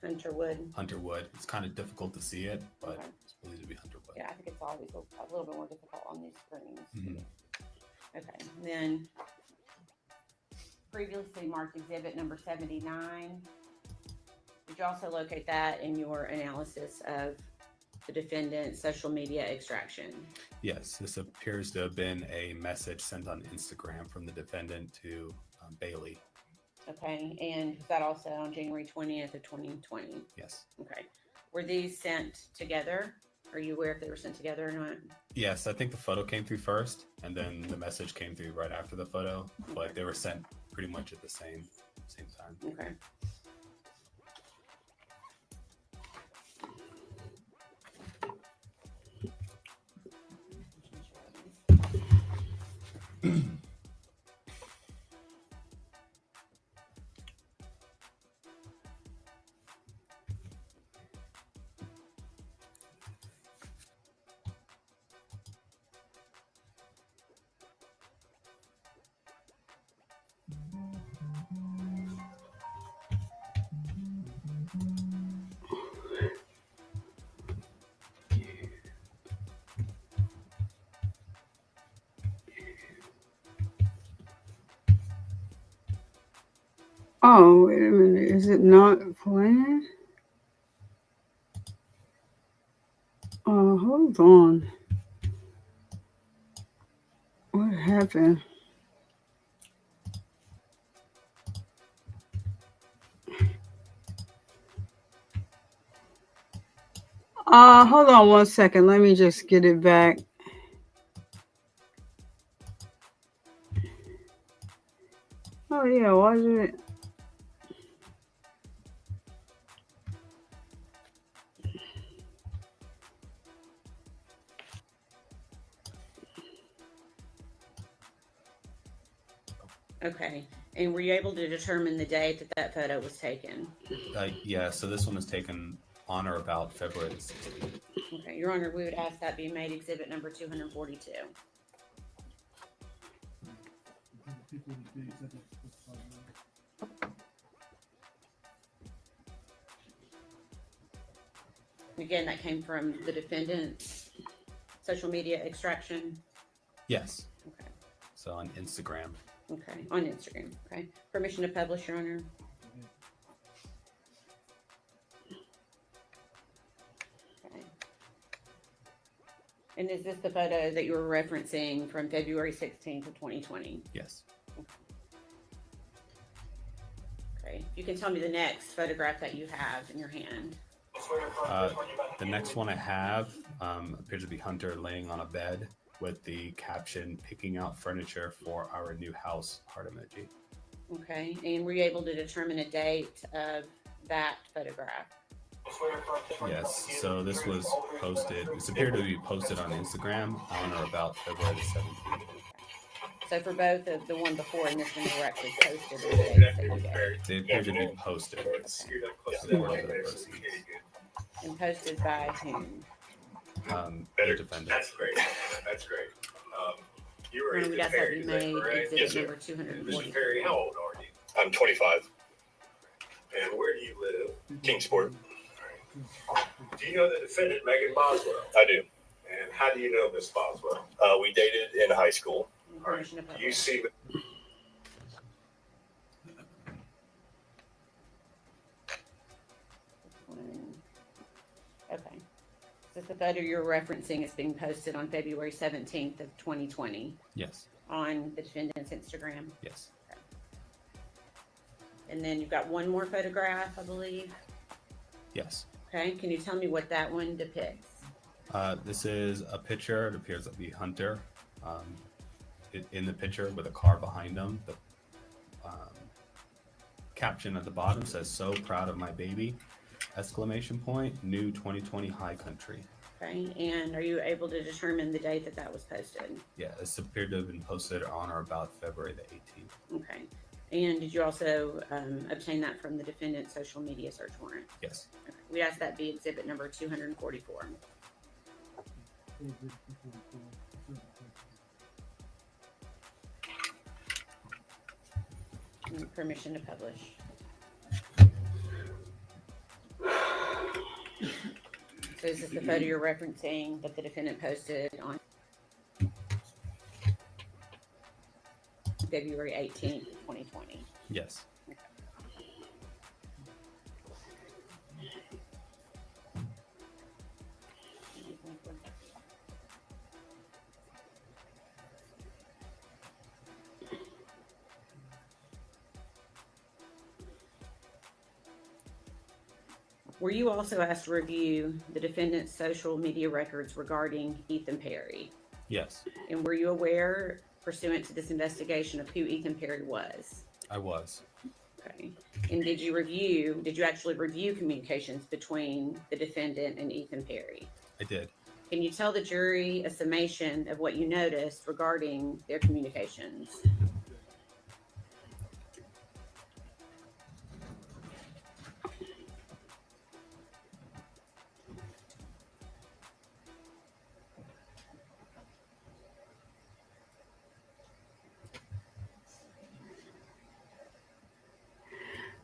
Hunter Wood. Hunter Wood. It's kind of difficult to see it, but Okay. it's believed to be Hunter Wood. Yeah, I think it's always a little bit more difficult on these screens. Mm-hmm. Okay, then previously marked exhibit number 79. Did you also locate that in your analysis of the defendant's social media extraction? Yes, this appears to have been a message sent on Instagram from the defendant to Bailey. Okay, and was that also on January 20th of 2020? Yes. Okay. Were these sent together? Are you aware if they were sent together or not? Yes, I think the photo came through first, and then the message came through right after the photo, but they were sent pretty much at the same time. Okay. oh, wait a minute. Is it not planned? Hold on. What happened? Hold on 1 second. Let me just get it back. Oh yeah, why is it? Okay. And were you able to determine the date that that photo was taken? Yeah, so this one was taken on or about February 16th. Okay, Your Honor, we would ask that be made exhibit number 242. Again, that came from the defendant's social media extraction. Yes. Okay. So on Instagram. Okay, on Instagram. Okay. Permission to publish, Your Honor. Okay. And is this the photo that you were referencing from February 16th of 2020? Yes. Okay. You can tell me the next photograph that you have in your hand. The next one I have appears to be Hunter laying on a bed with the caption, "Picking out furniture for our new house," heart emoji. Okay. And were you able to determine a date of that photograph? Yes, so this was posted, this appeared to be posted on Instagram on or about February 17th. So for both of the one before and this one, they were actually posted in the dates that you gave. They appear to be posted. According to the proceeds. And posted by whom? The defendants. That's great. That's great. You were Well, we got that Perry, we is that made correct? exhibit Yes, sir. number 240. Mr. Perry, how old are you? I'm 25. And where do you live? Kingsport. Do you know the defendant, Megan Boswell? I do. And how do you know Miss Boswell? We dated in high school. All right. Do you see? Okay. So the photo you're referencing is being posted on February 17th of 2020 Yes. on the defendant's Instagram. Yes. Okay. And then you've got one more photograph, I believe. Yes. Okay. Can you tell me what that one depicts? This is a picture. It appears to be Hunter in the picture with a car behind him. The caption at the bottom says, "So proud of my baby!" Exclamation point. New 2020 high country. Okay. And are you able to determine the date that that was posted? Yeah, this appeared to have been posted on or about February the 18th. Okay. And did you also obtain that from the defendant's social media search warrant? Yes. Okay. We asked that be exhibit number 244. And permission to publish. So is this the photo you're referencing that the defendant posted on February 18th, 2020? Yes. Okay. Were you also asked to review the defendant's social media records regarding Ethan Perry? Yes, And were you aware, pursuant to this investigation, of who Ethan Perry was? I was. Okay. And did you actually review communications between the defendant and Ethan Perry? I did. Can you tell the jury a summation of what you noticed regarding their communications?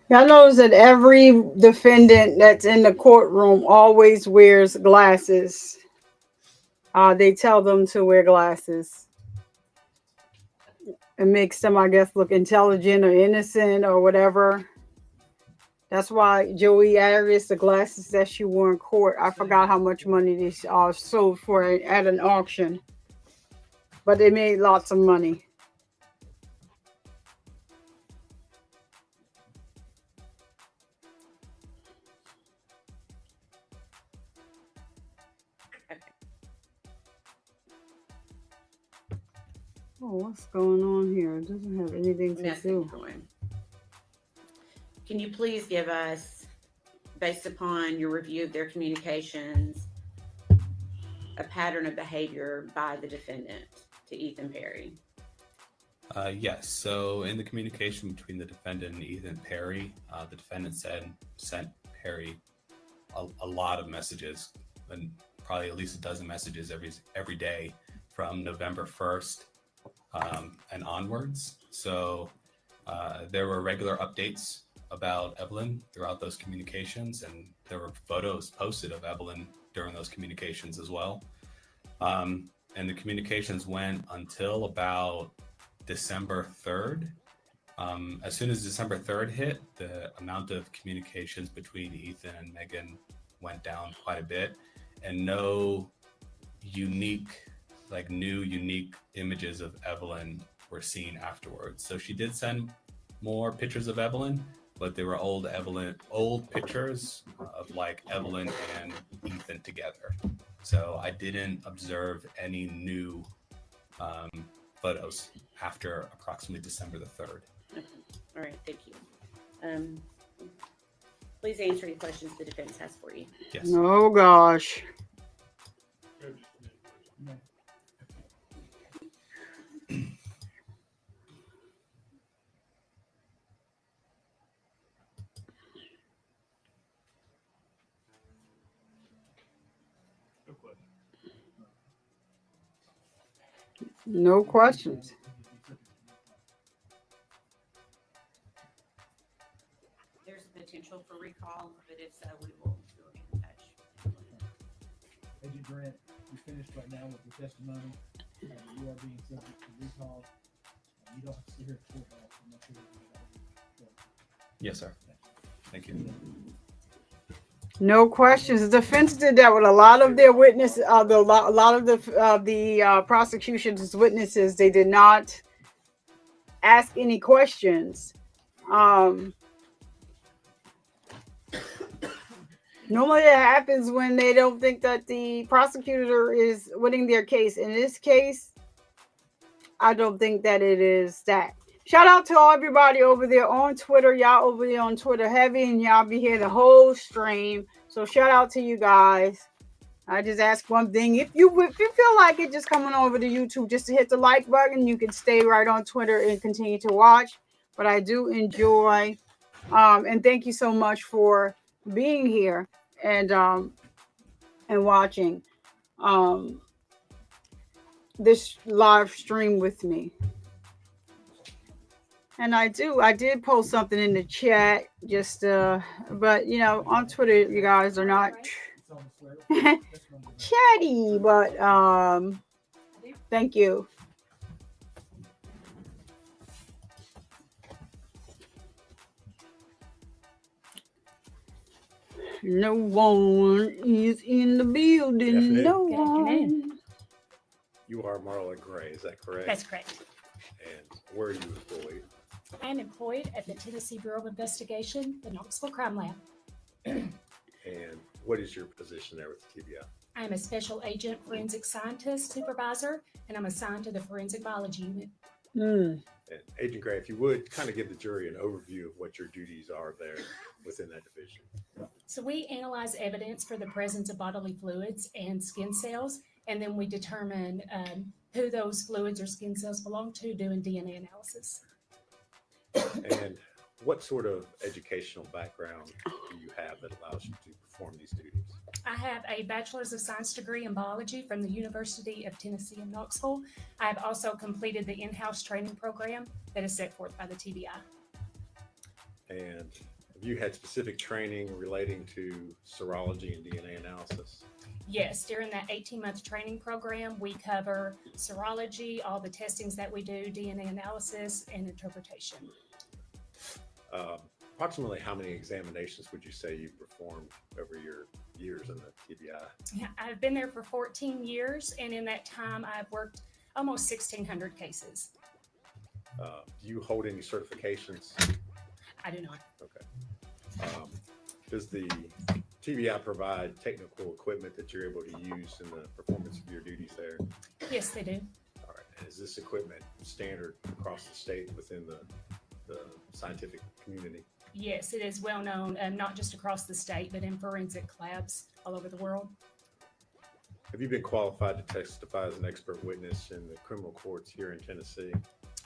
Y'all notice that every defendant that's in the courtroom always wears glasses. They tell them to wear glasses. It makes them, I guess, look intelligent or innocent or whatever. That's why Joey Arias, the glasses that she wore in court, I forgot how much money they sold for at an auction. But they made lots of money. Oh, what's going on here? It doesn't have anything to do. Can you please give us, based upon your review of their communications, a pattern of behavior by the defendant to Ethan Perry? Yes. So in the communication between the defendant and Ethan Perry, the defendant sent Perry a lot of messages, and probably at least a dozen messages every day from November 1st and onwards. So there were regular updates about Evelyn throughout those communications, and there were photos posted of Evelyn during those communications as well. And the communications went until about December 3rd. As soon as December 3rd hit, the amount of communications between Ethan and Megan went down quite a bit, and no unique images of Evelyn were seen afterwards. So she did send more pictures of Evelyn, but they were old pictures of like Evelyn and Ethan together. So I didn't observe any new photos after approximately December the 3rd. Okay. All right, thank you. Please answer any questions the defense has for you. Yes. Oh gosh. No questions. There's been potential for recall, but if so, we will get in touch. Agent Grant, you finished right now with your testimony. You are being subject to recall. You don't have to sit here at court. I'm not sure that Yes, sir. Thank you. No questions. The defense did that with a lot of their witnesses. A lot of the prosecution's witnesses. They did not ask any questions. Normally that happens when they don't think that the prosecutor is winning their case. In this case, I don't think that it is that. Shout out to all everybody over there on Twitter. Y'all over there on Twitter heavy, and y'all be here the whole stream. So shout out to you guys. I just ask one thing. If you feel like it, just coming over to YouTube just to hit the like button, you can stay right on Twitter and continue to watch. But I do enjoy, and thank you so much for being here and watching this live stream with me. And I did post something in the chat, just but you know, on Twitter you guys are not chatty, but thank you. No one is in the building. No one. You are Marla Gray, is that correct? That's correct. And where are you employed? I am employed at the Tennessee Bureau of Investigation, the Knoxville Crime Lab. And what is your position there with the TBI? I am a special agent forensic scientist supervisor, and I'm assigned to the forensic biology unit. And Agent Gray, if you would kind of give the jury an overview of what your duties are there within that division. So we analyze evidence for the presence of bodily fluids and skin cells, and then we determine who those fluids or skin cells belong to, doing DNA analysis. And what sort of educational background do you have that allows you to perform these duties? I have a Bachelor's of Science degree in biology from the University of Tennessee in Knoxville. I have also completed the in-house training program that is set forth by the TBI. And have you had specific training relating to serology and DNA analysis? Yes, during that 18-month training program, we cover serology, all the testings that we do, DNA analysis, and interpretation. Approximately how many examinations would you say you've performed over your years in the TBI? Yeah, I've been there for 14 years, and in that time, I've worked almost 1,600 cases. Do you hold any certifications? I do not. Okay. Does the TBI provide technical equipment that you're able to use in the performance of your duties there? Yes, they do. All right. And is this equipment standard across the state within the scientific community? Yes, it is well known, not just across the state, but in forensic labs all over the world. Have you been qualified to testify as an expert witness in the criminal courts here in Tennessee?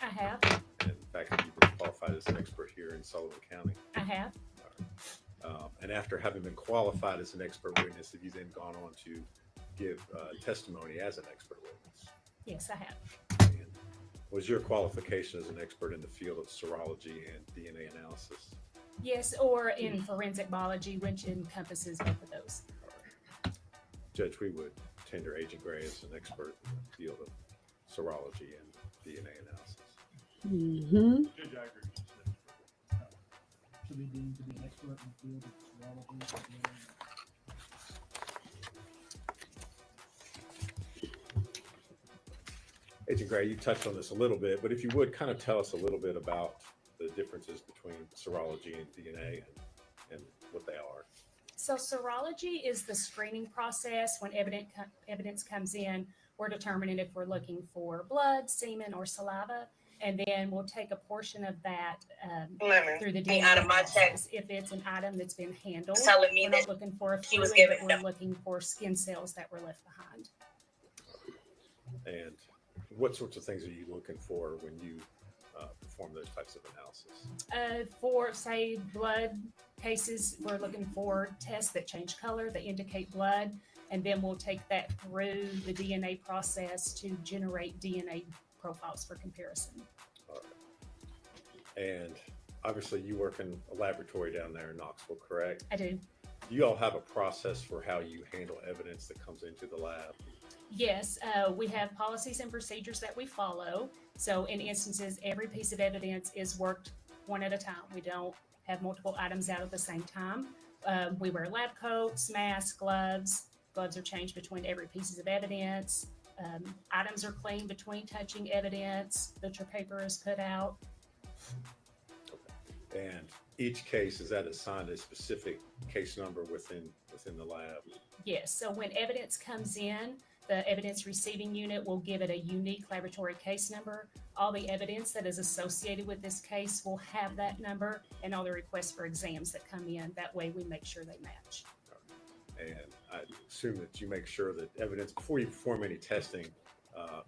I have. And in fact, have you been qualified as an expert here in Sullivan County? I have. And after having been qualified as an expert witness, have you then gone on to give testimony as an expert witness? Yes, I have. And was your qualification as an expert in the field of serology and DNA analysis? Yes, or in forensic biology, which encompasses both of those. Judge, we would tender Agent Gray as an expert in the field of serology and DNA analysis. Mm-hmm. Judge, I agree. Should be deemed to be an expert in the field of serology. Agent Gray, you touched on this a little bit, but if you would kind of tell us a little bit about the differences between serology and DNA and what they are. So serology is the screening process. When evidence comes in, we're determining if we're looking for blood, semen, or saliva, and then we'll take a portion of that through the DNA analysis. If it's an item that's been handled, we're not looking for a fluid, but we're looking for skin cells that were left behind. And what sorts of things are you looking for when you perform those types of analysis? For, say, blood cases, we're looking for tests that change color, that indicate blood, and then we'll take that through the DNA process to generate DNA profiles for comparison. All right. And obviously you work in a laboratory down there in Knoxville, correct? I do. Do you all have a process for how you handle evidence that comes into the lab? Yes, we have policies and procedures that we follow. So in instances, every piece of evidence is worked one at a time. We don't have multiple items out at the same time. We wear lab coats, masks, gloves. Gloves are changed between every piece of evidence. Items are cleaned between touching evidence. Filter paper is put out. And each case, is that assigned a specific case number within the lab? Yes, so when evidence comes in, the evidence receiving unit will give it a unique laboratory case number. All the evidence that is associated with this case will have that number, and all the requests for exams that come in. That way we make sure they match. And I assume that you make sure that evidence, before you perform any testing,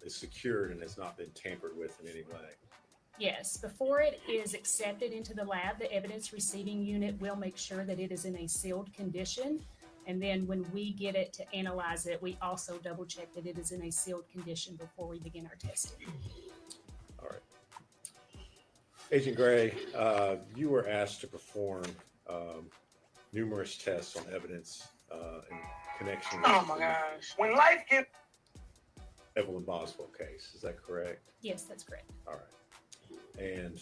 is secured and has not been tampered with in any way. Yes, before it is accepted into the lab, the evidence receiving unit will make sure that it is in a sealed condition. And then when we get it to analyze it, we also double check that it is in a sealed condition before we begin our testing. All right. Agent Gray, you were asked to perform numerous tests on evidence in connection with When life gets Evelyn Boswell case. Is that correct? Yes, that's correct. All right. And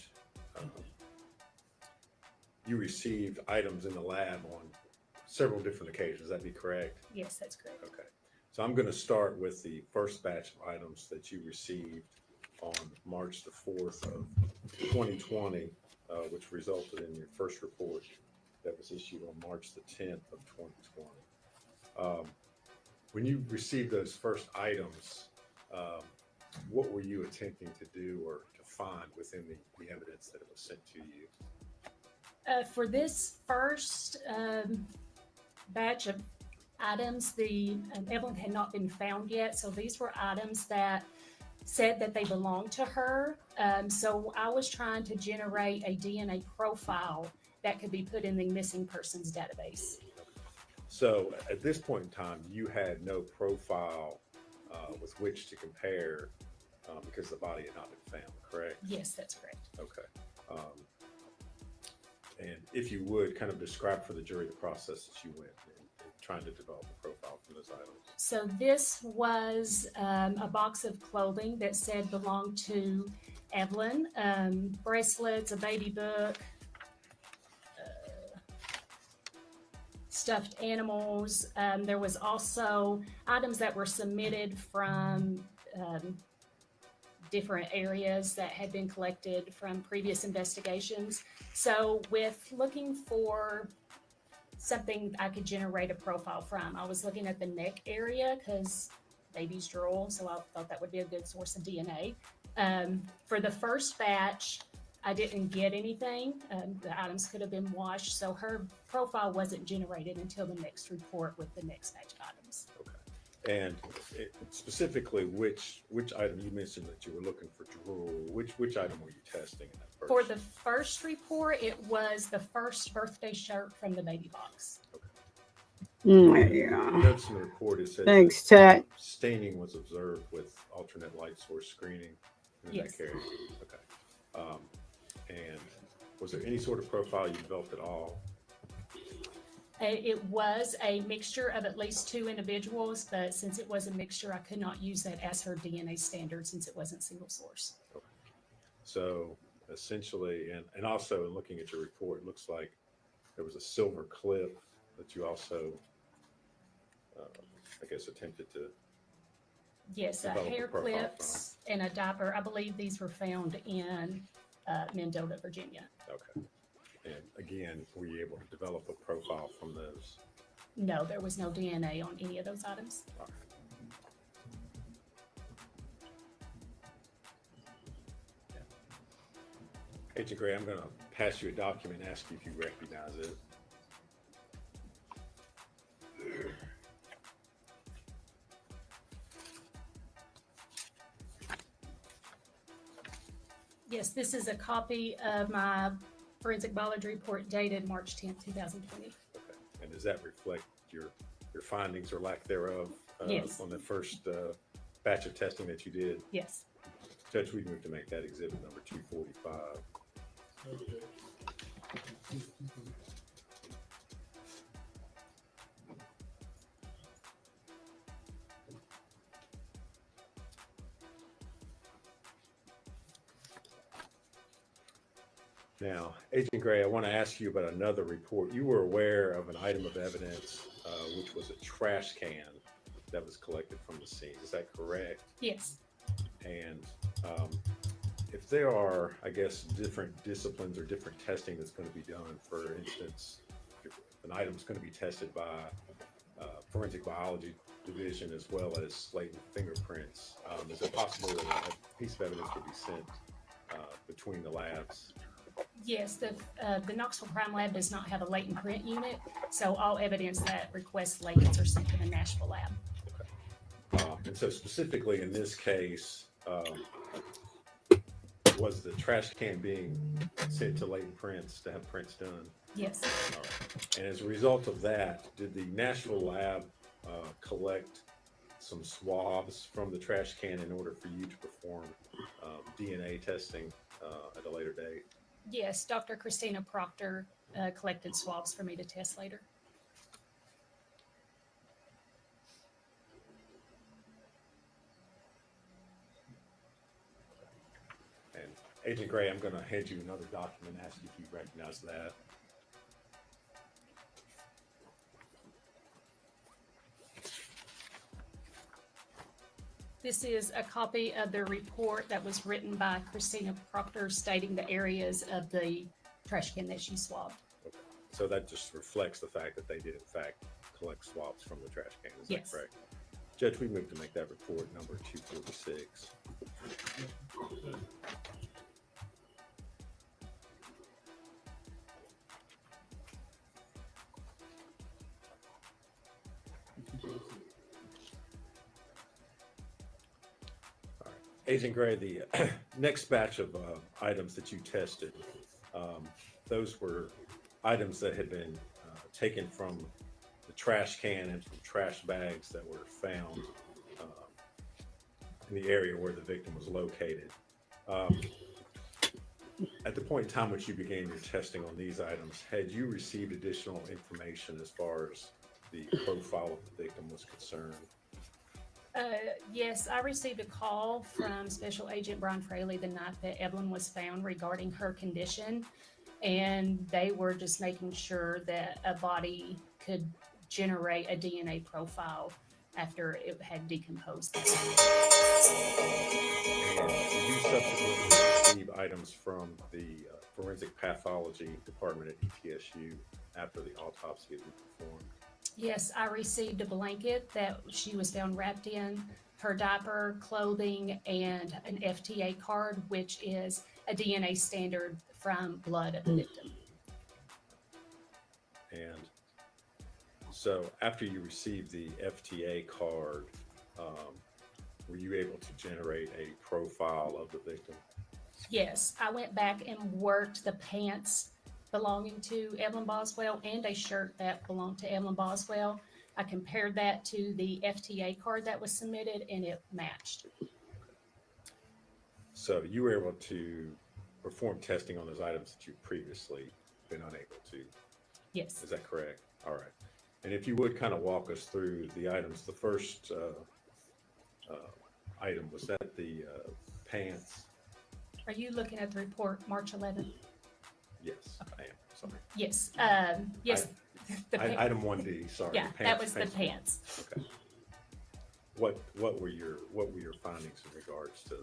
you received items in the lab on several different occasions. That'd be correct? Yes, that's correct. Okay. So I'm going to start with the first batch of items that you received on March the 4th of 2020, which resulted in your first report that was issued on March the 10th of 2020. When you received those first items, what were you attempting to do or to find within the evidence that it was sent to you? For this first batch of items, the Evelyn had not been found yet. So these were items that said that they belonged to her. So I was trying to generate a DNA profile that could be put in the missing persons database. So at this point in time, you had no profile with which to compare because the body had not been found, correct? Yes, that's correct. Okay. And if you would kind of describe for the jury the process that you went in trying to develop a profile from those items. So this was a box of clothing that said belonged to Evelyn, bracelets, a baby book, stuffed animals. There was also items that were submitted from different areas that had been collected from previous investigations. So with looking for something I could generate a profile from, I was looking at the neck area because babies drool, so I thought that would be a good source of DNA. For the first batch, I didn't get anything. The items could have been washed, so her profile wasn't generated until the next report with the next batch of items. Okay. And specifically, which item you mentioned that you were looking for drool? Which item were you testing in that first? For the first report, it was the first birthday shirt from the baby box. Yeah. Notes in the report it said Thanks, Ted. staining was observed with alternate light source screening in the Yes. neck area. Okay. And was there any sort of profile you developed at all? It was a mixture of at least two individuals, but since it was a mixture, I could not use that as her DNA standard since it wasn't single source. Okay. So essentially, and also in looking at your report, it looks like there was a silver clip that you also, I guess, attempted to. Yes, develop a hair profile clips and a diaper. I believe these were found in Mendota, Virginia. Okay. And again, were you able to develop a profile from those? No, there was no DNA on any of those items. Okay. Agent Gray, I'm going to pass you a document and ask you if you recognize it. Yes, this is a copy of my forensic biology report dated March 10th, 2020. Okay. And does that reflect your findings or lack thereof Yes. on the first batch of testing that you did? Yes. Judge, we move to make that exhibit number 245. Okay. Now, Agent Gray, I want to ask you about another report. You were aware of an item of evidence, which was a trash can that was collected from the scene. Is that correct? Yes. And if there are, I guess, different disciplines or different testing that's going to be done, for instance, if an item is going to be tested by forensic biology division as well as latent fingerprints, is it possible that a piece of evidence could be sent between the labs? Yes, the Knoxville Crime Lab does not have a latent print unit, so all evidence that requests latents are sent to the Nashville lab. And so specifically in this case, was the trash can being sent to latent prints to have prints done? Yes. All right. And as a result of that, did the Nashville lab collect some swabs from the trash can in order for you to perform DNA testing at a later date? Yes, Dr. Christina Proctor collected swabs for me to test later. And Agent Gray, I'm going to hand you another document, ask you if you recognize that. This is a copy of the report that was written by Christina Proctor stating the areas of the trash can that she swabbed. Okay. So that just reflects the fact that they did in fact collect swabs from the trash can. Is Yes. that correct? Judge, we move to make that report number 246. Agent Gray, the next batch of items that you tested, those were items that had been taken from the trash can and from trash bags that were found in the area where the victim was located. At the point in time which you began your testing on these items, had you received additional information as far as the profile of the victim was concerned? Yes, I received a call from Special Agent Brian Fraley the night that Evelyn was found regarding her condition, and they were just making sure that a body could generate a DNA profile after it had decomposed. And did you subsequently receive items from the Forensic Pathology Department at ETSU after the autopsy had been performed? Yes, I received a blanket that she was found wrapped in, her diaper, clothing, and an FTA card, which is a DNA standard from blood of the victim. And so after you received the FTA card, were you able to generate a profile of the victim? Yes, I went back and worked the pants belonging to Evelyn Boswell and a shirt that belonged to Evelyn Boswell. I compared that to the FTA card that was submitted and it matched. So you were able to perform testing on those items that you've previously been unable to? Yes. Is that correct? All right. And if you would kind of walk us through the items, the first item, was that the pants? Are you looking at the report March 11th? Yes, I am. Sorry. Yes. Yes. Item 1D. Sorry. Yeah, that was the pants. Okay. What were your findings in regards to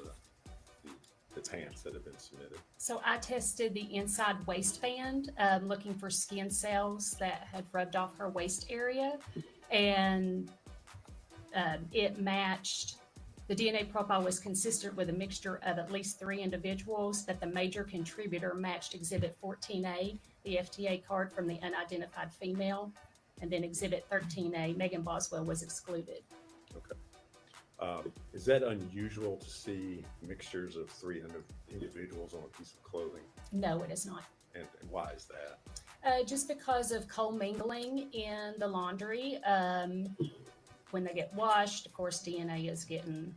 the pants that have been submitted? So I tested the inside waistband, looking for skin cells that had rubbed off her waist area, and it matched. The DNA profile was consistent with a mixture of at least 3 individuals, that the major contributor matched Exhibit 14A, the FTA card from the unidentified female, and then Exhibit 13A, Megan Boswell, was excluded. Okay. Is that unusual to see mixtures of 3 individuals on a piece of clothing? No, it is not. And why is that? Just because of commingling in the laundry. When they get washed, of course, DNA is getting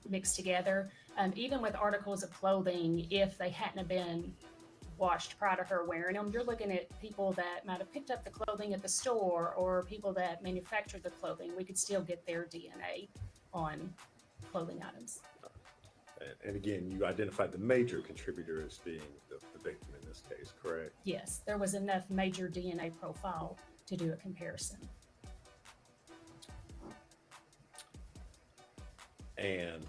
mixed together. Even with articles of clothing, if they hadn't have been washed prior to her wearing them, you're looking at people that might have picked up the clothing at the store or people that manufactured the clothing. We could still get their DNA on clothing items. And again, you identified the major contributor as being the victim in this case, correct? Yes, there was enough major DNA profile to do a comparison. And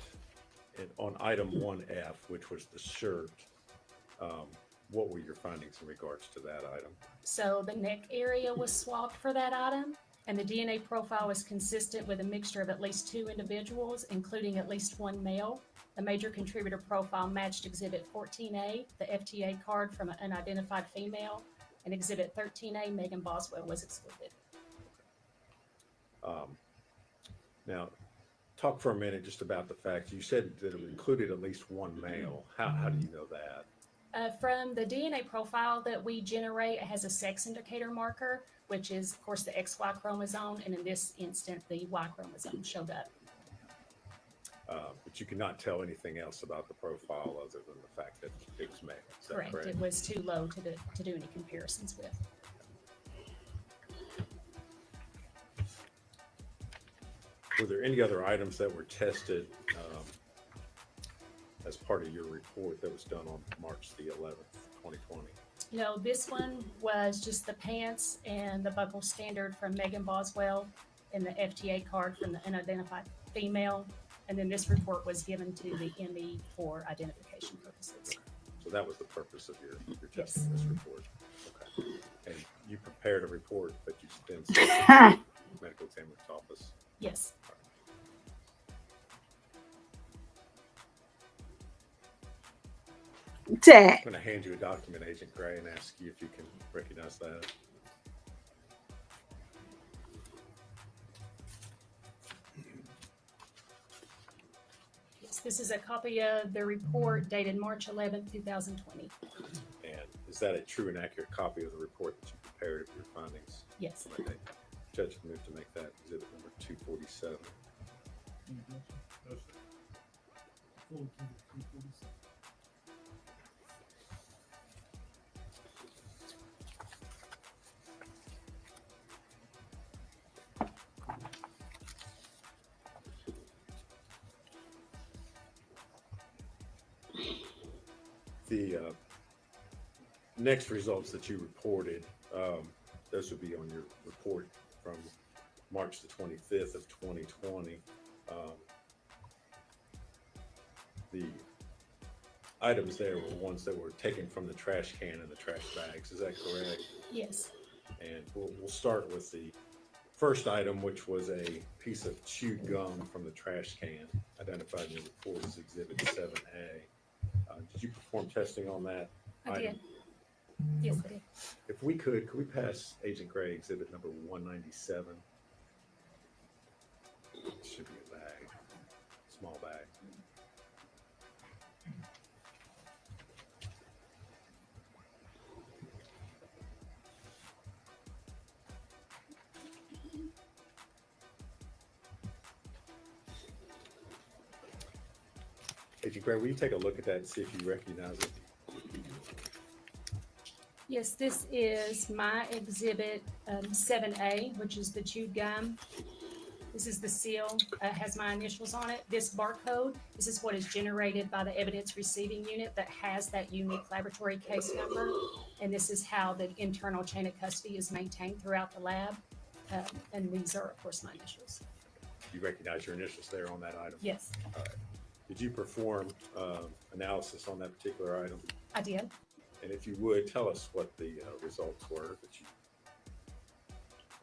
on item 1F, which was the shirt, what were your findings in regards to that item? So the neck area was swabbed for that item, and the DNA profile was consistent with a mixture of at least 2 individuals, including at least 1 male. The major contributor profile matched Exhibit 14A, the FTA card from an unidentified female, and Exhibit 13A, Megan Boswell, was excluded. Now, talk for a minute just about the fact you said that it included at least 1 male. How do you know that? From the DNA profile that we generate, it has a sex indicator marker, which is, of course, the XY chromosome, and in this instant, the Y chromosome showed up. But you cannot tell anything else about the profile other than the fact that it was male. Is that Correct. correct? It was too low to do any comparisons with. Were there any other items that were tested as part of your report that was done on March the 11th, 2020? No, this one was just the pants and the buckle standard from Megan Boswell and the FTA card from the unidentified female. And then this report was given to the ME for identification purposes. So that was the purpose of your testing this report. Okay. And you prepared a report, but you then sent it to the medical examiner's office. Yes. Dad. I'm going to hand you a document, Agent Gray, and ask you if you can recognize that. Yes, this is a copy of the report dated March 11th, 2020. And is that a true and accurate copy of the report that you prepared of your findings? Yes. Okay. Judge moved to make that exhibit number 247. The next results that you reported, those would be on your report from March the 25th of 2020. The items there were ones that were taken from the trash can and the trash bags. Is that correct? Yes. And we'll start with the first item, which was a piece of chewed gum from the trash can, identified in the report as Exhibit 7A. Did you perform testing on that I item? did. Yes, I did. If we could we pass Agent Gray exhibit number 197? It should be a bag, small bag. Agent Gray, will you take a look at that and see if you recognize it? Yes, this is my exhibit 7A, which is the chewed gum. This is the seal, has my initials on it. This barcode, this is what is generated by the evidence receiving unit that has that unique laboratory case number. And this is how the internal chain of custody is maintained throughout the lab. And these are, of course, my initials. You recognize your initials there on that item? Yes. All right. Did you perform analysis on that particular item? I did. And if you would, tell us what the results were that you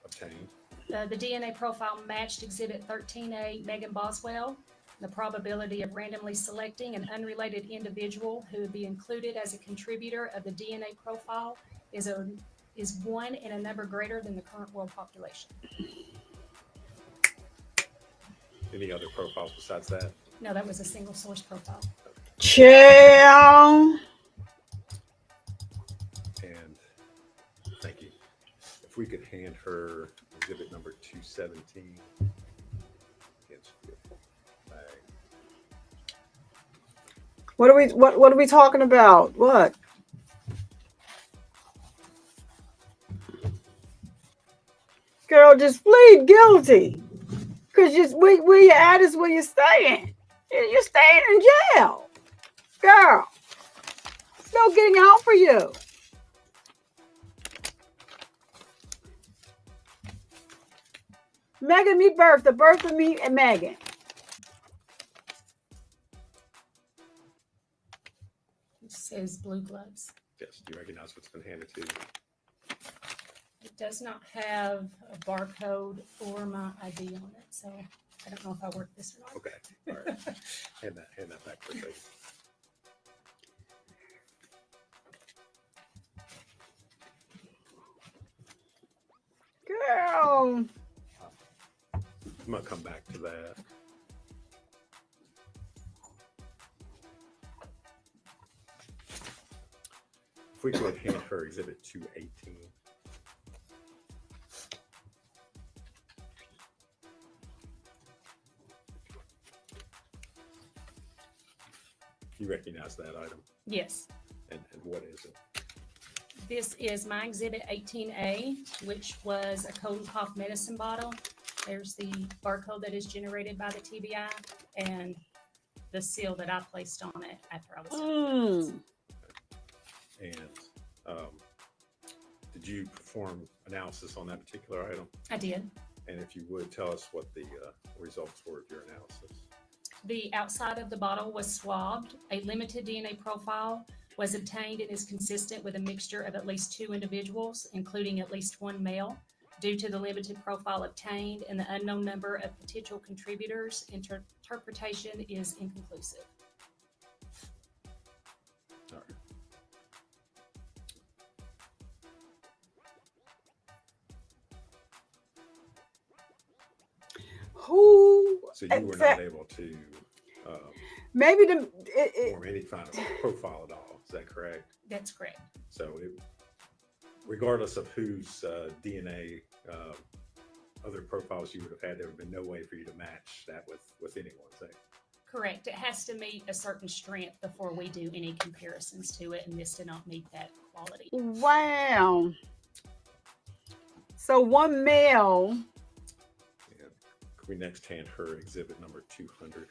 obtained. The DNA profile matched Exhibit 13A, Megan Boswell. The probability of randomly selecting an unrelated individual who would be included as a contributor of the DNA profile is 1 in a number greater than the current world population. Any other profiles besides that? No, that was a single source profile. Chill. And thank you. If we could hand her exhibit number 217. What are we talking about? What? Girl, just plead guilty. Cause just where you at is where you're staying. You're staying in jail. Girl, there's no getting out for you. Megan, me birth, the birth of me and Megan. It says blue gloves. Yes, do you recognize what's been handed to you? It does not have a barcode or my ID on it, so I don't know if I work this or not. Okay, all right. Hand that back for a second. Girl. I'm gonna come back to that. If we could hand her exhibit 218. You recognize that item? Yes. And what is it? This is my exhibit 18A, which was a cold and cough medicine bottle. There's the barcode that is generated by the TBI and the seal that I placed on it after I was done. And did you perform analysis on that particular item? I did. And if you would, tell us what the results were of your analysis. The outside of the bottle was swabbed. A limited DNA profile was obtained and is consistent with a mixture of at least 2 individuals, including at least 1 male. Due to the limited profile obtained and the unknown number of potential contributors, interpretation is inconclusive. All right. Who? So you were not able to maybe form any kind of profile at all. Is that correct? That's correct. So regardless of whose DNA, other profiles you would have had, there would have been no way for you to match that with anyone's. Correct. It has to meet a certain strength before we do any comparisons to it, and this did not meet that quality. Wow. So 1 male. Could we next hand her exhibit number 200?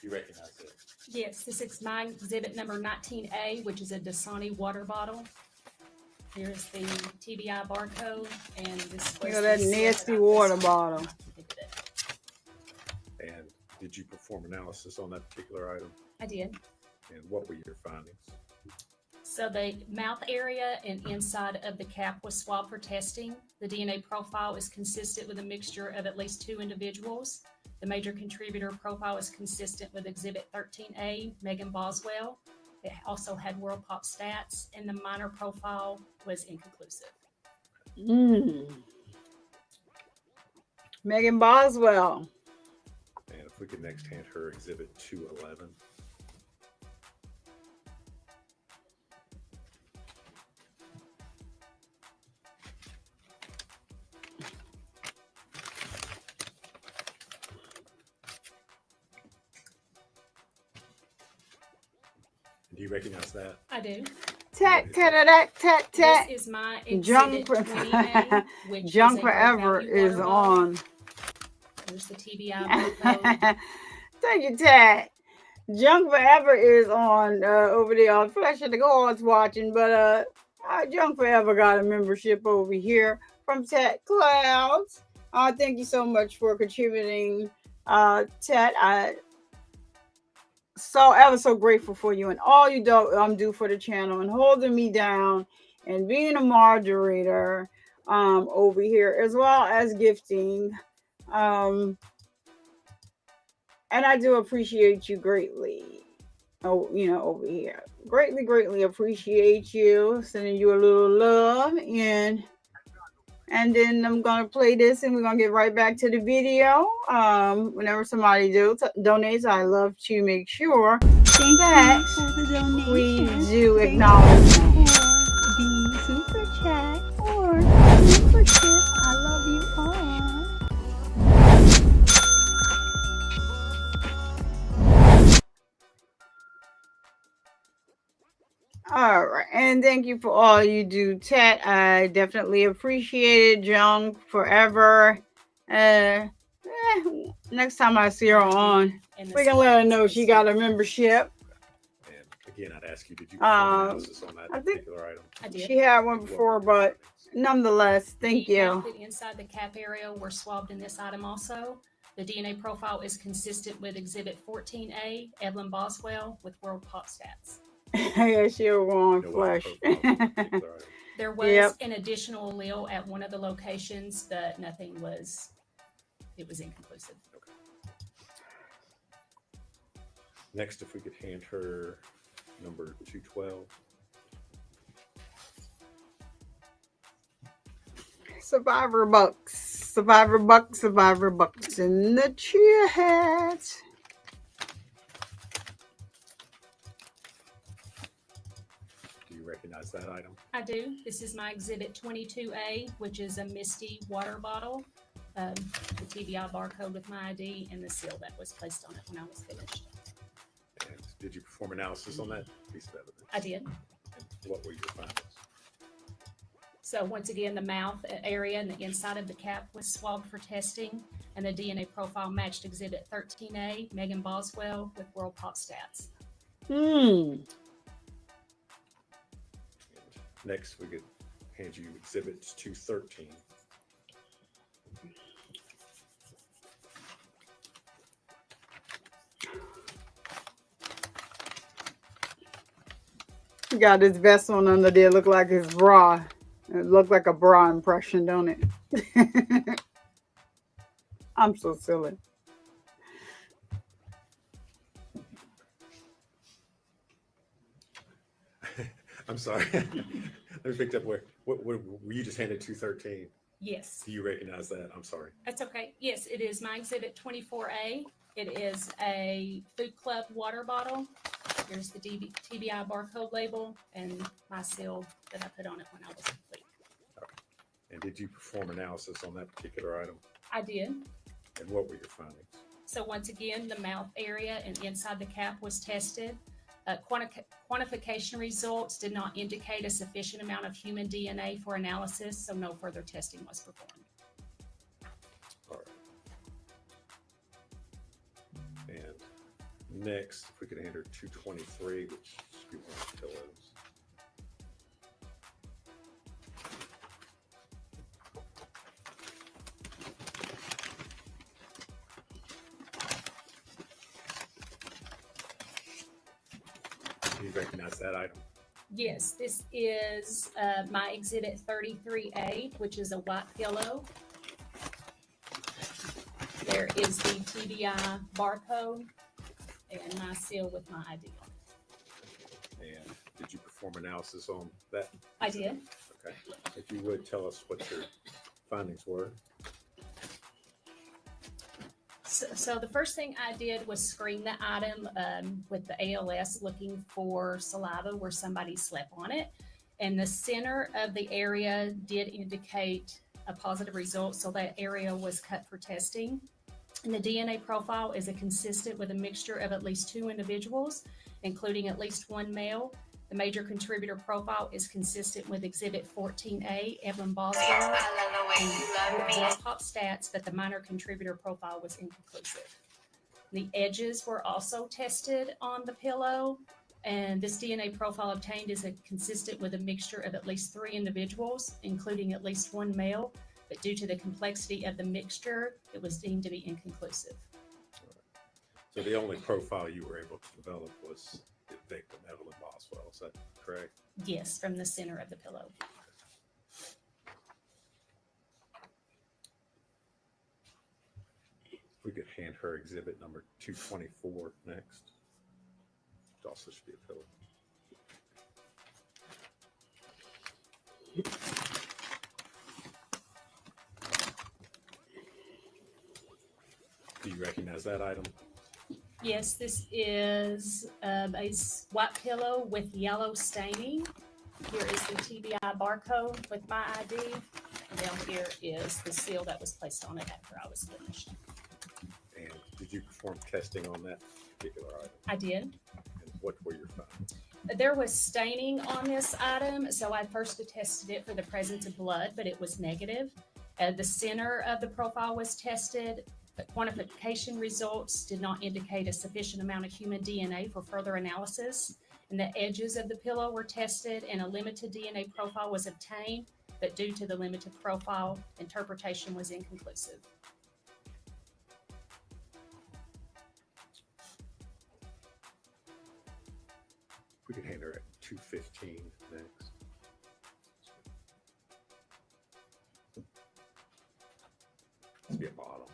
You recognize it? Yes, this is my exhibit number 19A, which is a Dasani water bottle. Here's the TBI barcode, and this Look at that nasty water bottle. And did you perform analysis on that particular item? I did. And what were your findings? So the mouth area and inside of the cap was swabbed for testing. The DNA profile is consistent with a mixture of at least 2 individuals. The major contributor profile is consistent with Exhibit 13A, Megan Boswell. It also had World Pop stats, and the minor profile was inconclusive. Megan Boswell. And if we could next hand her exhibit 211. Do you recognize that? I do. Tat, tat, tat, tat. This is my Junk, exhibit 20A, which Junk is a Forever great value is water on. bottle. There's the TBI barcode. Thank you, Tat. Junk Forever is on over there on Flesh of the Gods watching, but Junk Forever got a membership over here from Tat Clouds. Thank you so much for contributing, Tat. I so ever so grateful for you and all you do for the channel and holding me down and being a moderator over here, as well as gifting. And I do appreciate you greatly. Oh, over here. Greatly appreciate you. Sending you a little love. And then I'm going to play this and we're going to get right back to the video. Whenever somebody donates, I love to make sure that, for the donation. we do acknowledge. The super chat or membership. I love you all. All right, and thank you for all you do, chat. I definitely appreciate it, Jung, forever. Next time I see her on, we can let her know she got a membership. And again, I'd ask you, did you perform analysis on that I think particular item? I did. she had one before, but nonetheless, thank The you. outfit inside the cap area were swabbed in this item also. The DNA profile is consistent with Exhibit 14A, Evelyn Boswell with World Pop Stats. Yeah, she'll go on flesh. There was an additional allele at one of the locations, but nothing was, it was inconclusive. Next, if we could hand her number 212. Survivor Bucks in the chat. Do you recognize that item? I do. This is my Exhibit 22A, which is a Misty water bottle. The TBI barcode with my ID and the seal that was placed on it when I was finished. And did you perform analysis on that piece of evidence? I did. And what were your findings? So once again, the mouth area and the inside of the cap was swabbed for testing, and the DNA profile matched Exhibit 13A, Megan Boswell with World Pop Stats. Next, we could hand you Exhibit 213. He got his vest on under there, look like his bra. It looked like a bra impression, don't it? I'm so silly. I'm sorry. Let me pick up what were you just handed 213? Yes. Do you recognize that? I'm sorry. That's okay. Yes, it is my Exhibit 24A. It is a Food Club water bottle. Here's the TBI barcode label and my seal that I put on it when I was complete. Okay. And did you perform analysis on that particular item? I did. And what were your findings? So once again, the mouth area and inside the cap was tested. Quantification results did not indicate a sufficient amount of human DNA for analysis, so no further testing was performed. All right. And next, if we could enter 223, which is pillows. Do you recognize that item? Yes, this is my Exhibit 33A, which is a white pillow. There is the TBI barcode and my seal with my ID on it. And did you perform analysis on that? I did. Okay. If you would tell us what your findings were. So the first thing I did was screen the item with the ALS looking for saliva where somebody slept on it. And the center of the area did indicate a positive result. So that area was cut for testing. And the DNA profile is consistent with a mixture of at least 2 individuals, including at least 1 male. The major contributor profile is consistent with Exhibit 14A, Evelyn Boswell, and top stats, but the minor contributor profile was inconclusive. The edges were also tested on the pillow, and this DNA profile obtained is consistent with a mixture of at least 3 individuals, including at least 1 male, but due to the complexity of the mixture, it was deemed to be inconclusive. So the only profile you were able to develop was the victim, Evelyn Boswell. Is that correct? Yes, from the center of the pillow. We could hand her exhibit number 224 next. It also should be a pillow. Do you recognize that item? Yes, this is a white pillow with yellow staining. Here is the TBI barcode with my ID. And down here is the seal that was placed on it after I was finished. And did you perform testing on that particular item? I did. And what were your findings? There was staining on this item, so I first tested it for the presence of blood, but it was negative. The center of the profile was tested. The quantification results did not indicate a sufficient amount of human DNA for further analysis. And the edges of the pillow were tested, and a limited DNA profile was obtained, but due to the limited profile, interpretation was inconclusive. We could hand her at 2:15 next. Let's be a bottle.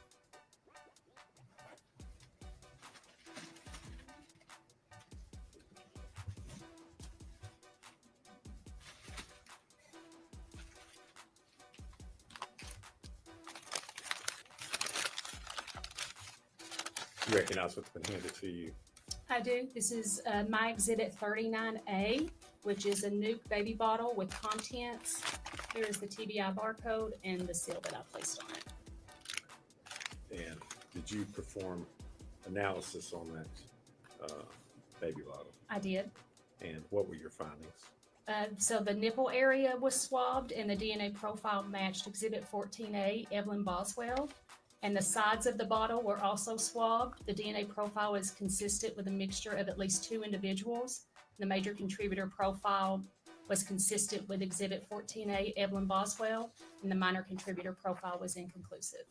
You recognize what's been handed to you? I do. This is my exhibit 39A, which is a nuke baby bottle with contents. Here is the TBI barcode and the seal that I placed on it. And did you perform analysis on that baby bottle? I did. And what were your findings? So the nipple area was swabbed and the DNA profile matched exhibit 14A, Evelyn Boswell. And the sides of the bottle were also swabbed. The DNA profile is consistent with a mixture of at least 2 individuals. The major contributor profile was consistent with exhibit 14A, Evelyn Boswell, and the minor contributor profile was inconclusive.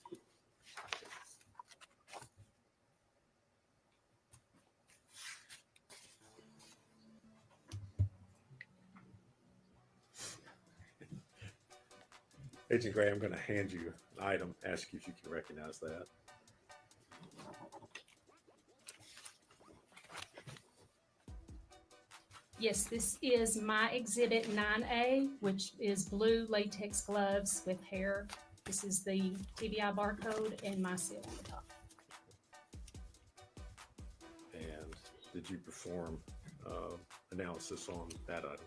Agent Gray, I'm going to hand you an item, ask you if you can recognize that. Yes, this is my exhibit 9A, which is blue latex gloves with hair. This is the TBI barcode and my seal on the top. And did you perform analysis on that item?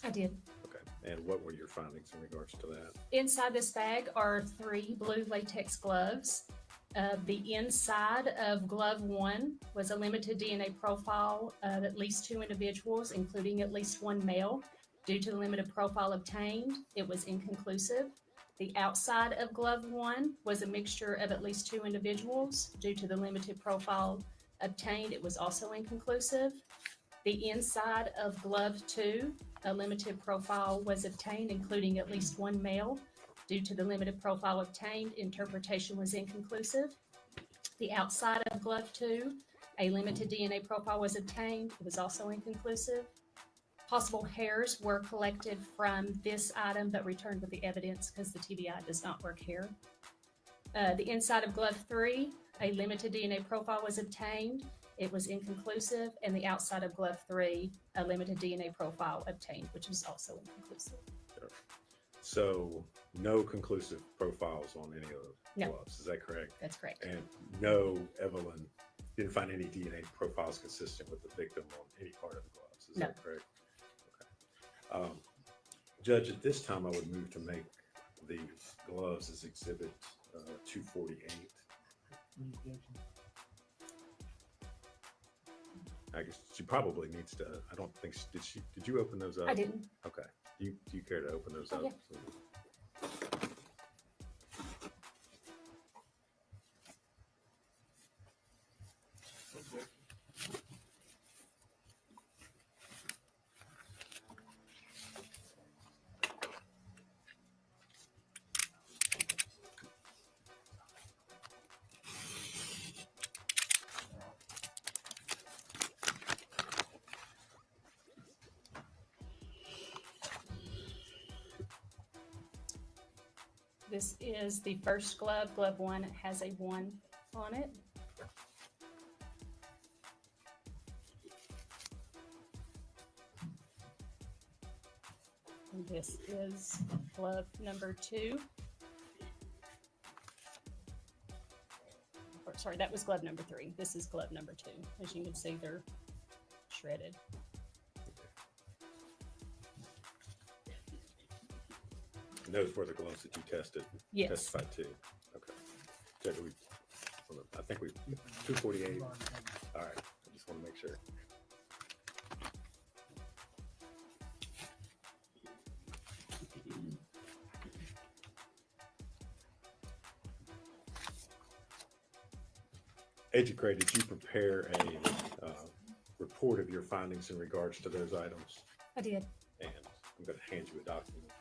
I did. Okay. And what were your findings in regards to that? Inside this bag are 3 blue latex gloves. The inside of glove 1 was a limited DNA profile of at least 2 individuals, including at least 1 male. Due to the limited profile obtained, it was inconclusive. The outside of glove 1 was a mixture of at least 2 individuals. Due to the limited profile obtained, it was also inconclusive. The inside of glove 2, a limited profile was obtained, including at least 1 male. Due to the limited profile obtained, interpretation was inconclusive. The outside of glove 2, a limited DNA profile was obtained. It was also inconclusive. Possible hairs were collected from this item but returned with the evidence because the TBI does not work hair. The inside of glove 3, a limited DNA profile was obtained. It was inconclusive. And the outside of glove 3, a limited DNA profile obtained, which was also inconclusive. Sure. So no conclusive profiles on any of the No. gloves, is that correct? That's correct. And no, Evelyn didn't find any DNA profiles consistent with the victim on any part of the gloves, is No. that correct? Okay. Judge, at this time I would move to make the gloves as exhibit 248. I guess she probably needs to, I don't think, did you open those up? I didn't. Okay. Do you care to open those up? Yeah. This is the first glove, glove 1. It has a 1 on it. And this is glove number 2. Of course, sorry, that was glove number 3. This is glove number 2. As you can see, they're shredded. And those were the gloves that you Yes. testified to. Okay. Judge, I think we 248. All right. I just want to make sure. Agent Gray, did you prepare a report of your findings in regards to those items? I did. And I'm going to hand you a document.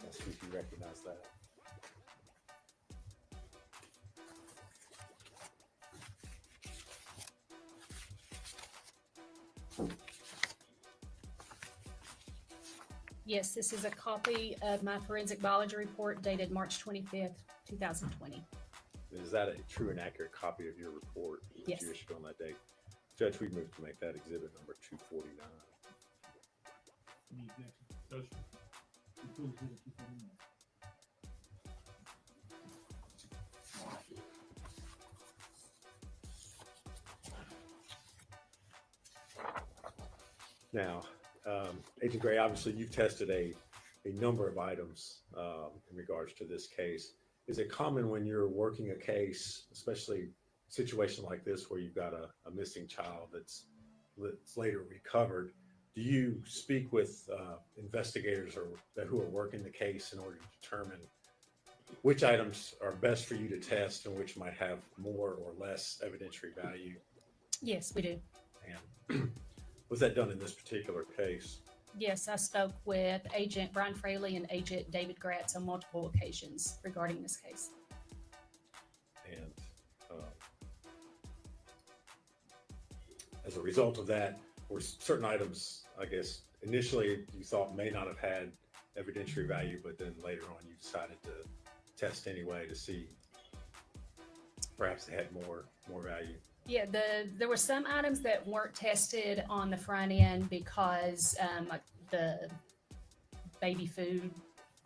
Let's see if you recognize that. Yes, this is a copy of my forensic biology report dated March 25th, 2020. Is that a true and accurate copy of your report that Yes. you issued on that date? Judge, we move to make that exhibit number 249. Any objection? Those two exhibit 249. Now, Agent Gray, obviously you've tested a number of items in regards to this case. Is it common when you're working a case, especially a situation like this where you've got a missing child that's later recovered, do you speak with investigators who are working the case in order to determine which items are best for you to test and which might have more or less evidentiary value? Yes, we do. And was that done in this particular case? Yes, I spoke with Agent Brian Fraley and Agent David Gratz on multiple occasions regarding this case. And as a result of that, were certain items, I guess, initially you thought may not have had evidentiary value, but then later on you decided to test anyway to see perhaps they had more value? Yeah, there were some items that weren't tested on the front end because like the baby food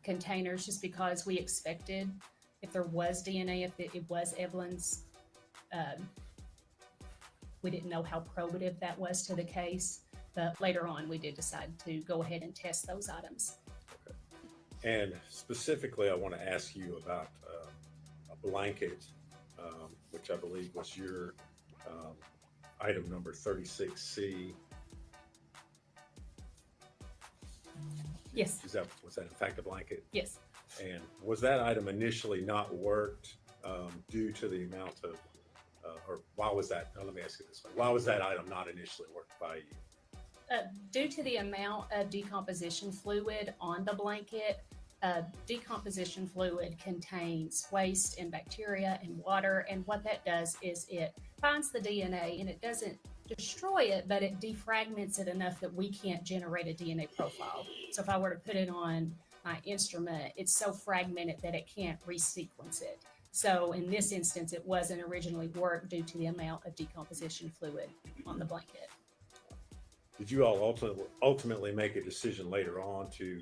containers, just because we expected if there was DNA, if it was Evelyn's, we didn't know how probative that was to the case. But later on, we did decide to go ahead and test those items. Okay. And specifically, I want to ask you about a blanket, which I believe was your item number 36C. Yes. Was that in fact a blanket? Yes. And was that item initially not worked due to the amount of, or why was that? No, let me ask you this way. Why was that item not initially worked by you? Due to the amount of decomposition fluid on the blanket, decomposition fluid contains waste and bacteria and water, and what that does is it finds the DNA and it doesn't destroy it, but it defragments it enough that we can't generate a DNA profile. So if I were to put it on my instrument, it's so fragmented that it can't resequence it. So in this instance, it wasn't originally worked due to the amount of decomposition fluid on the blanket. Did you all ultimately make a decision later on to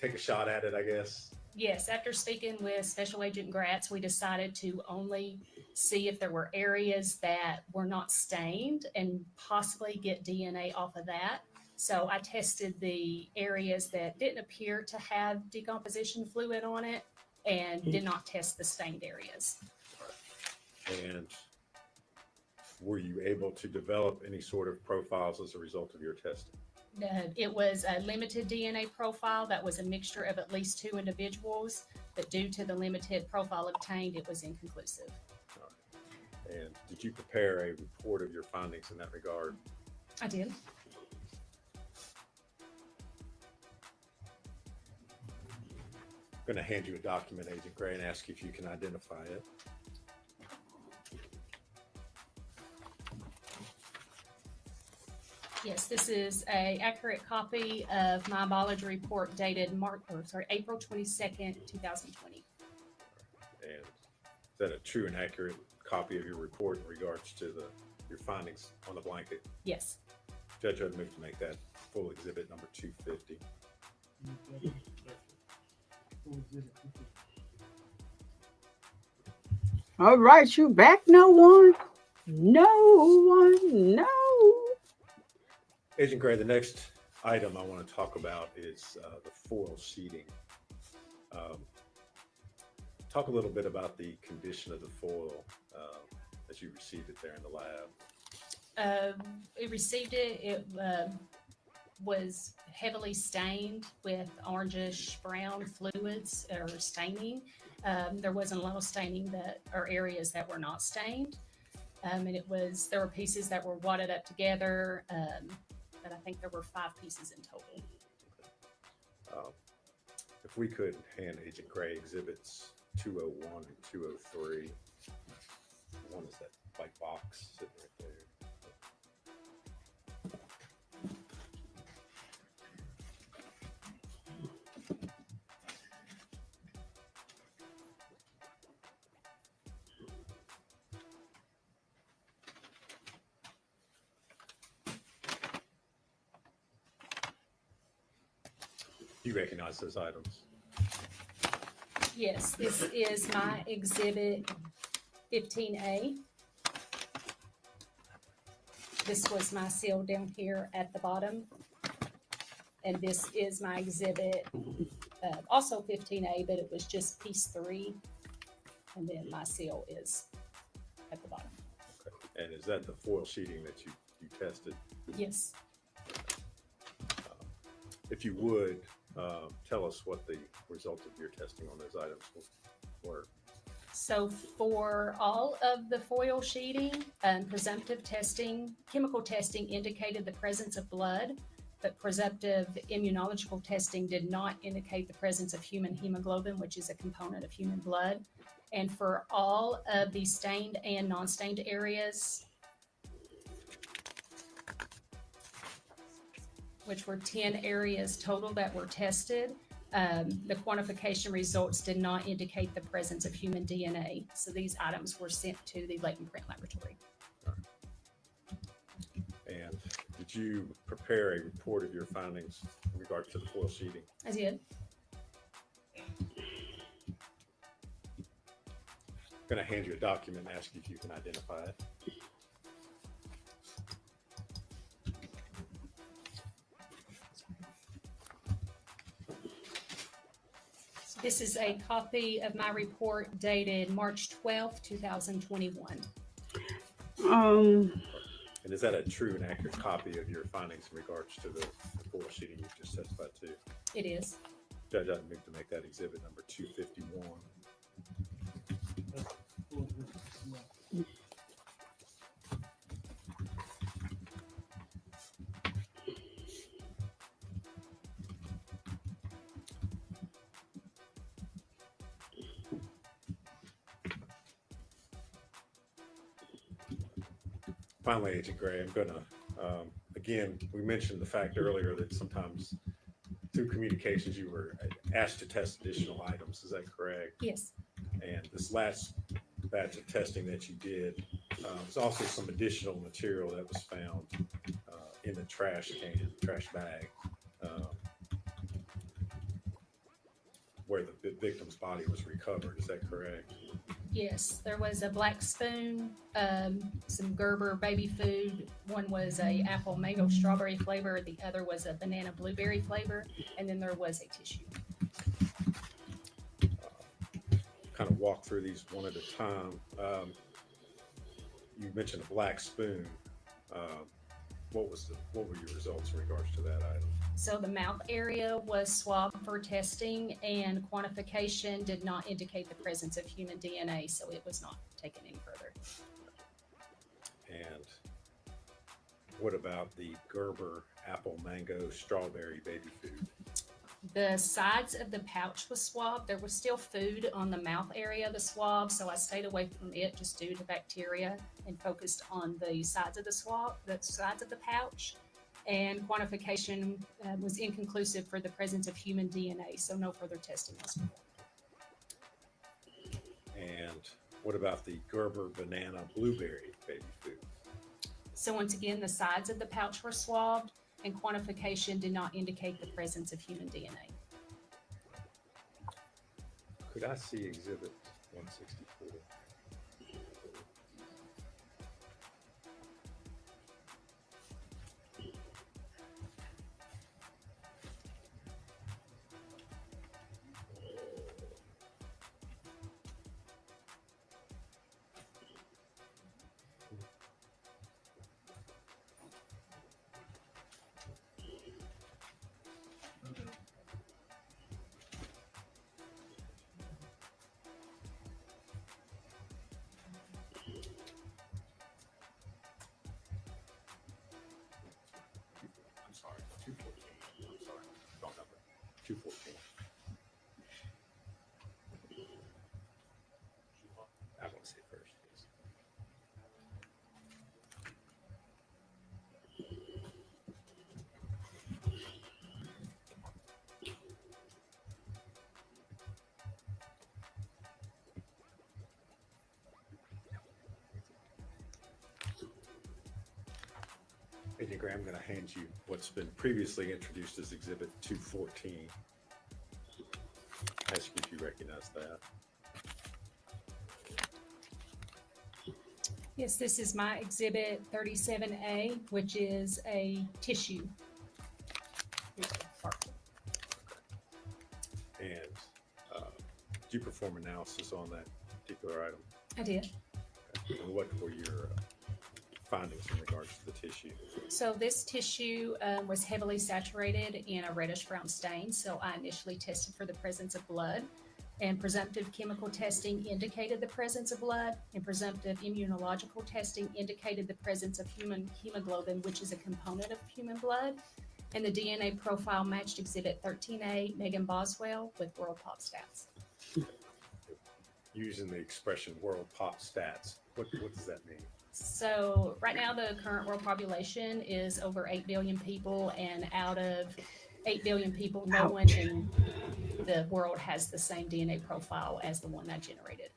take a shot at it, I guess? Yes, after speaking with Special Agent Gratz, we decided to only see if there were areas that were not stained and possibly get DNA off of that. So I tested the areas that didn't appear to have decomposition fluid on it and did not test the stained areas. And were you able to develop any sort of profiles as a result of your testing? It was a limited DNA profile that was a mixture of at least 2 individuals, but due to the limited profile obtained, it was inconclusive. All right. And did you prepare a report of your findings in that regard? I did. I'm going to hand you a document, Agent Gray, and ask you if you can identify it. Yes, this is an accurate copy of my biology report dated April 22nd, 2020. And is that a true and accurate copy of your report in regards to your findings on the blanket? Yes. Judge, I'd move to make that full exhibit number 250. All right, you back? No one? No. Agent Gray, the next item I want to talk about is the foil sheeting. Talk a little bit about the condition of the foil as you received it there in the lab. We received it. It was heavily stained with orangish brown fluids or staining. There wasn't a lot of staining or areas that were not stained. And there were pieces that were wadded up together, but I think there were 5 pieces in total. If we could hand Agent Gray exhibits 201 and 203. One is that white box sitting right there. Do you recognize those items? Yes, this is my exhibit 15A. This was my seal down here at the bottom. And this is my exhibit, also 15A, but it was just piece 3. And then my seal is at the bottom. Okay. And is that the foil sheeting that you tested? Yes. If you would, tell us what the result of your testing on those items were. So for all of the foil sheeting, presumptive testing, chemical testing indicated the presence of blood, but presumptive immunological testing did not indicate the presence of human hemoglobin, which is a component of human blood. And for all of the stained and non-stained areas, which were 10 areas total that were tested, the quantification results did not indicate the presence of human DNA. So these items were sent to the latent print laboratory. And did you prepare a report of your findings in regard to the foil sheeting? I did. I'm going to hand you a document and ask you if you can identify it. This is a copy of my report dated March 12th, 2021. And is that a true and accurate copy of your findings in regards to the foil sheeting you just testified to? It is. Judge, I'd move to make that exhibit number 251. Finally, Agent Gray, I'm going to, again, we mentioned the fact earlier that sometimes through communications you were asked to test additional items. Is that correct? Yes. And this last batch of testing that you did, there's also some additional material that was found in the trash bag, where the victim's body was recovered. Is that correct? Yes, there was a black spoon, some Gerber baby food. One was a apple mango strawberry flavor. The other was a banana blueberry flavor. And then there was a tissue. Kind of walk through these one at a time. You mentioned a black spoon. What were your results in regards to that item? So the mouth area was swabbed for testing, and quantification did not indicate the presence of human DNA, so it was not taken any further. And what about the Gerber apple mango strawberry baby food? The sides of the pouch was swabbed. There was still food on the mouth area of the swab, so I stayed away from it just due to bacteria and focused on the sides of the swab, the sides of the pouch. And quantification was inconclusive for the presence of human DNA, so no further testing was performed. And what about the Gerber banana blueberry baby food? So once again, the sides of the pouch were swabbed. and quantification did not indicate the presence of human DNA. Could I see Exhibit 164? I'm sorry, 214. I'm sorry, wrong number. 214. I want to see it first. Please. Agent Graham, I'm going to hand you what's been previously introduced as Exhibit 214. Ask you if you recognize that. Yes, this is my exhibit 37A, which is a tissue. And did you perform analysis on that particular item? I did. Okay. And what were your findings in regards to the tissue? So this tissue was heavily saturated in a reddish brown stain. So I initially tested for the presence of blood, and presumptive chemical testing indicated the presence of blood, and presumptive immunological testing indicated the presence of human hemoglobin, which is a component of human blood. And the DNA profile matched Exhibit 13A, Megan Boswell, with World Pop Stats. Using the expression world pop stats, what does that mean? So right now the current world population is over 8 billion people, and out of 8 billion people, no one in the world has the same DNA profile as the one I generated.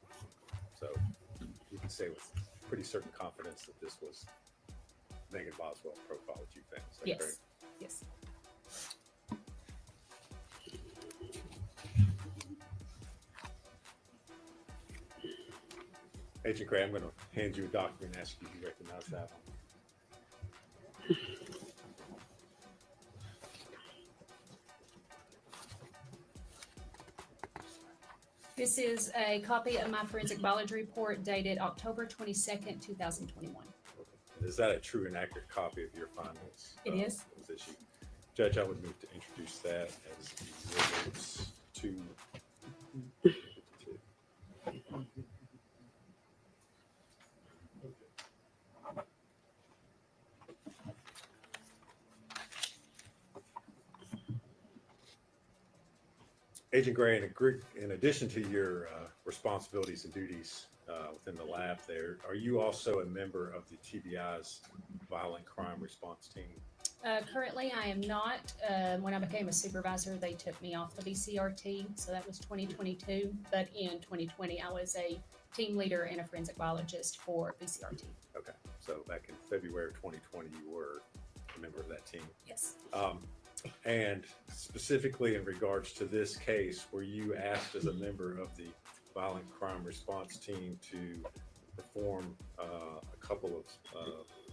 So you can say with pretty certain confidence that this was Megan Boswell profile that you found. Is that Yes. correct? Yes. Agent Gray, I'm going to hand you a document and ask you if you recognize that one. This is a copy of my forensic biology report dated October 22nd, 2021. Is that a true and accurate copy of your findings? It is. Was issue? Judge, I would move to introduce that as exhibits 2. Agent Gray, in addition to your responsibilities and duties within the lab there, are you also a member of the TBI's Violent Crime Response Team? Currently, I am not. When I became a supervisor, they took me off the VCRT, so that was 2022. But in 2020, I was a team leader and a forensic biologist for VCRT. Okay, so back in February of 2020, you were a member of that team. Yes. And specifically in regards to this case, were you asked as a member of the Violent Crime Response Team to perform a couple of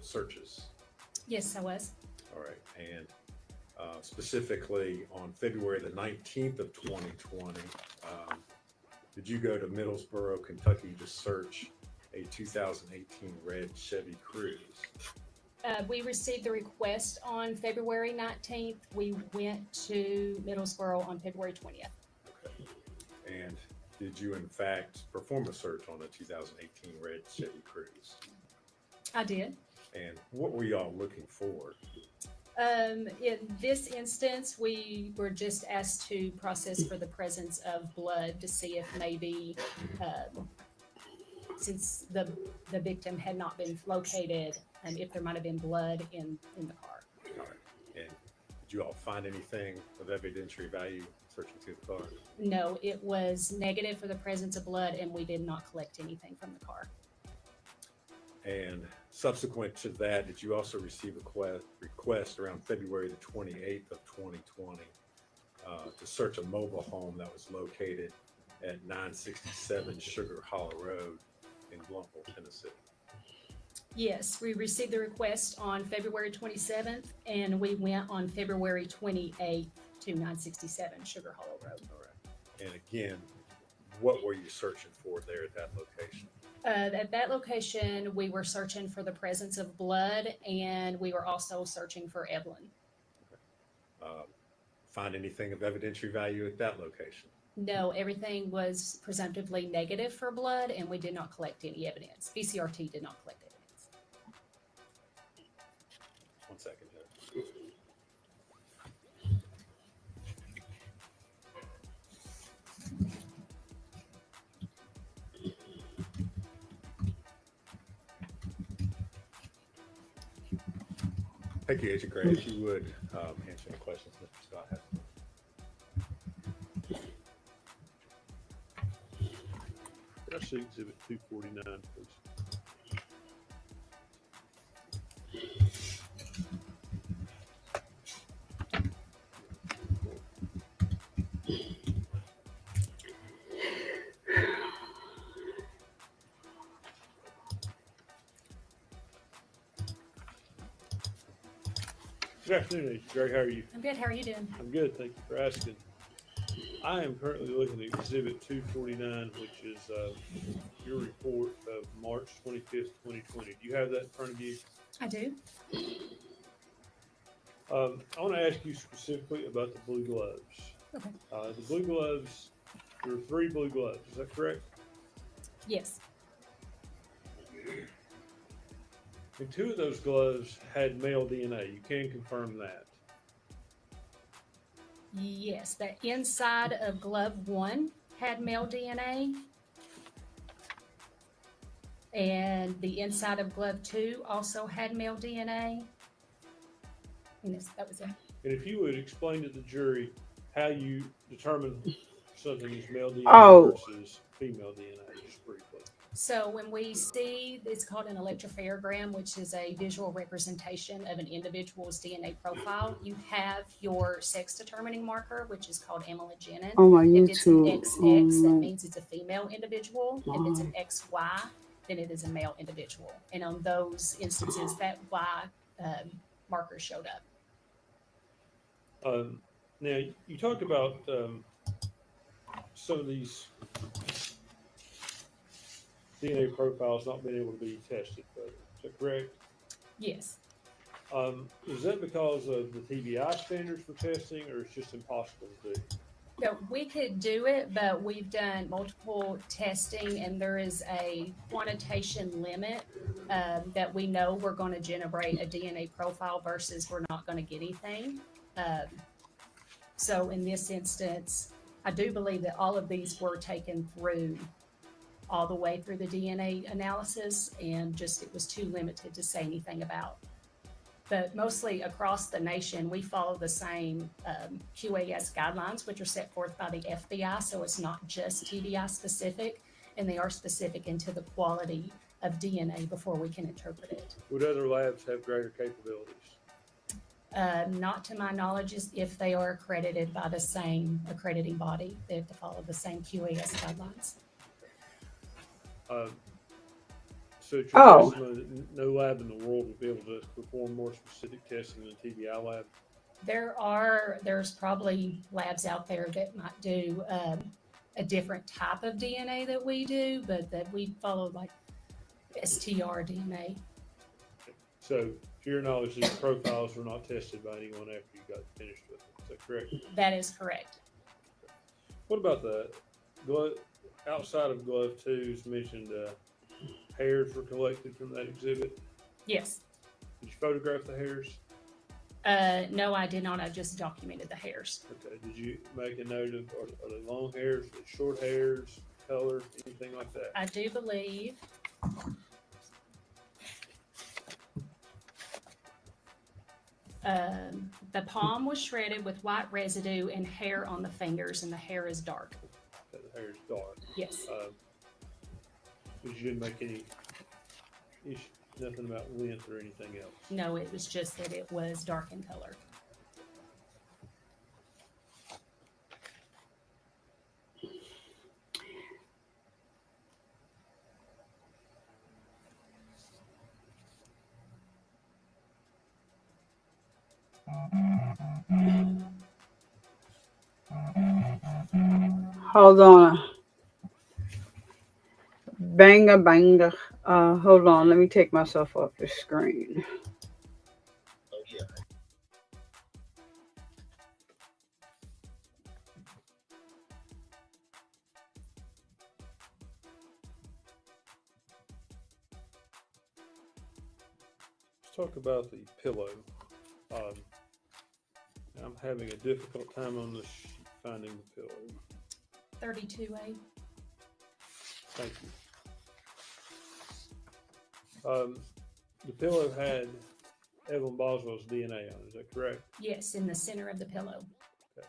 searches? Yes, I was. All right, and specifically on February the 19th of 2020, did you go to Middlesboro, Kentucky to search a 2018 red Chevy Cruze? We received the request on February 19th. We went to Middlesboro on February 20th. Okay. And did you in fact perform a search on a 2018 red Chevy Cruze? I did. And what were y'all looking for? In this instance, we were just asked to process for the presence of blood to see if maybe, since the victim had not been located, and if there might have been blood in the car. All right. And did you all find anything of evidentiary value searching through the car? No, it was negative for the presence of blood, and we did not collect anything from the car. And Subsequent to that, did you also receive a request around February the 28th of 2020 to search a mobile home that was located at 967 Sugar Hollow Road in Blumpville, Tennessee? Yes, we received the request on February 27th, and we went on February 28th to 967 Sugar Hollow Road. All right. And again, what were you searching for there at that location? At that location, we were searching for the presence of blood, and we were also searching for Evelyn. Find anything of evidentiary value at that location? No, everything was presumptively negative for blood, and we did not collect any evidence. VCRT did not collect evidence. 1 second, Judge. Thank you, Agent Gray. If you would answer any questions Mr. Scott has. Could I see Exhibit 249, please? Good afternoon, Agent Gray. How are you? I'm good. How are you doing? I'm good. Thank you for asking. I am currently looking at Exhibit 249, which is your report of March 25th, 2020. Do you have that in front of you? I do. I want to ask you specifically about the blue gloves. Okay. The blue gloves, there are 3 blue gloves. Is that correct? Yes. And 2 of those gloves had male DNA. You can confirm that. Yes, the inside of glove 1 had male DNA, and the inside of glove 2 also had male DNA. And that was it. And if you would explain to the jury how you determine something is male DNA versus female DNA, just briefly. So when we see, it's called an electropherogram, which is a visual representation of an individual's DNA profile. You have your sex determining marker, which is called amylogenin. On my If it's an YouTube, XX, that means it's a female individual. If it's an XY, then it is a male individual. And on those instances, that Y marker showed up. Now, you talked about some of these DNA profiles not being able to be tested. Is that correct? Yes. Is that because of the TBI standards for testing, or it's just impossible to do? No, we could do it, but we've done multiple testing, and there is a quantitation limit that we know we're going to generate a DNA profile versus we're not going to get anything. So in this instance, I do believe that all of these were taken through all the way through the DNA analysis, and just it was too limited to say anything about. But mostly across the nation, we follow the same QAS guidelines, which are set forth by the FBI. So it's not just TBI specific, and they are specific into the quality of DNA before we can interpret it. Would other labs have greater capabilities? Not to my knowledge, if they are accredited by the same accrediting body, they have to follow the same QAS guidelines. So it's your testimony that no lab in the world would be able to perform more specific testing than a TBI lab? There's probably labs out there that might do a different type of DNA that we do, but that we follow like STR DNA. So to your knowledge, these profiles were not tested by anyone after you got finished with them. Is that correct? That is correct. What about the glove, outside of glove 2's mentioned hairs were collected from that exhibit? Yes. Did you photograph the hairs? No, I did not. I just documented the hairs. Okay. Did you make a note of, are they long hairs, are they short hairs, color, anything like that? I do believe. The palm was shredded with white residue and hair on the fingers, and the hair is dark. The hair is dark. Yes. But you didn't make any Nothing about length or anything else. No, it was just that it was dark in color. Hold on. Banger, banger. Hold on. Let me take myself off the screen. Let's talk about the pillow. I'm having a difficult time on this sheet finding the pillow. 32A. Thank you. The pillow had Evelyn Boswell's DNA on it, is that correct? Yes, in the center of the pillow. Okay.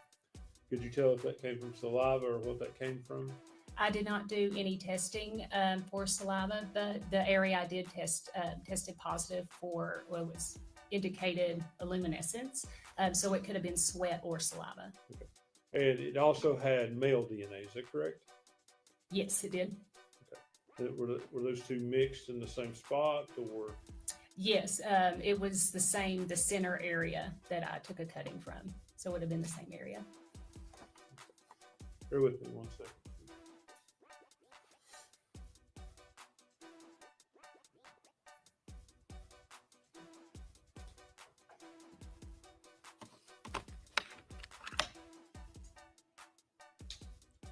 Could you tell if that came from saliva or what that came from? I did not do any testing for saliva, but the area I did test tested positive for what was indicated luminescence. So it could have been sweat or saliva. Okay. And it also had male DNA, is that correct? Yes, it did. Okay. Were those two mixed in the same spot or? Yes, it was the same, the center area that I took a cutting from. So it would have been the same area. Bear with me one second.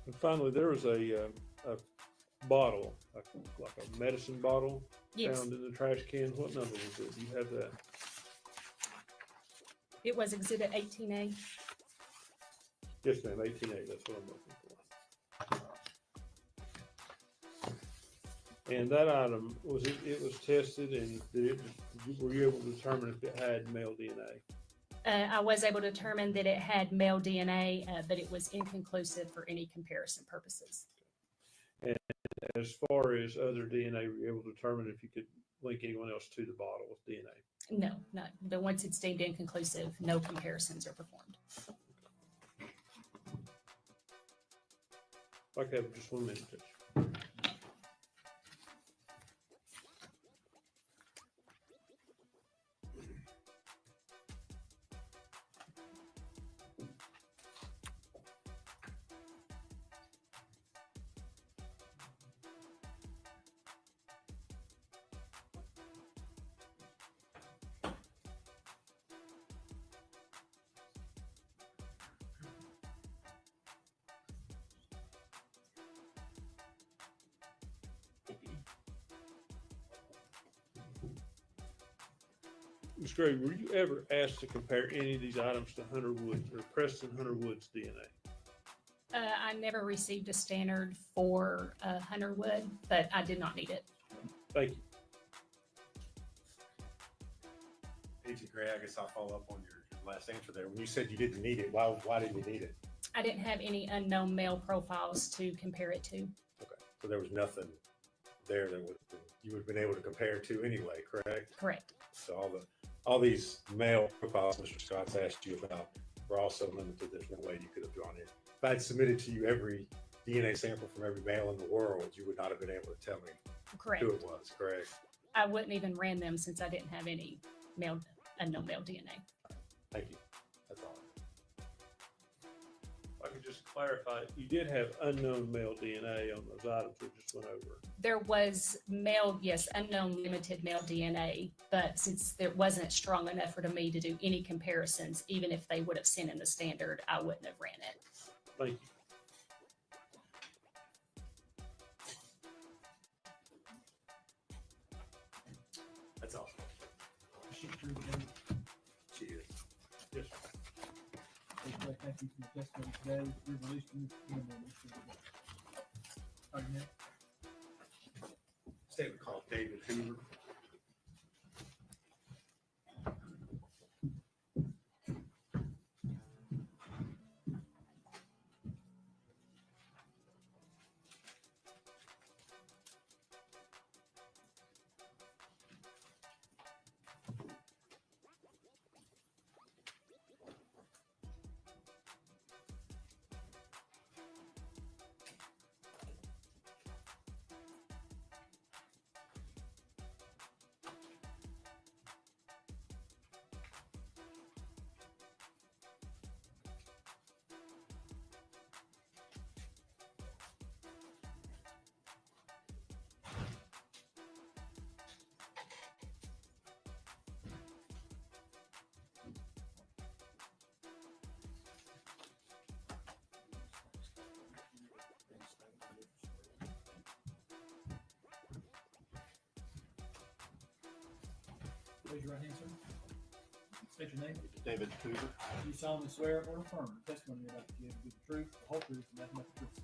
And finally, there was a bottle, like a medicine bottle, Yes. found in the trash can. What number was it? Do you have that? It was Exhibit 18A. Yes, ma'am. 18A. That's what I'm looking for. And that item was it? It was tested, and were you able to determine if it had male DNA? I was able to determine that it had male DNA, but it was inconclusive for any comparison purposes. And as far as other DNA, were you able to determine if you could link anyone else to the bottle with DNA? No, not. But once it's deemed inconclusive, no comparisons are performed. Okay, just 1 minute. Ms. Gray, were you ever asked to compare any of these items to Hunter Woods or Preston Hunter Woods DNA? I never received a standard for Hunter Wood, but I did not need it. Thank you. Agent Gray, I guess I'll follow up on your last answer there. When you said you didn't need it, why didn't you need it? I didn't have any unknown male profiles to compare it to. Okay, so there was nothing there that you would have been able to compare to anyway, correct? Correct. So all these male profiles Mr. Scott's asked you about were also limited. There's no way you could have drawn it. If I'd submitted to you every DNA sample from every male in the world, you would not have been able to tell me Correct. who it was, correct? I wouldn't even ran them since I didn't have any unknown male DNA. Thank you. That's all. If I could just clarify, you did have unknown male DNA on those items we just went over. There was unknown limited male DNA, but since there wasn't strong enough for me to do any comparisons, even if they would have sent in the standard, I wouldn't have ran it. Thank you. That's all. She is. Yes. Thank you for your testimony today. You're released from this animal. Statement called David Hoover. Raise your right hand, sir. State your name. David Hoover. Do you solemnly swear or affirm the testimony you're about to give to be the truth, the whole truth, and nothing but the truth?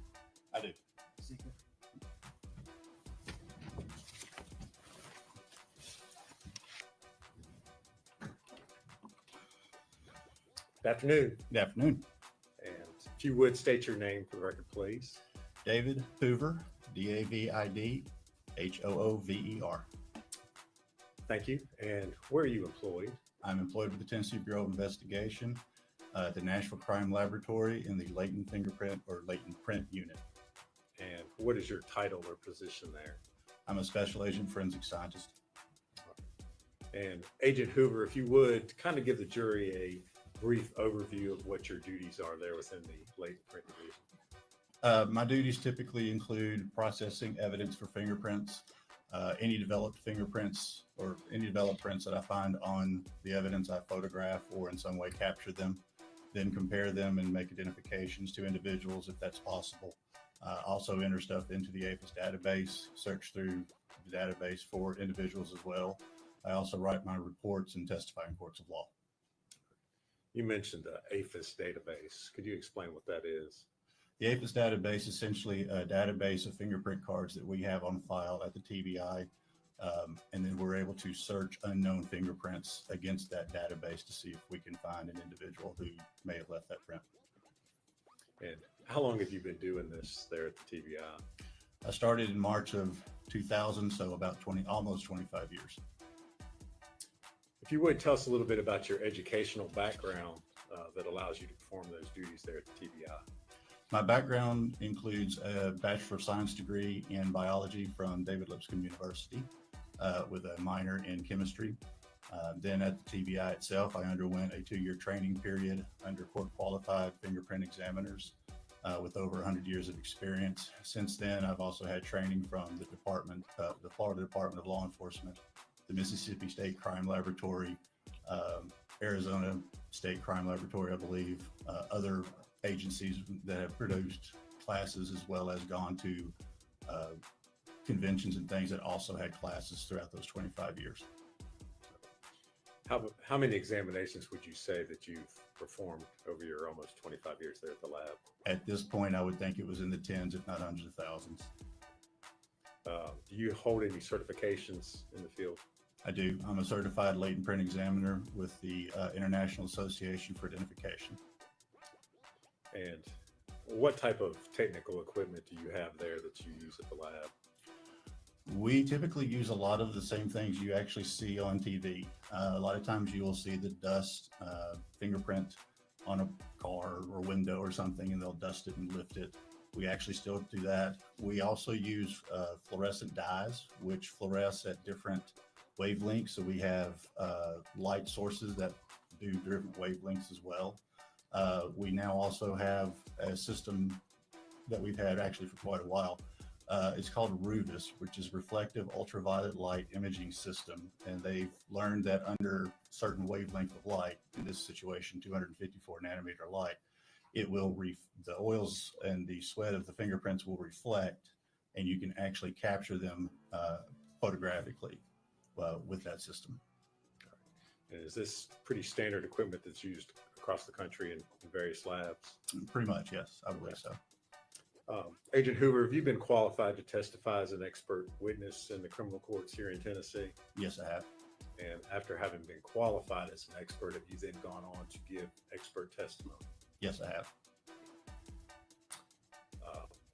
I do. Seeker. Good afternoon. Good afternoon. And if you would state your name for the record, please. David Hoover, DAVID HOOVER. Thank you. And where are you employed? I'm employed with the Tennessee Bureau of Investigation at the Nashville Crime Laboratory in the latent fingerprint or latent print unit. And what is your title or position there? I'm a special agent forensic scientist. And Agent Hoover, if you would kind of give the jury a brief overview of what your duties are there within the latent print division. My duties typically include processing evidence for fingerprints, any developed fingerprints or any developed prints that I find on the evidence I photograph or in some way capture them, then compare them and make identifications to individuals if that's possible. Also enter stuff into the APHIS database, search through the database for individuals as well. I also write my reports and testify in courts of law. You mentioned the APHIS database. Could you explain what that is? The APHIS database is essentially a database of fingerprint cards that we have on file at the TBI. And then we're able to search unknown fingerprints against that database to see if we can find an individual who may have left that print. And how long have you been doing this there at the TBI? I started in March of 2000, so about almost 25 years. If you would tell us a little bit about your educational background that allows you to perform those duties there at the TBI. My background includes a Bachelor of Science degree in biology from David Lipscomb University with a minor in chemistry. Then at the TBI itself, I underwent a 2-year training period under court qualified fingerprint examiners with over 100 years of experience. Since then, I've also had training from the Florida Department of Law Enforcement, the Mississippi State Crime Laboratory, Arizona State Crime Laboratory, I believe, other agencies that have produced classes, as well as gone to conventions and things that also had classes throughout those 25 years. How many examinations would you say that you've performed over your almost 25 years there at the lab? At this point, I would think it was in the tens, if not hundreds of thousands. Do you hold any certifications in the field? I do. I'm a certified latent print examiner with the International Association for Identification. And what type of technical equipment do you have there that you use at the lab? We typically use a lot of the same things you actually see on TV. A lot of times you will see the dust fingerprint on a car or window or something, and they'll dust it and lift it. We actually still do that. We also use fluorescent dyes, which fluoresce at different wavelengths. So we have light sources that do different wavelengths as well. We now also have a system that we've had actually for quite a while. It's called RUVIS, which is Reflective Ultraviolet Light Imaging System. And they've learned that under certain wavelength of light, in this situation, 254 nanometer light, it will, the oils and the sweat of the fingerprints will reflect, and you can actually capture them photographically with that system. And is this pretty standard equipment that's used across the country in various labs? Pretty much, yes, I believe so. Agent Hoover, have you been qualified to testify as an expert witness in the criminal courts here in Tennessee? Yes, I have. And after having been qualified as an expert, have you then gone on to give expert testimony? Yes, I have.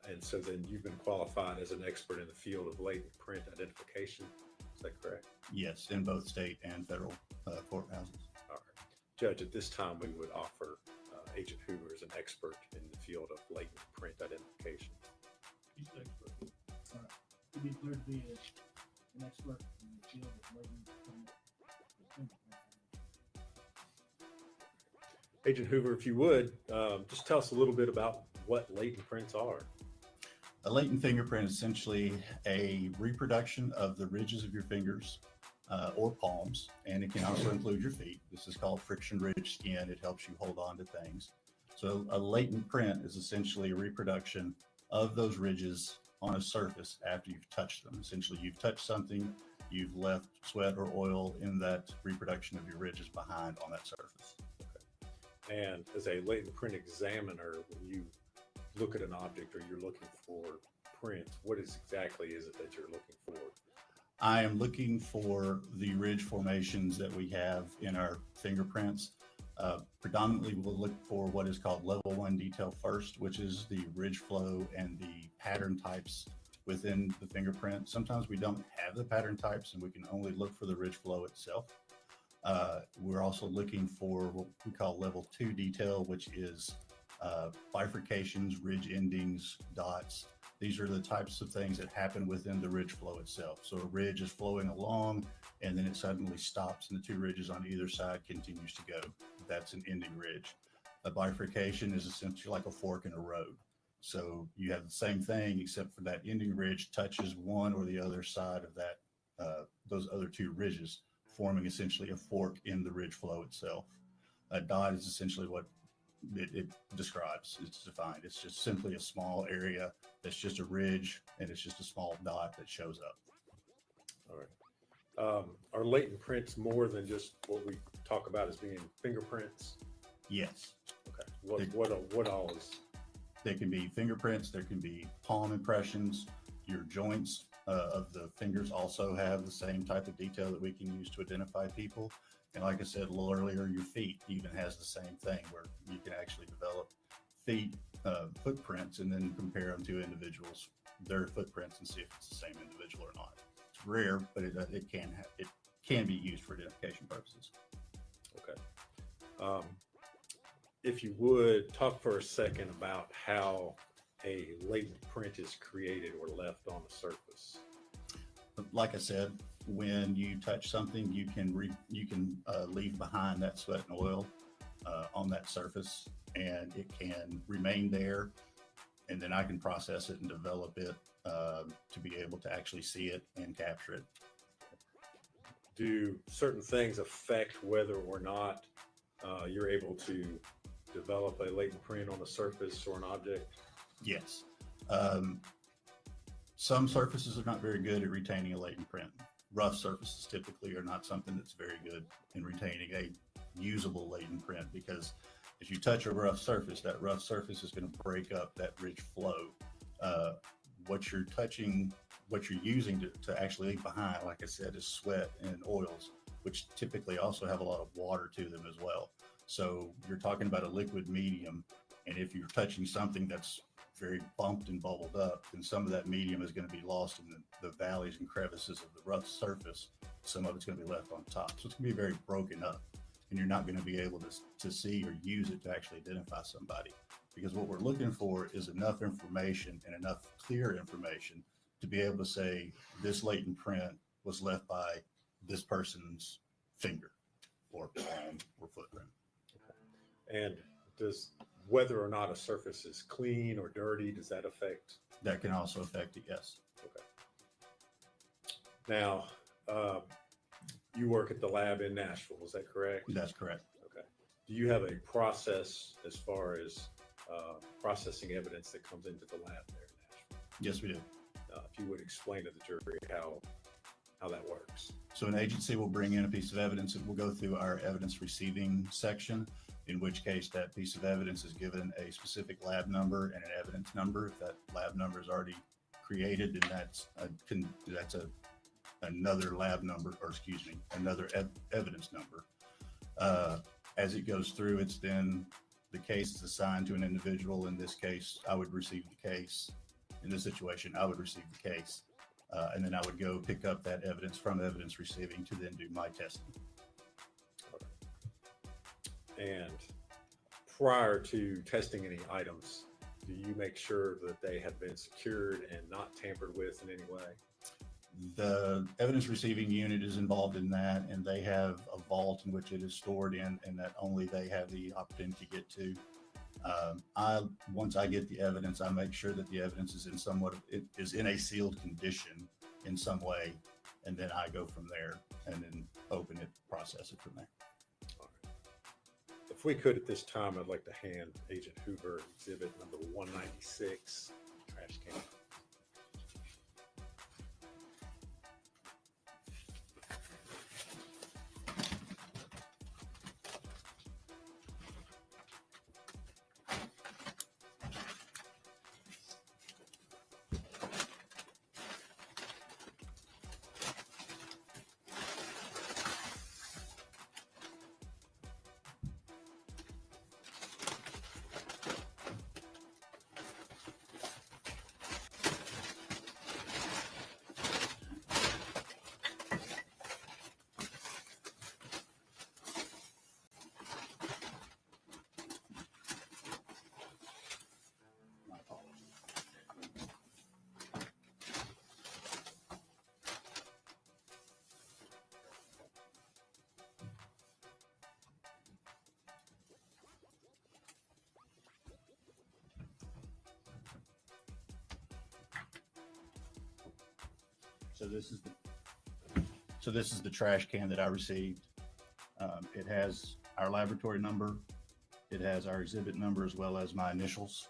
And so then you've been qualified as an expert in the field of latent print identification. Is that correct? Yes, in both state and federal courthouses. All right. Judge, at this time, we would offer Agent Hoover as an expert in the field of latent print identification. He's an expert. To be clear, to be an expert in the field of latent print. Agent Hoover, if you would, just tell us a little bit about what latent prints are. A latent fingerprint is essentially a reproduction of the ridges of your fingers or palms, and it can also include your feet. This is called friction-ridged skin. It helps you hold on to things. So a latent print is essentially a reproduction of those ridges on a surface after you've touched them. Essentially, you've touched something, you've left sweat or oil in that reproduction of your ridges behind on that surface. And as a latent print examiner, when you look at an object or you're looking for prints, what exactly is it that you're looking for? I am looking for the ridge formations that we have in our fingerprints. Predominantly, we'll look for what is called level 1 detail first, which is the ridge flow and the pattern types within the fingerprint. Sometimes we don't have the pattern types and we can only look for the ridge flow itself. We're also looking for what we call level 2 detail, which is bifurcations, ridge endings, dots. These are the types of things that happen within the ridge flow itself. So a ridge is flowing along and then it suddenly stops and the two ridges on either side continues to go. That's an ending ridge. A bifurcation is essentially like a fork in a road. So you have the same thing except for that ending ridge touches one or the other side of that, those other two ridges, forming essentially a fork in the ridge flow itself. A dot is essentially what it describes. It's defined. It's just simply a small area that's just a ridge and it's just a small dot that shows up. All right. Are latent prints more than just what we talk about as being fingerprints? Yes. Okay. What all is? They can be fingerprints. There can be palm impressions. Your joints of the fingers also have the same type of detail that we can use to identify people. And like I said a little earlier, your feet even has the same thing where you can actually develop feet footprints and then compare them to individuals, their footprints, and see if it's the same individual or not. It's rare, but it can be used for identification purposes. Okay. If you would talk for a second about how a latent print is created or left on the surface. Like I said, when you touch something, you can leave behind that sweat and oil on that surface, and it can remain there, and then I can process it and develop it to be able to actually see it and capture it. Do certain things affect whether or not you're able to develop a latent print on a surface or an object? Yes. Some surfaces are not very good at retaining a latent print. Rough surfaces typically are not something that's very good in retaining a usable latent print, because if you touch a rough surface, that rough surface is going to break up that ridge flow. What you're touching, what you're using to actually leave behind, like I said, is sweat and oils, which typically also have a lot of water to them as well. So you're talking about a liquid medium, and if you're touching something that's very bumped and bubbled up, then some of that medium is going to be lost in the valleys and crevices of the rough surface. Some of it's going to be left on top. So it's going to be very broken up, and you're not going to be able to see or use it to actually identify somebody. Because what we're looking for is enough information and enough clear information to be able to say this latent print was left by this person's finger or palm or footprint. And does whether or not a surface is clean or dirty, does that affect? That can also affect it, yes. Okay. Now, you work at the lab in Nashville, is that correct? That's correct. Okay. Do you have a process as far as processing evidence that comes into the lab there in Nashville? Yes, we do. If you would explain to the jury how that works. So an agency will bring in a piece of evidence and we'll go through our evidence receiving section, in which case that piece of evidence is given a specific lab number and an evidence number. If that lab number is already created, then that's another lab number, or excuse me, another evidence number. As it goes through, it's then the case is assigned to an individual. In this case, I would receive the case. In this situation, I would receive the case. And then I would go pick up that evidence from evidence receiving to then do my testing. And prior to testing any items, do you make sure that they have been secured and not tampered with in any way? The evidence receiving unit is involved in that, and they have a vault in which it is stored in, and that only they have the opportunity to get to. Once I get the evidence, I make sure that the evidence is in a sealed condition in some way, and then I go from there and then open it, process it from there. All right. If we could at this time, I'd like to hand Agent Hoover exhibit number 196, trash can. So this is the trash can that I received. It has our laboratory number. It has our exhibit number as well as my initials.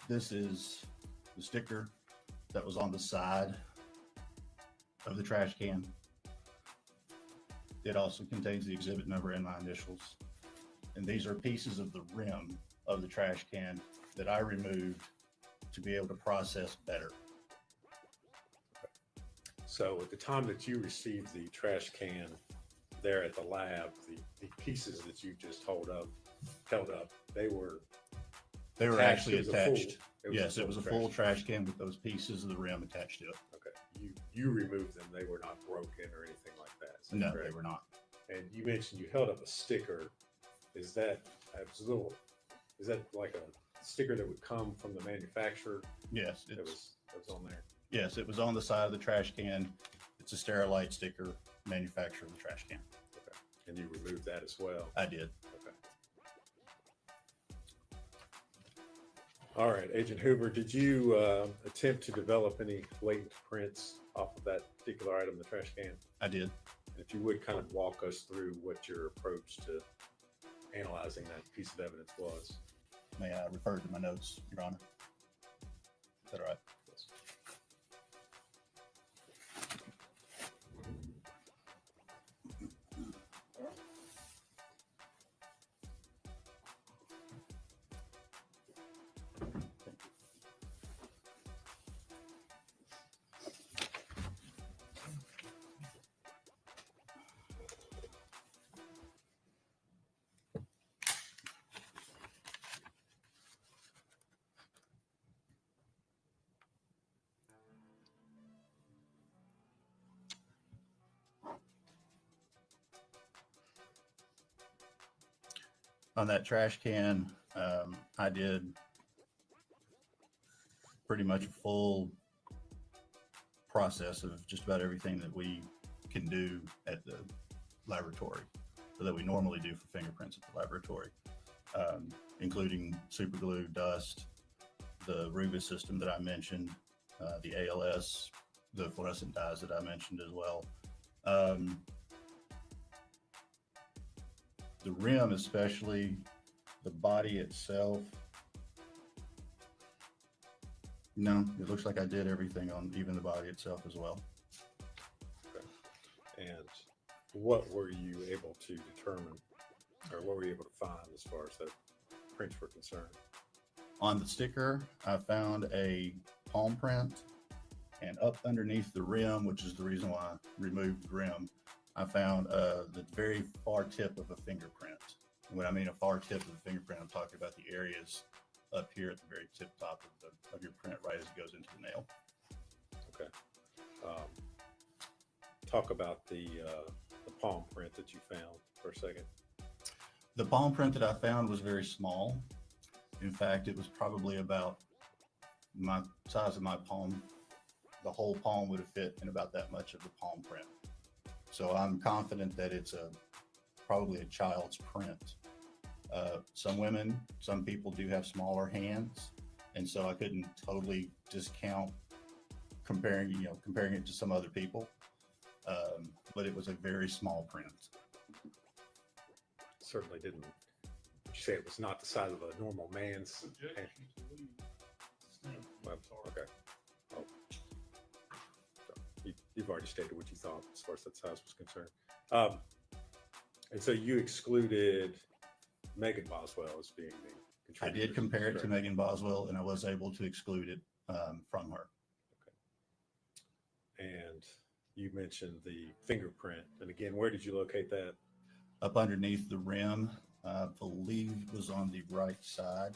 This is the sticker that was on the side of the trash can. It also contains the exhibit number and my initials. And these are pieces of the rim of the trash can that I removed to be able to process better. So at the time that you received the trash can there at the lab, the pieces that you just held up, they were actually it was attached. It was a full trash can with those pieces of the rim attached to it. Okay. You removed them. They were not broken or anything like that. Is that No, correct? they were not. And you mentioned you held up a sticker. Is that like a sticker that would come from the manufacturer? Yes, that was on there. Yes, it was on the side of the trash can. It's a Sterilite sticker, manufacturer of the trash can. Okay. And you removed that as well? I did. Okay. All right, Agent Hoover, did you attempt to develop any latent prints off of that particular item, the trash can? I did. And if you would kind of walk us through what your approach to analyzing that piece of evidence was. May I refer to my notes, Your Honor? Is that all right? Yes. On that trash can, I did pretty much a full process of just about everything that we can do at the laboratory, or that we normally do for fingerprints at the laboratory, including super glue, dust, the Rubis system that I mentioned, the ALS, the fluorescent dyes that I mentioned as well. The rim, especially the body itself. No, it looks like I did everything on even the body itself as well. Okay. And what were you able to determine, or what were you able to find as far as the prints were concerned? On the sticker, I found a palm print, and up underneath the rim, which is the reason why I removed the rim, I found the very far tip of a fingerprint. And when I mean a far tip of the fingerprint, I'm talking about the areas up here at the very tip top of your print, right as it goes into the nail. Okay. Talk about the palm print that you found for a second. The palm print that I found was very small. In fact, it was probably about my size of my palm. The whole palm would have fit in about that much of the palm print. So I'm confident that it's probably a child's print. Some people do have smaller hands, and so I couldn't totally discount comparing it to some other people. But it was a very small print. Certainly didn't. Would you say it was not the size of a normal man's hand? Well, okay. Oh. You've already stated what you thought as far as that size was concerned. And so you excluded Megan Boswell as being the contributor. I did compare it to Megan Boswell, and I was able to exclude it from her. Okay. And you mentioned the fingerprint. And again, where did you locate that? Up underneath the rim, I believe it was on the right side.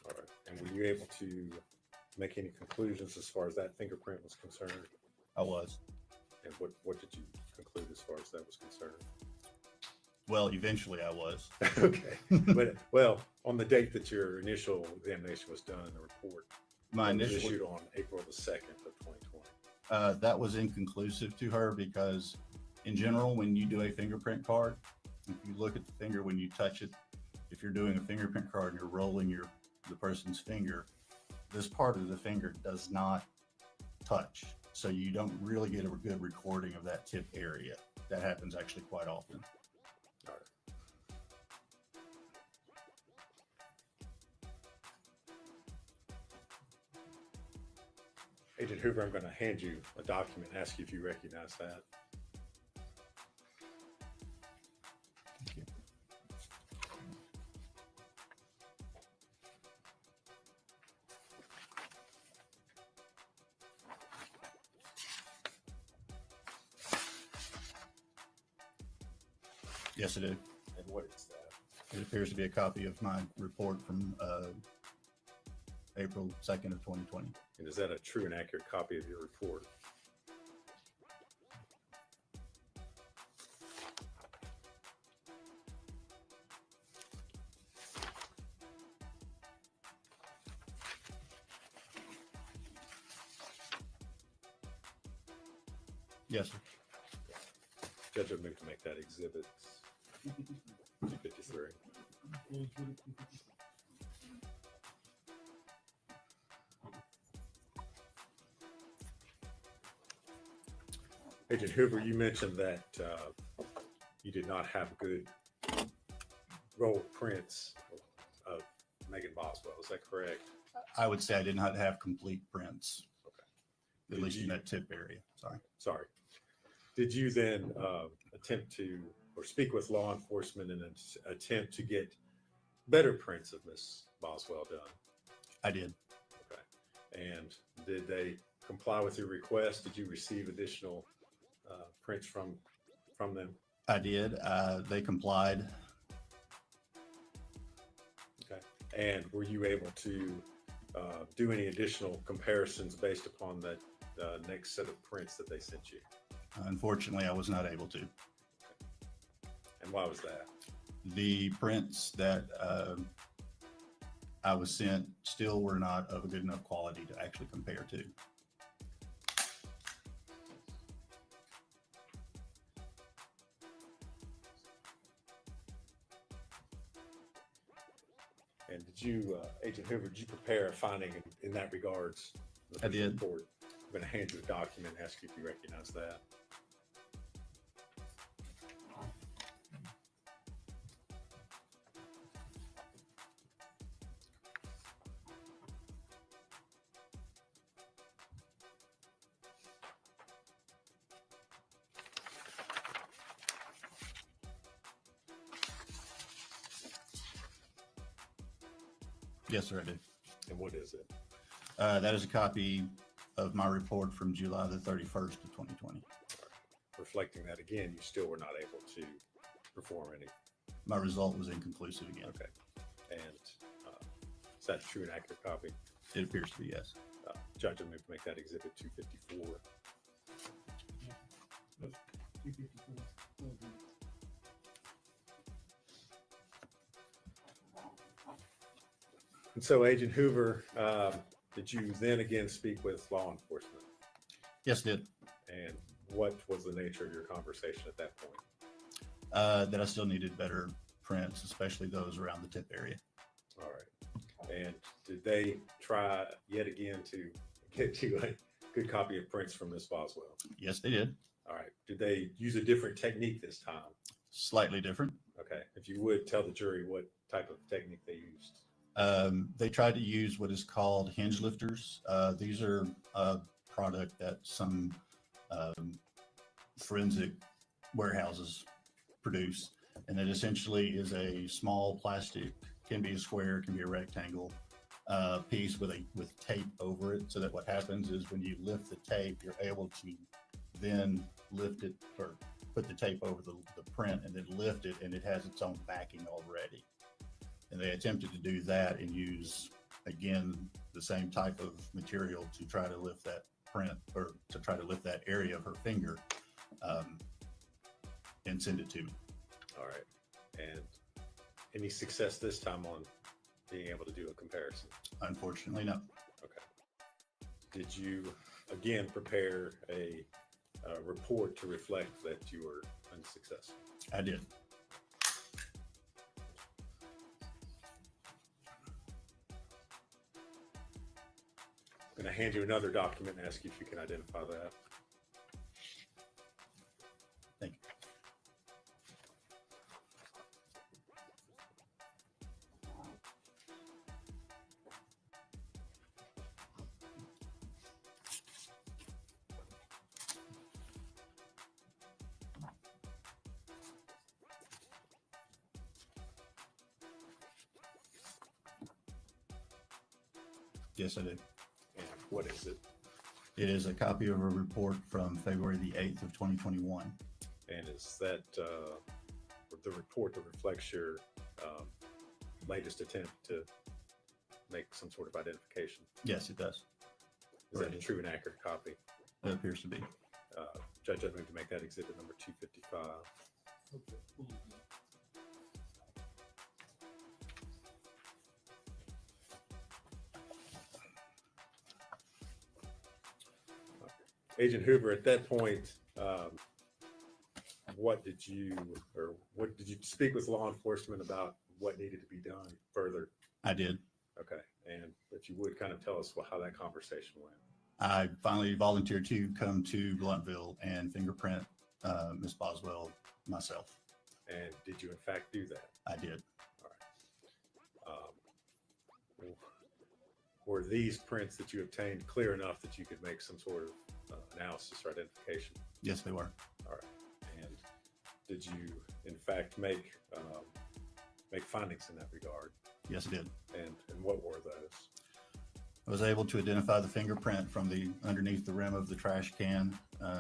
All right. And were you able to make any conclusions as far as that fingerprint was concerned? I was. And what did you conclude as far as that was concerned? Well, eventually I was. Okay. But, well, on the date that your initial examination was done, the report was issued on April the 2nd of 2020. That was inconclusive to her because in general, when you do a fingerprint card, if you look at the finger, when you touch it, if you're doing a fingerprint card and you're rolling the person's finger, this part of the finger does not touch. So you don't really get a good recording of that tip area. That happens actually quite often. All right. Agent Hoover, I'm going to hand you a document and ask you if you recognize that. Thank you. Yes, I do. And what is that? It appears to be a copy of my report from April 2nd of 2020. And is that a true and accurate copy of your report? Yes, sir. Judge would move to make that exhibit 253. Agent Hoover, you mentioned that you did not have good roll prints of Megan Boswell. Is that correct? I would say I did not have complete prints. Okay. At least in that tip area. Sorry. Did you then attempt to, or speak with law enforcement in an attempt to get better prints of Miss Boswell done? I did. Okay. And did they comply with your request? Did you receive additional prints from them? I did. They complied. Okay. And were you able to do any additional comparisons based upon that next set of prints that they sent you? Unfortunately, I was not able to. And why was that? The prints that I was sent still were not of a good enough quality to actually compare to. And did you, Agent Hoover, did you prepare a finding in that regards? I did. Report? I'm going to hand you a document and ask you if you recognize that. Yes, sir, I do. And what is it? That is a copy of my report from July the 31st of 2020. Reflecting that again, you still were not able to perform any. My result was inconclusive again. Okay. And is that a true and accurate copy? It appears to be, yes. Judge, I'm going to make that exhibit 254. And so, Agent Hoover, did you then again speak with law enforcement? Yes, did. And what was the nature of your conversation at that point? That I still needed better prints, especially those around the tip area. All right. And did they try yet again to get you a good copy of prints from Miss Boswell? Yes, they did. All right. Did they use a different technique this time? Slightly different. Okay. If you would tell the jury what type of technique they used. They tried to use what is called hinge lifters. These are a product that some forensic warehouses produce, and it essentially is a small plastic, can be a square, can be a rectangle piece with tape over it, so that what happens is when you lift the tape, you're able to then lift it or put the tape over the print and then lift it, and it has its own backing already. And they attempted to do that and use, again, the same type of material to try to lift that print, or to try to lift that area of her finger and send it to me. All right. And any success this time on being able to do a comparison? Unfortunately, no. Okay. Did you again prepare a report to reflect that you were unsuccessful? I did. going to hand you another document and ask you if you can identify that. Thank you. Yes, I do. And what is it? It is a copy of a report from February the 8th of 2021. And is that the report that reflects your latest attempt to make some sort of identification? Yes, it does. Is that a true and accurate copy? It appears to be. Judge, I move to make that exhibit number 255. Agent Hoover, at that point, what did you speak with law enforcement about what needed to be done further? I did. Okay, and if you would kind of tell us how that conversation went. I finally volunteered to come to Bluntville and fingerprint Miss Boswell myself. And did you in fact do that? I did. All right. Were these prints that you obtained clear enough that you could make some sort of analysis or identification? Yes, they were. All right. And did you in fact make findings in that regard? Yes, I did. And what were those? I was able to identify the fingerprint from the underneath the rim of the trash can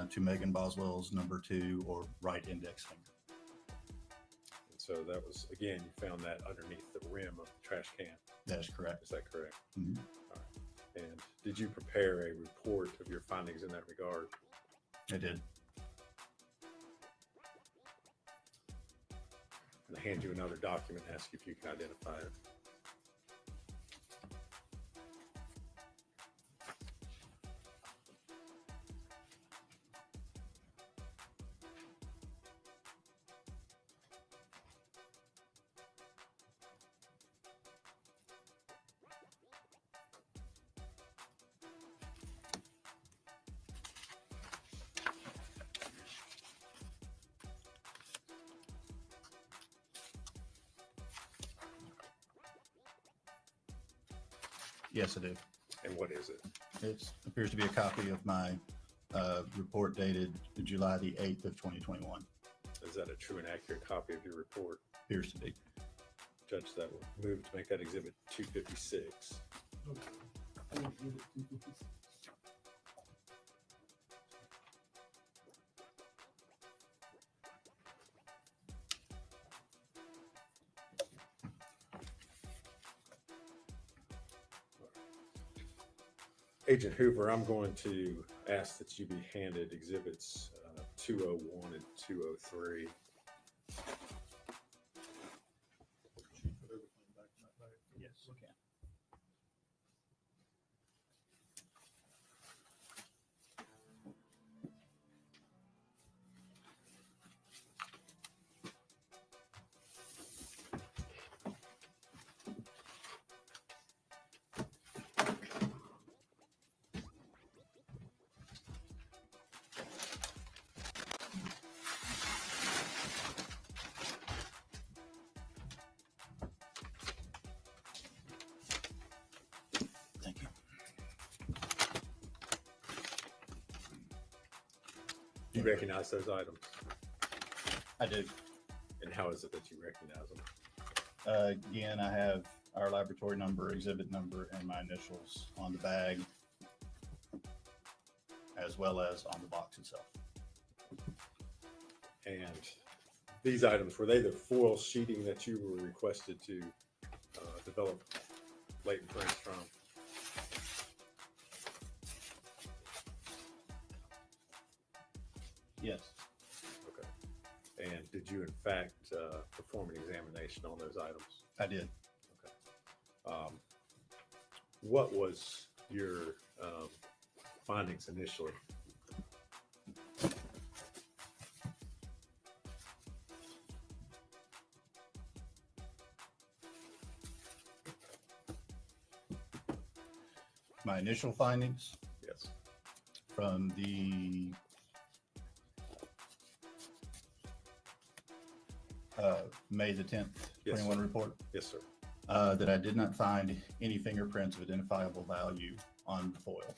to Megan Boswell's number 2 or right index finger. And so that was, again, you found that underneath the rim of the trash can. That is correct. Is that correct? Mm-hmm. All right. And did you prepare a report of your findings in that regard? I did. And I hand you another document and ask you if you can identify it. Yes, I do. And what is it? It appears to be a copy of my report dated July the 8th of 2021. Is that a true and accurate copy of your report? Appears to be. Judge, that would move to make that exhibit 256. Agent Hoover, I'm going to ask that you be handed exhibits 201 and 203. Yes, okay. Thank you. Do you recognize those items? I do. And how is it that you recognize them? Again, I have our laboratory number, exhibit number, and my initials on the bag, as well as on the box itself. And these items, were they the foil sheeting that you were requested to develop latent prints from? Yes. Okay. And did you in fact perform an examination on those items? I did. Okay. What was your findings initially? My initial findings Yes. from the May the 10th, Yes, 21 sir. report, Yes, sir. that I did not find any fingerprints of identifiable value on the foil.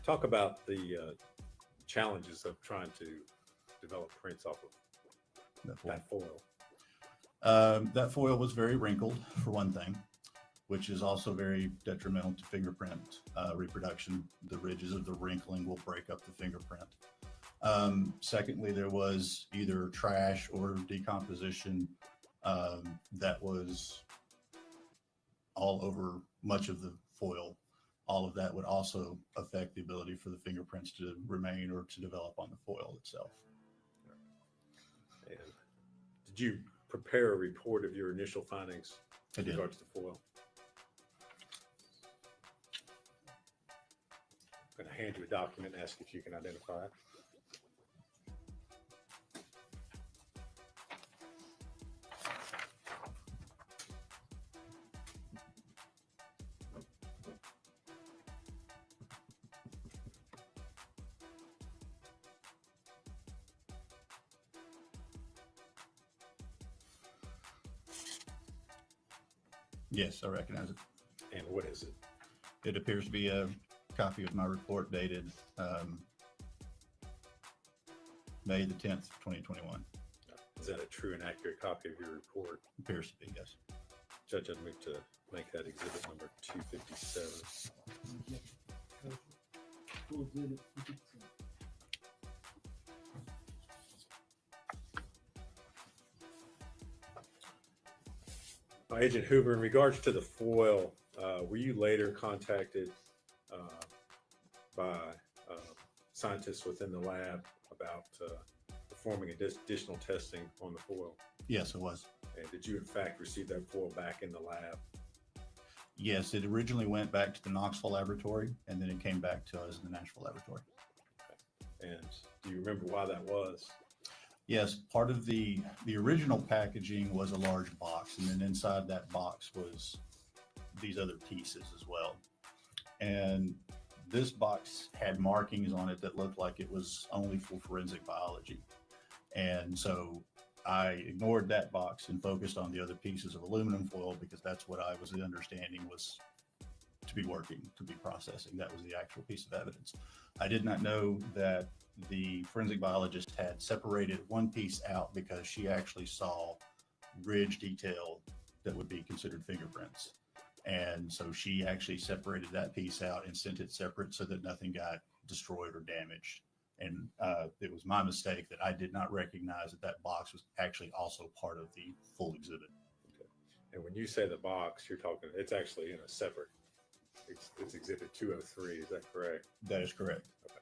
Talk about the challenges of trying to develop prints off of that foil. That foil was very wrinkled, for one thing, which is also very detrimental to fingerprint reproduction. The ridges of the wrinkling will break up the fingerprint. Secondly, there was either trash or decomposition that was all over much of the foil. All of that would also affect the ability for the fingerprints to remain or to develop on the foil itself. And did you prepare a report of your initial findings I in did. regards to foil? I'm going to hand you a document and ask if you can identify it. Yes, I recognize it. And what is it? It appears to be a copy of my report dated May the 10th, 2021. Is that a true and accurate copy of your report? Appears to be, yes. Judge, I'd move to make that exhibit number 257. Agent Hoover, in regards to the foil, were you later contacted by scientists within the lab about performing additional testing on the foil? Yes, it was. And did you in fact receive that foil back in the lab? Yes, it originally went back to the Knoxville laboratory, and then it came back to us in the Nashville laboratory. And do you remember why that was? Yes, part of the original packaging was a large box, and then inside that box was these other pieces as well. And this box had markings on it that looked like it was only for forensic biology. And so I ignored that box and focused on the other pieces of aluminum foil because that's what I was understanding was to be working, to be processing. That was the actual piece of evidence. I did not know that the forensic biologist had separated one piece out because she actually saw ridge detail that would be considered fingerprints. And so she actually separated that piece out and sent it separate so that nothing got destroyed or damaged. And it was my mistake that I did not recognize that that box was actually also part of the full exhibit. Okay. And when you say the box, you're talking, it's actually in a separate, it's exhibit 203, is that correct? That is correct. Okay.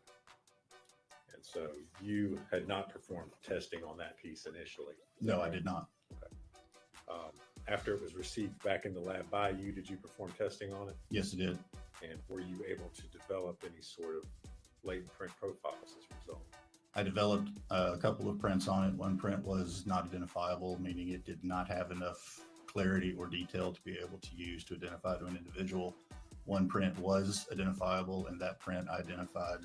And so you had not performed testing on that piece initially? No, I did not. Okay. After it was received back in the lab by you, did you perform testing on it? Yes, it did. And were you able to develop any sort of latent print profiles as a result? I developed a couple of prints on it. One print was not identifiable, meaning it did not have enough clarity or detail to be able to use to identify to an individual. One print was identifiable, and that print identified.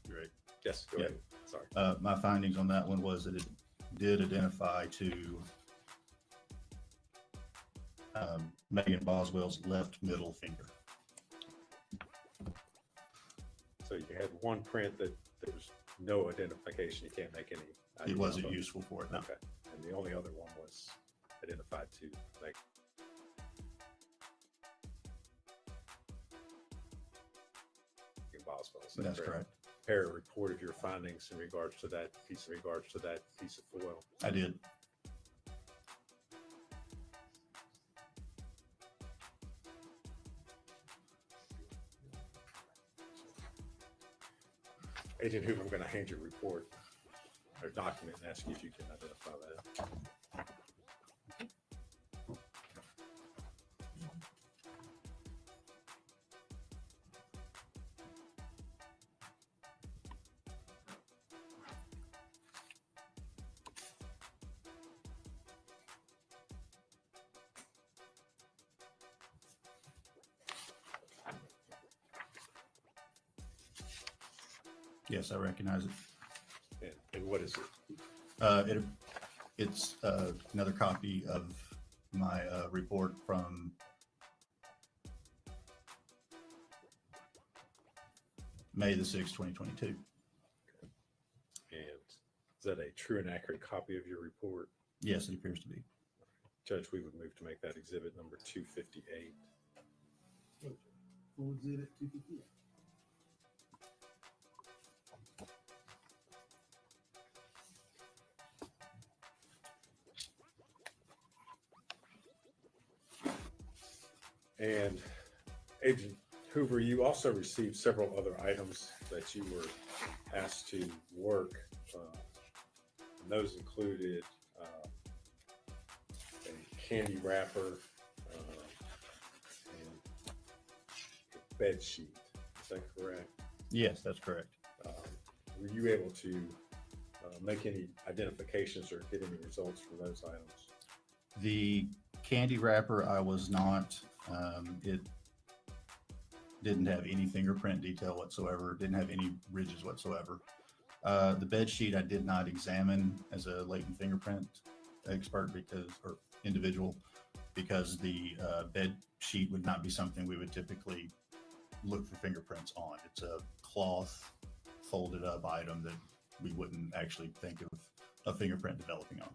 Right. Yes, go ahead. Sorry. My findings on that one was that it did identify to Megan Boswell's left middle finger. So you had one print that there was no identification. You can't make any. It wasn't useful for it. No. Okay. And the only other one was identified to Megan Boswell. That's correct. Prepare a report of your findings in regards to that piece of foil. I did. Agent Hoover, I'm going to hand you a report or document and ask you if you can identify that. Yes, I recognize it. And what is it? It's another copy of my report from May the 6th, 2022. And is that a true and accurate copy of your report? Yes, it appears to be. Judge, we would move to make that exhibit number 258. Full exhibit 258. And Agent Hoover, you also received several other items that you were asked to work. And those included a candy wrapper and a bed sheet. Is that correct? Yes, that's correct. Were you able to make any identifications or get any results from those items? The candy wrapper, I was not. It didn't have any fingerprint detail whatsoever. Didn't have any ridges whatsoever. The bed sheet I did not examine as a latent fingerprint expert or individual because the bed sheet would not be something we would typically look for fingerprints on. It's a cloth folded up item that we wouldn't actually think of a fingerprint developing on.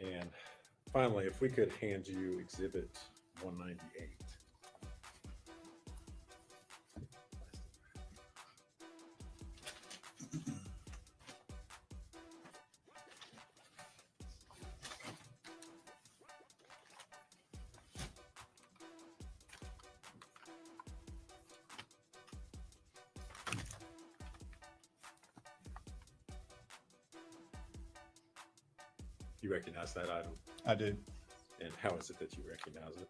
And finally, if we could hand you Exhibit 198. You recognize that item? I do. And how is it that you recognize it?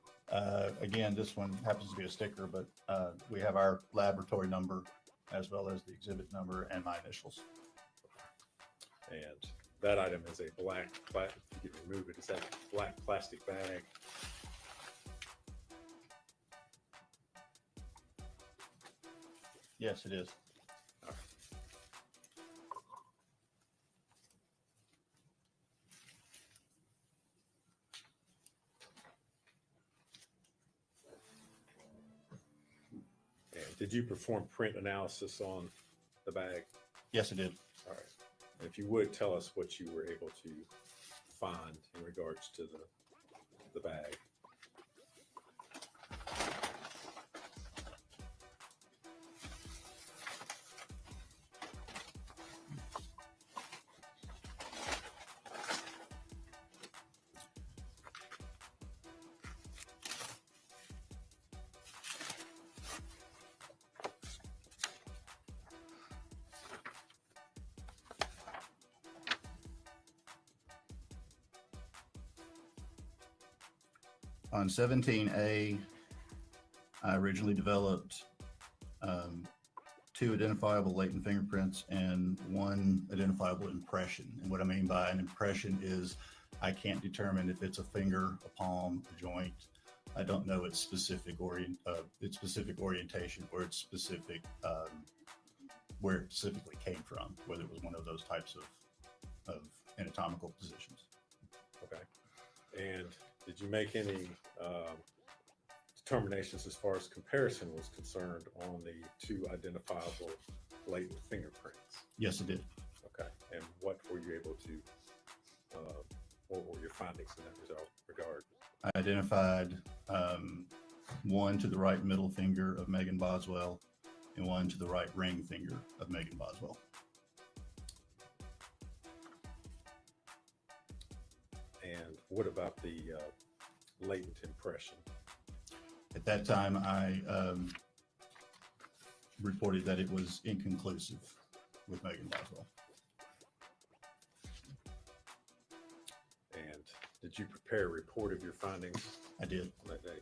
Again, this one happens to be a sticker, but we have our laboratory number as well as the exhibit number and my initials. And that item is a black, if you can remove it, is that a black plastic bag? Yes, it is. And did you perform print analysis on the bag? Yes, I did. All right. And if you would tell us what you were able to find in regards to the bag. On 17A, I originally developed 2 identifiable latent fingerprints and 1 identifiable impression. And what I mean by an impression is I can't determine if it's a finger, a palm, a joint. I don't know its specific orientation or its specific where it specifically came from, whether it was one of those types of anatomical positions. Okay. And did you make any determinations as far as comparison was concerned on the 2 identifiable latent fingerprints? Yes, it did. Okay. And what were you able to, what were your findings in that regard? I identified 1 to the right middle finger of Megan Boswell and 1 to the right ring finger of Megan Boswell. And what about the latent impression? At that time, I reported that it was inconclusive with Megan Boswell. And did you prepare a report of your findings? I did. On that day?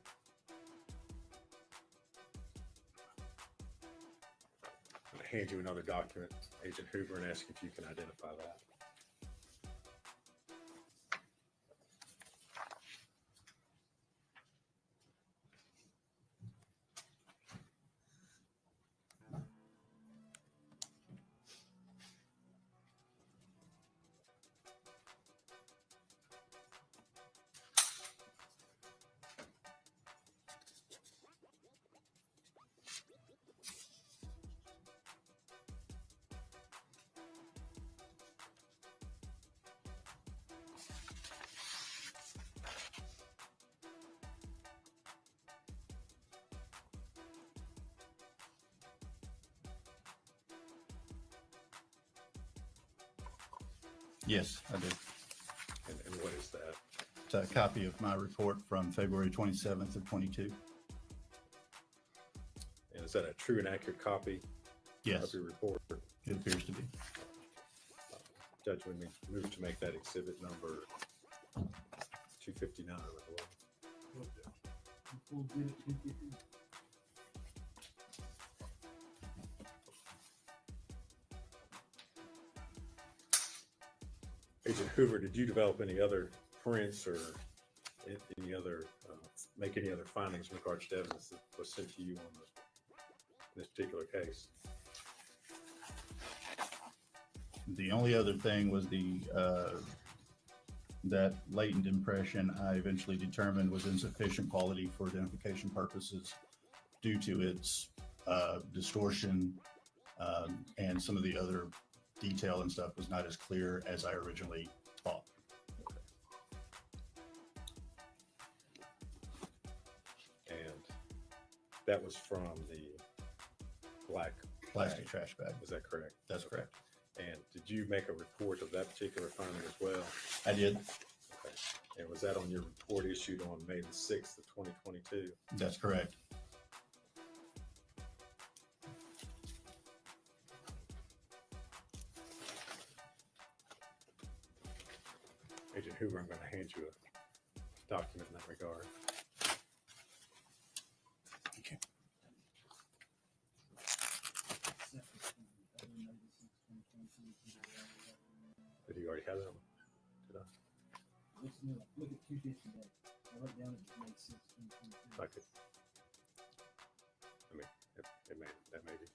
I'm going to hand you another document, Agent Hoover, and ask if you can identify that. Yes, I do. And what is that? It's a copy of my report from February 27th of 22. And is that a true and accurate copy Yes. of your report? It appears to be. Judge, when we move to make that exhibit number 259, I believe. Agent Hoover, did you develop any other prints or any other, make any other findings in regards to evidence that was sent to you on this particular case? The only other thing was that latent impression I eventually determined was insufficient quality for identification purposes due to its distortion, and some of the other detail and stuff was not as clear as I originally thought. And that was from the black Plastic trash bag. Is that correct? That's correct. And did you make a report of that particular finding as well? I did. Okay. And was that on your report issued on May the 6th of 2022? That's correct. Agent Hoover, I'm going to hand you a document in that regard. Okay. Did you already have that? Did I? Look at 250 today. I wrote down it May 6th, 2022. I could. I mean, that may be.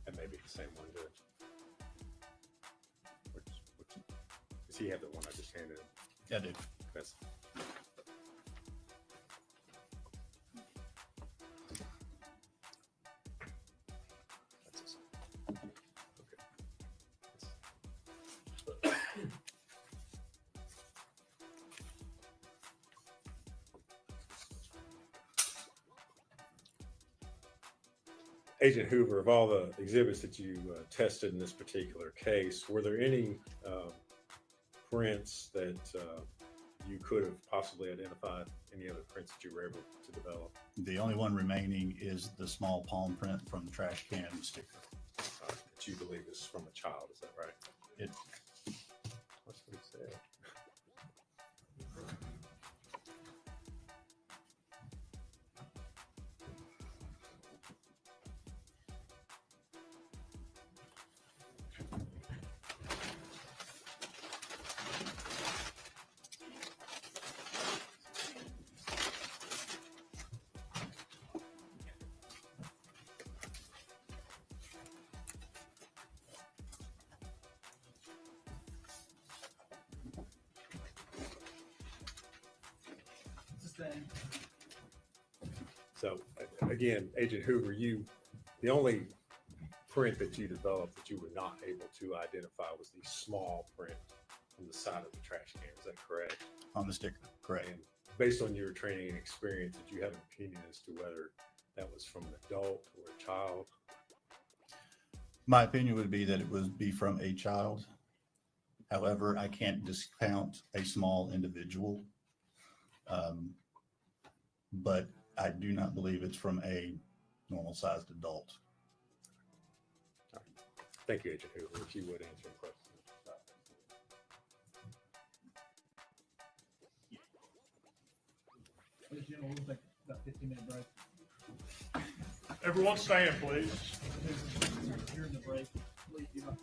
That may be the same one, Judge. Does he have the one I just handed him? Yeah, I do. That's. Agent Hoover, of all the exhibits that you tested in this particular case, were there any prints that you could have possibly identified? Any other prints that you were able to develop? The only one remaining is the small palm print from the trash can sticker. That you believe is from a child, is that right? It. That's what he said. So again, Agent Hoover, the only print that you developed that you were not able to identify was the small print on the side of the trash can. Is that correct? On the sticker, correct. And based on your training and experience, did you have an opinion as to whether that was from an adult or a child? My opinion would be that it would be from a child. However, I can't discount a small individual. But I do not believe it's from a normal sized adult. Thank you, Agent Hoover. If you would answer the question. Ladies and gentlemen, we'll take about 15-minute break. Everyone stand, please. During the break, please do not.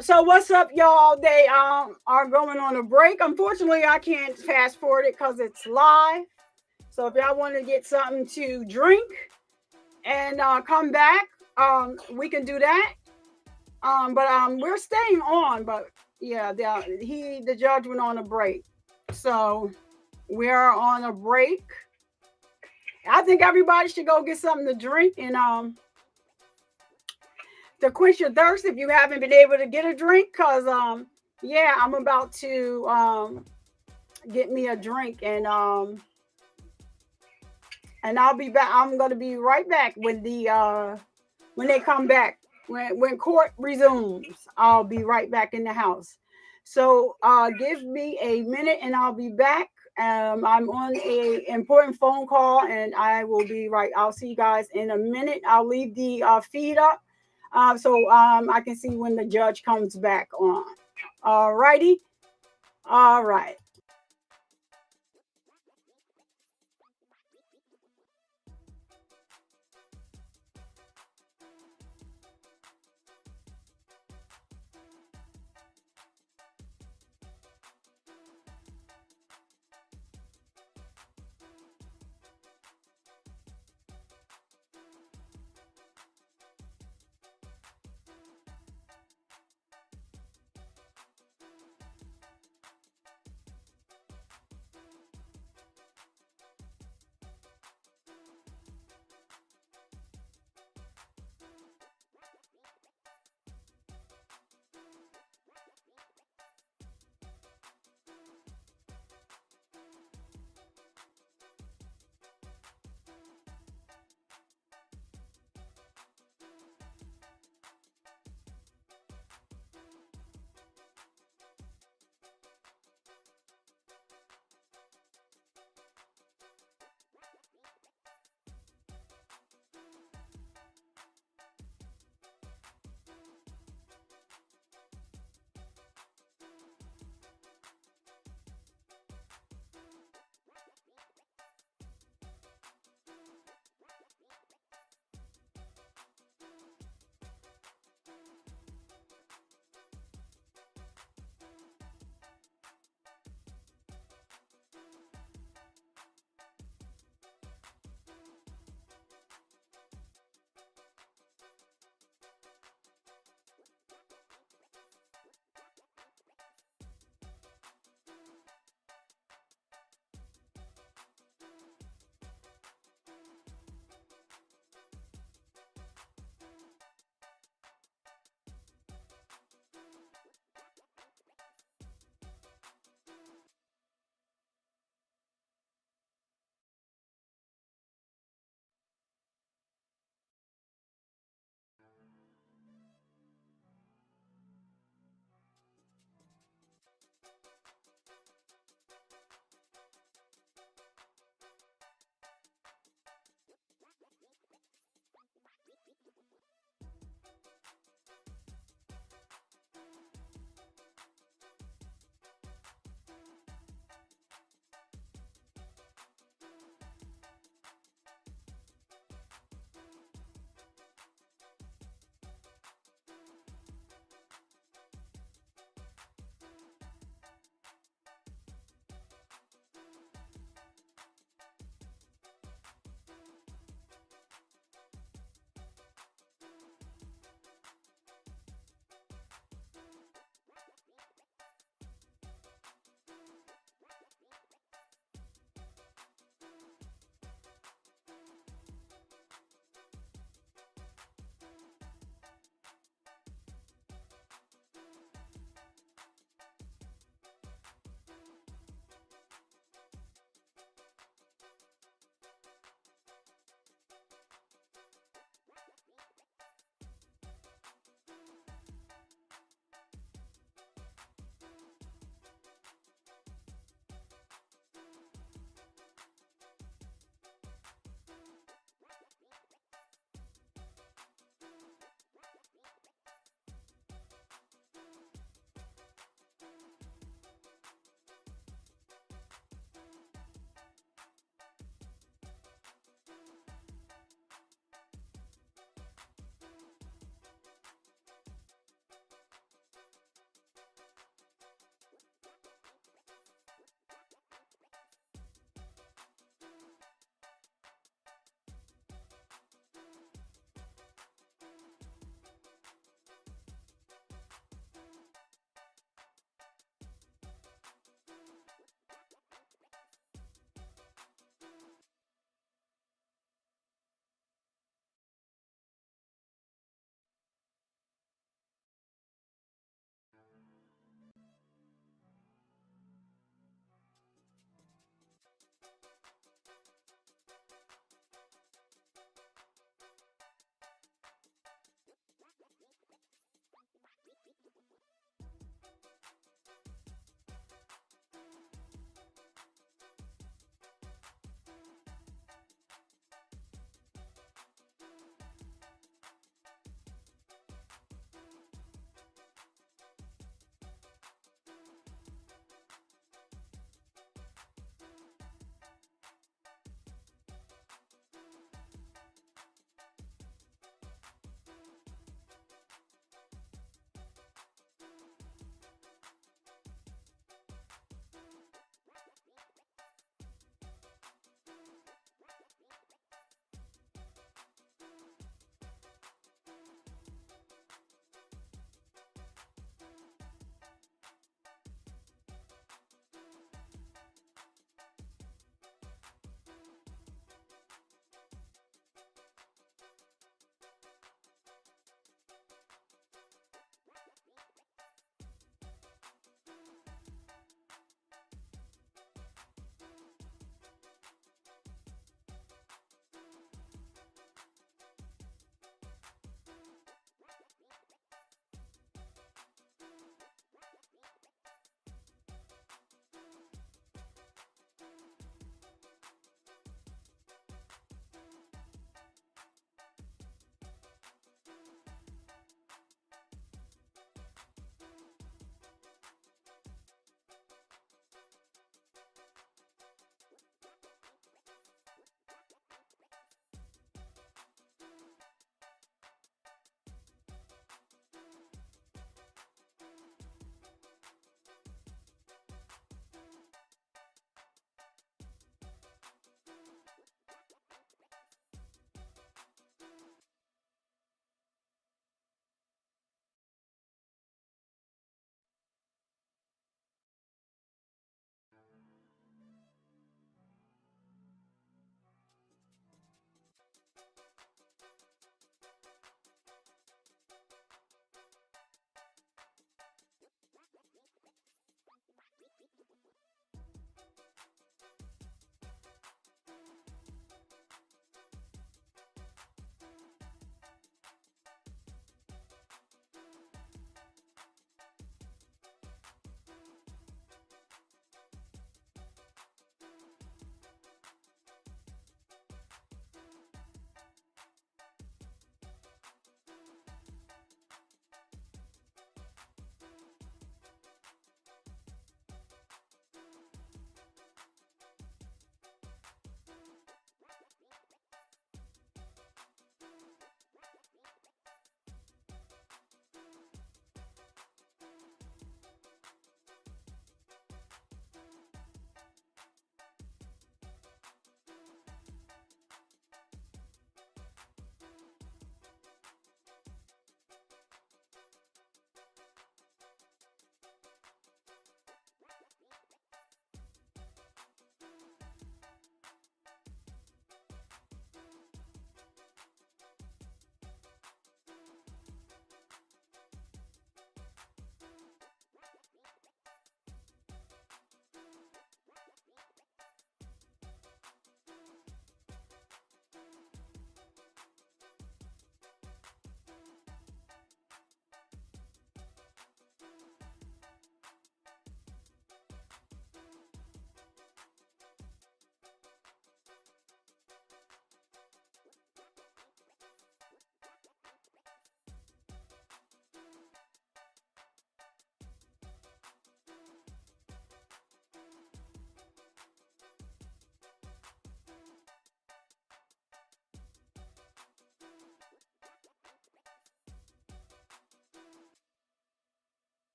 So what's up, y'all? They are going on a break. Unfortunately, I can't fast forward it because it's live. So if y'all want to get something to drink and come back, we can do that. But we're staying on. But yeah, the judge went on a break, so we're on a break. I think everybody should go get something to drink and to quench your thirst if you haven't been able to get a drink. Cause yeah, I'm about to get me a drink and I'll be back. I'm gonna be right back when they come back. When court resumes, I'll be right back in the house. So give me a minute and I'll be back. I'm on a important phone call and I will be right. I'll see you guys in a minute. I'll leave the feed up so I can see when the judge comes back on. All righty. All right.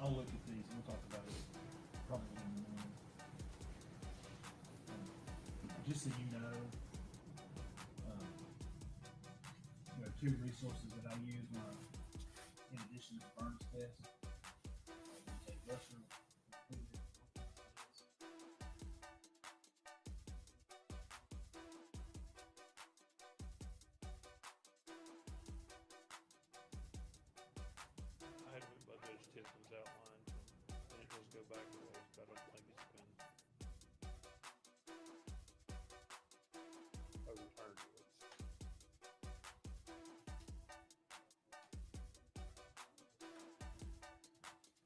I'll look at these and we'll talk about it probably in the morning. Just so you know, two resources that I use when in addition to the Burns test. We take lesser included. I had went by Judge Tiffins outlined, and it does go back a ways, but I don't think it's been overturned at least.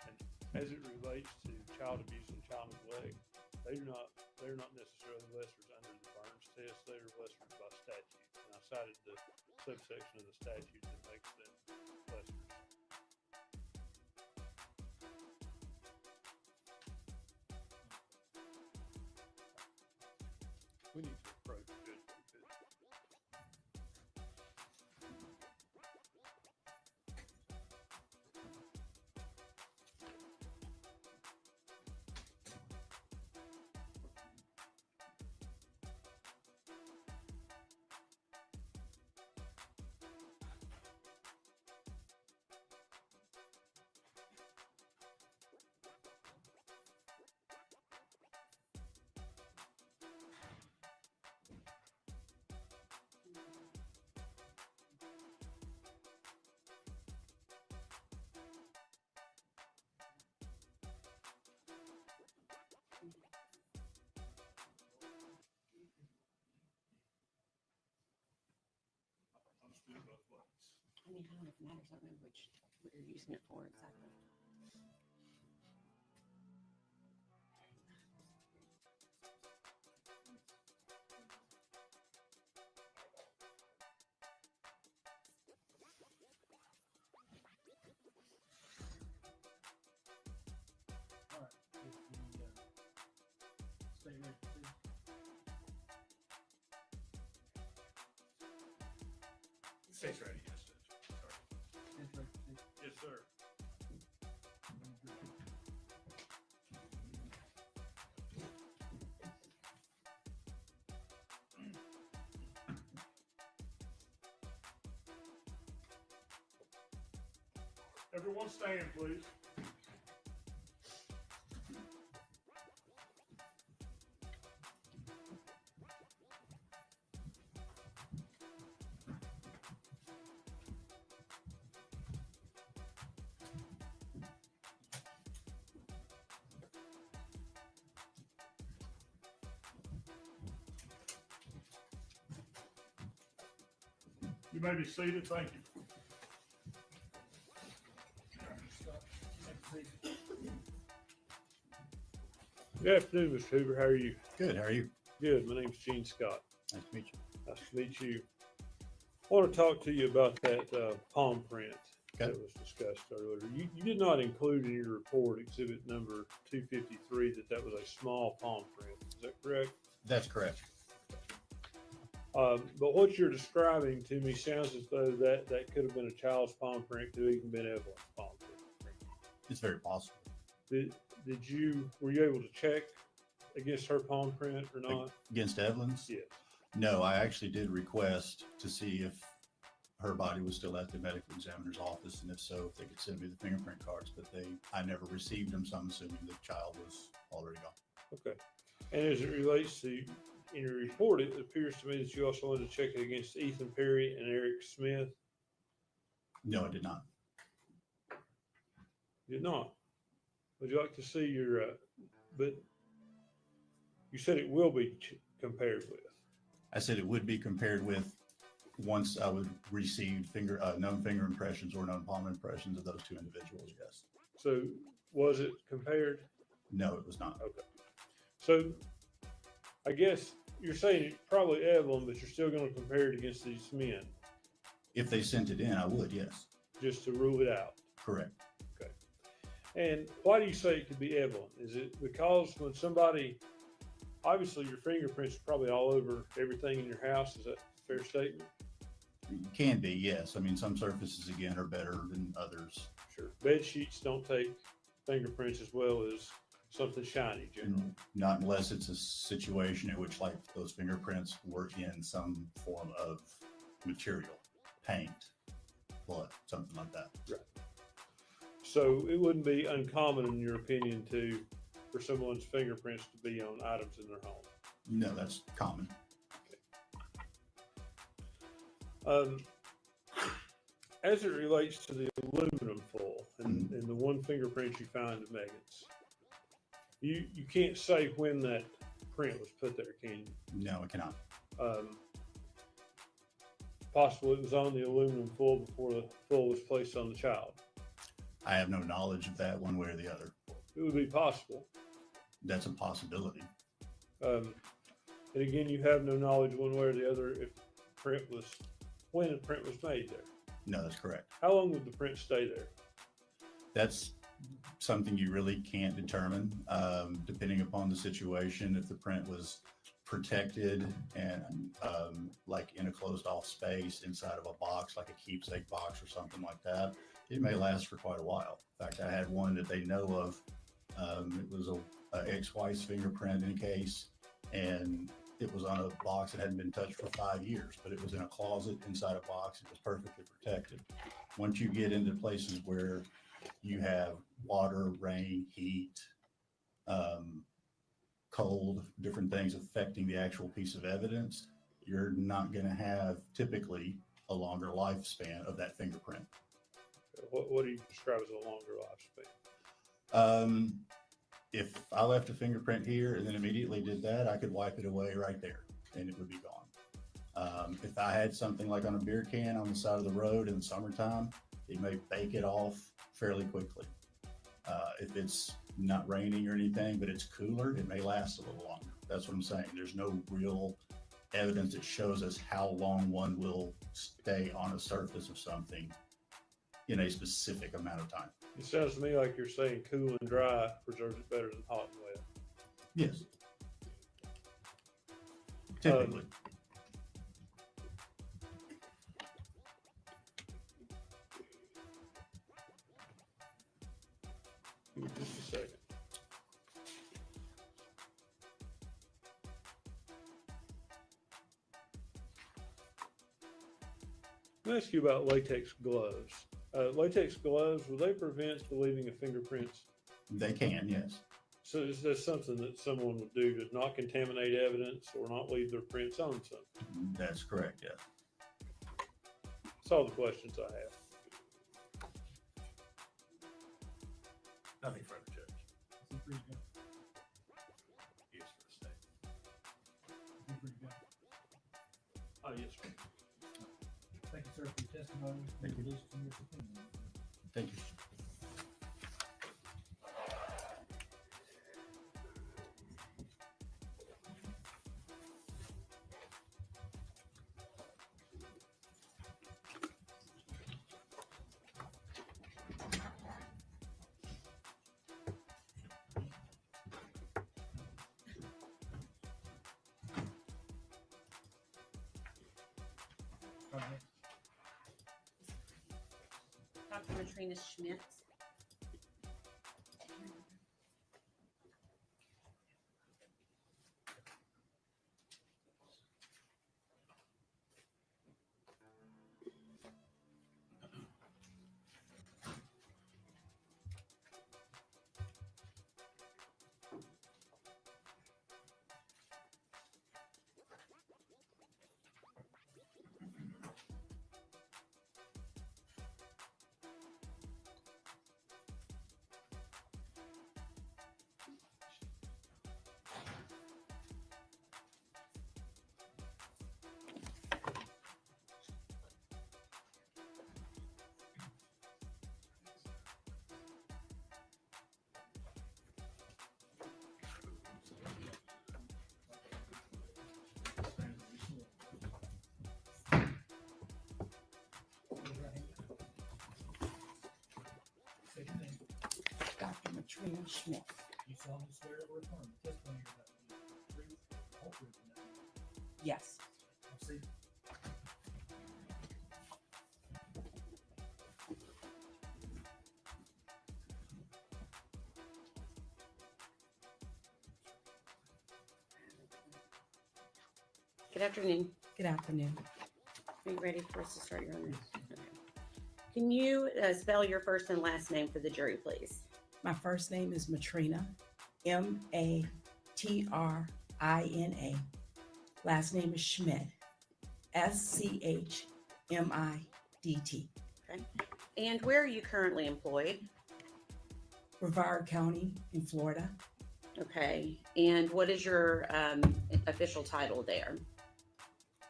And as it relates to child abuse and child neglect, they're not necessarily lessers under the Burns test. They are lessers by statute. And I cited the subsection of the statute that makes them lessers. We need to approach it. I mean, I don't know if it matters. I don't know what you're using it for exactly. All right, if we stay ready to see. Stays ready, yes, Judge. Sorry. Stays ready to see. Yes, sir. Everyone stand, please. You may be seated. Thank you. Good afternoon, Mr. Hoover. How are you? Good. How are you? Good. My name's Gene Scott. Nice to meet you. Nice to meet you. I want to talk to you about that palm print that was discussed earlier. You did not include in your report exhibit number 253 that was a small palm print. Is that correct? That's correct. But what you're describing to me sounds as though that could have been a child's palm print, could have even been Evelyn's palm print. It's very possible. Were you able to check against her palm print or not? Against Evelyn's? Yes. No, I actually did request to see if her body was still at the medical examiner's office, and if so, if they could send me the fingerprint cards, but I never received them, so I'm assuming the child was already gone. Okay. And as it relates to, in your report, it appears to me that you also wanted to check it against Ethan Perry and Eric Smith. No, I did not. You did not. Would you like to see your, but you said it will be compared with. I said it would be compared with once I would receive known finger impressions or known palm impressions of those two individuals, yes. So was it compared? No, it was not. Okay. So I guess you're saying it's probably Evelyn, but you're still going to compare it against these men. If they sent it in, I would, yes. Just to rule it out. Correct. Okay. And why do you say it could be Evelyn? Is it because when somebody, obviously your fingerprints are probably all over everything in your house. Is that a fair statement? It can be, yes. I mean, some surfaces, again, are better than others. Sure. Bed sheets don't take fingerprints as well as something shiny generally. Not unless it's a situation in which, like, those fingerprints were in some form of material, paint, blood, something like that. Right. So it wouldn't be uncommon, in your opinion, for someone's fingerprints to be on items in their home. No, that's common. As it relates to the aluminum foil and the one fingerprint you found of Megan's, you can't say when that print was put there, can you? No, I cannot. Possible it was on the aluminum foil before the foil was placed on the child. I have no knowledge of that one way or the other. It would be possible. That's a possibility. And again, you have no knowledge one way or the other when the print was made there. No, that's correct. How long would the print stay there? That's something you really can't determine, depending upon the situation. If the print was protected and like in a closed off space inside of a box, like a keepsake box or something like that, it may last for quite a while. In fact, I had one that they know of. It was a ex-wife's fingerprint in a case, and it was on a box that hadn't been touched for 5 years, but it was in a closet inside a box. It was perfectly protected. Once you get into places where you have water, rain, heat, cold, different things affecting the actual piece of evidence, you're not going to have typically a longer lifespan of that fingerprint. What do you describe as a longer lifespan? If I left a fingerprint here and then immediately did that, I could wipe it away right there and it would be gone. If I had something like on a beer can on the side of the road in the summertime, it may bake it off fairly quickly. If it's not raining or anything, but it's cooler, it may last a little longer. That's what I'm saying. There's no real evidence that shows us how long one will stay on a surface of something in a specific amount of time. It sounds to me like you're saying cool and dry preserves it better than hot and wet. Yes. Typically. Give me just a second. Let me ask you about latex gloves. Latex gloves, will they prevent the leaving of fingerprints? They can, yes. So is that something that someone would do to not contaminate evidence or not leave their prints on something? That's correct, yes. That's all the questions I have. Nothing further, Judge. Is he free to go? He is for the state. Is he free to go? Oh, yes, sir. Thank you, sir, for your testimony. Thank you. Released from your opinion. Thank you. Dr. Latrina Schmidt. Dr. Latrina Schmidt. You solemnly swear or affirm the testimony you're about to give is the truth, the whole truth, and nothing but the Yes. truth. I'll see. Good afternoon. Good afternoon. Are you ready for us to start your own? Okay. Can you spell your first and last name for the jury, please? My first name is Matrina, M-A-T-R-I-N-A. Last name is Schmidt, S-C-H-M-I-D-T. Okay. And where are you currently employed? Brevard County in Florida. Okay. And what is your official title there?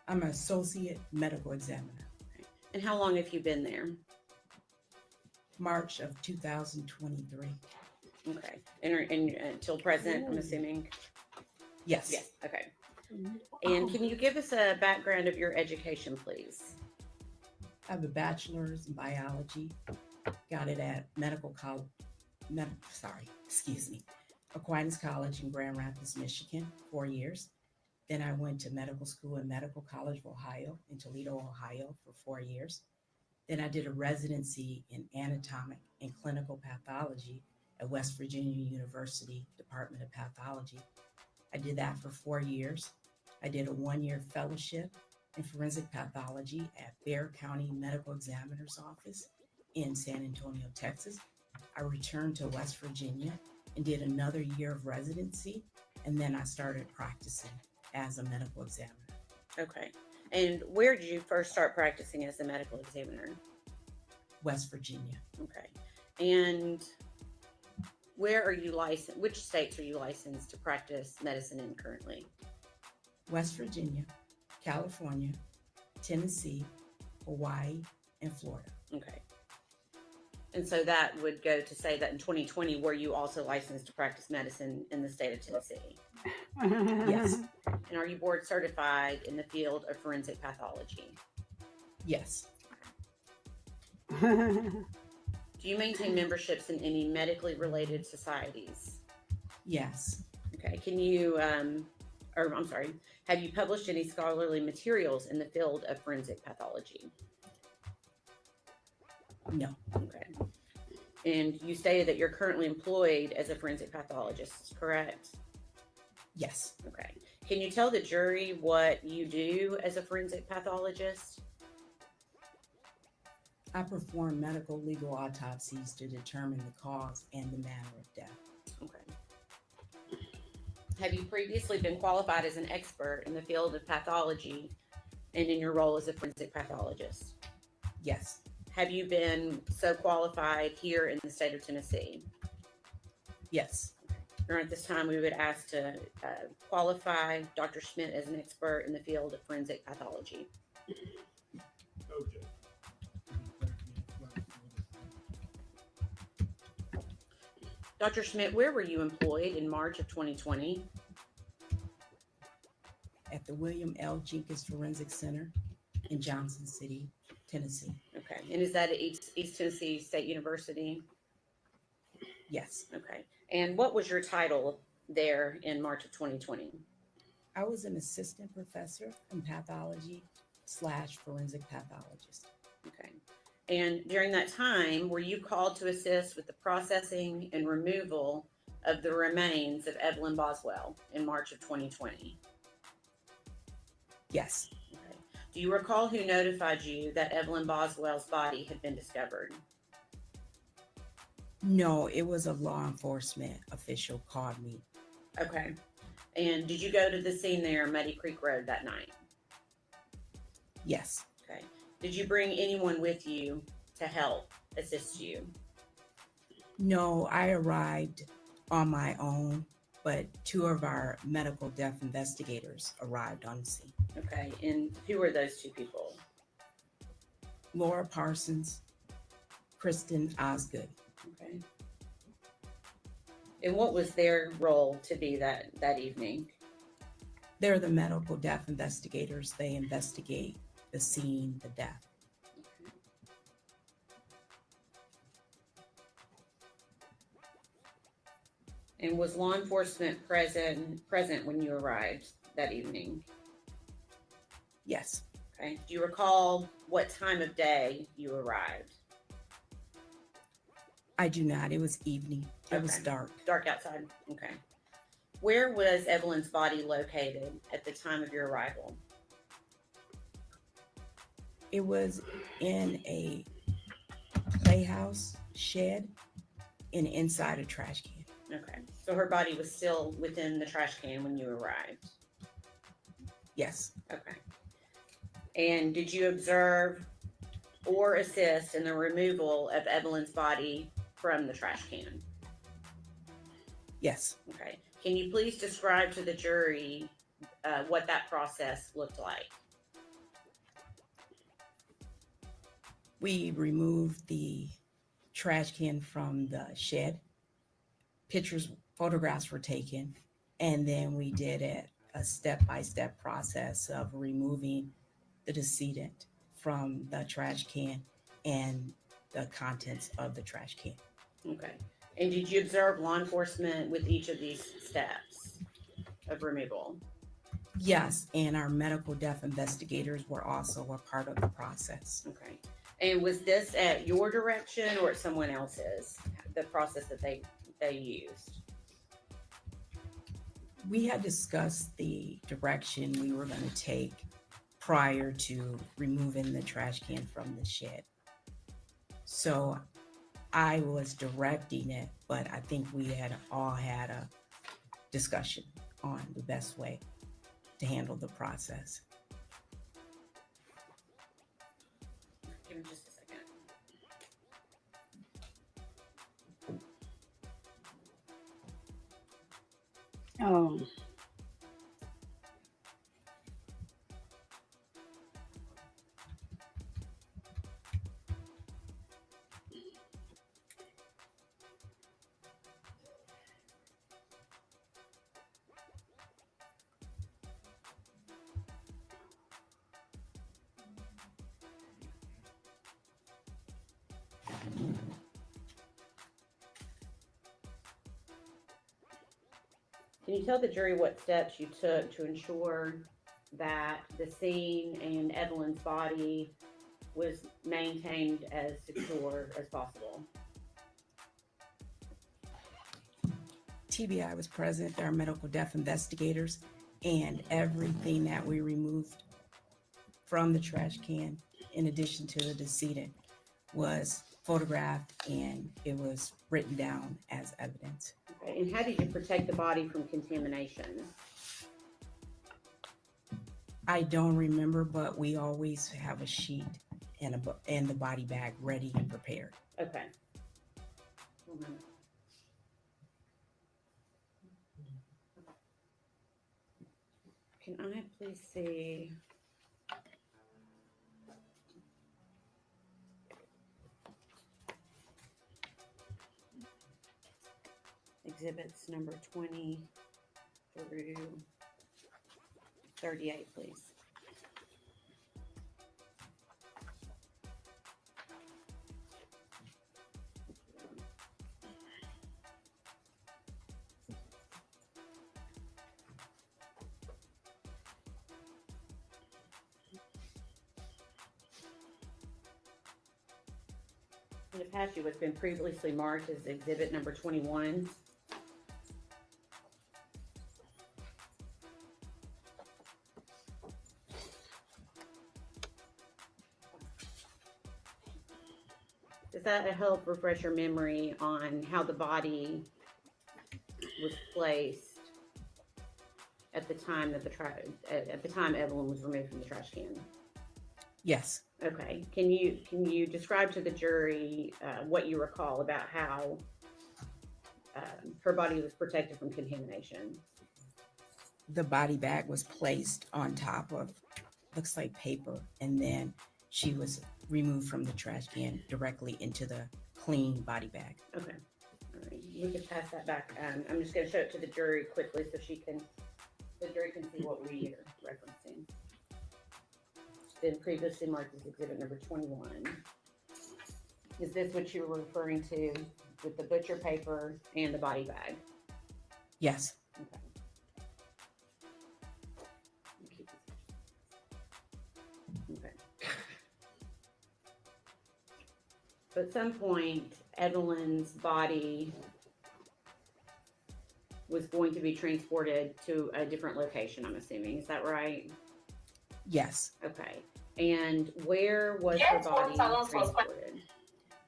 I'm an associate medical examiner. Okay. And how long have you been there? March of 2023. Okay. And until present, I'm assuming? Yes. Yes. Okay. And can you give us a background of your education, please? I have a bachelor's in biology. Got it at Aquinas College in Grand Rapids, Michigan, 4 years. Then I went to medical school in Medical College of Ohio in Toledo, Ohio for 4 years. Then I did a residency in anatomic and clinical pathology at West Virginia University Department of Pathology. I did that for 4 years. I did a 1-year fellowship in forensic pathology at Bexar County Medical Examiner's Office in San Antonio, Texas. I returned to West Virginia and did another year of residency, and then I started practicing as a medical examiner. Okay. And where did you first start practicing as a medical examiner? West Virginia. Okay. And where are you licensed? Which states are you licensed to practice medicine in currently? West Virginia, California, Tennessee, Hawaii, and Florida. Okay. And so that would go to say that in 2020, were you also licensed to practice medicine in the state of Tennessee? Yes. And are you board certified in the field of forensic pathology? Yes. Do you maintain memberships in any medically related societies? Yes. Okay. Can you, have you published any scholarly materials in the field of forensic pathology? No. Okay. And you stated that you're currently employed as a forensic pathologist, correct? Yes. Okay. Can you tell the jury what you do as a forensic pathologist? I perform medical legal autopsies to determine the cause and the manner of death. Okay. Have you previously been qualified as an expert in the field of pathology and in your role as a forensic pathologist? Yes. Have you been so qualified here in the state of Tennessee? Yes. Or at this time, we would ask to qualify Dr. Schmidt as an expert in the field of forensic pathology. OJ. Dr. Schmidt, where were you employed in March of 2020? At the William L. Jenkins Forensic Center in Johnson City, Tennessee. Okay. And is that at East Tennessee State University? Yes. Okay. And what was your title there in March of 2020? I was an assistant professor in pathology / forensic pathologist. Okay. And during that time, were you called to assist with the processing and removal of the remains of Evelyn Boswell in March of 2020? Yes. Okay. Do you recall who notified you that Evelyn Boswell's body had been discovered? No, it was a law enforcement official called me. Okay. And did you go to the scene there, Muddy Creek Road, that night? Yes. Okay. Did you bring anyone with you to help assist you? No, I arrived on my own, but 2 of our medical death investigators arrived on the scene. Okay. And who were those 2 people? Laura Parsons, Kristen Osgood. Okay. And what was their role to be that evening? They're the medical death investigators. They investigate the scene, the death. And was law enforcement present when you arrived that evening? Yes. Okay. Do you recall what time of day you arrived? I do not. It was evening. It was dark. Dark outside. Okay. Where was Evelyn's body located at the time of your arrival? It was in a playhouse shed and inside a trash can. Okay. So her body was still within the trash can when you arrived? Yes. Okay. And did you observe or assist in the removal of Evelyn's body from the trash can? Yes. Okay. Can you please describe to the jury what that process looked like? We removed the trash can from the shed. Photographs were taken, and then we did a step-by-step process of removing the decedent from the trash can and the contents of the trash can. Okay. And did you observe law enforcement with each of these steps of removal? Yes, and our medical death investigators were also a part of the process. Okay. And was this at your direction or at someone else's, the process that they used? We had discussed the direction we were going to take prior to removing the trash can from the shed. So I was directing it, but I think we had all had a discussion on the best way to handle the process. Give me just a second. Oh. Can you tell the jury what steps you took to ensure that the scene and Evelyn's body was maintained as secure as possible? TBI was present, our medical death investigators, and everything that we removed from the trash can, in addition to the decedent, was photographed and it was written down as evidence. Okay. And how did you protect the body from contamination? I don't remember, but we always have a sheet and the body bag ready and prepared. Okay. Mhm. Can I please see? Exhibits number 20 through 38, please. In the past, you have been previously marked as exhibit number 21. Does that help refresh your memory on how the body was placed at the time that at the time Evelyn was removed from the trash can? Yes. Okay. Can you describe to the jury what you recall about how her body was protected from contamination? The body bag was placed on top of, looks like paper, and then she was removed from the trash can directly into the clean body bag. Okay. All right. We can pass that back. I'm just going to show it to the jury quickly so the jury can see what we are referencing. It's been previously marked as exhibit number 21. Is this what you were referring to with the butcher paper and the body bag? Yes. Okay. Okay. So at some point, Evelyn's body was going to be transported to a different location, I'm assuming. Is that right? Yes. Okay. And where was her body transported?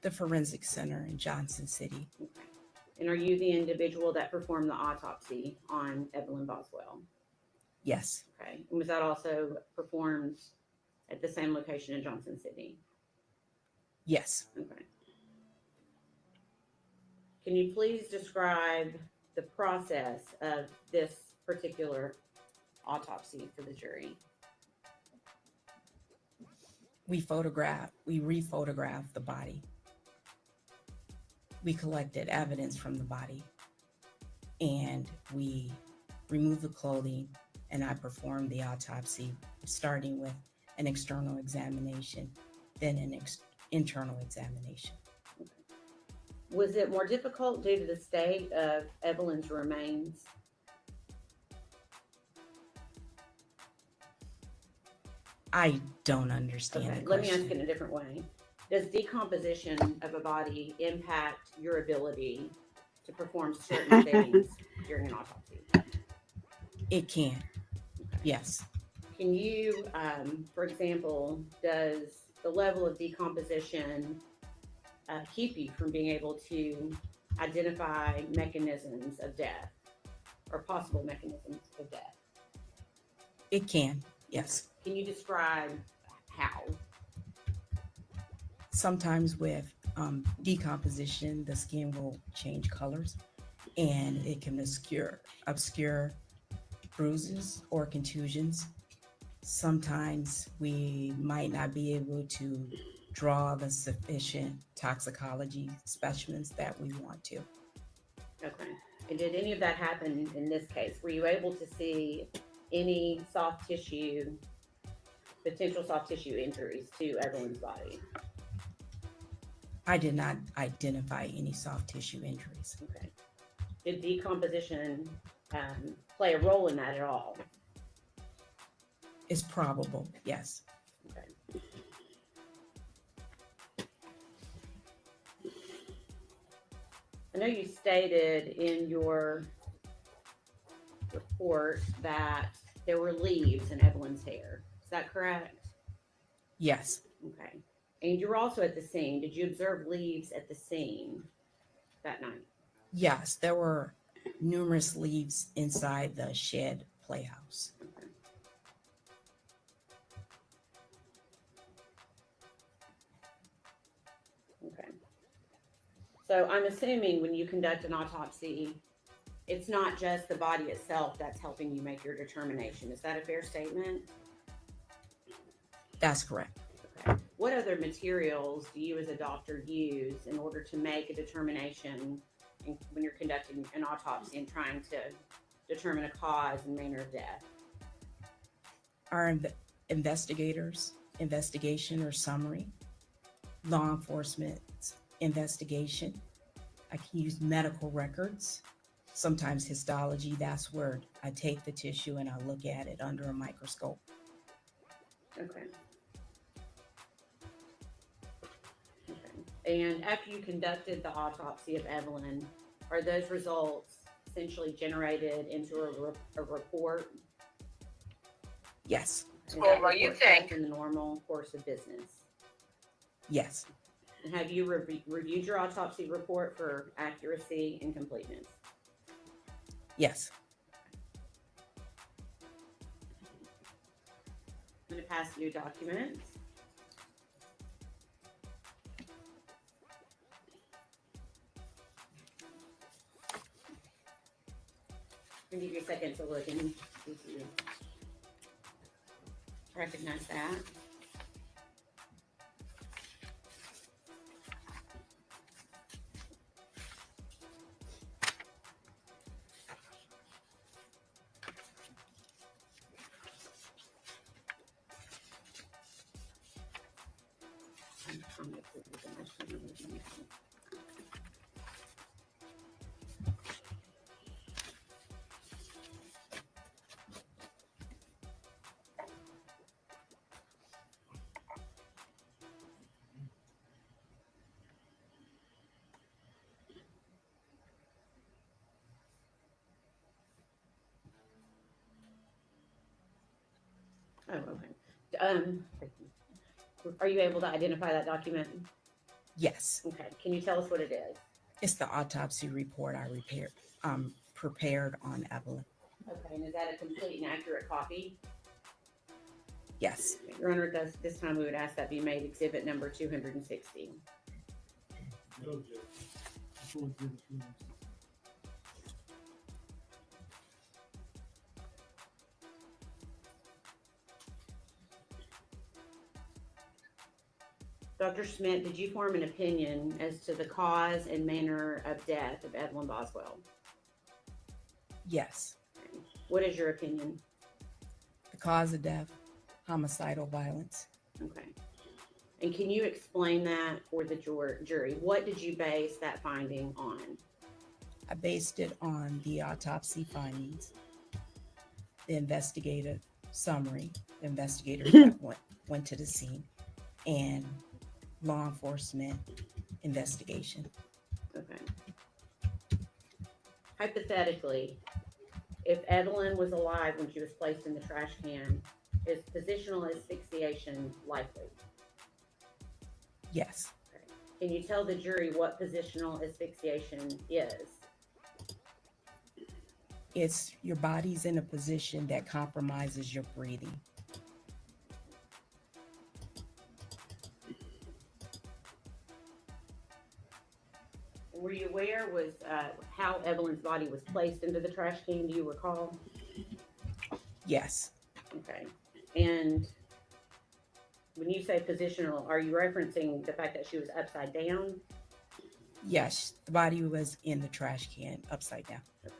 The Forensic Center in Johnson City. Okay. And are you the individual that performed the autopsy on Evelyn Boswell? Yes. Okay. And was that also performed at the same location in Johnson City? Yes. Okay. Can you please describe the process of this particular autopsy for the jury? We re-photographed the body. We collected evidence from the body, and we removed the clothing, and I performed the autopsy, starting with an external examination, then an internal examination. Was it more difficult due to the state of Evelyn's remains? I don't understand Okay, the let me question. ask it in a different way. Does decomposition of a body impact your ability to perform certain things during an autopsy? It can, yes. Can you, for example, does the level of decomposition keep you from being able to identify mechanisms of death or possible mechanisms of death? It can, yes. Can you describe how? Sometimes with decomposition, the skin will change colors, and it can obscure bruises or contusions. Sometimes we might not be able to draw the sufficient toxicology specimens that we want to. Okay. And did any of that happen in this case? Were you able to see any soft tissue, potential soft tissue injuries to Evelyn's body? I did not identify any soft tissue injuries. Okay. Did decomposition play a role in that at all? It's probable, yes. Okay. I know you stated in your report that there were leaves in Evelyn's hair. Is that correct? Yes. Okay. And you were also at the scene. Did you observe leaves at the scene that night? Yes, there were numerous leaves inside the shed playhouse. Okay. Okay. So I'm assuming when you conduct an autopsy, it's not just the body itself that's helping you make your determination. Is that a fair statement? That's correct. Okay. What other materials do you as a doctor use in order to make a determination when you're conducting an autopsy and trying to determine a cause and manner of death? Our investigation or summary, law enforcement investigation. I can use medical records, sometimes histology. That's where I take the tissue and I look at it under a microscope. Okay. Okay. And after you conducted the autopsy of Evelyn, are those results essentially generated into a report? Yes. Well, what do you think? In the normal course of business? Yes. And have you reviewed your autopsy report for accuracy and completeness? Yes. I'm going to pass you documents. I'll give you a second to look and see if you recognize that. Oh, okay. Are you able to identify that document? Yes, Okay. Can you tell us what it is? it's the autopsy report I prepared on Evelyn. Okay. And is that a complete and accurate copy? Yes. Your Honor, this time we would ask that be made exhibit number 260. Dr. Schmidt, did you form an opinion as to the cause and manner of death of Evelyn Boswell? Yes. What is your opinion? The cause of death, homicidal violence. Okay. And can you explain that for the jury? What did you base that finding on? I based it on the autopsy findings, the investigative summary, the investigators that went to the scene, and law enforcement investigation. Okay. Hypothetically, if Evelyn was alive when she was placed in the trash can, is positional asphyxiation likely? Yes. Okay. Can you tell the jury what positional asphyxiation is? It's your body's in a position that compromises your breathing. Were you aware was how Evelyn's body was placed into the trash can? Do you recall? Yes. Okay. And when you say positional, are you referencing the fact that she was upside down? Yes, the body was in the trash can upside down. Okay.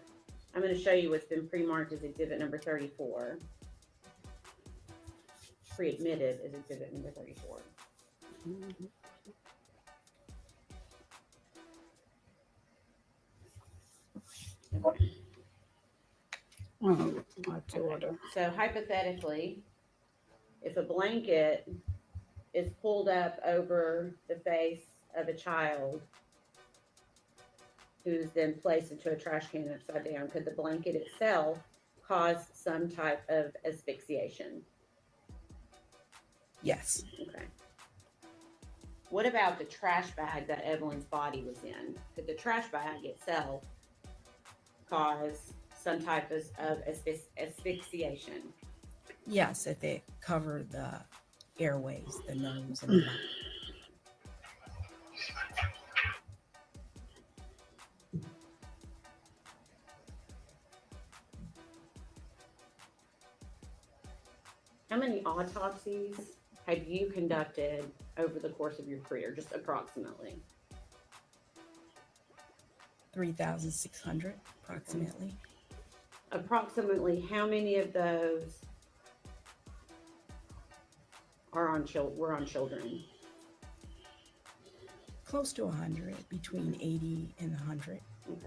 I'm going to show you what's been pre-marked as exhibit number 34. Pre-admitted as exhibit number 34. Mm-hmm. Okay. Oh, my daughter. So hypothetically, if a blanket is pulled up over the face of a child who's then placed into a trash can upside down, could the blanket itself cause some type of asphyxiation? Yes. Okay. What about the trash bag that Evelyn's body was in? Could the trash bag itself cause some type of asphyxiation? Yes, if it covered the airways, the nose and the mouth. How many autopsies have you conducted over the course of your career, just approximately? 3,600 approximately. Approximately how many of those were on children? Close to 100, between 80 and 100. Okay.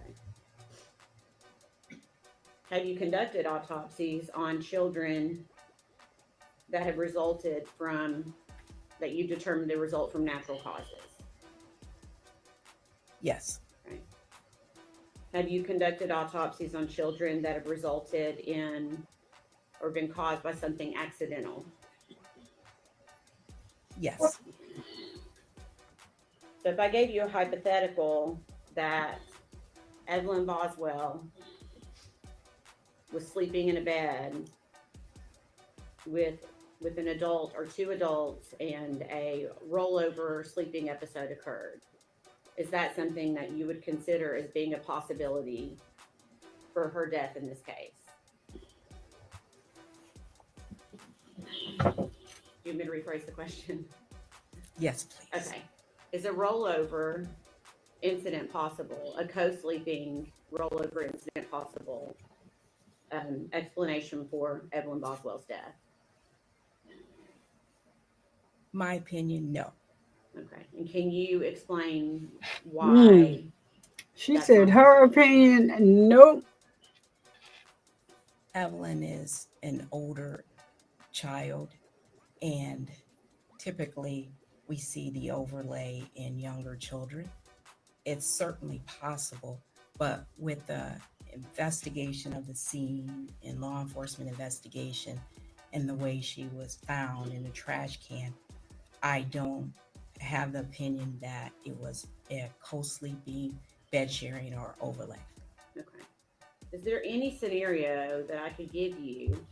Have you conducted autopsies on children that have resulted from, that you determined the result from natural causes? Yes. Okay. Have you conducted autopsies on children that have resulted in or been caused by something accidental? Yes. So if I gave you a hypothetical that Evelyn Boswell was sleeping in a bed with an adult or two adults and a rollover sleeping episode occurred, is that something that you would consider as being a possibility for her death in this case? Do you want me to rephrase the question? Yes, please. Okay. Is a rollover incident possible? A co-sleeping rollover incident possible? Explanation for Evelyn Boswell's death? My opinion, no. Okay. And can you explain why? She said her opinion, nope. Evelyn is an older child, and typically we see the overlay in younger children. It's certainly possible, but with the investigation of the scene and law enforcement investigation and the way she was found in a trash can, I don't have the opinion that it was a co-sleeping, bed sharing, or overlay. Okay. Is there any scenario that I could give you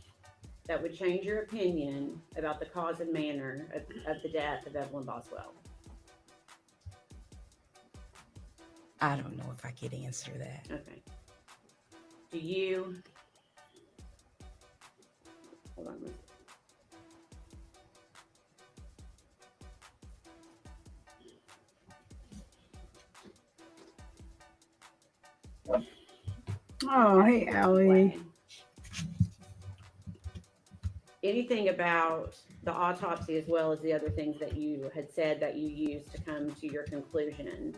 that would change your opinion about the cause and manner of the death of Evelyn Boswell? I don't know if I could answer that. Okay. Do you? Hold on. Oh, hey, Allie. Anything about the autopsy as well as the other things that you had said that you used to come to your conclusion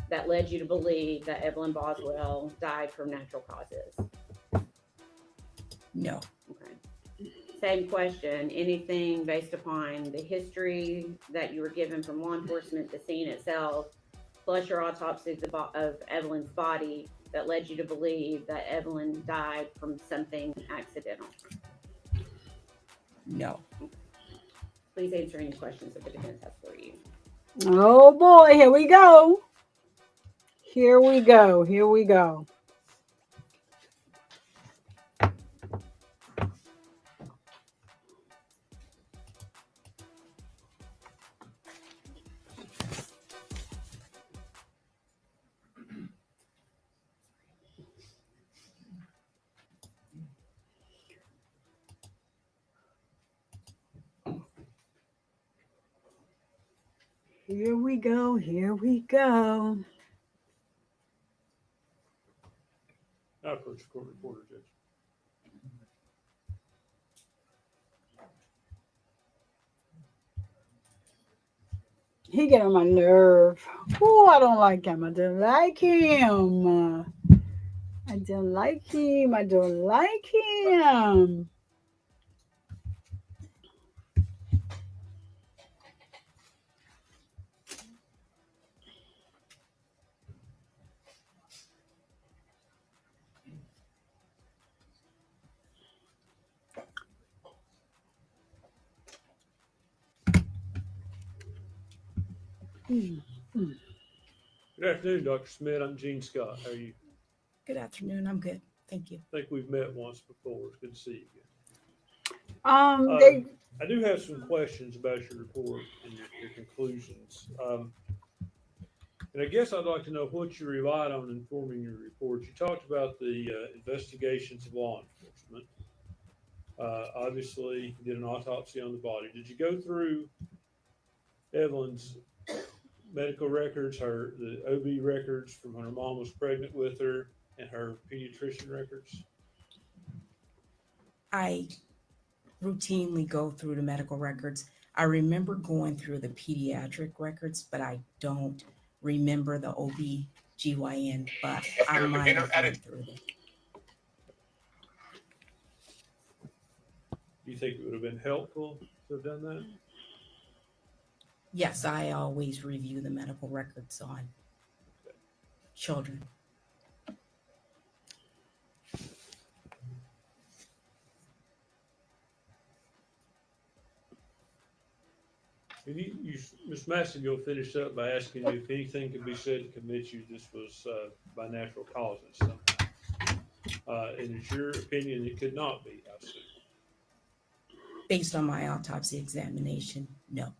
that led you to believe that Evelyn Boswell died from natural causes? No. Okay. Same question. Anything based upon the history that you were given from law enforcement, the scene itself, plus your autopsy of Evelyn's body that led you to believe that Evelyn died from something accidental? No. Please answer any questions that the defense has for you. Oh boy, here we go. Here we go. Here we go. Here we go. Here we go. I approach the court reporter, Judge. He get on my nerve. Oh, I don't like him. I don't like him. I don't like him. I don't like him. Good afternoon, Dr. Smith. I'm Gene Scott. How are you? Good afternoon. I'm good. Thank you. I think we've met once before. It's good to see you again. I do have some questions about your report and your conclusions. And I guess I'd like to know what you relied on in forming your report. You talked about the investigations of law enforcement. Obviously, you did an autopsy on the body. Did you go through Evelyn's medical records, the OB records from when her mom was pregnant with her, and her pediatrician records? I routinely go through the medical records. I remember going through the pediatric records, but I don't remember the OB/GYN, but I might have went through them. Do you think it would have been helpful to have done that? Yes, I always review the medical records on children. And Ms. Masson, you'll finish up by asking you if anything could be said to convince you this was by natural causes. And it's your opinion it could not be, I assume. Based on my autopsy examination, no.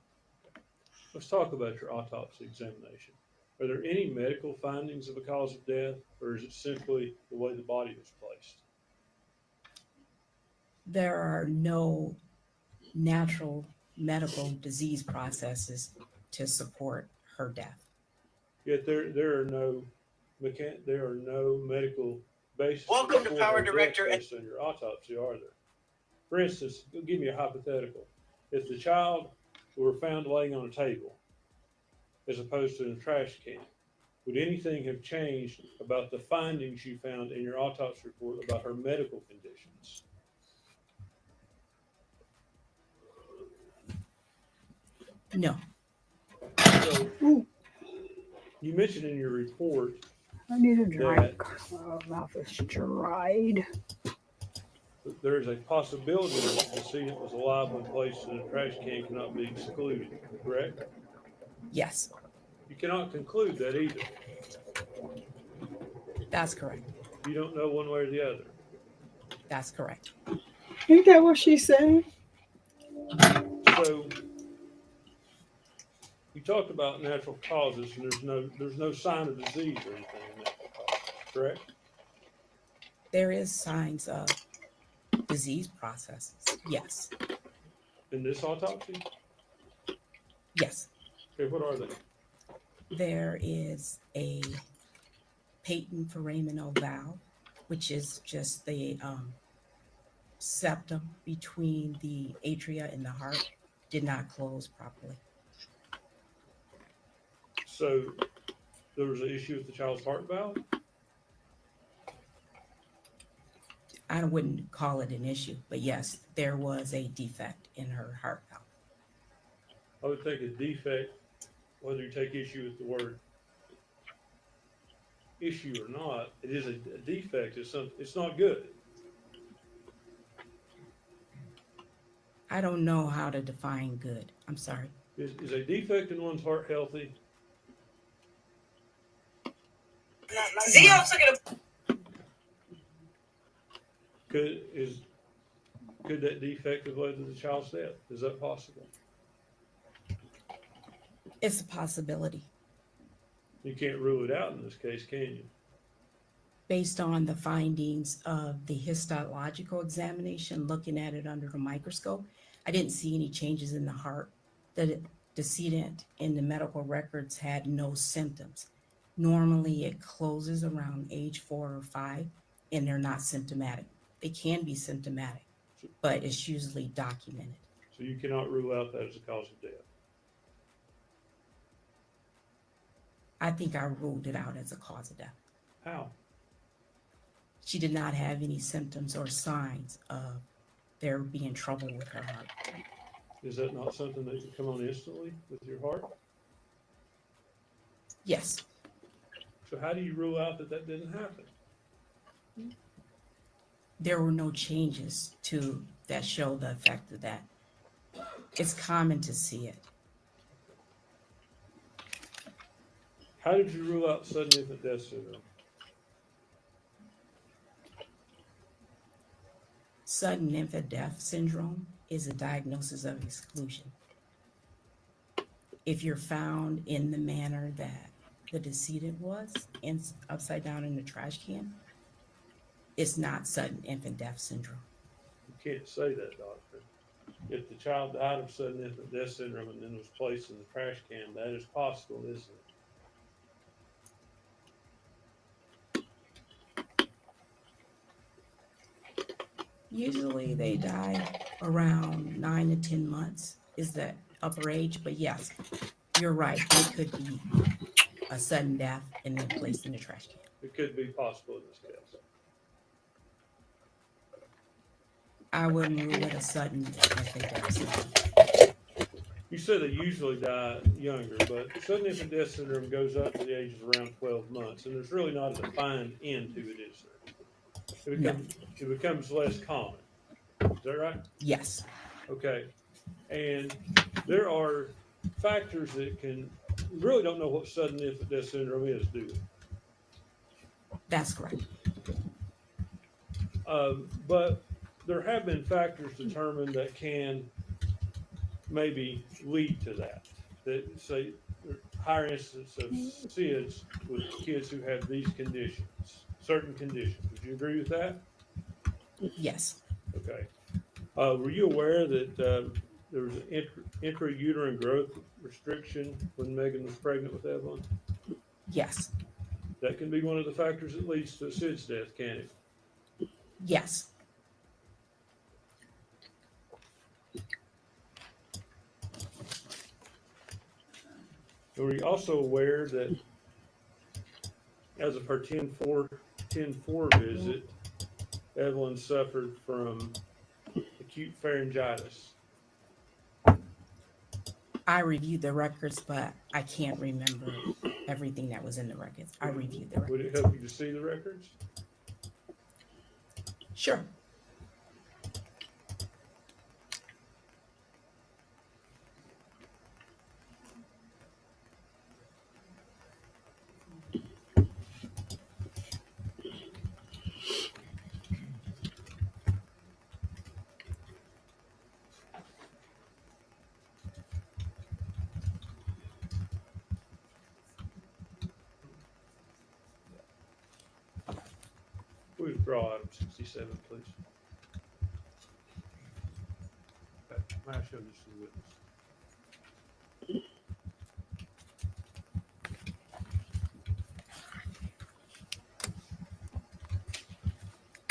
Let's talk about your autopsy examination. Are there any medical findings of a cause of death, or is it simply the way the body was placed? There are no natural medical disease processes to support her death. Yet there are no medical basis. Welcome to Power Director. Based on your autopsy, are there? For instance, give me a hypothetical. If the child were found laying on a table as opposed to in a trash can, would anything have changed about the findings you found in your autopsy report about her medical conditions? No. So, you mentioned in your report I need a drink. Oh, mouth is dried. There is a possibility that the decedent was alive when placed in a trash can cannot be excluded, correct? Yes, You cannot conclude that either. that's correct. You don't know one way or the other. That's correct. Ain't that what she said? So you talked about natural causes, and there's no sign of disease or anything in natural causes, correct? There is signs of disease processes. Yes. In this autopsy? Yes. Okay, what are they? There is a patent foraminal valve, which is just the septum between the atria and the heart, did not close properly. So there was an issue with the child's heart valve? I wouldn't call it an issue, but yes, there was a defect in her heart valve. I would think a defect, whether you take issue with the word issue or not, it is a defect. It's not good. I don't know how to define good. I'm sorry. Is a defect in one's heart healthy? Could that defect have led to the child's death? Is that possible? It's a possibility. You can't rule it out in this case, can you? Based on the findings of the histological examination, looking at it under the microscope, I didn't see any changes in the heart. The decedent in the medical records had no symptoms. Normally it closes around age 4 or 5 and they're not symptomatic. They can be symptomatic, but it's usually documented. So you cannot rule out that as a cause of death. I think I ruled it out as a cause of death. How? She did not have any symptoms or signs of there being trouble with her heart. Is that not something that can come on instantly with your heart? Yes. So how do you rule out that that didn't happen? There were no changes to that show the effect of that. It's common to see it. How did you rule out sudden infant death syndrome? Sudden infant death syndrome is a diagnosis of exclusion. If you're found in the manner that the decedent was, upside down in the trash can, it's not sudden infant death syndrome. You can't say that, doctor. If the child died of sudden infant death syndrome and then was placed in the trash can, that is possible, isn't it? Usually they die around 9 to 10 months is the upper age, but yes, you're right. It could be a sudden death and then placed in the trash can. It could be possible in this case. I wouldn't rule it a sudden infant death syndrome. You said they usually die younger, but sudden infant death syndrome goes up to the age of around 12 months, and there's really not a defined end to it, is there? It becomes less common. Is that right? Yes. Okay. And there are factors that really don't know what sudden infant death syndrome is, do we? That's correct. But there have been factors determined that can maybe lead to that. That say higher incidence of SIDS with kids who have these conditions, certain conditions. Would you agree with that? Yes. Okay. Were you aware that there was an intrauterine growth restriction when Megan was pregnant with Evelyn? Yes. That can be one of the factors that leads to a SIDS death, can it? Yes. Were you also aware that as of her 10-4 visit, Evelyn suffered from acute pharyngitis? I reviewed the records, but I can't remember everything that was in the records. I reviewed the records. Would it help you to see the records? Sure. withdraw item 67, please. Okay, may I show this to the witness?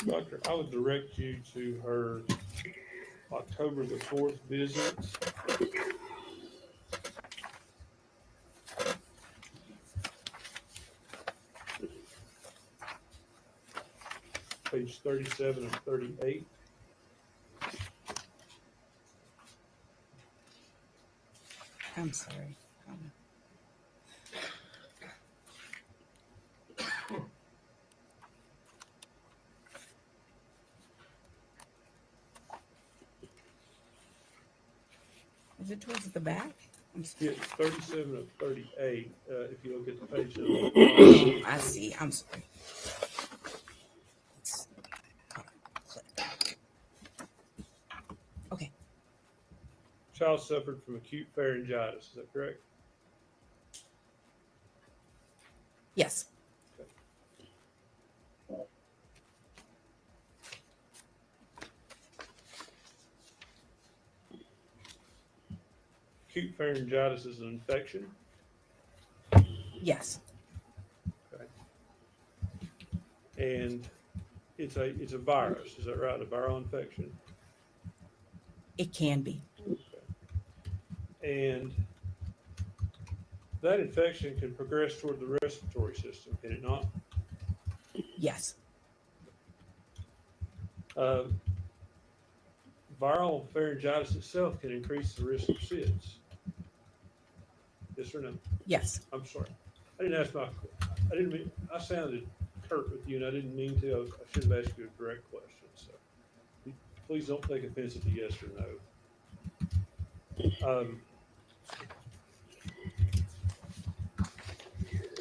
Doctor, I would direct you to her October the 4th visit. Page 37 and 38. I'm sorry. Is it towards the back? I'm Yeah, 37 of 38, if you look at the page. Oh, I see. I'm sorry. Okay. Child suffered from acute pharyngitis, is that correct? Yes. Acute pharyngitis is an infection? Yes. Okay. And it's a virus, is that right? A viral infection? It can be. And that infection can progress toward the respiratory system, can it not? Yes. Viral pharyngitis itself can increase the risk of SIDS. Yes or no? Yes. I'm sorry. I didn't mean, I sounded curt with you and I didn't mean to. I should have asked you a direct question. So please don't take offense to yes or no.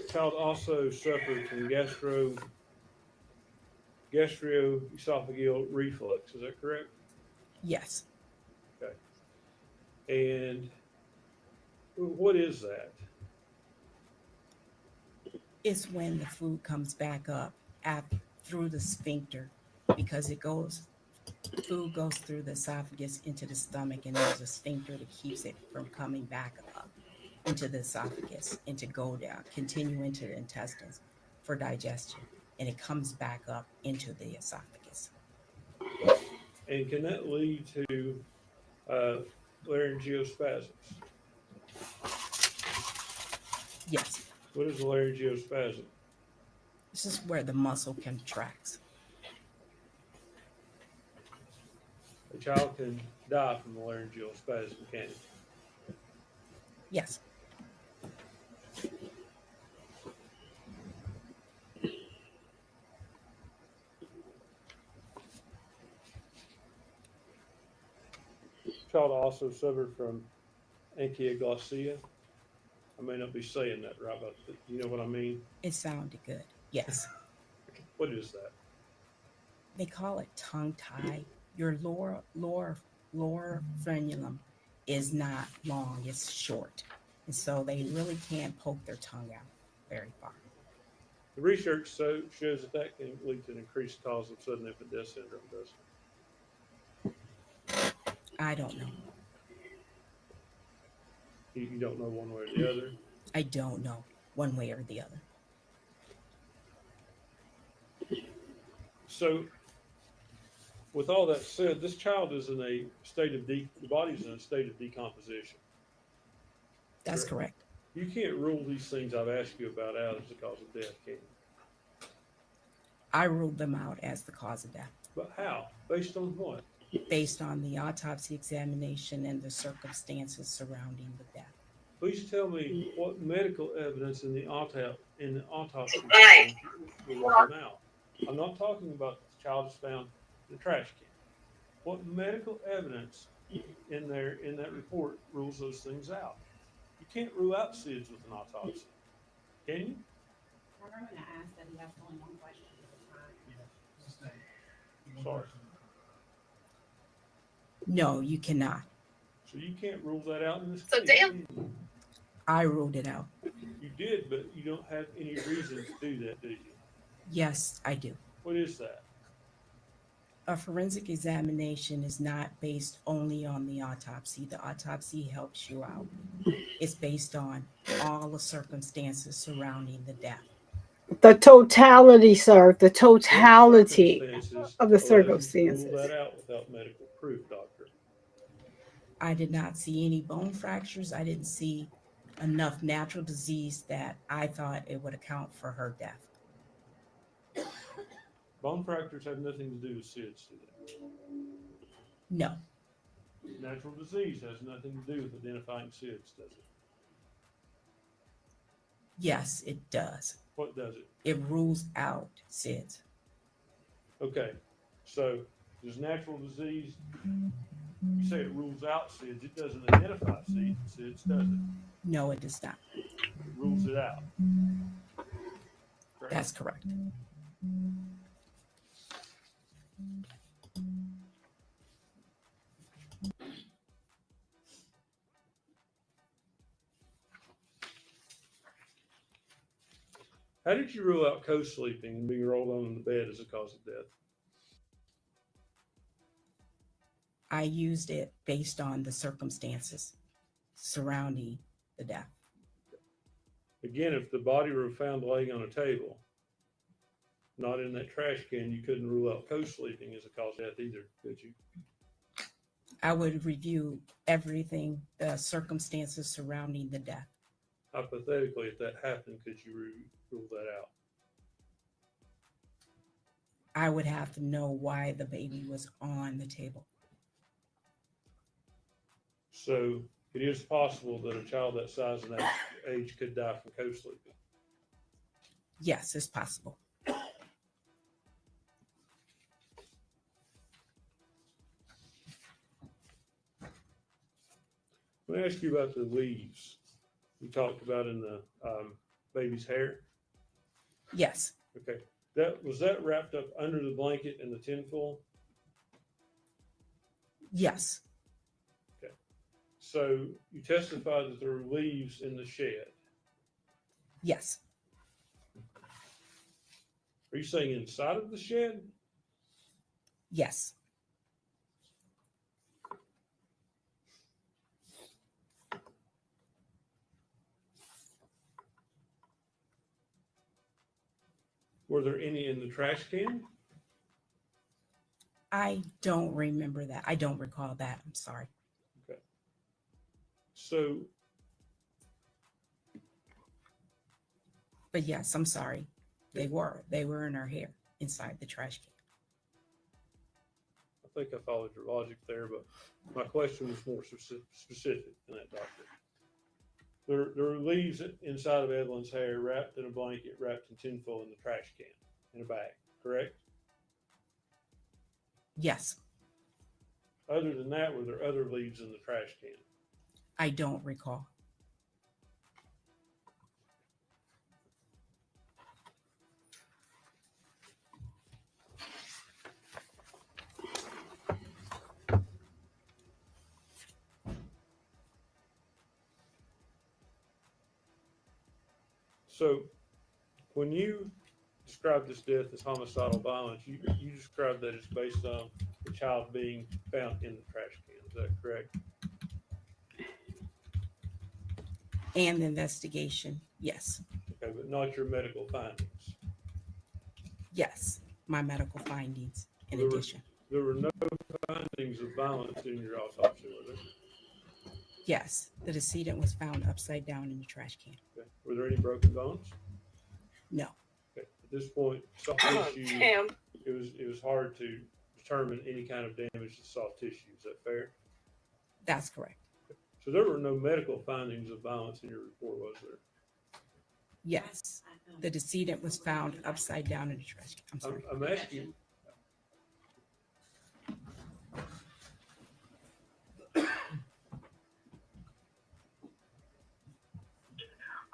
Child also suffered from gastroesophageal reflux. Is that correct? Yes. Okay. And what is that? It's when the food comes back up through the sphincter, because food goes through the esophagus into the stomach, and there's a sphincter that keeps it from coming back up into the esophagus and to go down, continue into the intestines for digestion, and it comes back up into the esophagus. And can that lead to laryngeospasms? Yes. What is a laryngeospasm? This is where the muscle contracts. A child can die from a laryngeal spasm, can it? Yes. Child also suffered from ankyloglossia. I may not be saying that right, but you know what I mean? It sounded good. Yes. What is that? They call it tongue tie. Your lower frenulum is not long, it's short. And so they really can't poke their tongue out very far. The research shows that can lead to an increased cause of sudden infant death syndrome, doesn't it? I don't know. You don't know one way or the other? I don't know one way or the other. So, with all that said, this child is in a state of the body's in a state of decomposition. That's correct. You can't rule these things I've asked you about out as the cause of death, can you? I ruled them out as the cause of death. But how? Based on what? Based on the autopsy examination and the circumstances surrounding the death. Please tell me what medical evidence in the autopsy will come out. I'm not talking about the child is found in the trash can. What medical evidence in that report rules those things out? You can't rule out SIDS with an autopsy, can you? We're going to ask that he has only one question at a time. Sorry. No, you cannot. So you can't rule that out in this So case. damn. I ruled it out. You did, but you don't have any reason to do that, do you? Yes, I do. What is that? A forensic examination is not based only on the autopsy. The autopsy helps you out. It's based on all the circumstances surrounding the death. The totality, sir, the totality Circumstances of the allows you to rule circumstances. that out without medical proof, doctor. I did not see any bone fractures. I didn't see enough natural disease that I thought it would account for her death. Bone fractures have nothing to do with SIDS, do they? No. Natural disease has nothing to do with identifying SIDS, does it? Yes, it does. What does it? It rules out SIDS. Okay, so does natural disease, you say it rules out SIDS, it doesn't identify SIDS, does it? No, it does not. It rules it out. Correct? That's correct. How did you rule out co-sleeping and being rolled on in the bed as a cause of death? I used it based on the circumstances surrounding the death. Again, if the body were found laying on a table, not in that trash can, you couldn't rule out co-sleeping as a cause of death either, could you? I would review everything, the circumstances surrounding the death. Hypothetically, if that happened, could you rule that out? I would have to know why the baby was on the table. So it is possible that a child that size and that age could die from co-sleeping. Yes, it's possible. Let me ask you about the leaves you talked about in the baby's hair. Yes. Okay. Was that wrapped up under the blanket in the tinfoil? Yes. Okay. So you testified that there were leaves in the shed. Yes. Are you saying inside of the shed? Yes. Were there any in the trash can? I don't remember that. I don't recall that. I'm sorry. Okay. So, but yes, I'm sorry. They were in her hair inside the trash can. I think I followed your logic there, but my question was more specific than that, doctor. There were leaves inside of Evelyn's hair wrapped in a blanket, wrapped in tinfoil in the trash can, in a bag, correct? Yes. Other than that, were there other leaves in the trash can? I don't recall. So when you describe this death as homicidal violence, you describe that as based on the child being found in the trash can. Is that correct? And the investigation, yes. Okay, but not your medical findings. Yes, my medical findings in There addition. There were no findings of violence in your autopsy, were there? Yes, the decedent was found upside down in the trash can. Okay. Were there any broken bones? No. Okay. At this point, soft tissue. Damn. It was hard to determine any kind of damage to soft tissue. Is that fair? That's correct. So there were no medical findings of violence in your report, was there? Yes, the decedent was found upside down in the trash can. I'm sorry. I'm asking.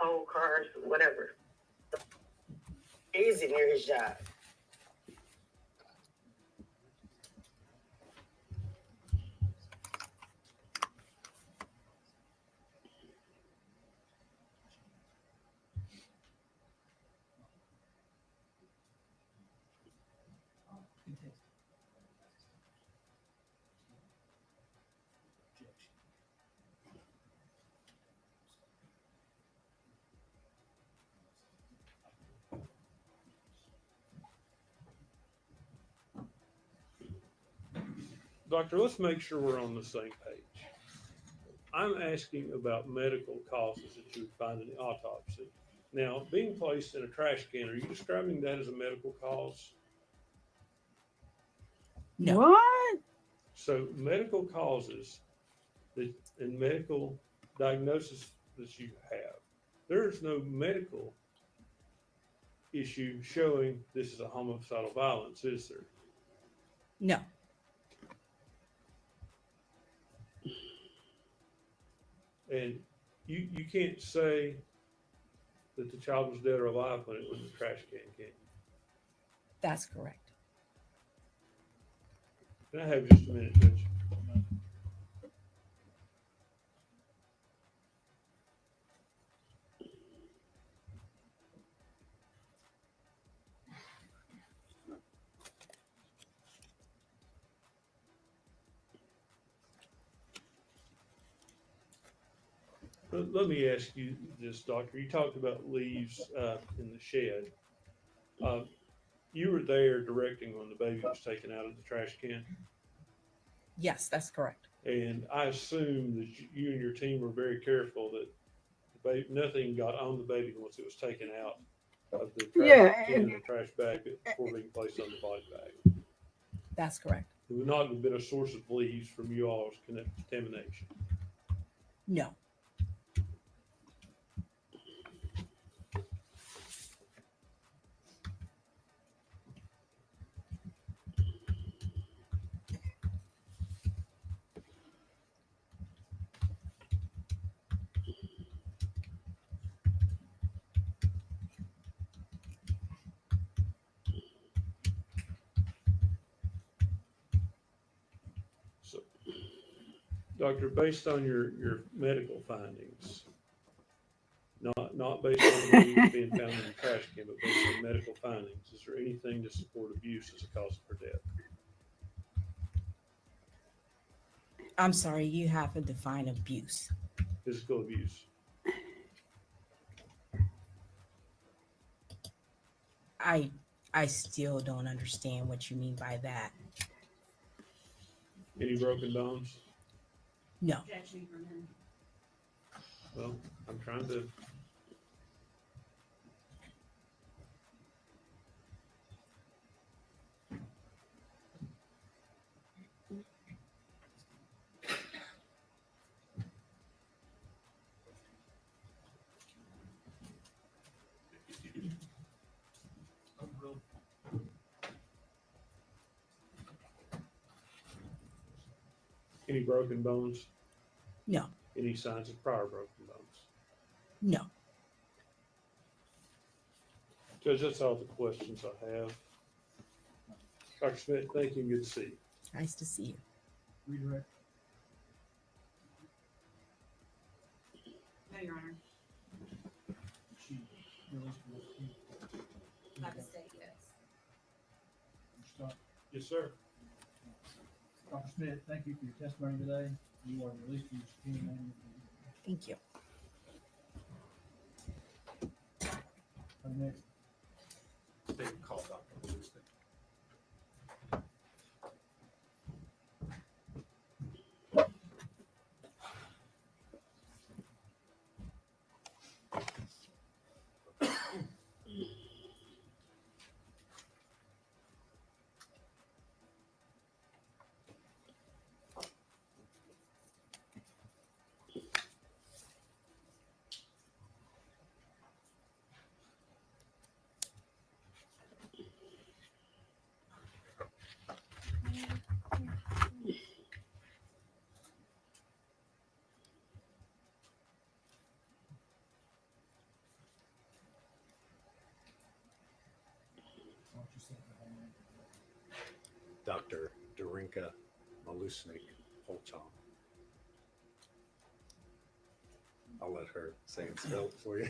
Old cars, whatever. Easy near his job. Doctor, let's make sure we're on the same page. I'm asking about medical causes that you would find in the autopsy. Now, being placed in a trash can, are you describing that as a medical cause? No. What? So medical causes that and medical diagnosis that you have, there is no medical issue showing this is a homicidal violence, is there? No. And you can't say that the child was dead or alive when it was in the trash can, can you? That's correct. Can I have just a minute, Judge? Let me ask you this, Doctor. You talked about leaves in the shed. You were there directing when the baby was taken out of the trash can, Yes, that's correct. and I assume that you and your team were very careful that the baby, nothing got on the baby once it was taken out of the trash can or trash bag before being placed on the body bag. That's correct. It would not have been a source of leaves from you all's contamination. No. So, Doctor, based on your medical findings, not based on the leaves being found in the trash can, but based on medical findings, is there anything to support abuse as a cause of her death? I'm sorry, you have to define abuse. Physical abuse. I still don't understand what you mean by that. Any broken bones? No. Well, I'm trying to. Any broken bones? No. Any signs of prior broken bones? No. Judge, that's all the questions I have. Dr. Smith, thank you and good to see you. Nice to see you. Redirect. No, Your Honor. She released the By the state, yes. Stop. Yes, sir. Dr. Smith, thank you for your testimony today. You are released from your subpoena. Thank you. Next. State call Dr. Lewis. Dr. Darinka Malusnik Holchon. I'll let her say it spelled for you.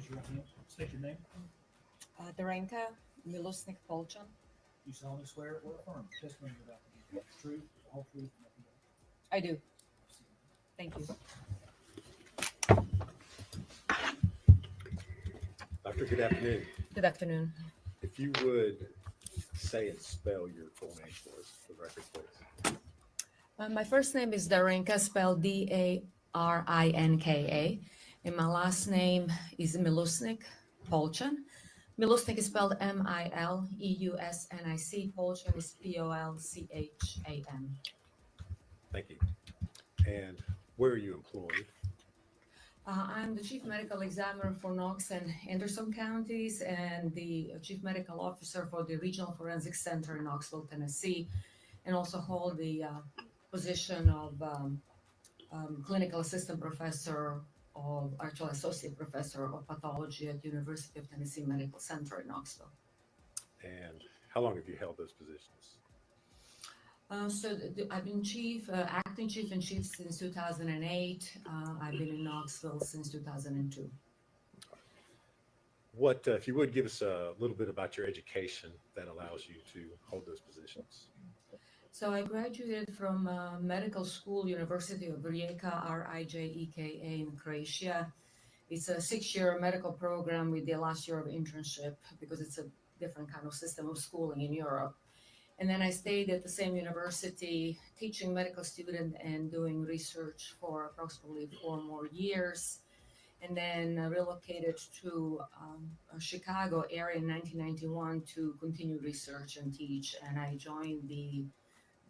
Raise your right hand. State your name. Darenka Milusnik Polchan. You solemnly swear or affirm the testimony you're about to give is true, the whole truth, and nothing but I do. Thank you. Doctor, good afternoon. Good afternoon. If you would say and spell your full name for us, for the record, please. My first name is Darenka, spelled Darinka, and my last name is Milusnik Polchan. Milusnik is spelled Mileusnik. Polchan is Polcham. Thank you. And where are you employed? I'm the Chief Medical Examiner for Knox and Anderson counties and the Chief Medical Officer for the Regional Forensic Center in Knoxville, Tennessee, and also hold the position of Clinical Assistant Professor of, actually Associate Professor of Pathology at University of Tennessee Medical Center in Knoxville. And how long have you held those positions? I've been acting chief and chief since 2008. I've been in Knoxville since 2002. What, if you would give us a little bit about your education that allows you to hold those positions? So I graduated from medical school, University of Rijeka, Rijeka in Croatia. It's a 6-year medical program with the last year of internship because it's a different kind of system of schooling in Europe. And then I stayed at the same university teaching medical students and doing research for approximately 4 more years. And then relocated to Chicago area in 1991 to continue research and teach. And I joined the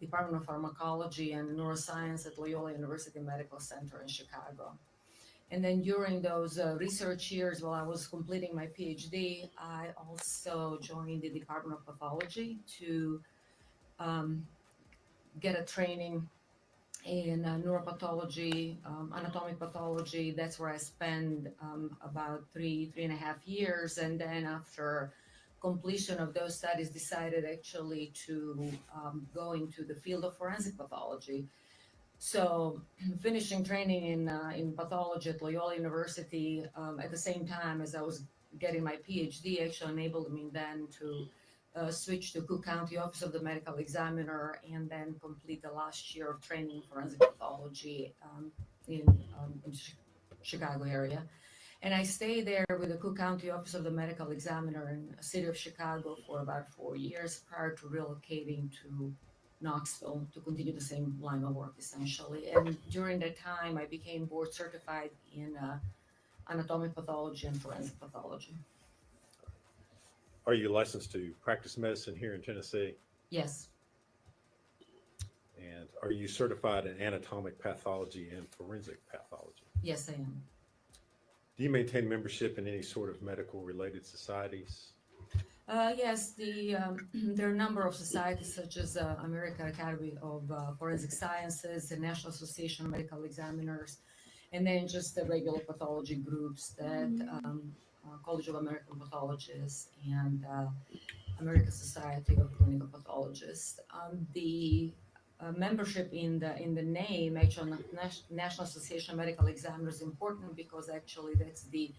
Department of Pharmacology and Neuroscience at Loyola University Medical Center in Chicago. And then during those research years, while I was completing my PhD, I also joined the Department of Pathology to get a training in neuropathology, anatomic pathology. That's where I spent about 3.5 years. And then after completion of those studies, decided actually to go into the field of forensic pathology. So finishing training in pathology at Loyola University at the same time as I was getting my PhD actually enabled me then to switch to Cook County Office of the Medical Examiner and then complete the last year of training in forensic pathology in Chicago area. And I stayed there with the Cook County Office of the Medical Examiner in the city of Chicago for about 4 years prior to relocating to Knoxville to continue the same line of work essentially. And during that time, I became board certified in anatomic pathology and forensic pathology. Are you licensed to practice medicine here in Tennessee? Yes. And are you certified in anatomic pathology and forensic pathology? Yes, I am. Do you maintain membership in any sort of medical related societies? Yes, there are a number of societies such as American Academy of Forensic Sciences, the National Association of Medical Examiners, and then just the regular pathology groups that College of American Pathologists and American Society of Clinical Pathologists. The membership in the name, actually, National Association of Medical Examiners is important because actually that's the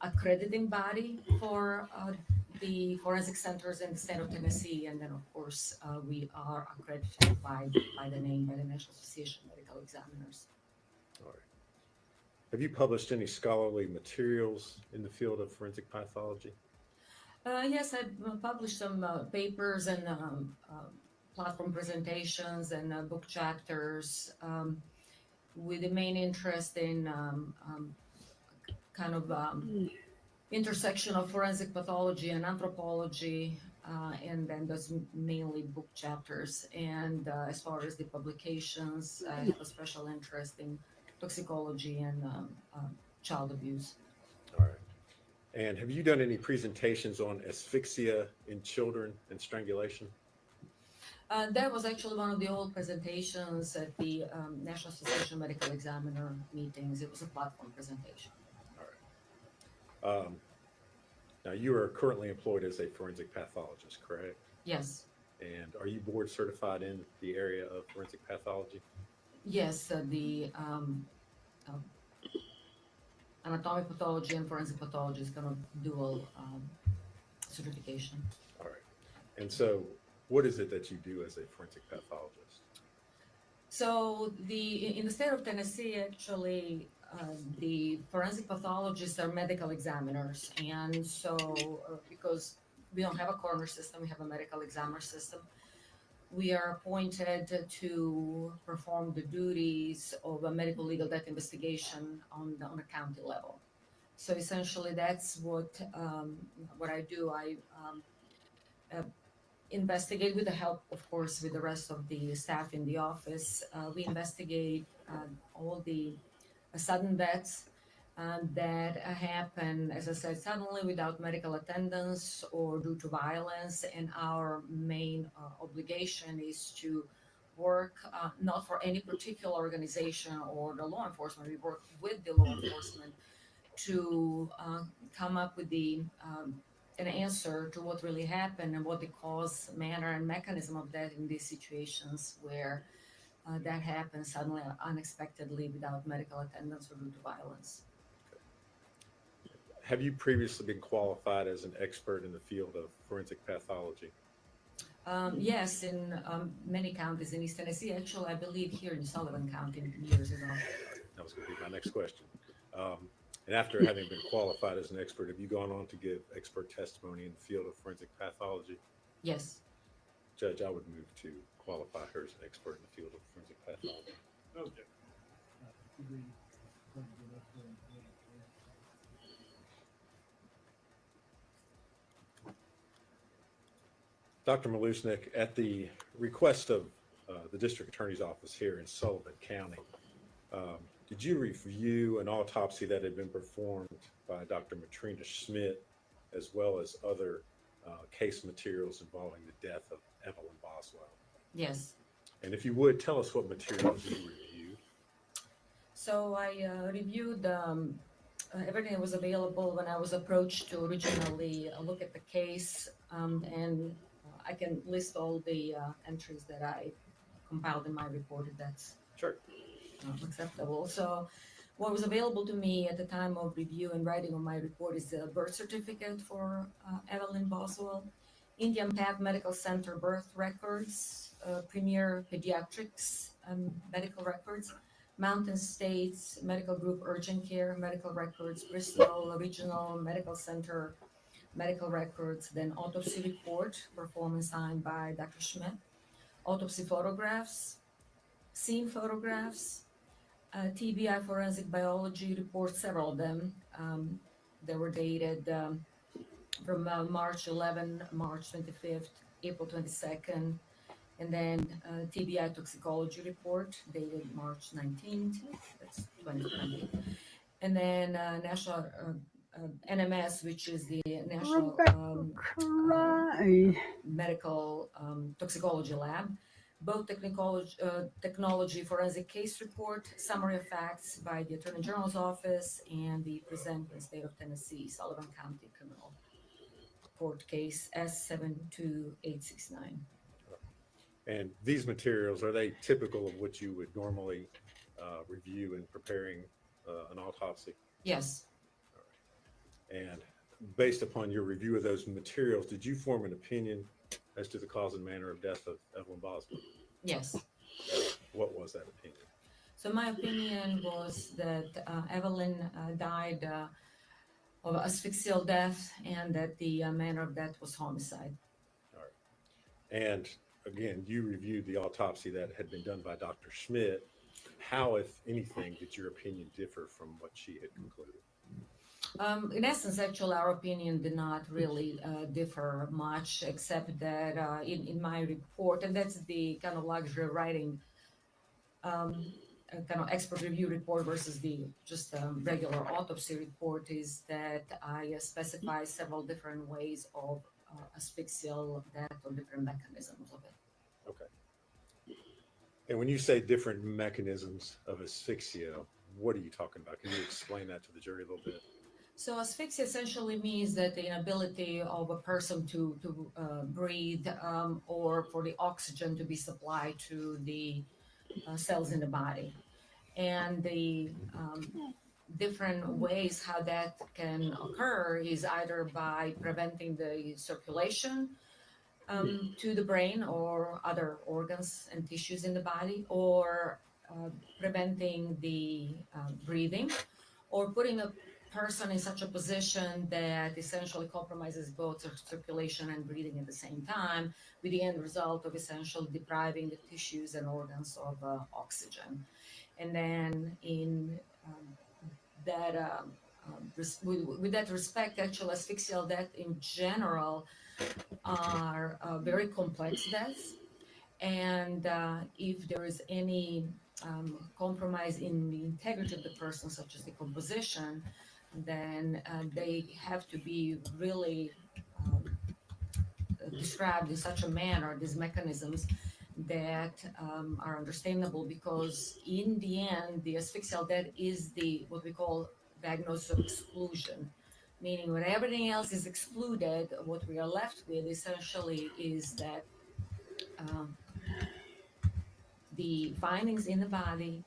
accrediting body for the forensic centers in the state of Tennessee, and then of course we are accredited by the name by the National Association of Medical Examiners. All right. Have you published any scholarly materials in the field of forensic pathology? Yes, I've published some papers and platform presentations and book chapters with the main interest in kind of intersection of forensic pathology and anthropology, and then those mainly book chapters. And as far as the publications, I have a special interest in toxicology and child abuse. All right. And have you done any presentations on asphyxia in children and strangulation? That was actually one of the old presentations at the National Association of Medical Examiner meetings. It was a platform presentation. Now, you are currently employed as a forensic pathologist, correct? Yes. And are you board certified in the area of forensic pathology? Yes, anatomic pathology and forensic pathology is kind of dual certification. All right. And so what is it that you do as a forensic pathologist? So in the state of Tennessee, actually, the forensic pathologists are medical examiners, and so because we don't have a coroner system, we have a medical examiner system. We are appointed to perform the duties of a medical legal death investigation on a county level. So essentially, that's what I do. I investigate with the help, of course, with the rest of the staff in the office. We investigate all the sudden deaths that happen, as I said, suddenly without medical attendance or due to violence. And our main obligation is to work not for any particular organization or the law enforcement. We work with the law enforcement to come up with an answer to what really happened and what the cause, manner, and mechanism of that in these situations where that happens suddenly, unexpectedly, without medical attendance or due to violence. Have you previously been qualified as an expert in the field of forensic pathology? Yes, in many counties in East Tennessee. Actually, I believe here in Sullivan County years ago. That was going to be my next question. And after having been qualified as an expert, have you gone on to give expert testimony in the field of forensic pathology? Yes. Judge, I would move to qualify her as an expert in the field of forensic pathology. Okay. Dr. Malusnik, at the request of the district attorney's office here in Sullivan County, did you review an autopsy that had been performed by Dr. Matrina Schmidt, as well as other case materials involving the death of Evelyn Boswell? Yes. And if you would, tell us what materials you reviewed. So I reviewed everything that was available when I was approached to originally look at the case, and I can list all the entries that I compiled in my report if that's sure acceptable. So what was available to me at the time of review and writing of my report is the birth certificate for Evelyn Boswell, Indian Path Medical Center birth records, Premier Pediatrics medical records, Mountain States Medical Group Urgent Care medical records, Bristol Regional Medical Center medical records, then autopsy report performed and signed by Dr. Schmidt, autopsy photographs, scene photographs, TBI forensic biology reports, several of them. They were dated from March 11, March 25th, April 22nd, and then TBI toxicology report dated March 19th, that's 2020. And then national NMS, which is the National Medical Toxicology Lab, both technology forensic case report, summary of facts by the Attorney General's office, and the presentment state of Tennessee, Sullivan County Criminal Court case S72869. And these materials, are they typical of what you would normally review in preparing an autopsy? Yes. And based upon your review of those materials, did you form an opinion as to the cause and manner of death of Evelyn Boswell? Yes. What was that opinion? So my opinion was that Evelyn died of asphyxial death, and that the manner of death was homicide. All right. And again, you reviewed the autopsy that had been done by Dr. Schmidt. How, if anything, did your opinion differ from what she had concluded? In essence, actually, our opinion did not really differ much, except that in my report, and that's the kind of luxury of writing a kind of expert review report versus the just regular autopsy report, is that I specify several different ways of asphyxial death or different mechanisms of it. Okay. And when you say different mechanisms of asphyxia, what are you talking about? Can you explain that to the jury a little bit? So asphyxia essentially means that the inability of a person to breathe or for the oxygen to be supplied to the cells in the body. And the different ways how that can occur is either by preventing the circulation to the brain or other organs and tissues in the body, or preventing the breathing, or putting a person in such a position that essentially compromises both circulation and breathing at the same time, with the end result of essentially depriving the tissues and organs of oxygen. And then in that with that respect, actual asphyxial death in general are very complex deaths, and if there is any compromise in the integrity of the person, such as decomposition, then they have to be really described in such a manner, these mechanisms, that are understandable, because in the end, the asphyxial death is the what we call diagnosis of exclusion, meaning when everything else is excluded, what we are left with essentially is that the findings in the body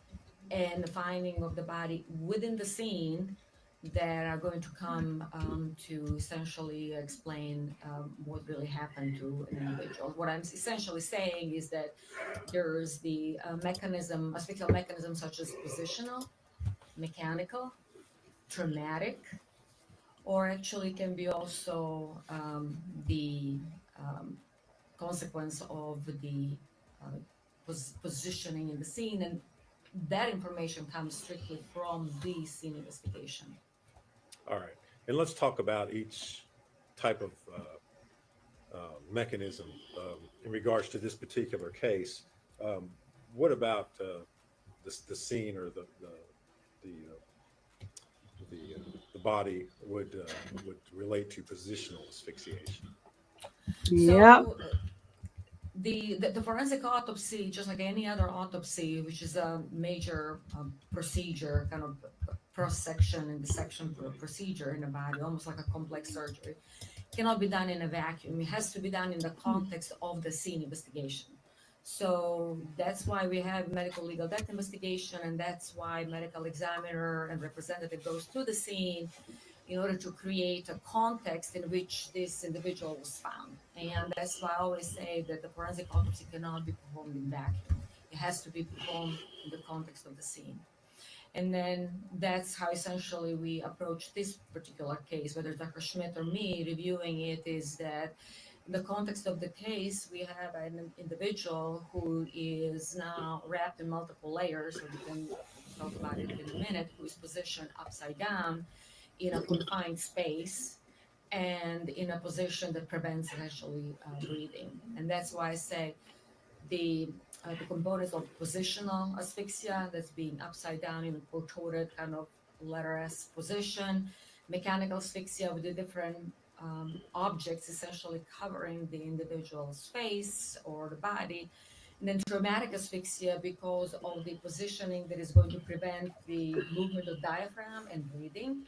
and the finding of the body within the scene that are going to come to essentially explain what really happened to an individual. What I'm essentially saying is that there's the mechanism, asphyxial mechanisms such as positional, mechanical, traumatic, or actually can be also the consequence of the positioning in the scene, and that information comes strictly from the scene investigation. All right, and let's talk about each type of mechanism in regards to this particular case. What about the scene or the body would relate to positional asphyxiation? So the forensic autopsy, just like any other autopsy, which is a major procedure, kind of cross-section and dissection procedure in the body, almost like a complex surgery, cannot be done in a vacuum. It has to be done in the context of the scene investigation. So that's why we have medical legal death investigation, and that's why medical examiner and representative goes to the scene in order to create a context in which this individual was found. And that's why I always say that the forensic autopsy cannot be performed in vacuum. It has to be performed in the context of the scene. And then that's how essentially we approach this particular case, whether Dr. Schmidt or me reviewing it, is that in the context of the case, we have an individual who is now wrapped in multiple layers, so we can talk about it in a minute, who is positioned upside down in a confined space and in a position that prevents actually breathing. And that's why I say the components of positional asphyxia, that's being upside down in a contorted kind of letter S position, mechanical asphyxia with the different objects essentially covering the individual's face or the body, and then traumatic asphyxia because of the positioning that is going to prevent the movement of diaphragm and breathing.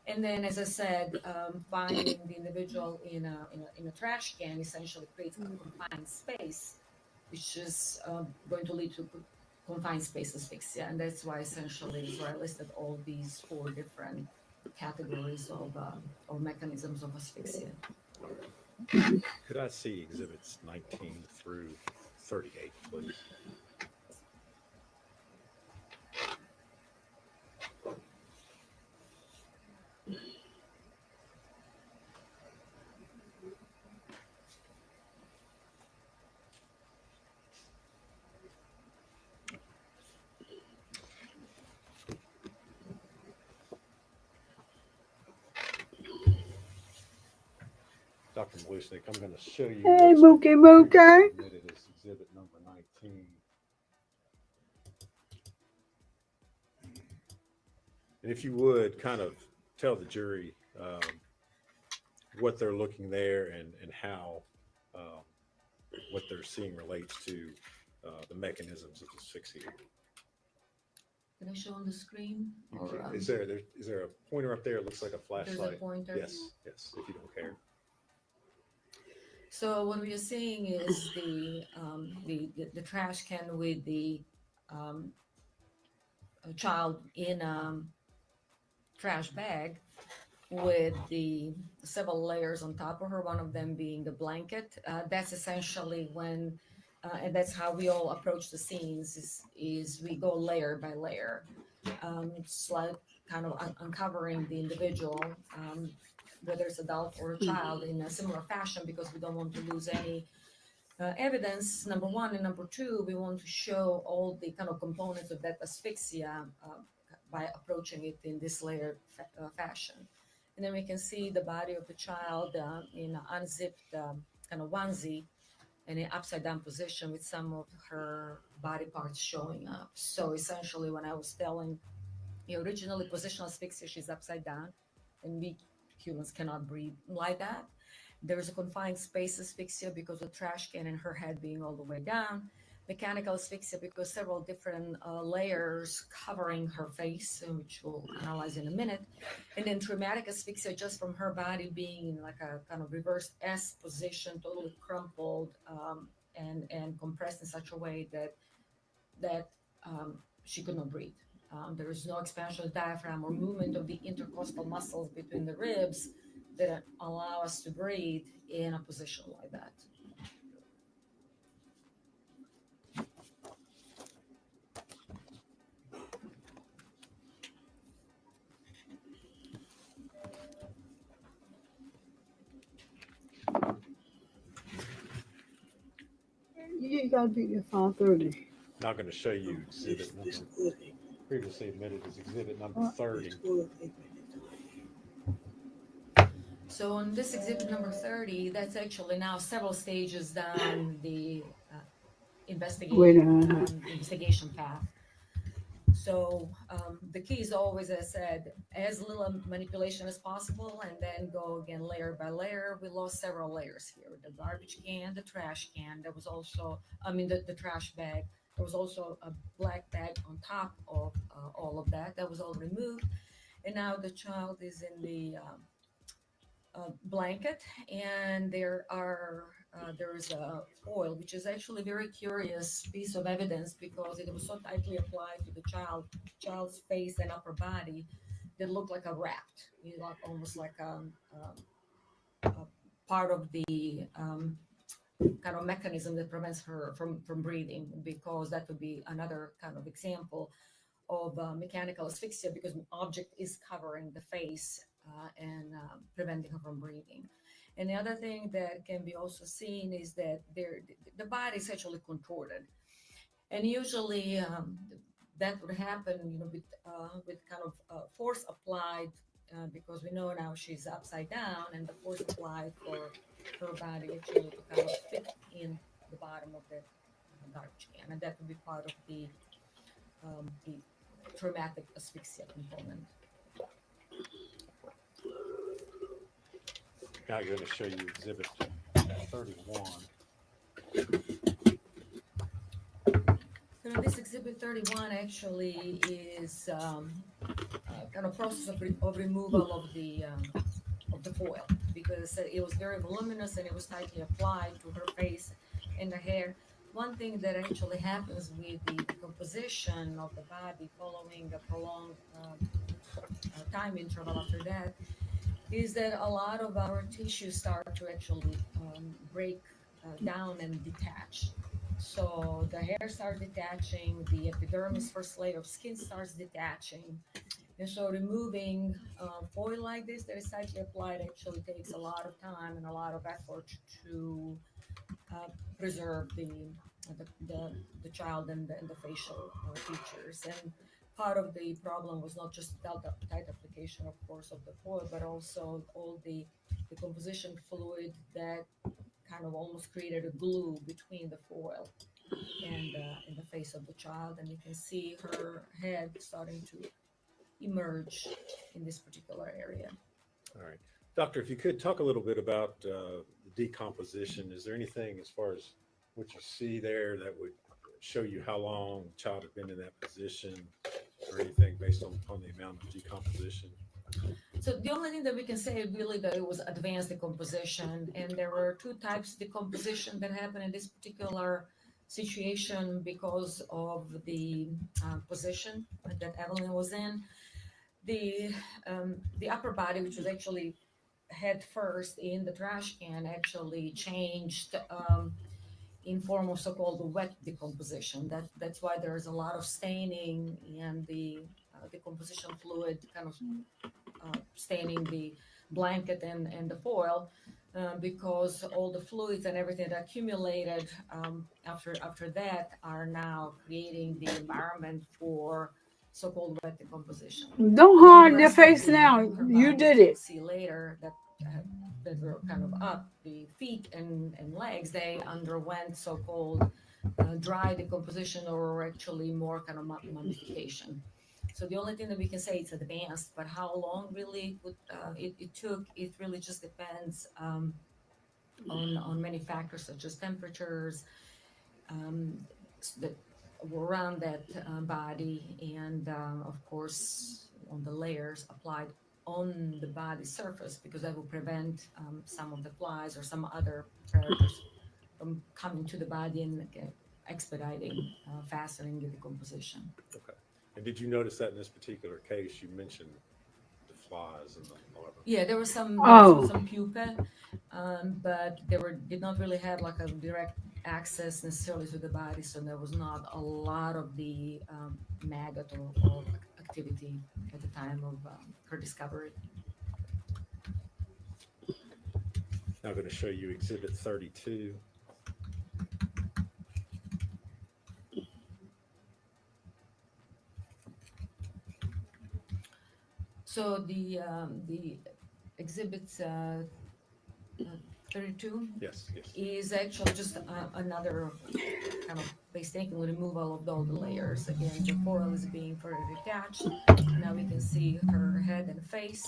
And then, as I said, finding the individual in a trash can essentially creates a confined space, which is going to lead to confined space asphyxia. And that's why essentially is where I listed all these 4 different categories of or mechanisms of asphyxia. Could I see exhibits 19 through 38, please? Dr. Malusnik, I'm going to show you. Hey, what's Mookie Mookie. submitted as exhibit number 19. And if you would kind of tell the jury what they're looking there and how what they're seeing relates to the mechanisms of asphyxia. Can I show on the screen? Or, Is there a pointer up there? It looks like a flashlight. There's a pointer. Yes, yes, if you don't care. So what we are seeing is the trash can with the child in trash bag with the several layers on top of her, one of them being the blanket. That's essentially when, and that's how we all approach the scenes, is we go layer by layer, slight kind of uncovering the individual, whether it's adult or a child, in a similar fashion, because we don't want to lose any evidence, number one. And number two, we want to show all the kind of components of that asphyxia by approaching it in this layered fashion. And then we can see the body of the child in an unzipped kind of onesie in an upside down position with some of her body parts showing up. So essentially, when I was telling you originally positional asphyxia, she's upside down, and we humans cannot breathe like that. There is a confined space asphyxia because of the trash can and her head being all the way down. Mechanical asphyxia because several different layers covering her face, which we'll analyze in a minute. And then traumatic asphyxia just from her body being in like a kind of reverse S position, totally crumpled and compressed in such a way that she could not breathe. There is no expansion of the diaphragm or movement of the intercostal muscles between the ribs that allow us to breathe in a position like that. You gotta be at 5:30. Not going to show you exhibit number, previously admitted as exhibit number 30. So on this exhibit number 30, that's actually now several stages down the investigation path. So the key is always, as I said, as little manipulation as possible, and then go again layer by layer. We lost several layers here: the garbage can, the trash can. There was also, the trash bag. There was also a black bag on top of all of that. That was all removed, and now the child is in the blanket, and there is a foil, which is actually a very curious piece of evidence because it was so tightly applied to the child's face and upper body that looked like a wrapped, almost like a part of the kind of mechanism that prevents her from breathing, because that would be another kind of example of mechanical asphyxia, because an object is covering the face and preventing her from breathing. And the other thing that can be also seen is that the body is actually contorted, and usually that would happen, with kind of force applied, because we know now she's upside down, and the force applied for her body actually to kind of fit in the bottom of the garbage can, and that would be part of the traumatic asphyxia component. Now I'm going to show you exhibit 31. So this exhibit 31 actually is kind of process of removal of the foil, because it was very voluminous and it was tightly applied to her face and the hair. One thing that actually happens with the decomposition of the body following a prolonged time interval after that is that a lot of our tissues start to actually break down and detach. So the hair starts detaching, the epidermis, first layer of skin, starts detaching. And so removing foil like this that is tightly applied actually takes a lot of time and a lot of effort to preserve the child and the facial features. And part of the problem was not just tight application, of course, of the foil, but also all the composition fluid that kind of almost created a glue between the foil and the face of the child. And you can see her head starting to emerge in this particular area. All right. Doctor, if you could talk a little bit about the decomposition. Is there anything as far as what you see there that would show you how long the child had been in that position, or anything based on the amount of decomposition? So the only thing that we can say really that it was advanced decomposition, and there were two types of decomposition that happened in this particular situation because of the position that Evelyn was in. the upper body, which was actually head first in the trash can, actually changed in form of so-called wet decomposition. That's why there is a lot of staining and the decomposition fluid kind of staining the blanket and the foil. Because all the fluids and everything that accumulated after that are now creating the environment for so-called wet decomposition. Don't And then hide the your rest of face the now. upper You body, did you'll it. see later that were kind of up. The feet and legs, they underwent so-called dry decomposition or actually more kind of mummification. So the only thing that we can say it's advanced, but how long really it took, it really just depends on many factors such as temperatures that were around that body, and of course on the layers applied on the body surface, because that will prevent some of the flies or some other predators from coming to the body and expediting, fastening the decomposition. Okay. And did you notice that in this particular case, you mentioned the flies and the larvae? Yeah, there was some pupae, but did not really have like a direct access necessarily to the body, so there was not a lot of the maggot or activity at the time of her discovery. Now I'm going to show you Exhibit 32. So the exhibits 32 Yes. is actually just another kind of painstakingly removal of all the layers. Again, the foil is being further detached. Now we can see her head and face,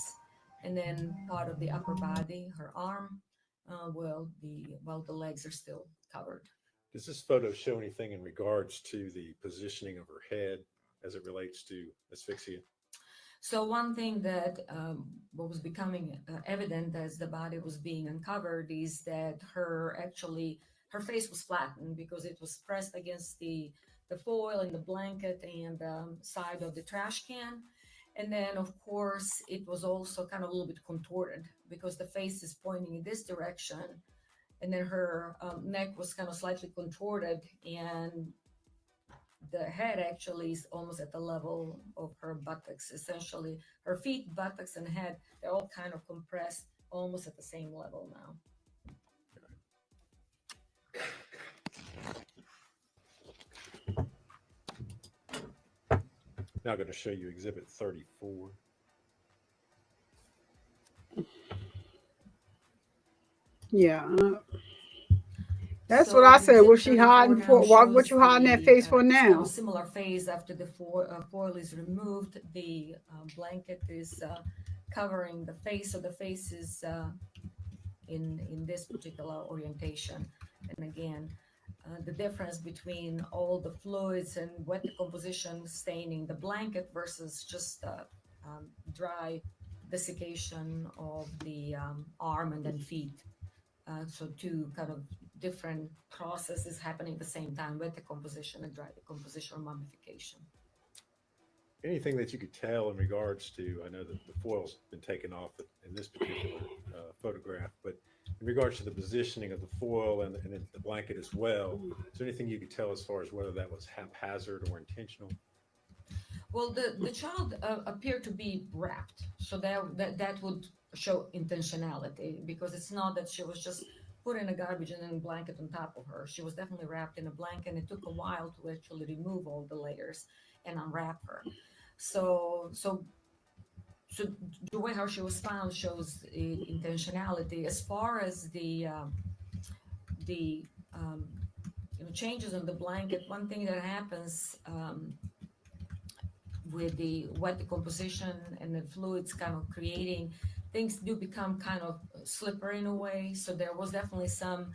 and then part of the upper body, her arm, while the legs are still covered. Does this photo show anything in regards to the positioning of her head as it relates to asphyxia? So one thing that what was becoming evident as the body was being uncovered is that her face was flattened because it was pressed against the foil and the blanket and side of the trash can. And then, of course, it was also kind of a little bit contorted because the face is pointing in this direction. And then her neck was kind of slightly contorted, and the head actually is almost at the level of her buttocks. Essentially, her feet, buttocks, and head, they're all kind of compressed almost at the same level now. Now I'm going to show you Exhibit 34. Yeah. That's what I said. Was she hiding for? What you hiding that face for now? Similar phase after the foil is removed. The blanket is covering the face, so the face is in this particular orientation. And again, the difference between all the fluids and wet decomposition staining the blanket versus just dry desiccation of the arm and then feet. So two kind of different processes happening at the same time, wet decomposition and dry decomposition or mummification. Anything that you could tell in regards to, I know that the foil's been taken off in this particular photograph, but in regards to the positioning of the foil and the blanket as well, is there anything you could tell as far as whether that was haphazard or intentional? Well, the child appeared to be wrapped, so that would show intentionality, because it's not that she was just put in a garbage and then a blanket on top of her. She was definitely wrapped in a blanket, and it took a while to actually remove all the layers and unwrap her. So the way how she was found shows intentionality. As far as the changes on the blanket, one thing that happens with the wet decomposition and the fluids kind of creating, things do become kind of slippery in a way. So there was definitely some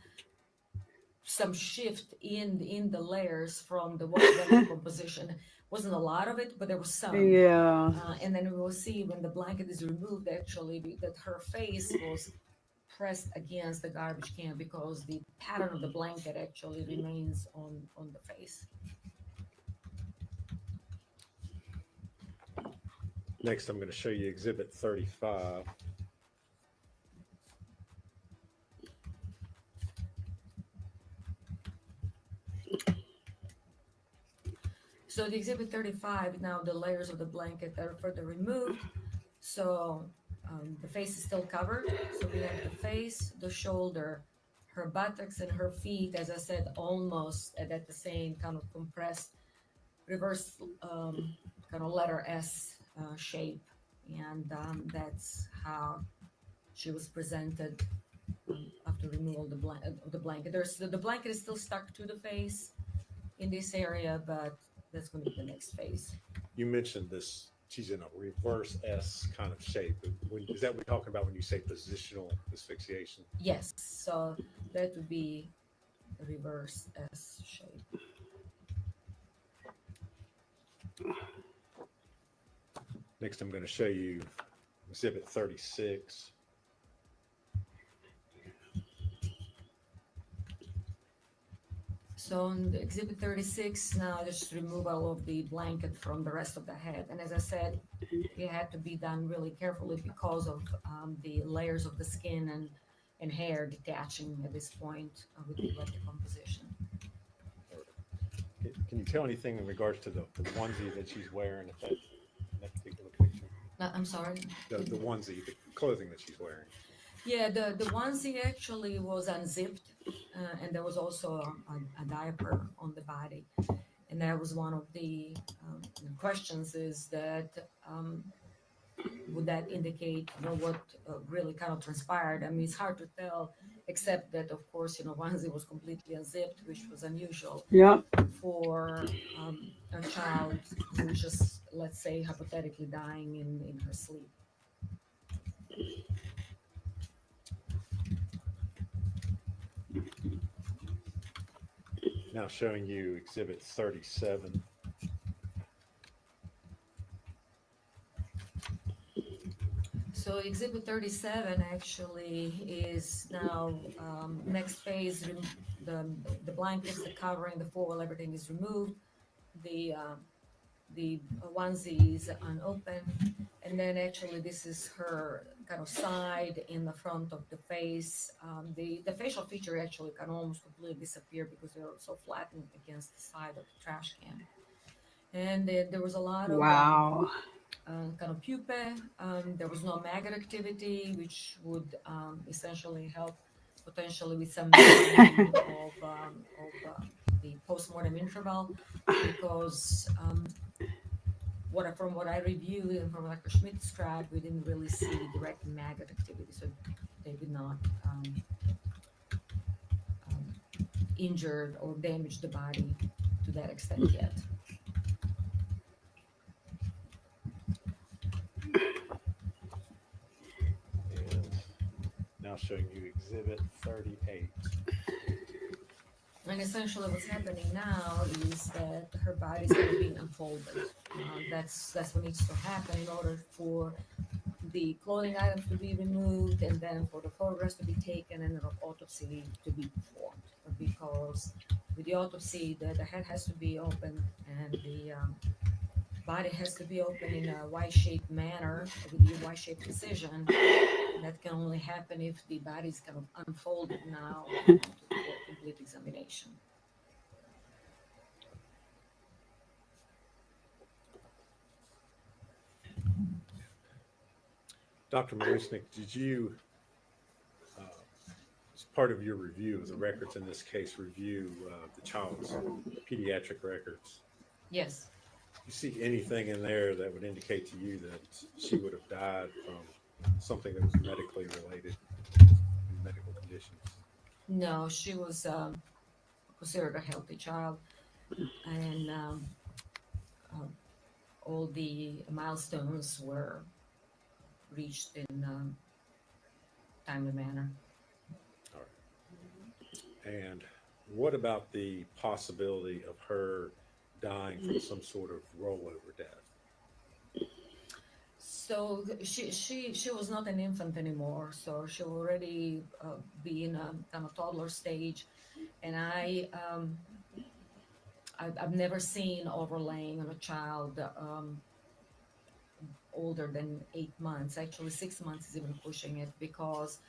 shift in the layers from the wet decomposition. Wasn't a lot of it, but there was some. Yeah. And then we will see when the blanket is removed, actually, that her face was pressed against the garbage can because the pattern of the blanket actually remains on the face. Next, I'm going to show you Exhibit 35. So the exhibit 35, now the layers of the blanket are further removed. So the face is still covered. So we have the face, the shoulder, her buttocks and her feet, as I said, almost at the same kind of compressed reverse kind of letter S shape. And that's how she was presented after removal of the blanket. The blanket is still stuck to the face in this area, but that's going to be the next phase. You mentioned this, she's in a reverse S kind of shape. Is that what we're talking about when you say positional asphyxiation? Yes, so that would be a reverse S shape. Next, I'm going to show you Exhibit 36. So on the exhibit 36, now just removal of the blanket from the rest of the head. And as I said, it had to be done really carefully because of the layers of the skin and hair detaching at this point with the wet decomposition. Can you tell anything in regards to the onesie that she's wearing in that particular picture? I'm sorry? The onesie, the clothing that she's wearing. Yeah, the onesie actually was unzipped, and there was also a diaper on the body. And that was one of the questions is that would that indicate what really kind of transpired? I mean, it's hard to tell, except that, of course, onesie was completely unzipped, which was unusual for a child who was just, let's say, hypothetically dying in her sleep. Now showing you Exhibit 37. So Exhibit 37 actually is now next phase. The blankets, the covering, the foil, everything is removed. The onesie is unopened, and then actually this is her kind of side in the front of the face. The facial feature actually can almost completely disappear because they're so flattened against the side of the trash can. And there was a lot of kind of pupae. There was no maggot activity, which would essentially help potentially with some of the postmortem interval, because from what I reviewed and from Dr. Schmidt's track, we didn't really see direct maggot activity, so they did not injure or damage the body to that extent yet. And now showing you Exhibit 38. And essentially what's happening now is that her body's kind of being unfolded. That's what needs to happen in order for the clothing items to be removed and then for the photographs to be taken and an autopsy to be performed. Because with the autopsy, the head has to be open and the body has to be open in a Y-shaped manner with the Y-shaped precision. That can only happen if the body is kind of unfolded now for complete examination. Dr. Marisnik, did you, as part of your review of the records in this case, review the child's pediatric records? Yes. You see anything in there that would indicate to you that she would have died from something that was medically related, medical conditions? No, she was considered a healthy child, and all the milestones were reached in timely manner. All right. And what about the possibility of her dying from some sort of rollover death? So she was not an infant anymore, so she already be in a kind of toddler stage, and I've never seen overlaying on a child older than 8 months. Actually, 6 months is even pushing it because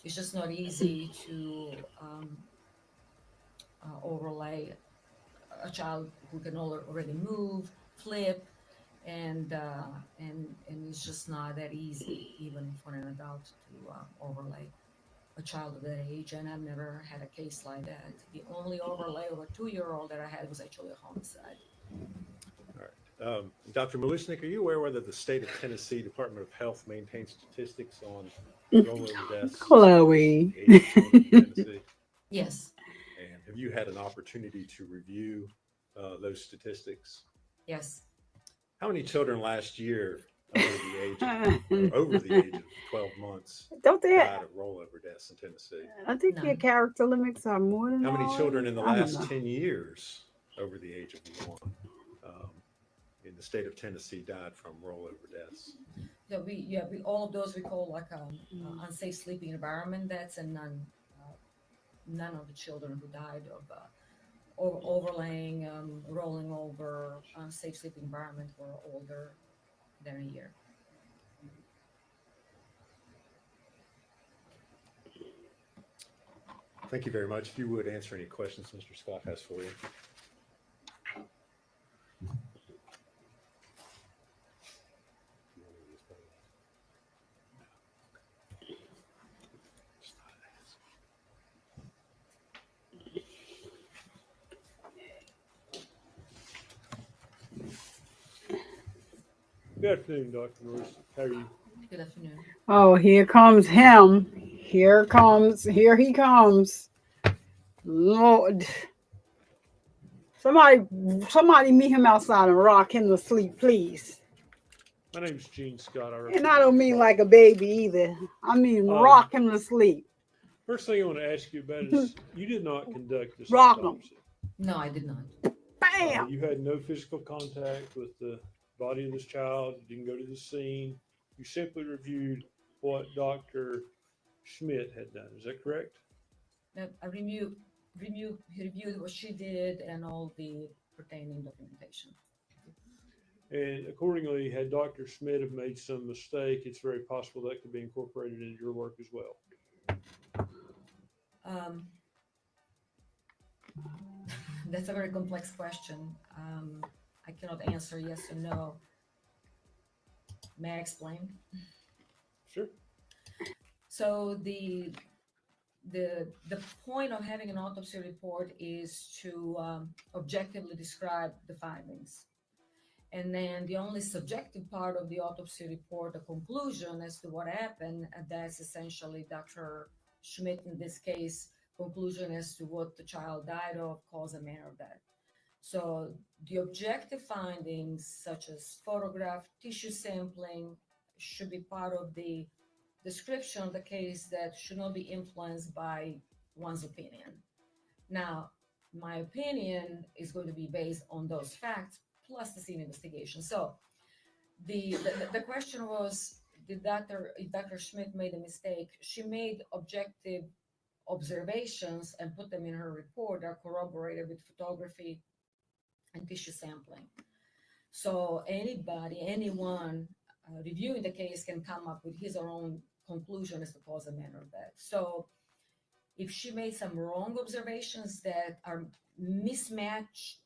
it's just not easy to overlay a child who can already move, flip, and it's just not that easy even for an adult to overlay a child of that age. And I've never had a case like that. The only overlay of a 2-year-old that I had was actually a homicide. Dr. Malusnik, are you aware whether the state of Tennessee Department of Health maintains statistics on rollover deaths? Chloe. The age of children in Tennessee? Yes. And have you had an opportunity to review those statistics? Yes. How many children last year over the age of 12 months Don't they died of rollover deaths in Tennessee? I think their character limits are more than How many ours. children in the I don't last know. 10 years over the age of 1 in the state of Tennessee died from rollover deaths? We all of those we call like unsafe sleeping environment. That's a none of the children who died of overlaying, rolling over, unsafe sleeping environment were older than a year. Thank you very much. If you would answer any questions Mr. Scott has for you. Good afternoon, Dr. Norris. How are you? Good afternoon. Oh, here comes him. Here he comes. Lord. Somebody meet him outside and rock him to sleep, please. My name's Gene Scott. And I don't mean like a baby either. I mean rock him to sleep. First thing I want to ask you about is you did not conduct this Rock him. autopsy. No, I did not. Bam! You had no physical contact with the body of this child. You didn't go to the scene. You simply reviewed what Dr. Schmidt had done. Is that correct? I reviewed what she did and all the pertaining documentation. And accordingly, had Dr. Schmidt have made some mistake, it's very possible that could be incorporated into your work as well. That's a very complex question. I cannot answer yes or no. May I explain? Sure. So the point of having an autopsy report is to objectively describe the findings. And then the only subjective part of the autopsy report, the conclusion as to what happened, that's essentially Dr. Schmidt, in this case, conclusion as to what the child died of, cause and manner of death. So the objective findings, such as photograph, tissue sampling, should be part of the description of the case that should not be influenced by one's opinion. Now, my opinion is going to be based on those facts plus the scene investigation. So the question was, if Dr. Schmidt made a mistake? She made objective observations and put them in her report that are corroborated with photography and tissue sampling. So anyone reviewing the case can come up with his or her own conclusion as to cause and manner of death. So if she made some wrong observations that are mismatched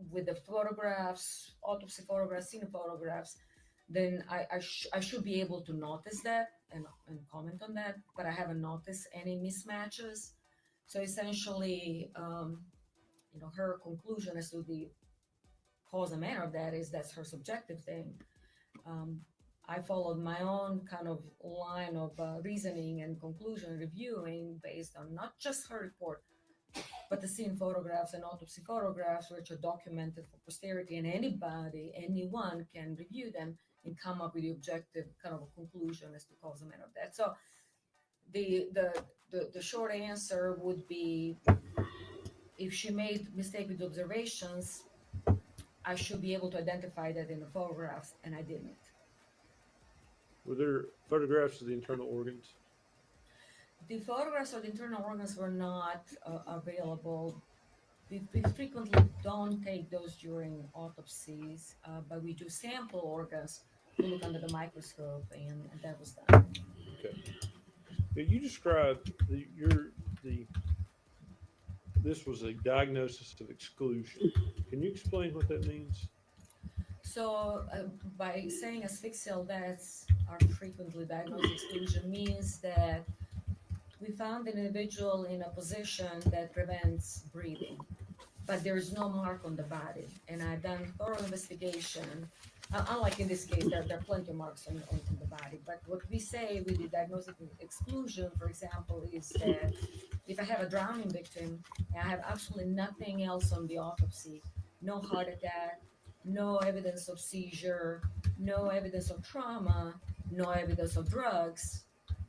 with the photographs, autopsy photographs, scene photographs, then I should be able to notice that and comment on that, but I haven't noticed any mismatches. So essentially, her conclusion as to the cause and manner of that that's her subjective thing. I followed my own kind of line of reasoning and conclusion reviewing based on not just her report, but the scene photographs and autopsy photographs, which are documented for posterity, and anyone can review them and come up with the objective kind of a conclusion as to cause and manner of that. So the short answer would be, if she made mistake with observations, I should be able to identify that in the photographs, and I didn't. Were there photographs of the internal organs? The photographs of the internal organs were not available. We frequently don't take those during autopsies, but we do sample organs to look under the microscope, and that was done. Okay. Now, you described this was a diagnosis of exclusion. Can you explain what that means? So, by saying asphyxial deaths are frequently diagnosed exclusion means that we found an individual in a position that prevents breathing, but there is no mark on the body. And I've done thorough investigation. Unlike in this case, there are plenty of marks on the body. But what we say with the diagnostic exclusion, for example, is that if I have a drowning victim and I have absolutely nothing else on the autopsy, no heart attack, no evidence of seizure, no evidence of trauma, no evidence of drugs,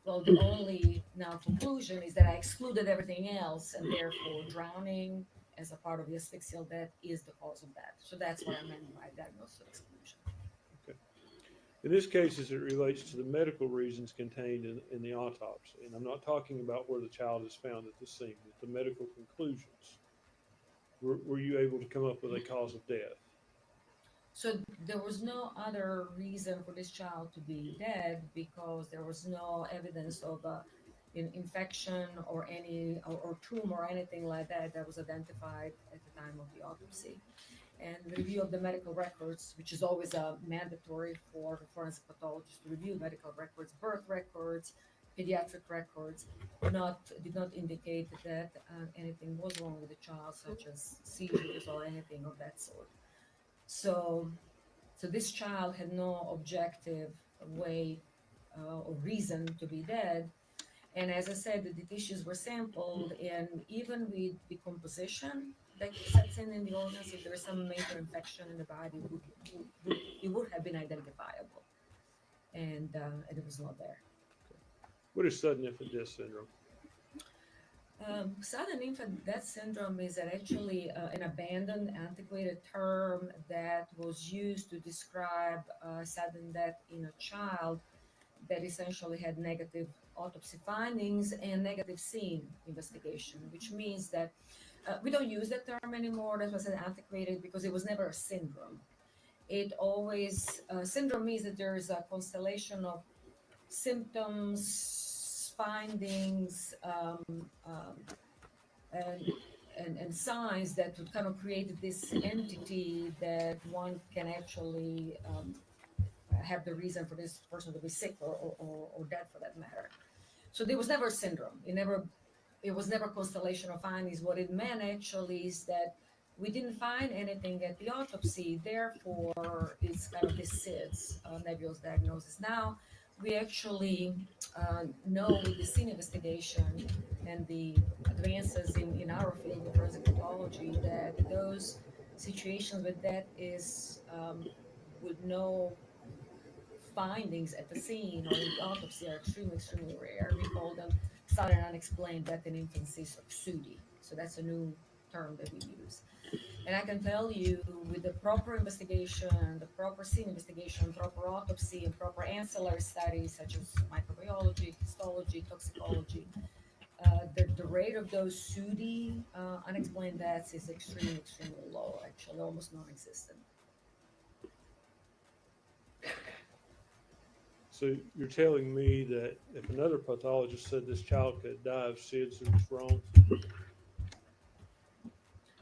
well, the only now conclusion is that I excluded everything else, and therefore drowning as a part of the asphyxial death is the cause of death. So that's what I meant by diagnosis of exclusion. Okay. In this case, as it relates to the medical reasons contained in the autopsy, and I'm not talking about where the child is found at the scene, but the medical conclusions, were you able to come up with a cause of death? So there was no other reason for this child to be dead because there was no evidence of infection or any or tumor or anything like that that was identified at the time of the autopsy. And the review of the medical records, which is always mandatory for the forensic pathologist to review medical records, birth records, pediatric records, did not indicate that anything was wrong with the child, such as seizures or anything of that sort. So this child had no objective way or reason to be dead. And as I said, the tissues were sampled, and even with decomposition that sets in the organs, if there is some major infection in the body, it would have been identifiable. And it was not there. What is sudden infant death syndrome? Sudden infant death syndrome is actually an abandoned, antiquated term that was used to describe sudden death in a child that essentially had negative autopsy findings and negative scene investigation, which means that we don't use that term anymore. That was antiquated because it was never a syndrome. It always, syndrome means that there is a constellation of symptoms, findings, and signs that would kind of create this entity that one can actually have the reason for this person to be sick or dead for that matter. So there was never a syndrome. It was never a constellation of findings. What it meant actually is that we didn't find anything at the autopsy, therefore it's kind of this SIDS, nebulous diagnosis. Now we actually know with the scene investigation and the advances in our field of forensic pathology that those situations where that is with no findings at the scene or in the autopsy are extremely, extremely rare. We call them sudden unexplained death in infancy, so SUDI. So that's a new term that we use. And I can tell you with the proper investigation, the proper scene investigation, proper autopsy, and proper ancillary studies such as microbiology, histology, toxicology, the rate of those SUDI unexplained deaths is extremely, extremely low, actually almost non-existent. So you're telling me that if another pathologist said this child could die of SIDS, it was wrong?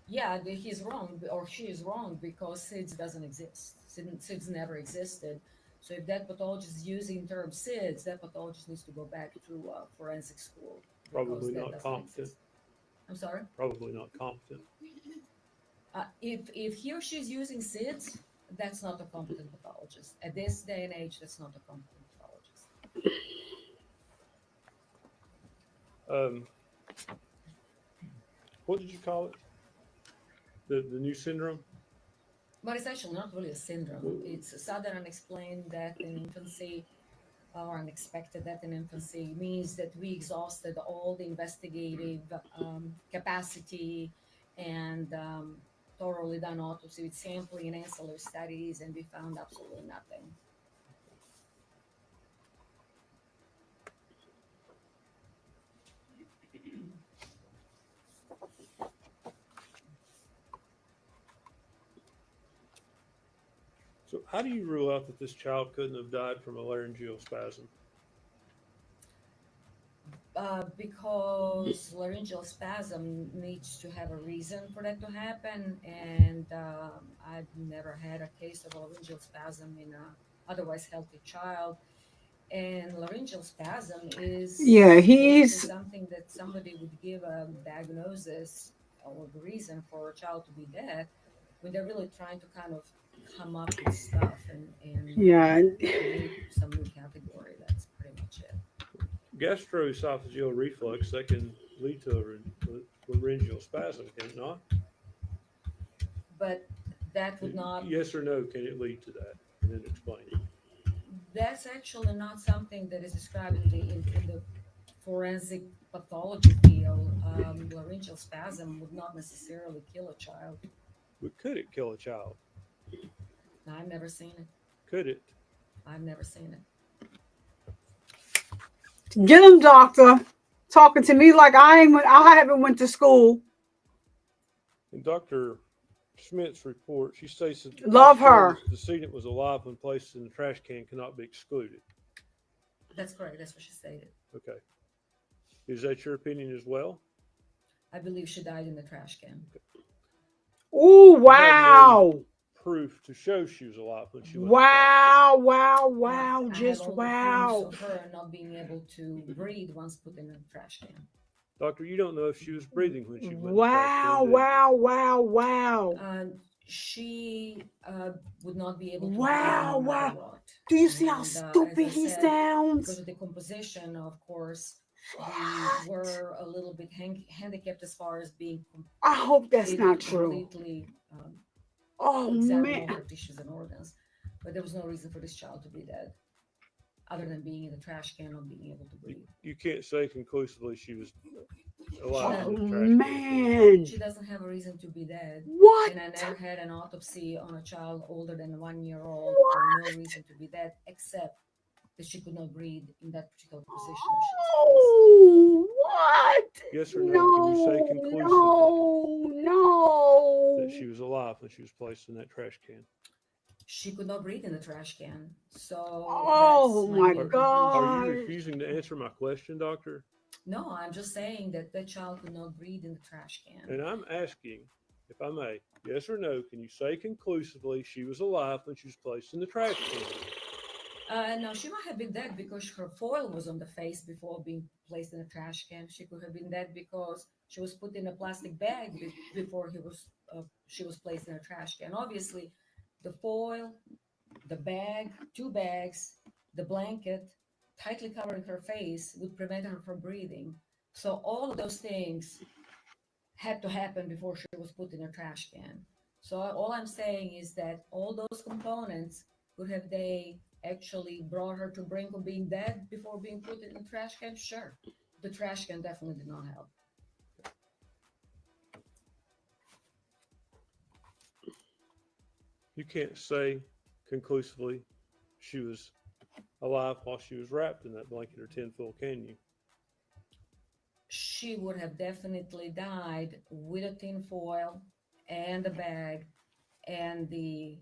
Yeah, he's wrong, or she is wrong, because SIDS doesn't exist. SIDS never existed. So if that pathologist is using the term SIDS, that pathologist needs to go back to forensic school. Probably not competent. I'm sorry? Probably not competent. If he or she is using SIDS, that's not a competent pathologist. At this day and age, that's not a competent pathologist. What did you call it? The new syndrome? But it's actually not really a syndrome. It's a sudden unexplained death in infancy or unexpected death in infancy. Means that we exhausted all the investigative capacity and thoroughly done autopsy with sampling and ancillary studies, and we found absolutely nothing. So how do you rule out that this child couldn't have died from a laryngeal spasm? Because laryngeal spasm needs to have a reason for that to happen, and I've never had a case of laryngeal spasm in a otherwise healthy child. And laryngeal spasm is basically something that somebody would give a diagnosis or the reason for a child to be dead when they're really trying to kind of come up with stuff and create some new category. That's pretty much it. Gastroesophageal reflux, that can lead to a laryngeal spasm, can it not? But that would not. Yes or no, can it lead to that? And then explain. That's actually not something that is described in the forensic pathology field. Laryngeal spasm would not necessarily kill a child. But could it kill a child? I've never seen it. Could it? I've never seen it. Get him, doctor. Talking to me like I haven't went to school. In Dr. Schmidt's report, she states that Love her. The decedent was alive when placed in the trash can cannot be excluded. That's correct. That's what she stated. Okay. Is that your opinion as well? I believe she died in the trash can. Oh, wow. Proof to show she was alive when she was. Wow. Just wow. of her not being able to breathe once put in a trash can. Doctor, you don't know if she was breathing when she went. Wow. She would not be able to Wow. breathe no matter what. Do you see how And, stupid as I he said, sounds? Because of the composition, of course, we were a little bit handicapped as far as being. I hope that's not true. Completely. Oh examine man. all her tissues and organs, but there was no reason for this child to be dead, other than being in the trash can or being able to breathe. You can't say conclusively she was alive Oh in the trash man. She doesn't have a reason to be dead. What? And I never had an autopsy on a child older than 1 year old for no reason to be dead, except that she could not breathe in that particular position. Oh, what? Yes or no? Can you say conclusively that she was alive when she was placed in that trash can? She could not breathe in the trash can. So. Oh my God. Are you refusing to answer my question, doctor? No, I'm just saying that the child could not breathe in the trash can. And I'm asking, if I may, yes or no, can you say conclusively she was alive when she was placed in the trash can? No, she might have been dead because her foil was on the face before being placed in a trash can. She could have been dead because she was put in a plastic bag before she was placed in a trash can. Obviously, the foil, the bag, 2 bags, the blanket, tightly covering her face would prevent her from breathing. So all of those things had to happen before she was put in a trash can. So all I'm saying is that all those components, could have they actually brought her to brink of being dead before being put in the trash can? Sure. The trash can definitely did not help. You can't say conclusively she was alive while she was wrapped in that blanket or tinfoil, can you? She would have definitely died with a tinfoil and the bag and the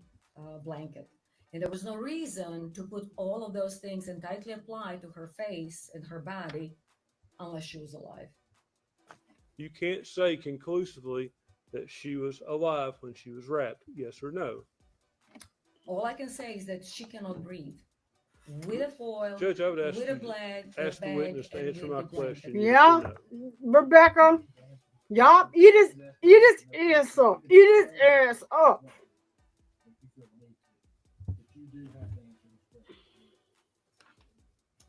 blanket. And there was no reason to put all of those things and tightly apply to her face and her body unless she was alive. You can't say conclusively that she was alive when she was wrapped, yes or no? All I can say is that she cannot breathe. With a foil, Judge, I would ask with a bag, the witness to answer my question. Yeah, Rebecca. Yup, eat his ass up. Eat his ass up.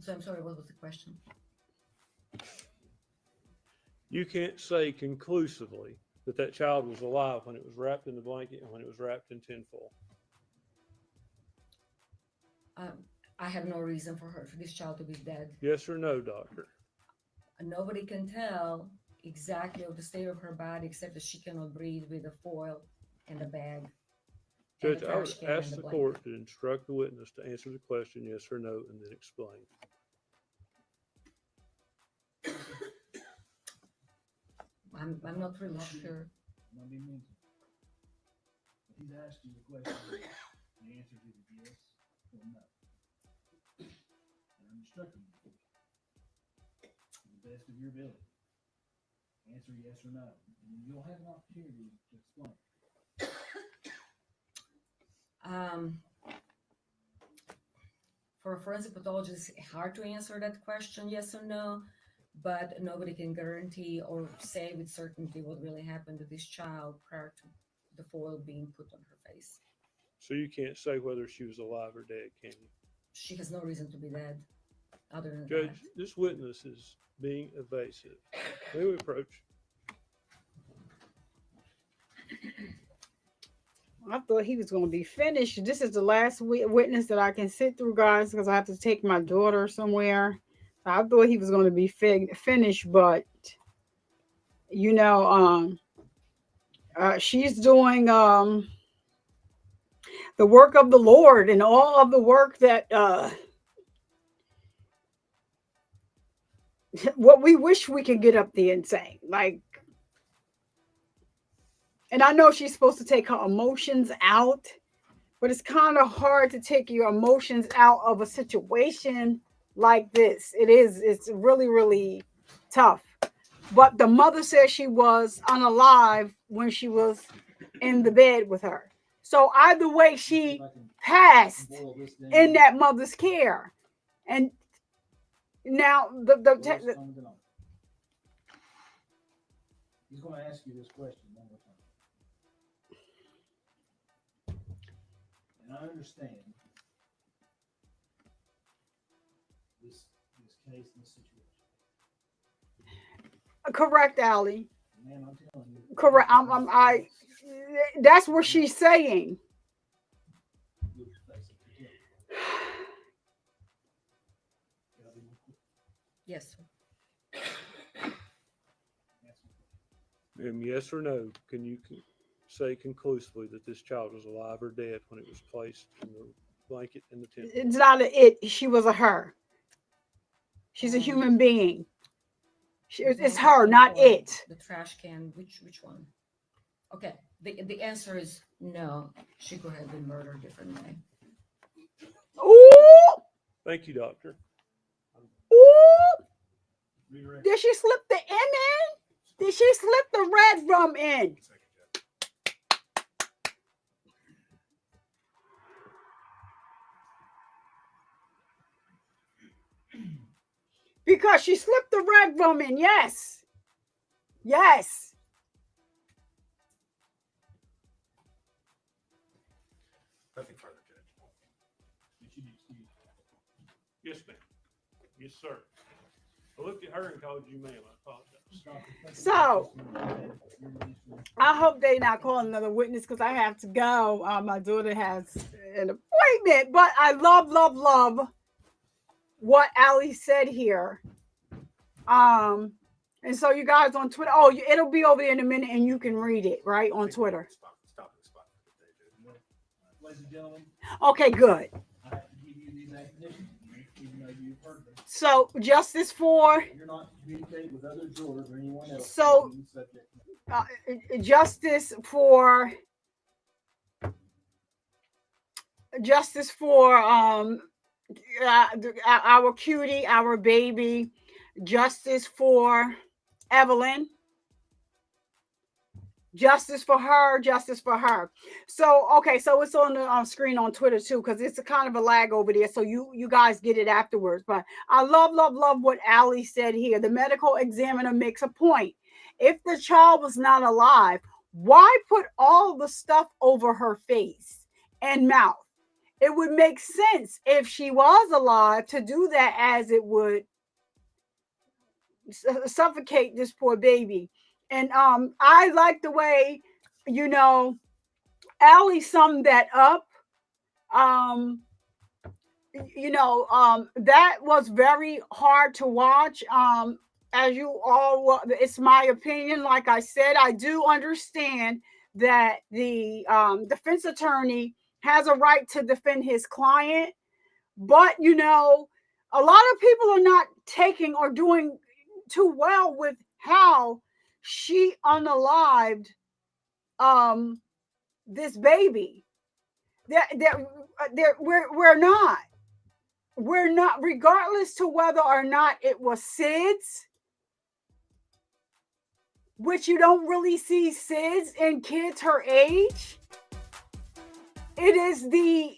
So I'm sorry, what was the question? You can't say conclusively that that child was alive when it was wrapped in the blanket and when it was wrapped in tinfoil. I have no reason for this child to be dead. Yes or no, doctor? Nobody can tell exactly of the state of her body except that she cannot breathe with a foil and a bag. Judge, I would ask the court to instruct the witness to answer the question yes or no and then explain. I'm not really sure. He's asked you the question. The answer is either yes or no. And I'm instructing you to the best of your ability. Answer yes or no. And you'll have an opportunity to explain. For a forensic pathologist, it's hard to answer that question, yes or no, but nobody can guarantee or say with certainty what really happened to this child prior to the foil being put on her face. So you can't say whether she was alive or dead, can you? She has no reason to be dead, other than Judge, this witness is being evasive. May we approach? I thought he was going to be finished. This is the last witness that I can sit through, guys, because I have to take my daughter somewhere. I thought he was going to be finished, but you know, she's doing the work of the Lord, and all of the work that what we wish we could get up there and say, like. And I know she's supposed to take her emotions out, but it's kind of hard to take your emotions out of a situation like this. It's really, really tough. But the mother says she was unalive when she was in the bed with her. So either way, she passed in that mother's care. And now he's going to ask you this question one more time. And I understand this case, this situation. correct, Allie. Man, I'm telling you. Correct. That's what she's saying. yes. Yes or no, can you say conclusively that this child was alive or dead when it was placed in the blanket in the tent? It's not a it. She was a her. She's a human being. It's her, not it. The trash can. Which one? Okay. The answer is no. She could have been murdered a different way. Ooh. Thank you, doctor. Ooh. Did she slip the M in? Did she slip the red rum in? Because she slipped the red rum in, yes. Yes. Nothing further, Judge. Yes, ma'am. Yes, sir. I looked at her and called you ma'am. I apologize. So, I hope they not call another witness because I have to go. My daughter has an appointment, but I love what Allie said here. And so you guys on Twitter, it'll be over there in a minute and you can read it, right, on Twitter. Ladies and gentlemen. Okay, good. I have to give you these definitions, even though you've heard them. So justice for. You're not communicating with other jurors or anyone else. So justice for our cutie, our baby. Justice for Evelyn. Justice for her. Justice for her. So, okay, so it's on the screen on Twitter too, because it's a kind of a lag over there. So you guys get it afterwards. But I love what Allie said here. The medical examiner makes a point. If the child was not alive, why put all the stuff over her face and mouth? It would make sense if she was alive to do that, as it would suffocate this poor baby. And I like the way, Allie summed that up. That was very hard to watch. As you all, it's my opinion. Like I said, I do understand that the defense attorney has a right to defend his client, but a lot of people are not taking or doing too well with how she unalived this baby. We're not, regardless to whether or not it was SIDS, which you don't really see SIDS in kids her age. It is the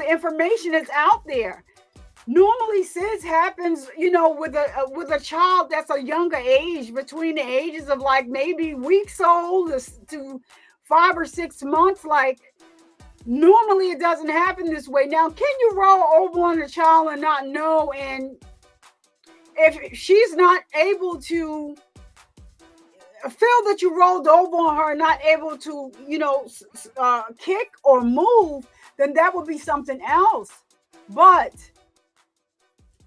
information that's out there. Normally, SIDS happens, with a child that's a younger age, between the ages of like maybe weeks old to 5 or 6 months. Like, normally it doesn't happen this way. Now, can you roll over on a child and not know? And if she's not able to feel that you rolled over on her, not able to, kick or move, then that would be something else. But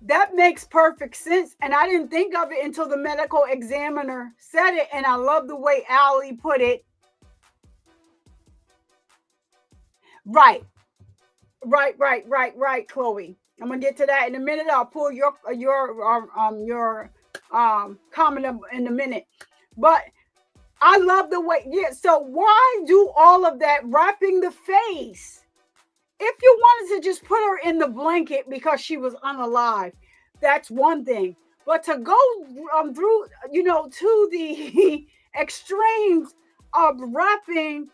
that makes perfect sense. And I didn't think of it until the medical examiner said it. And I love the way Allie put it. Right, Chloe. I'm gonna get to that in a minute. I'll pull your comment up in a minute. But I love the way, so why do all of that wrapping the face? If you wanted to just put her in the blanket because she was unalive, that's one thing. But to go through, to the extremes of wrapping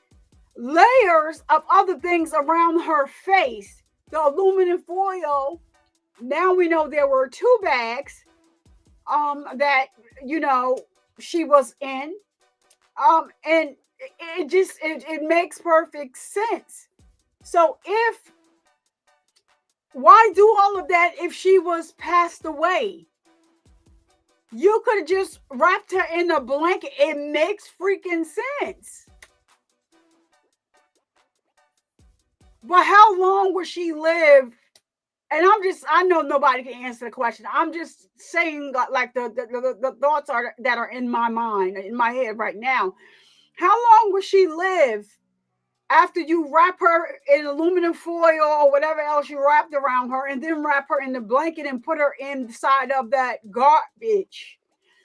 layers of other things around her face, the aluminum foil, now we know there were 2 bags that, she was in. And it makes perfect sense. So why do all of that if she was passed away? You could have just wrapped her in a blanket. It makes freaking sense. But how long would she live? And I know nobody can answer the question. I'm just saying like the thoughts that are in my mind, in my head right now. How long would she live after you wrap her in aluminum foil or whatever else you wrapped around her, and then wrap her in the blanket and put her inside of that garbage?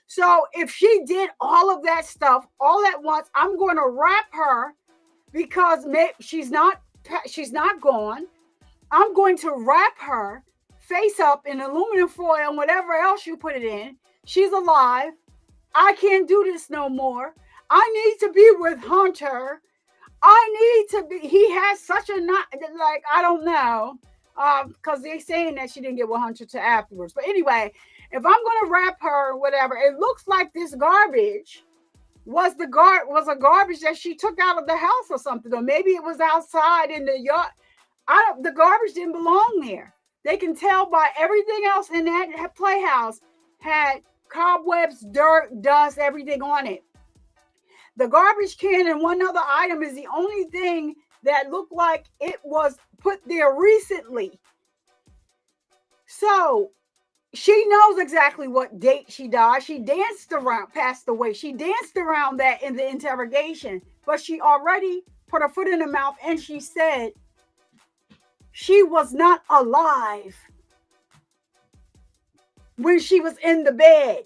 So if she did all of that stuff all at once, I'm going to wrap her because she's not gone. I'm going to wrap her face up in aluminum foil and whatever else you put it in. She's alive. I can't do this no more. I need to be with Hunter. He has such a, I don't know, because they're saying that she didn't get with Hunter till afterwards. But anyway, if I'm going to wrap her, whatever, it looks like this garbage was a garbage that she took out of the house or something, or maybe it was outside in the yard. The garbage didn't belong there. They can tell by everything else in that playhouse had cobwebs, dirt, dust, everything on it. The garbage can and one other item is the only thing that looked like it was put there recently. So she knows exactly what date she died. She passed away. She danced around that in the interrogation, but she already put her foot in her mouth and she said she was not alive when she was in the bed.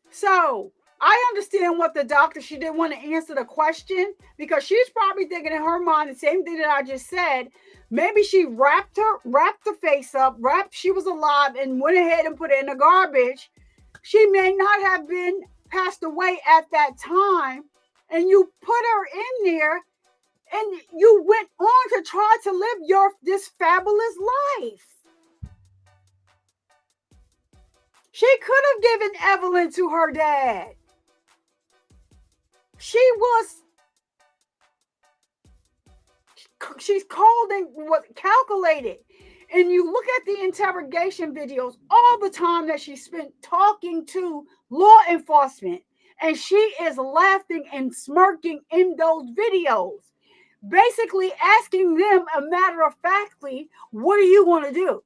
So I understand what the doctor, she didn't want to answer the question because she's probably thinking in her mind the same thing that I just said. Maybe she wrapped the face up, she was alive and went ahead and put it in the garbage. She may not have been passed away at that time, and you put her in there and you went on to try to live this fabulous life. She could have given Evelyn to her dad. She's cold and calculated. And you look at the interrogation videos, all the time that she spent talking to law enforcement, and she is laughing and smirking in those videos, basically asking them a matter of factly, what do you want to do?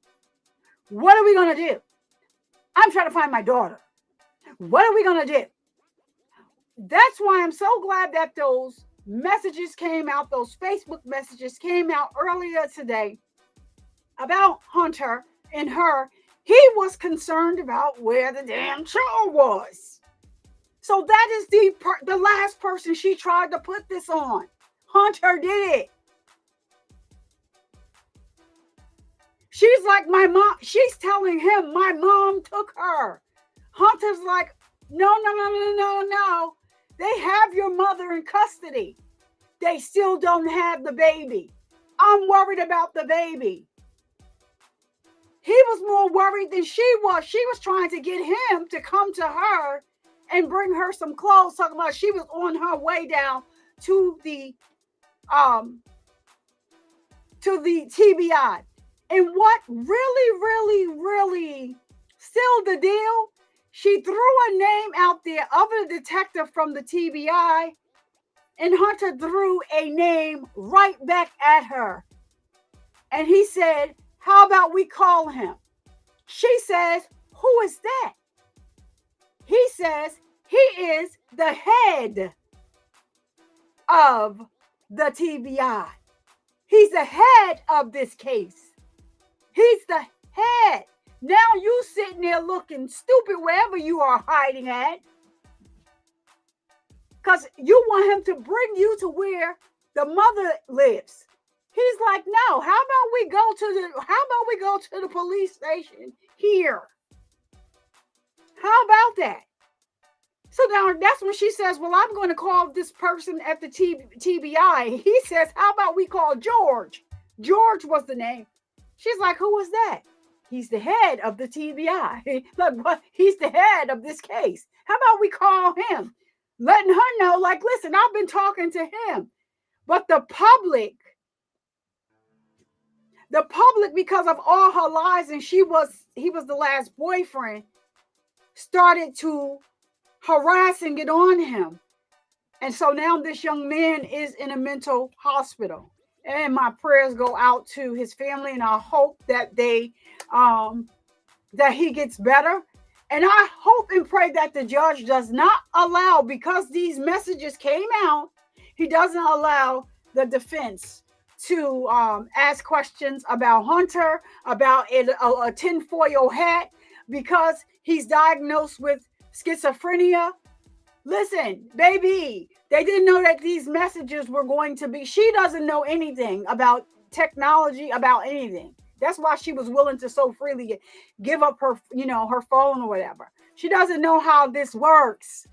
What are we going to do? I'm trying to find my daughter. What are we going to do? That's why I'm so glad that those messages came out, those Facebook messages came out earlier today about Hunter and her. He was concerned about where the damn child was. So that is the last person she tried to put this on. Hunter did it. She's like, my mom, she's telling him my mom took her. Hunter's like, no. They have your mother in custody. They still don't have the baby. I'm worried about the baby. He was more worried than she was. She was trying to get him to come to her and bring her some clothes, talking about she was on her way down to the TBI. And what really sealed the deal, she threw a name out there of a detective from the TBI, and Hunter threw a name right back at her. And he said, how about we call him? She says, who is that? He says, he is the head of the TBI. He's the head of this case. He's the head. Now you sitting there looking stupid wherever you are hiding at, because you want him to bring you to where the mother lives. He's like, no, how about we go to the police station here? How about that? So now that's when she says, well, I'm going to call this person at the TBI. He says, how about we call George? George was the name. She's like, who was that? He's the head of the TBI. Look, what? He's the head of this case. How about we call him? Letting her know, like, listen, I've been talking to him. But the public, because of all her lies, and he was the last boyfriend, started to harass and get on him. And so now this young man is in a mental hospital. And my prayers go out to his family, and I hope that that he gets better. And I hope and pray that the judge does not allow, because these messages came out, he doesn't allow the defense to ask questions about Hunter, about a tinfoil hat, because he's diagnosed with schizophrenia. Listen, baby, they didn't know that these messages were going to be, she doesn't know anything about technology, about anything. That's why she was willing to so freely give up her, her phone or whatever. She doesn't know how this works.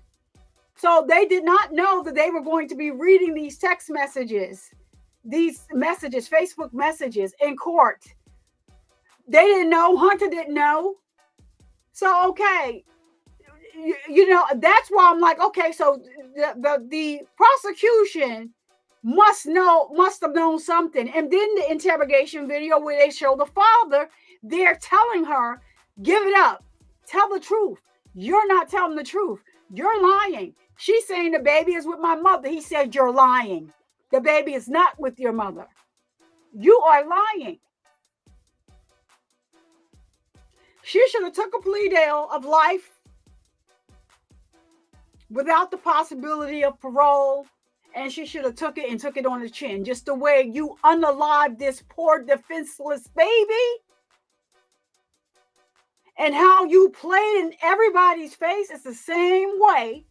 So they did not know that they were going to be reading these text messages, Facebook messages in court. They didn't know. Hunter didn't know. So, okay. That's why I'm like, okay, so the prosecution must have known something. And then the interrogation video where they show the father, they're telling her, give it up, tell the truth. You're not telling the truth. You're lying. She's saying the baby is with my mother. He said, you're lying. The baby is not with your mother. You are lying. She should have took a plea deal of life without the possibility of parole, and she should have took it on the chin. Just the way you unalived this poor defenseless baby, and how you played in everybody's face is the same way.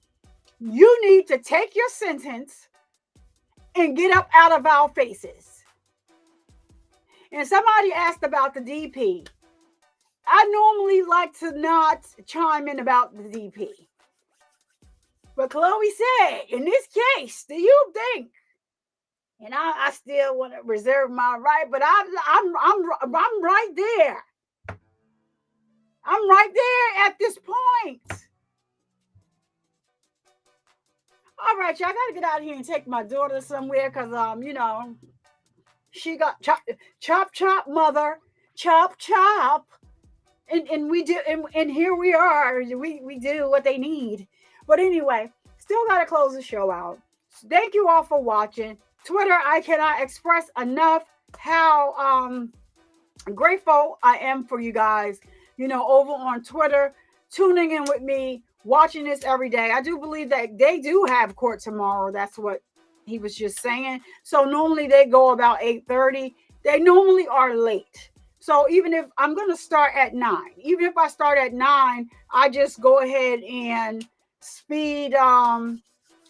You need to take your sentence and get up out of our faces. And somebody asked about the DP. I normally like to not chime in about the DP. But Chloe said, in this case, do you think? And I still want to reserve my right, but I'm right there. I'm right there at this point. All right, y'all, I gotta get out of here and take my daughter somewhere, because she got chop mother, chop. And we do, and here we are. We do what they need. But anyway, still got to close the show out. Thank you all for watching. Twitter, I cannot express enough how grateful I am for you guys, over on Twitter, tuning in with me, watching this every day. I do believe that they do have court tomorrow. That's what he was just saying. So normally they go about 8:30. They normally are late. So even if I'm going to start at 9, even if I start at 9, I just go ahead and speed.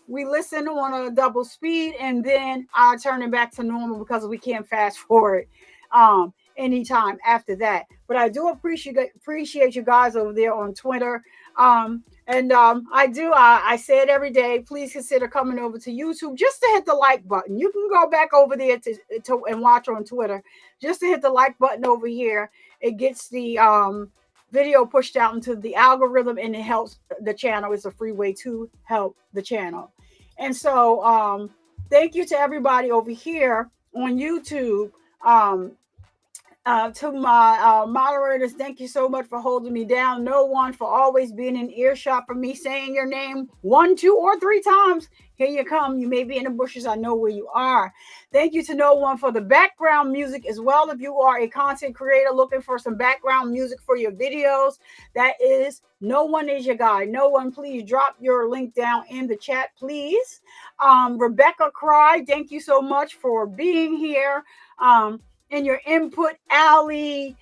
We listen on a double speed, and then I turn it back to normal because we can't fast forward anytime after that. But I do appreciate you guys over there on Twitter. I say it every day. Please consider coming over to YouTube just to hit the like button. You can go back over there to and watch on Twitter just to hit the like button over here. It gets the video pushed out into the algorithm, and it helps the channel. It's a free way to help the channel. And so thank you to everybody over here on YouTube. To my moderators, thank you so much for holding me down. No one for always being in earshot for me, saying your name 1, 2, or 3 times. Here you come. You may be in the bushes. I know where you are. Thank you to no one for the background music as well. If you are a content creator looking for some background music for your videos, that is No One Is Your Guy. No one, please drop your link down in the chat, please. Rebecca Cry, thank you so much for being here. And your input, Allie,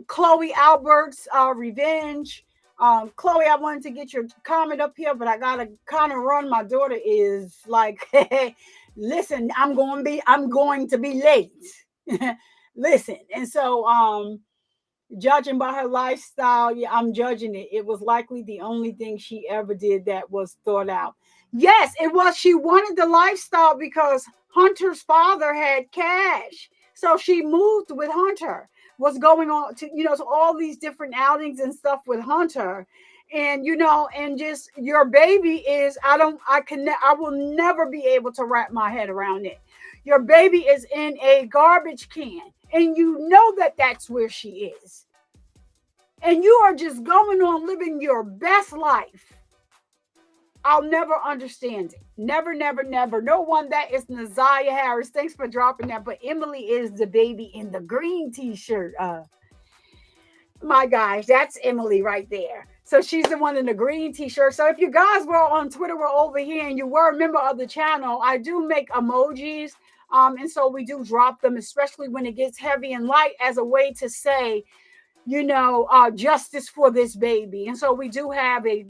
Chloe Alberts, Revenge. Chloe, I wanted to get your comment up here, but I gotta kind of run. My daughter is like, hey, listen, I'm going to be late. Listen, and so judging by her lifestyle, yeah, I'm judging it. It was likely the only thing she ever did that was thought out. Yes, it was. She wanted the lifestyle because Hunter's father had cash. So she moved with Hunter. What's going on to, so all these different outings and stuff with Hunter. And, and just your baby is, I will never be able to wrap my head around it. Your baby is in a garbage can, and you know that that's where she is. And you are just going on living your best life. I'll never understand it. Never, never, never. No one. That is Naziah Harris. Thanks for dropping that. But Emily is the baby in the green t-shirt. My gosh, that's Emily right there. So she's the one in the green t-shirt. So if you guys were on Twitter, were over here, and you were a member of the channel, I do make emojis. And so we do drop them, especially when it gets heavy and light, as a way to say, justice for this baby. And so we do have a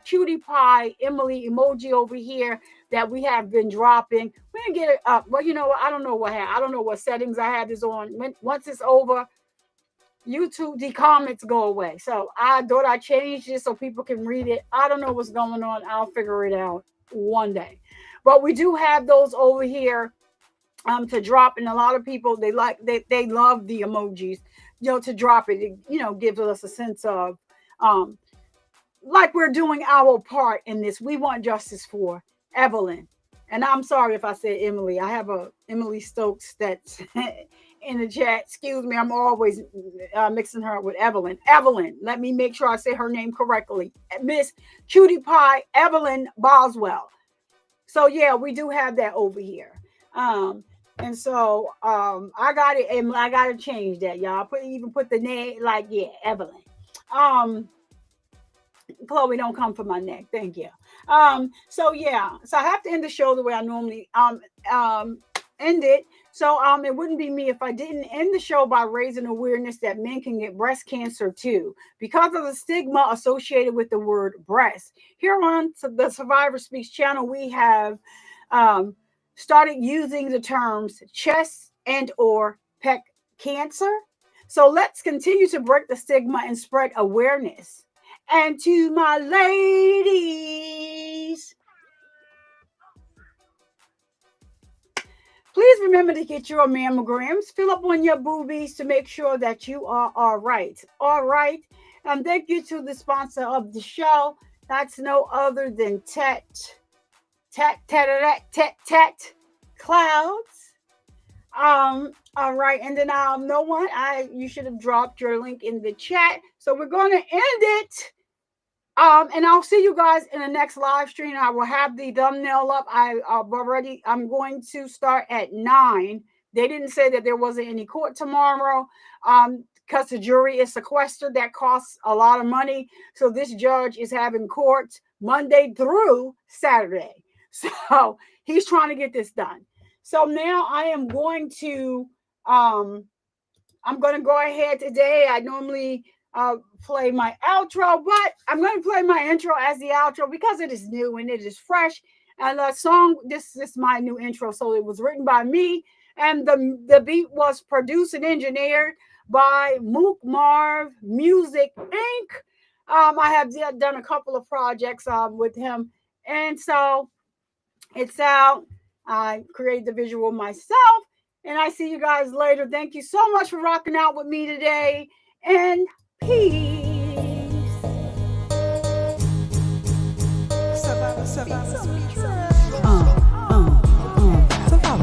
cutie pie Emily emoji over here that we have been dropping. We didn't get it up. Well, I don't know I don't know what settings I have this on. Once it's over, YouTube, the comments go away. So I thought I changed it so people can read it. I don't know what's going on. I'll figure it out one day. But we do have those over here to drop, and a lot of people they love the emojis. To drop it, it gives us a sense of like we're doing our part in this. We want justice for Evelyn. And I'm sorry if I said Emily. I have a Emily Stokes that's in the chat. Excuse me, I'm always mixing her up with Evelyn. Evelyn, let me make sure I say her name correctly. Miss Cutie Pie Evelyn Boswell. So yeah, we do have that over here. And so I got it, and I gotta change that, y'all. Put the name, like, yeah, Evelyn. Chloe, don't come for my neck. Thank you. So yeah, so I have to end the show the way I normally end it. So it wouldn't be me if I didn't end the show by raising awareness that men can get breast cancer too, because of the stigma associated with the word breast. Here on the Survivor Speaks channel, we have started using the terms chest and or pec cancer. So let's continue to break the stigma and spread awareness. And to my ladies, please remember to get your mammograms. Fill up on your boobies to make sure that you are all right. All right. And thank you to the sponsor of the show. That's no other than Tet Clouds. All right, and then you should have dropped your link in the chat. So we're going to end it. And I'll see you guys in the next live stream. I will have the thumbnail up. I'm going to start at 9. They didn't say that there wasn't any court tomorrow. Because the jury is sequestered. That costs a lot of money. So this judge is having court Monday through Saturday. So he's trying to get this done. So now I am going to, I'm going to go ahead today. I normally play my outro, but I'm going to play my intro as the outro because it is new and it is fresh. And the song, this is my new intro, so it was written by me, and the beat was produced and engineered by Mook Marv Music Inc. I have done a couple of projects with him, and so it's out. I created the visual myself, and I see you guys later. Thank you so much for rocking out with me today, and peace. Survivor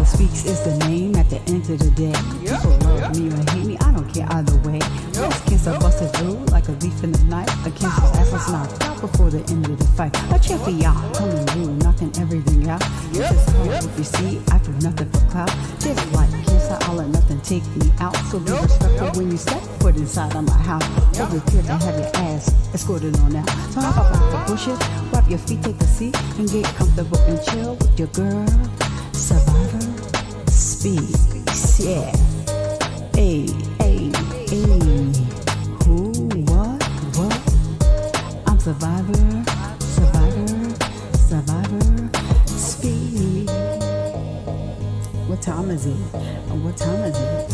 Speaks is the name at the end of the day. People love me or hate me, I don't care either way. Breast cancer busted through like a leaf in the night. A cancer's ass was knocked out before the end of the fight. A cheer for y'all, coming through, knocking everything out. Just if you see, I do nothing for clout. Just like cancer, I'll let nothing take me out. So be respectful when you step foot inside of my house. Hold it clear to have your ass escorted on out. So hop up out the bushes, wrap your feet, take a seat, and get comfortable and chill with your girl. Survivor Speaks, yeah. Hey, hey, hey. Who, what? I'm Survivor Speaks. What time is it? What time is it?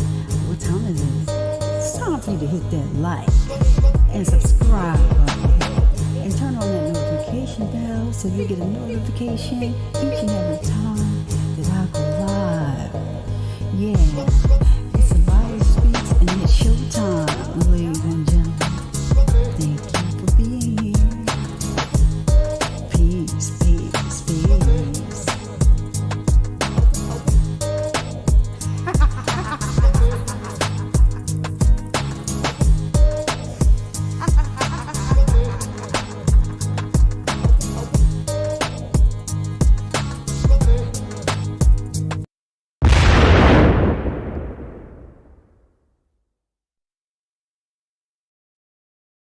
It's time for you to hit that like and subscribe button and turn on that notification bell so you get a notification each and every time that I go live. Yeah.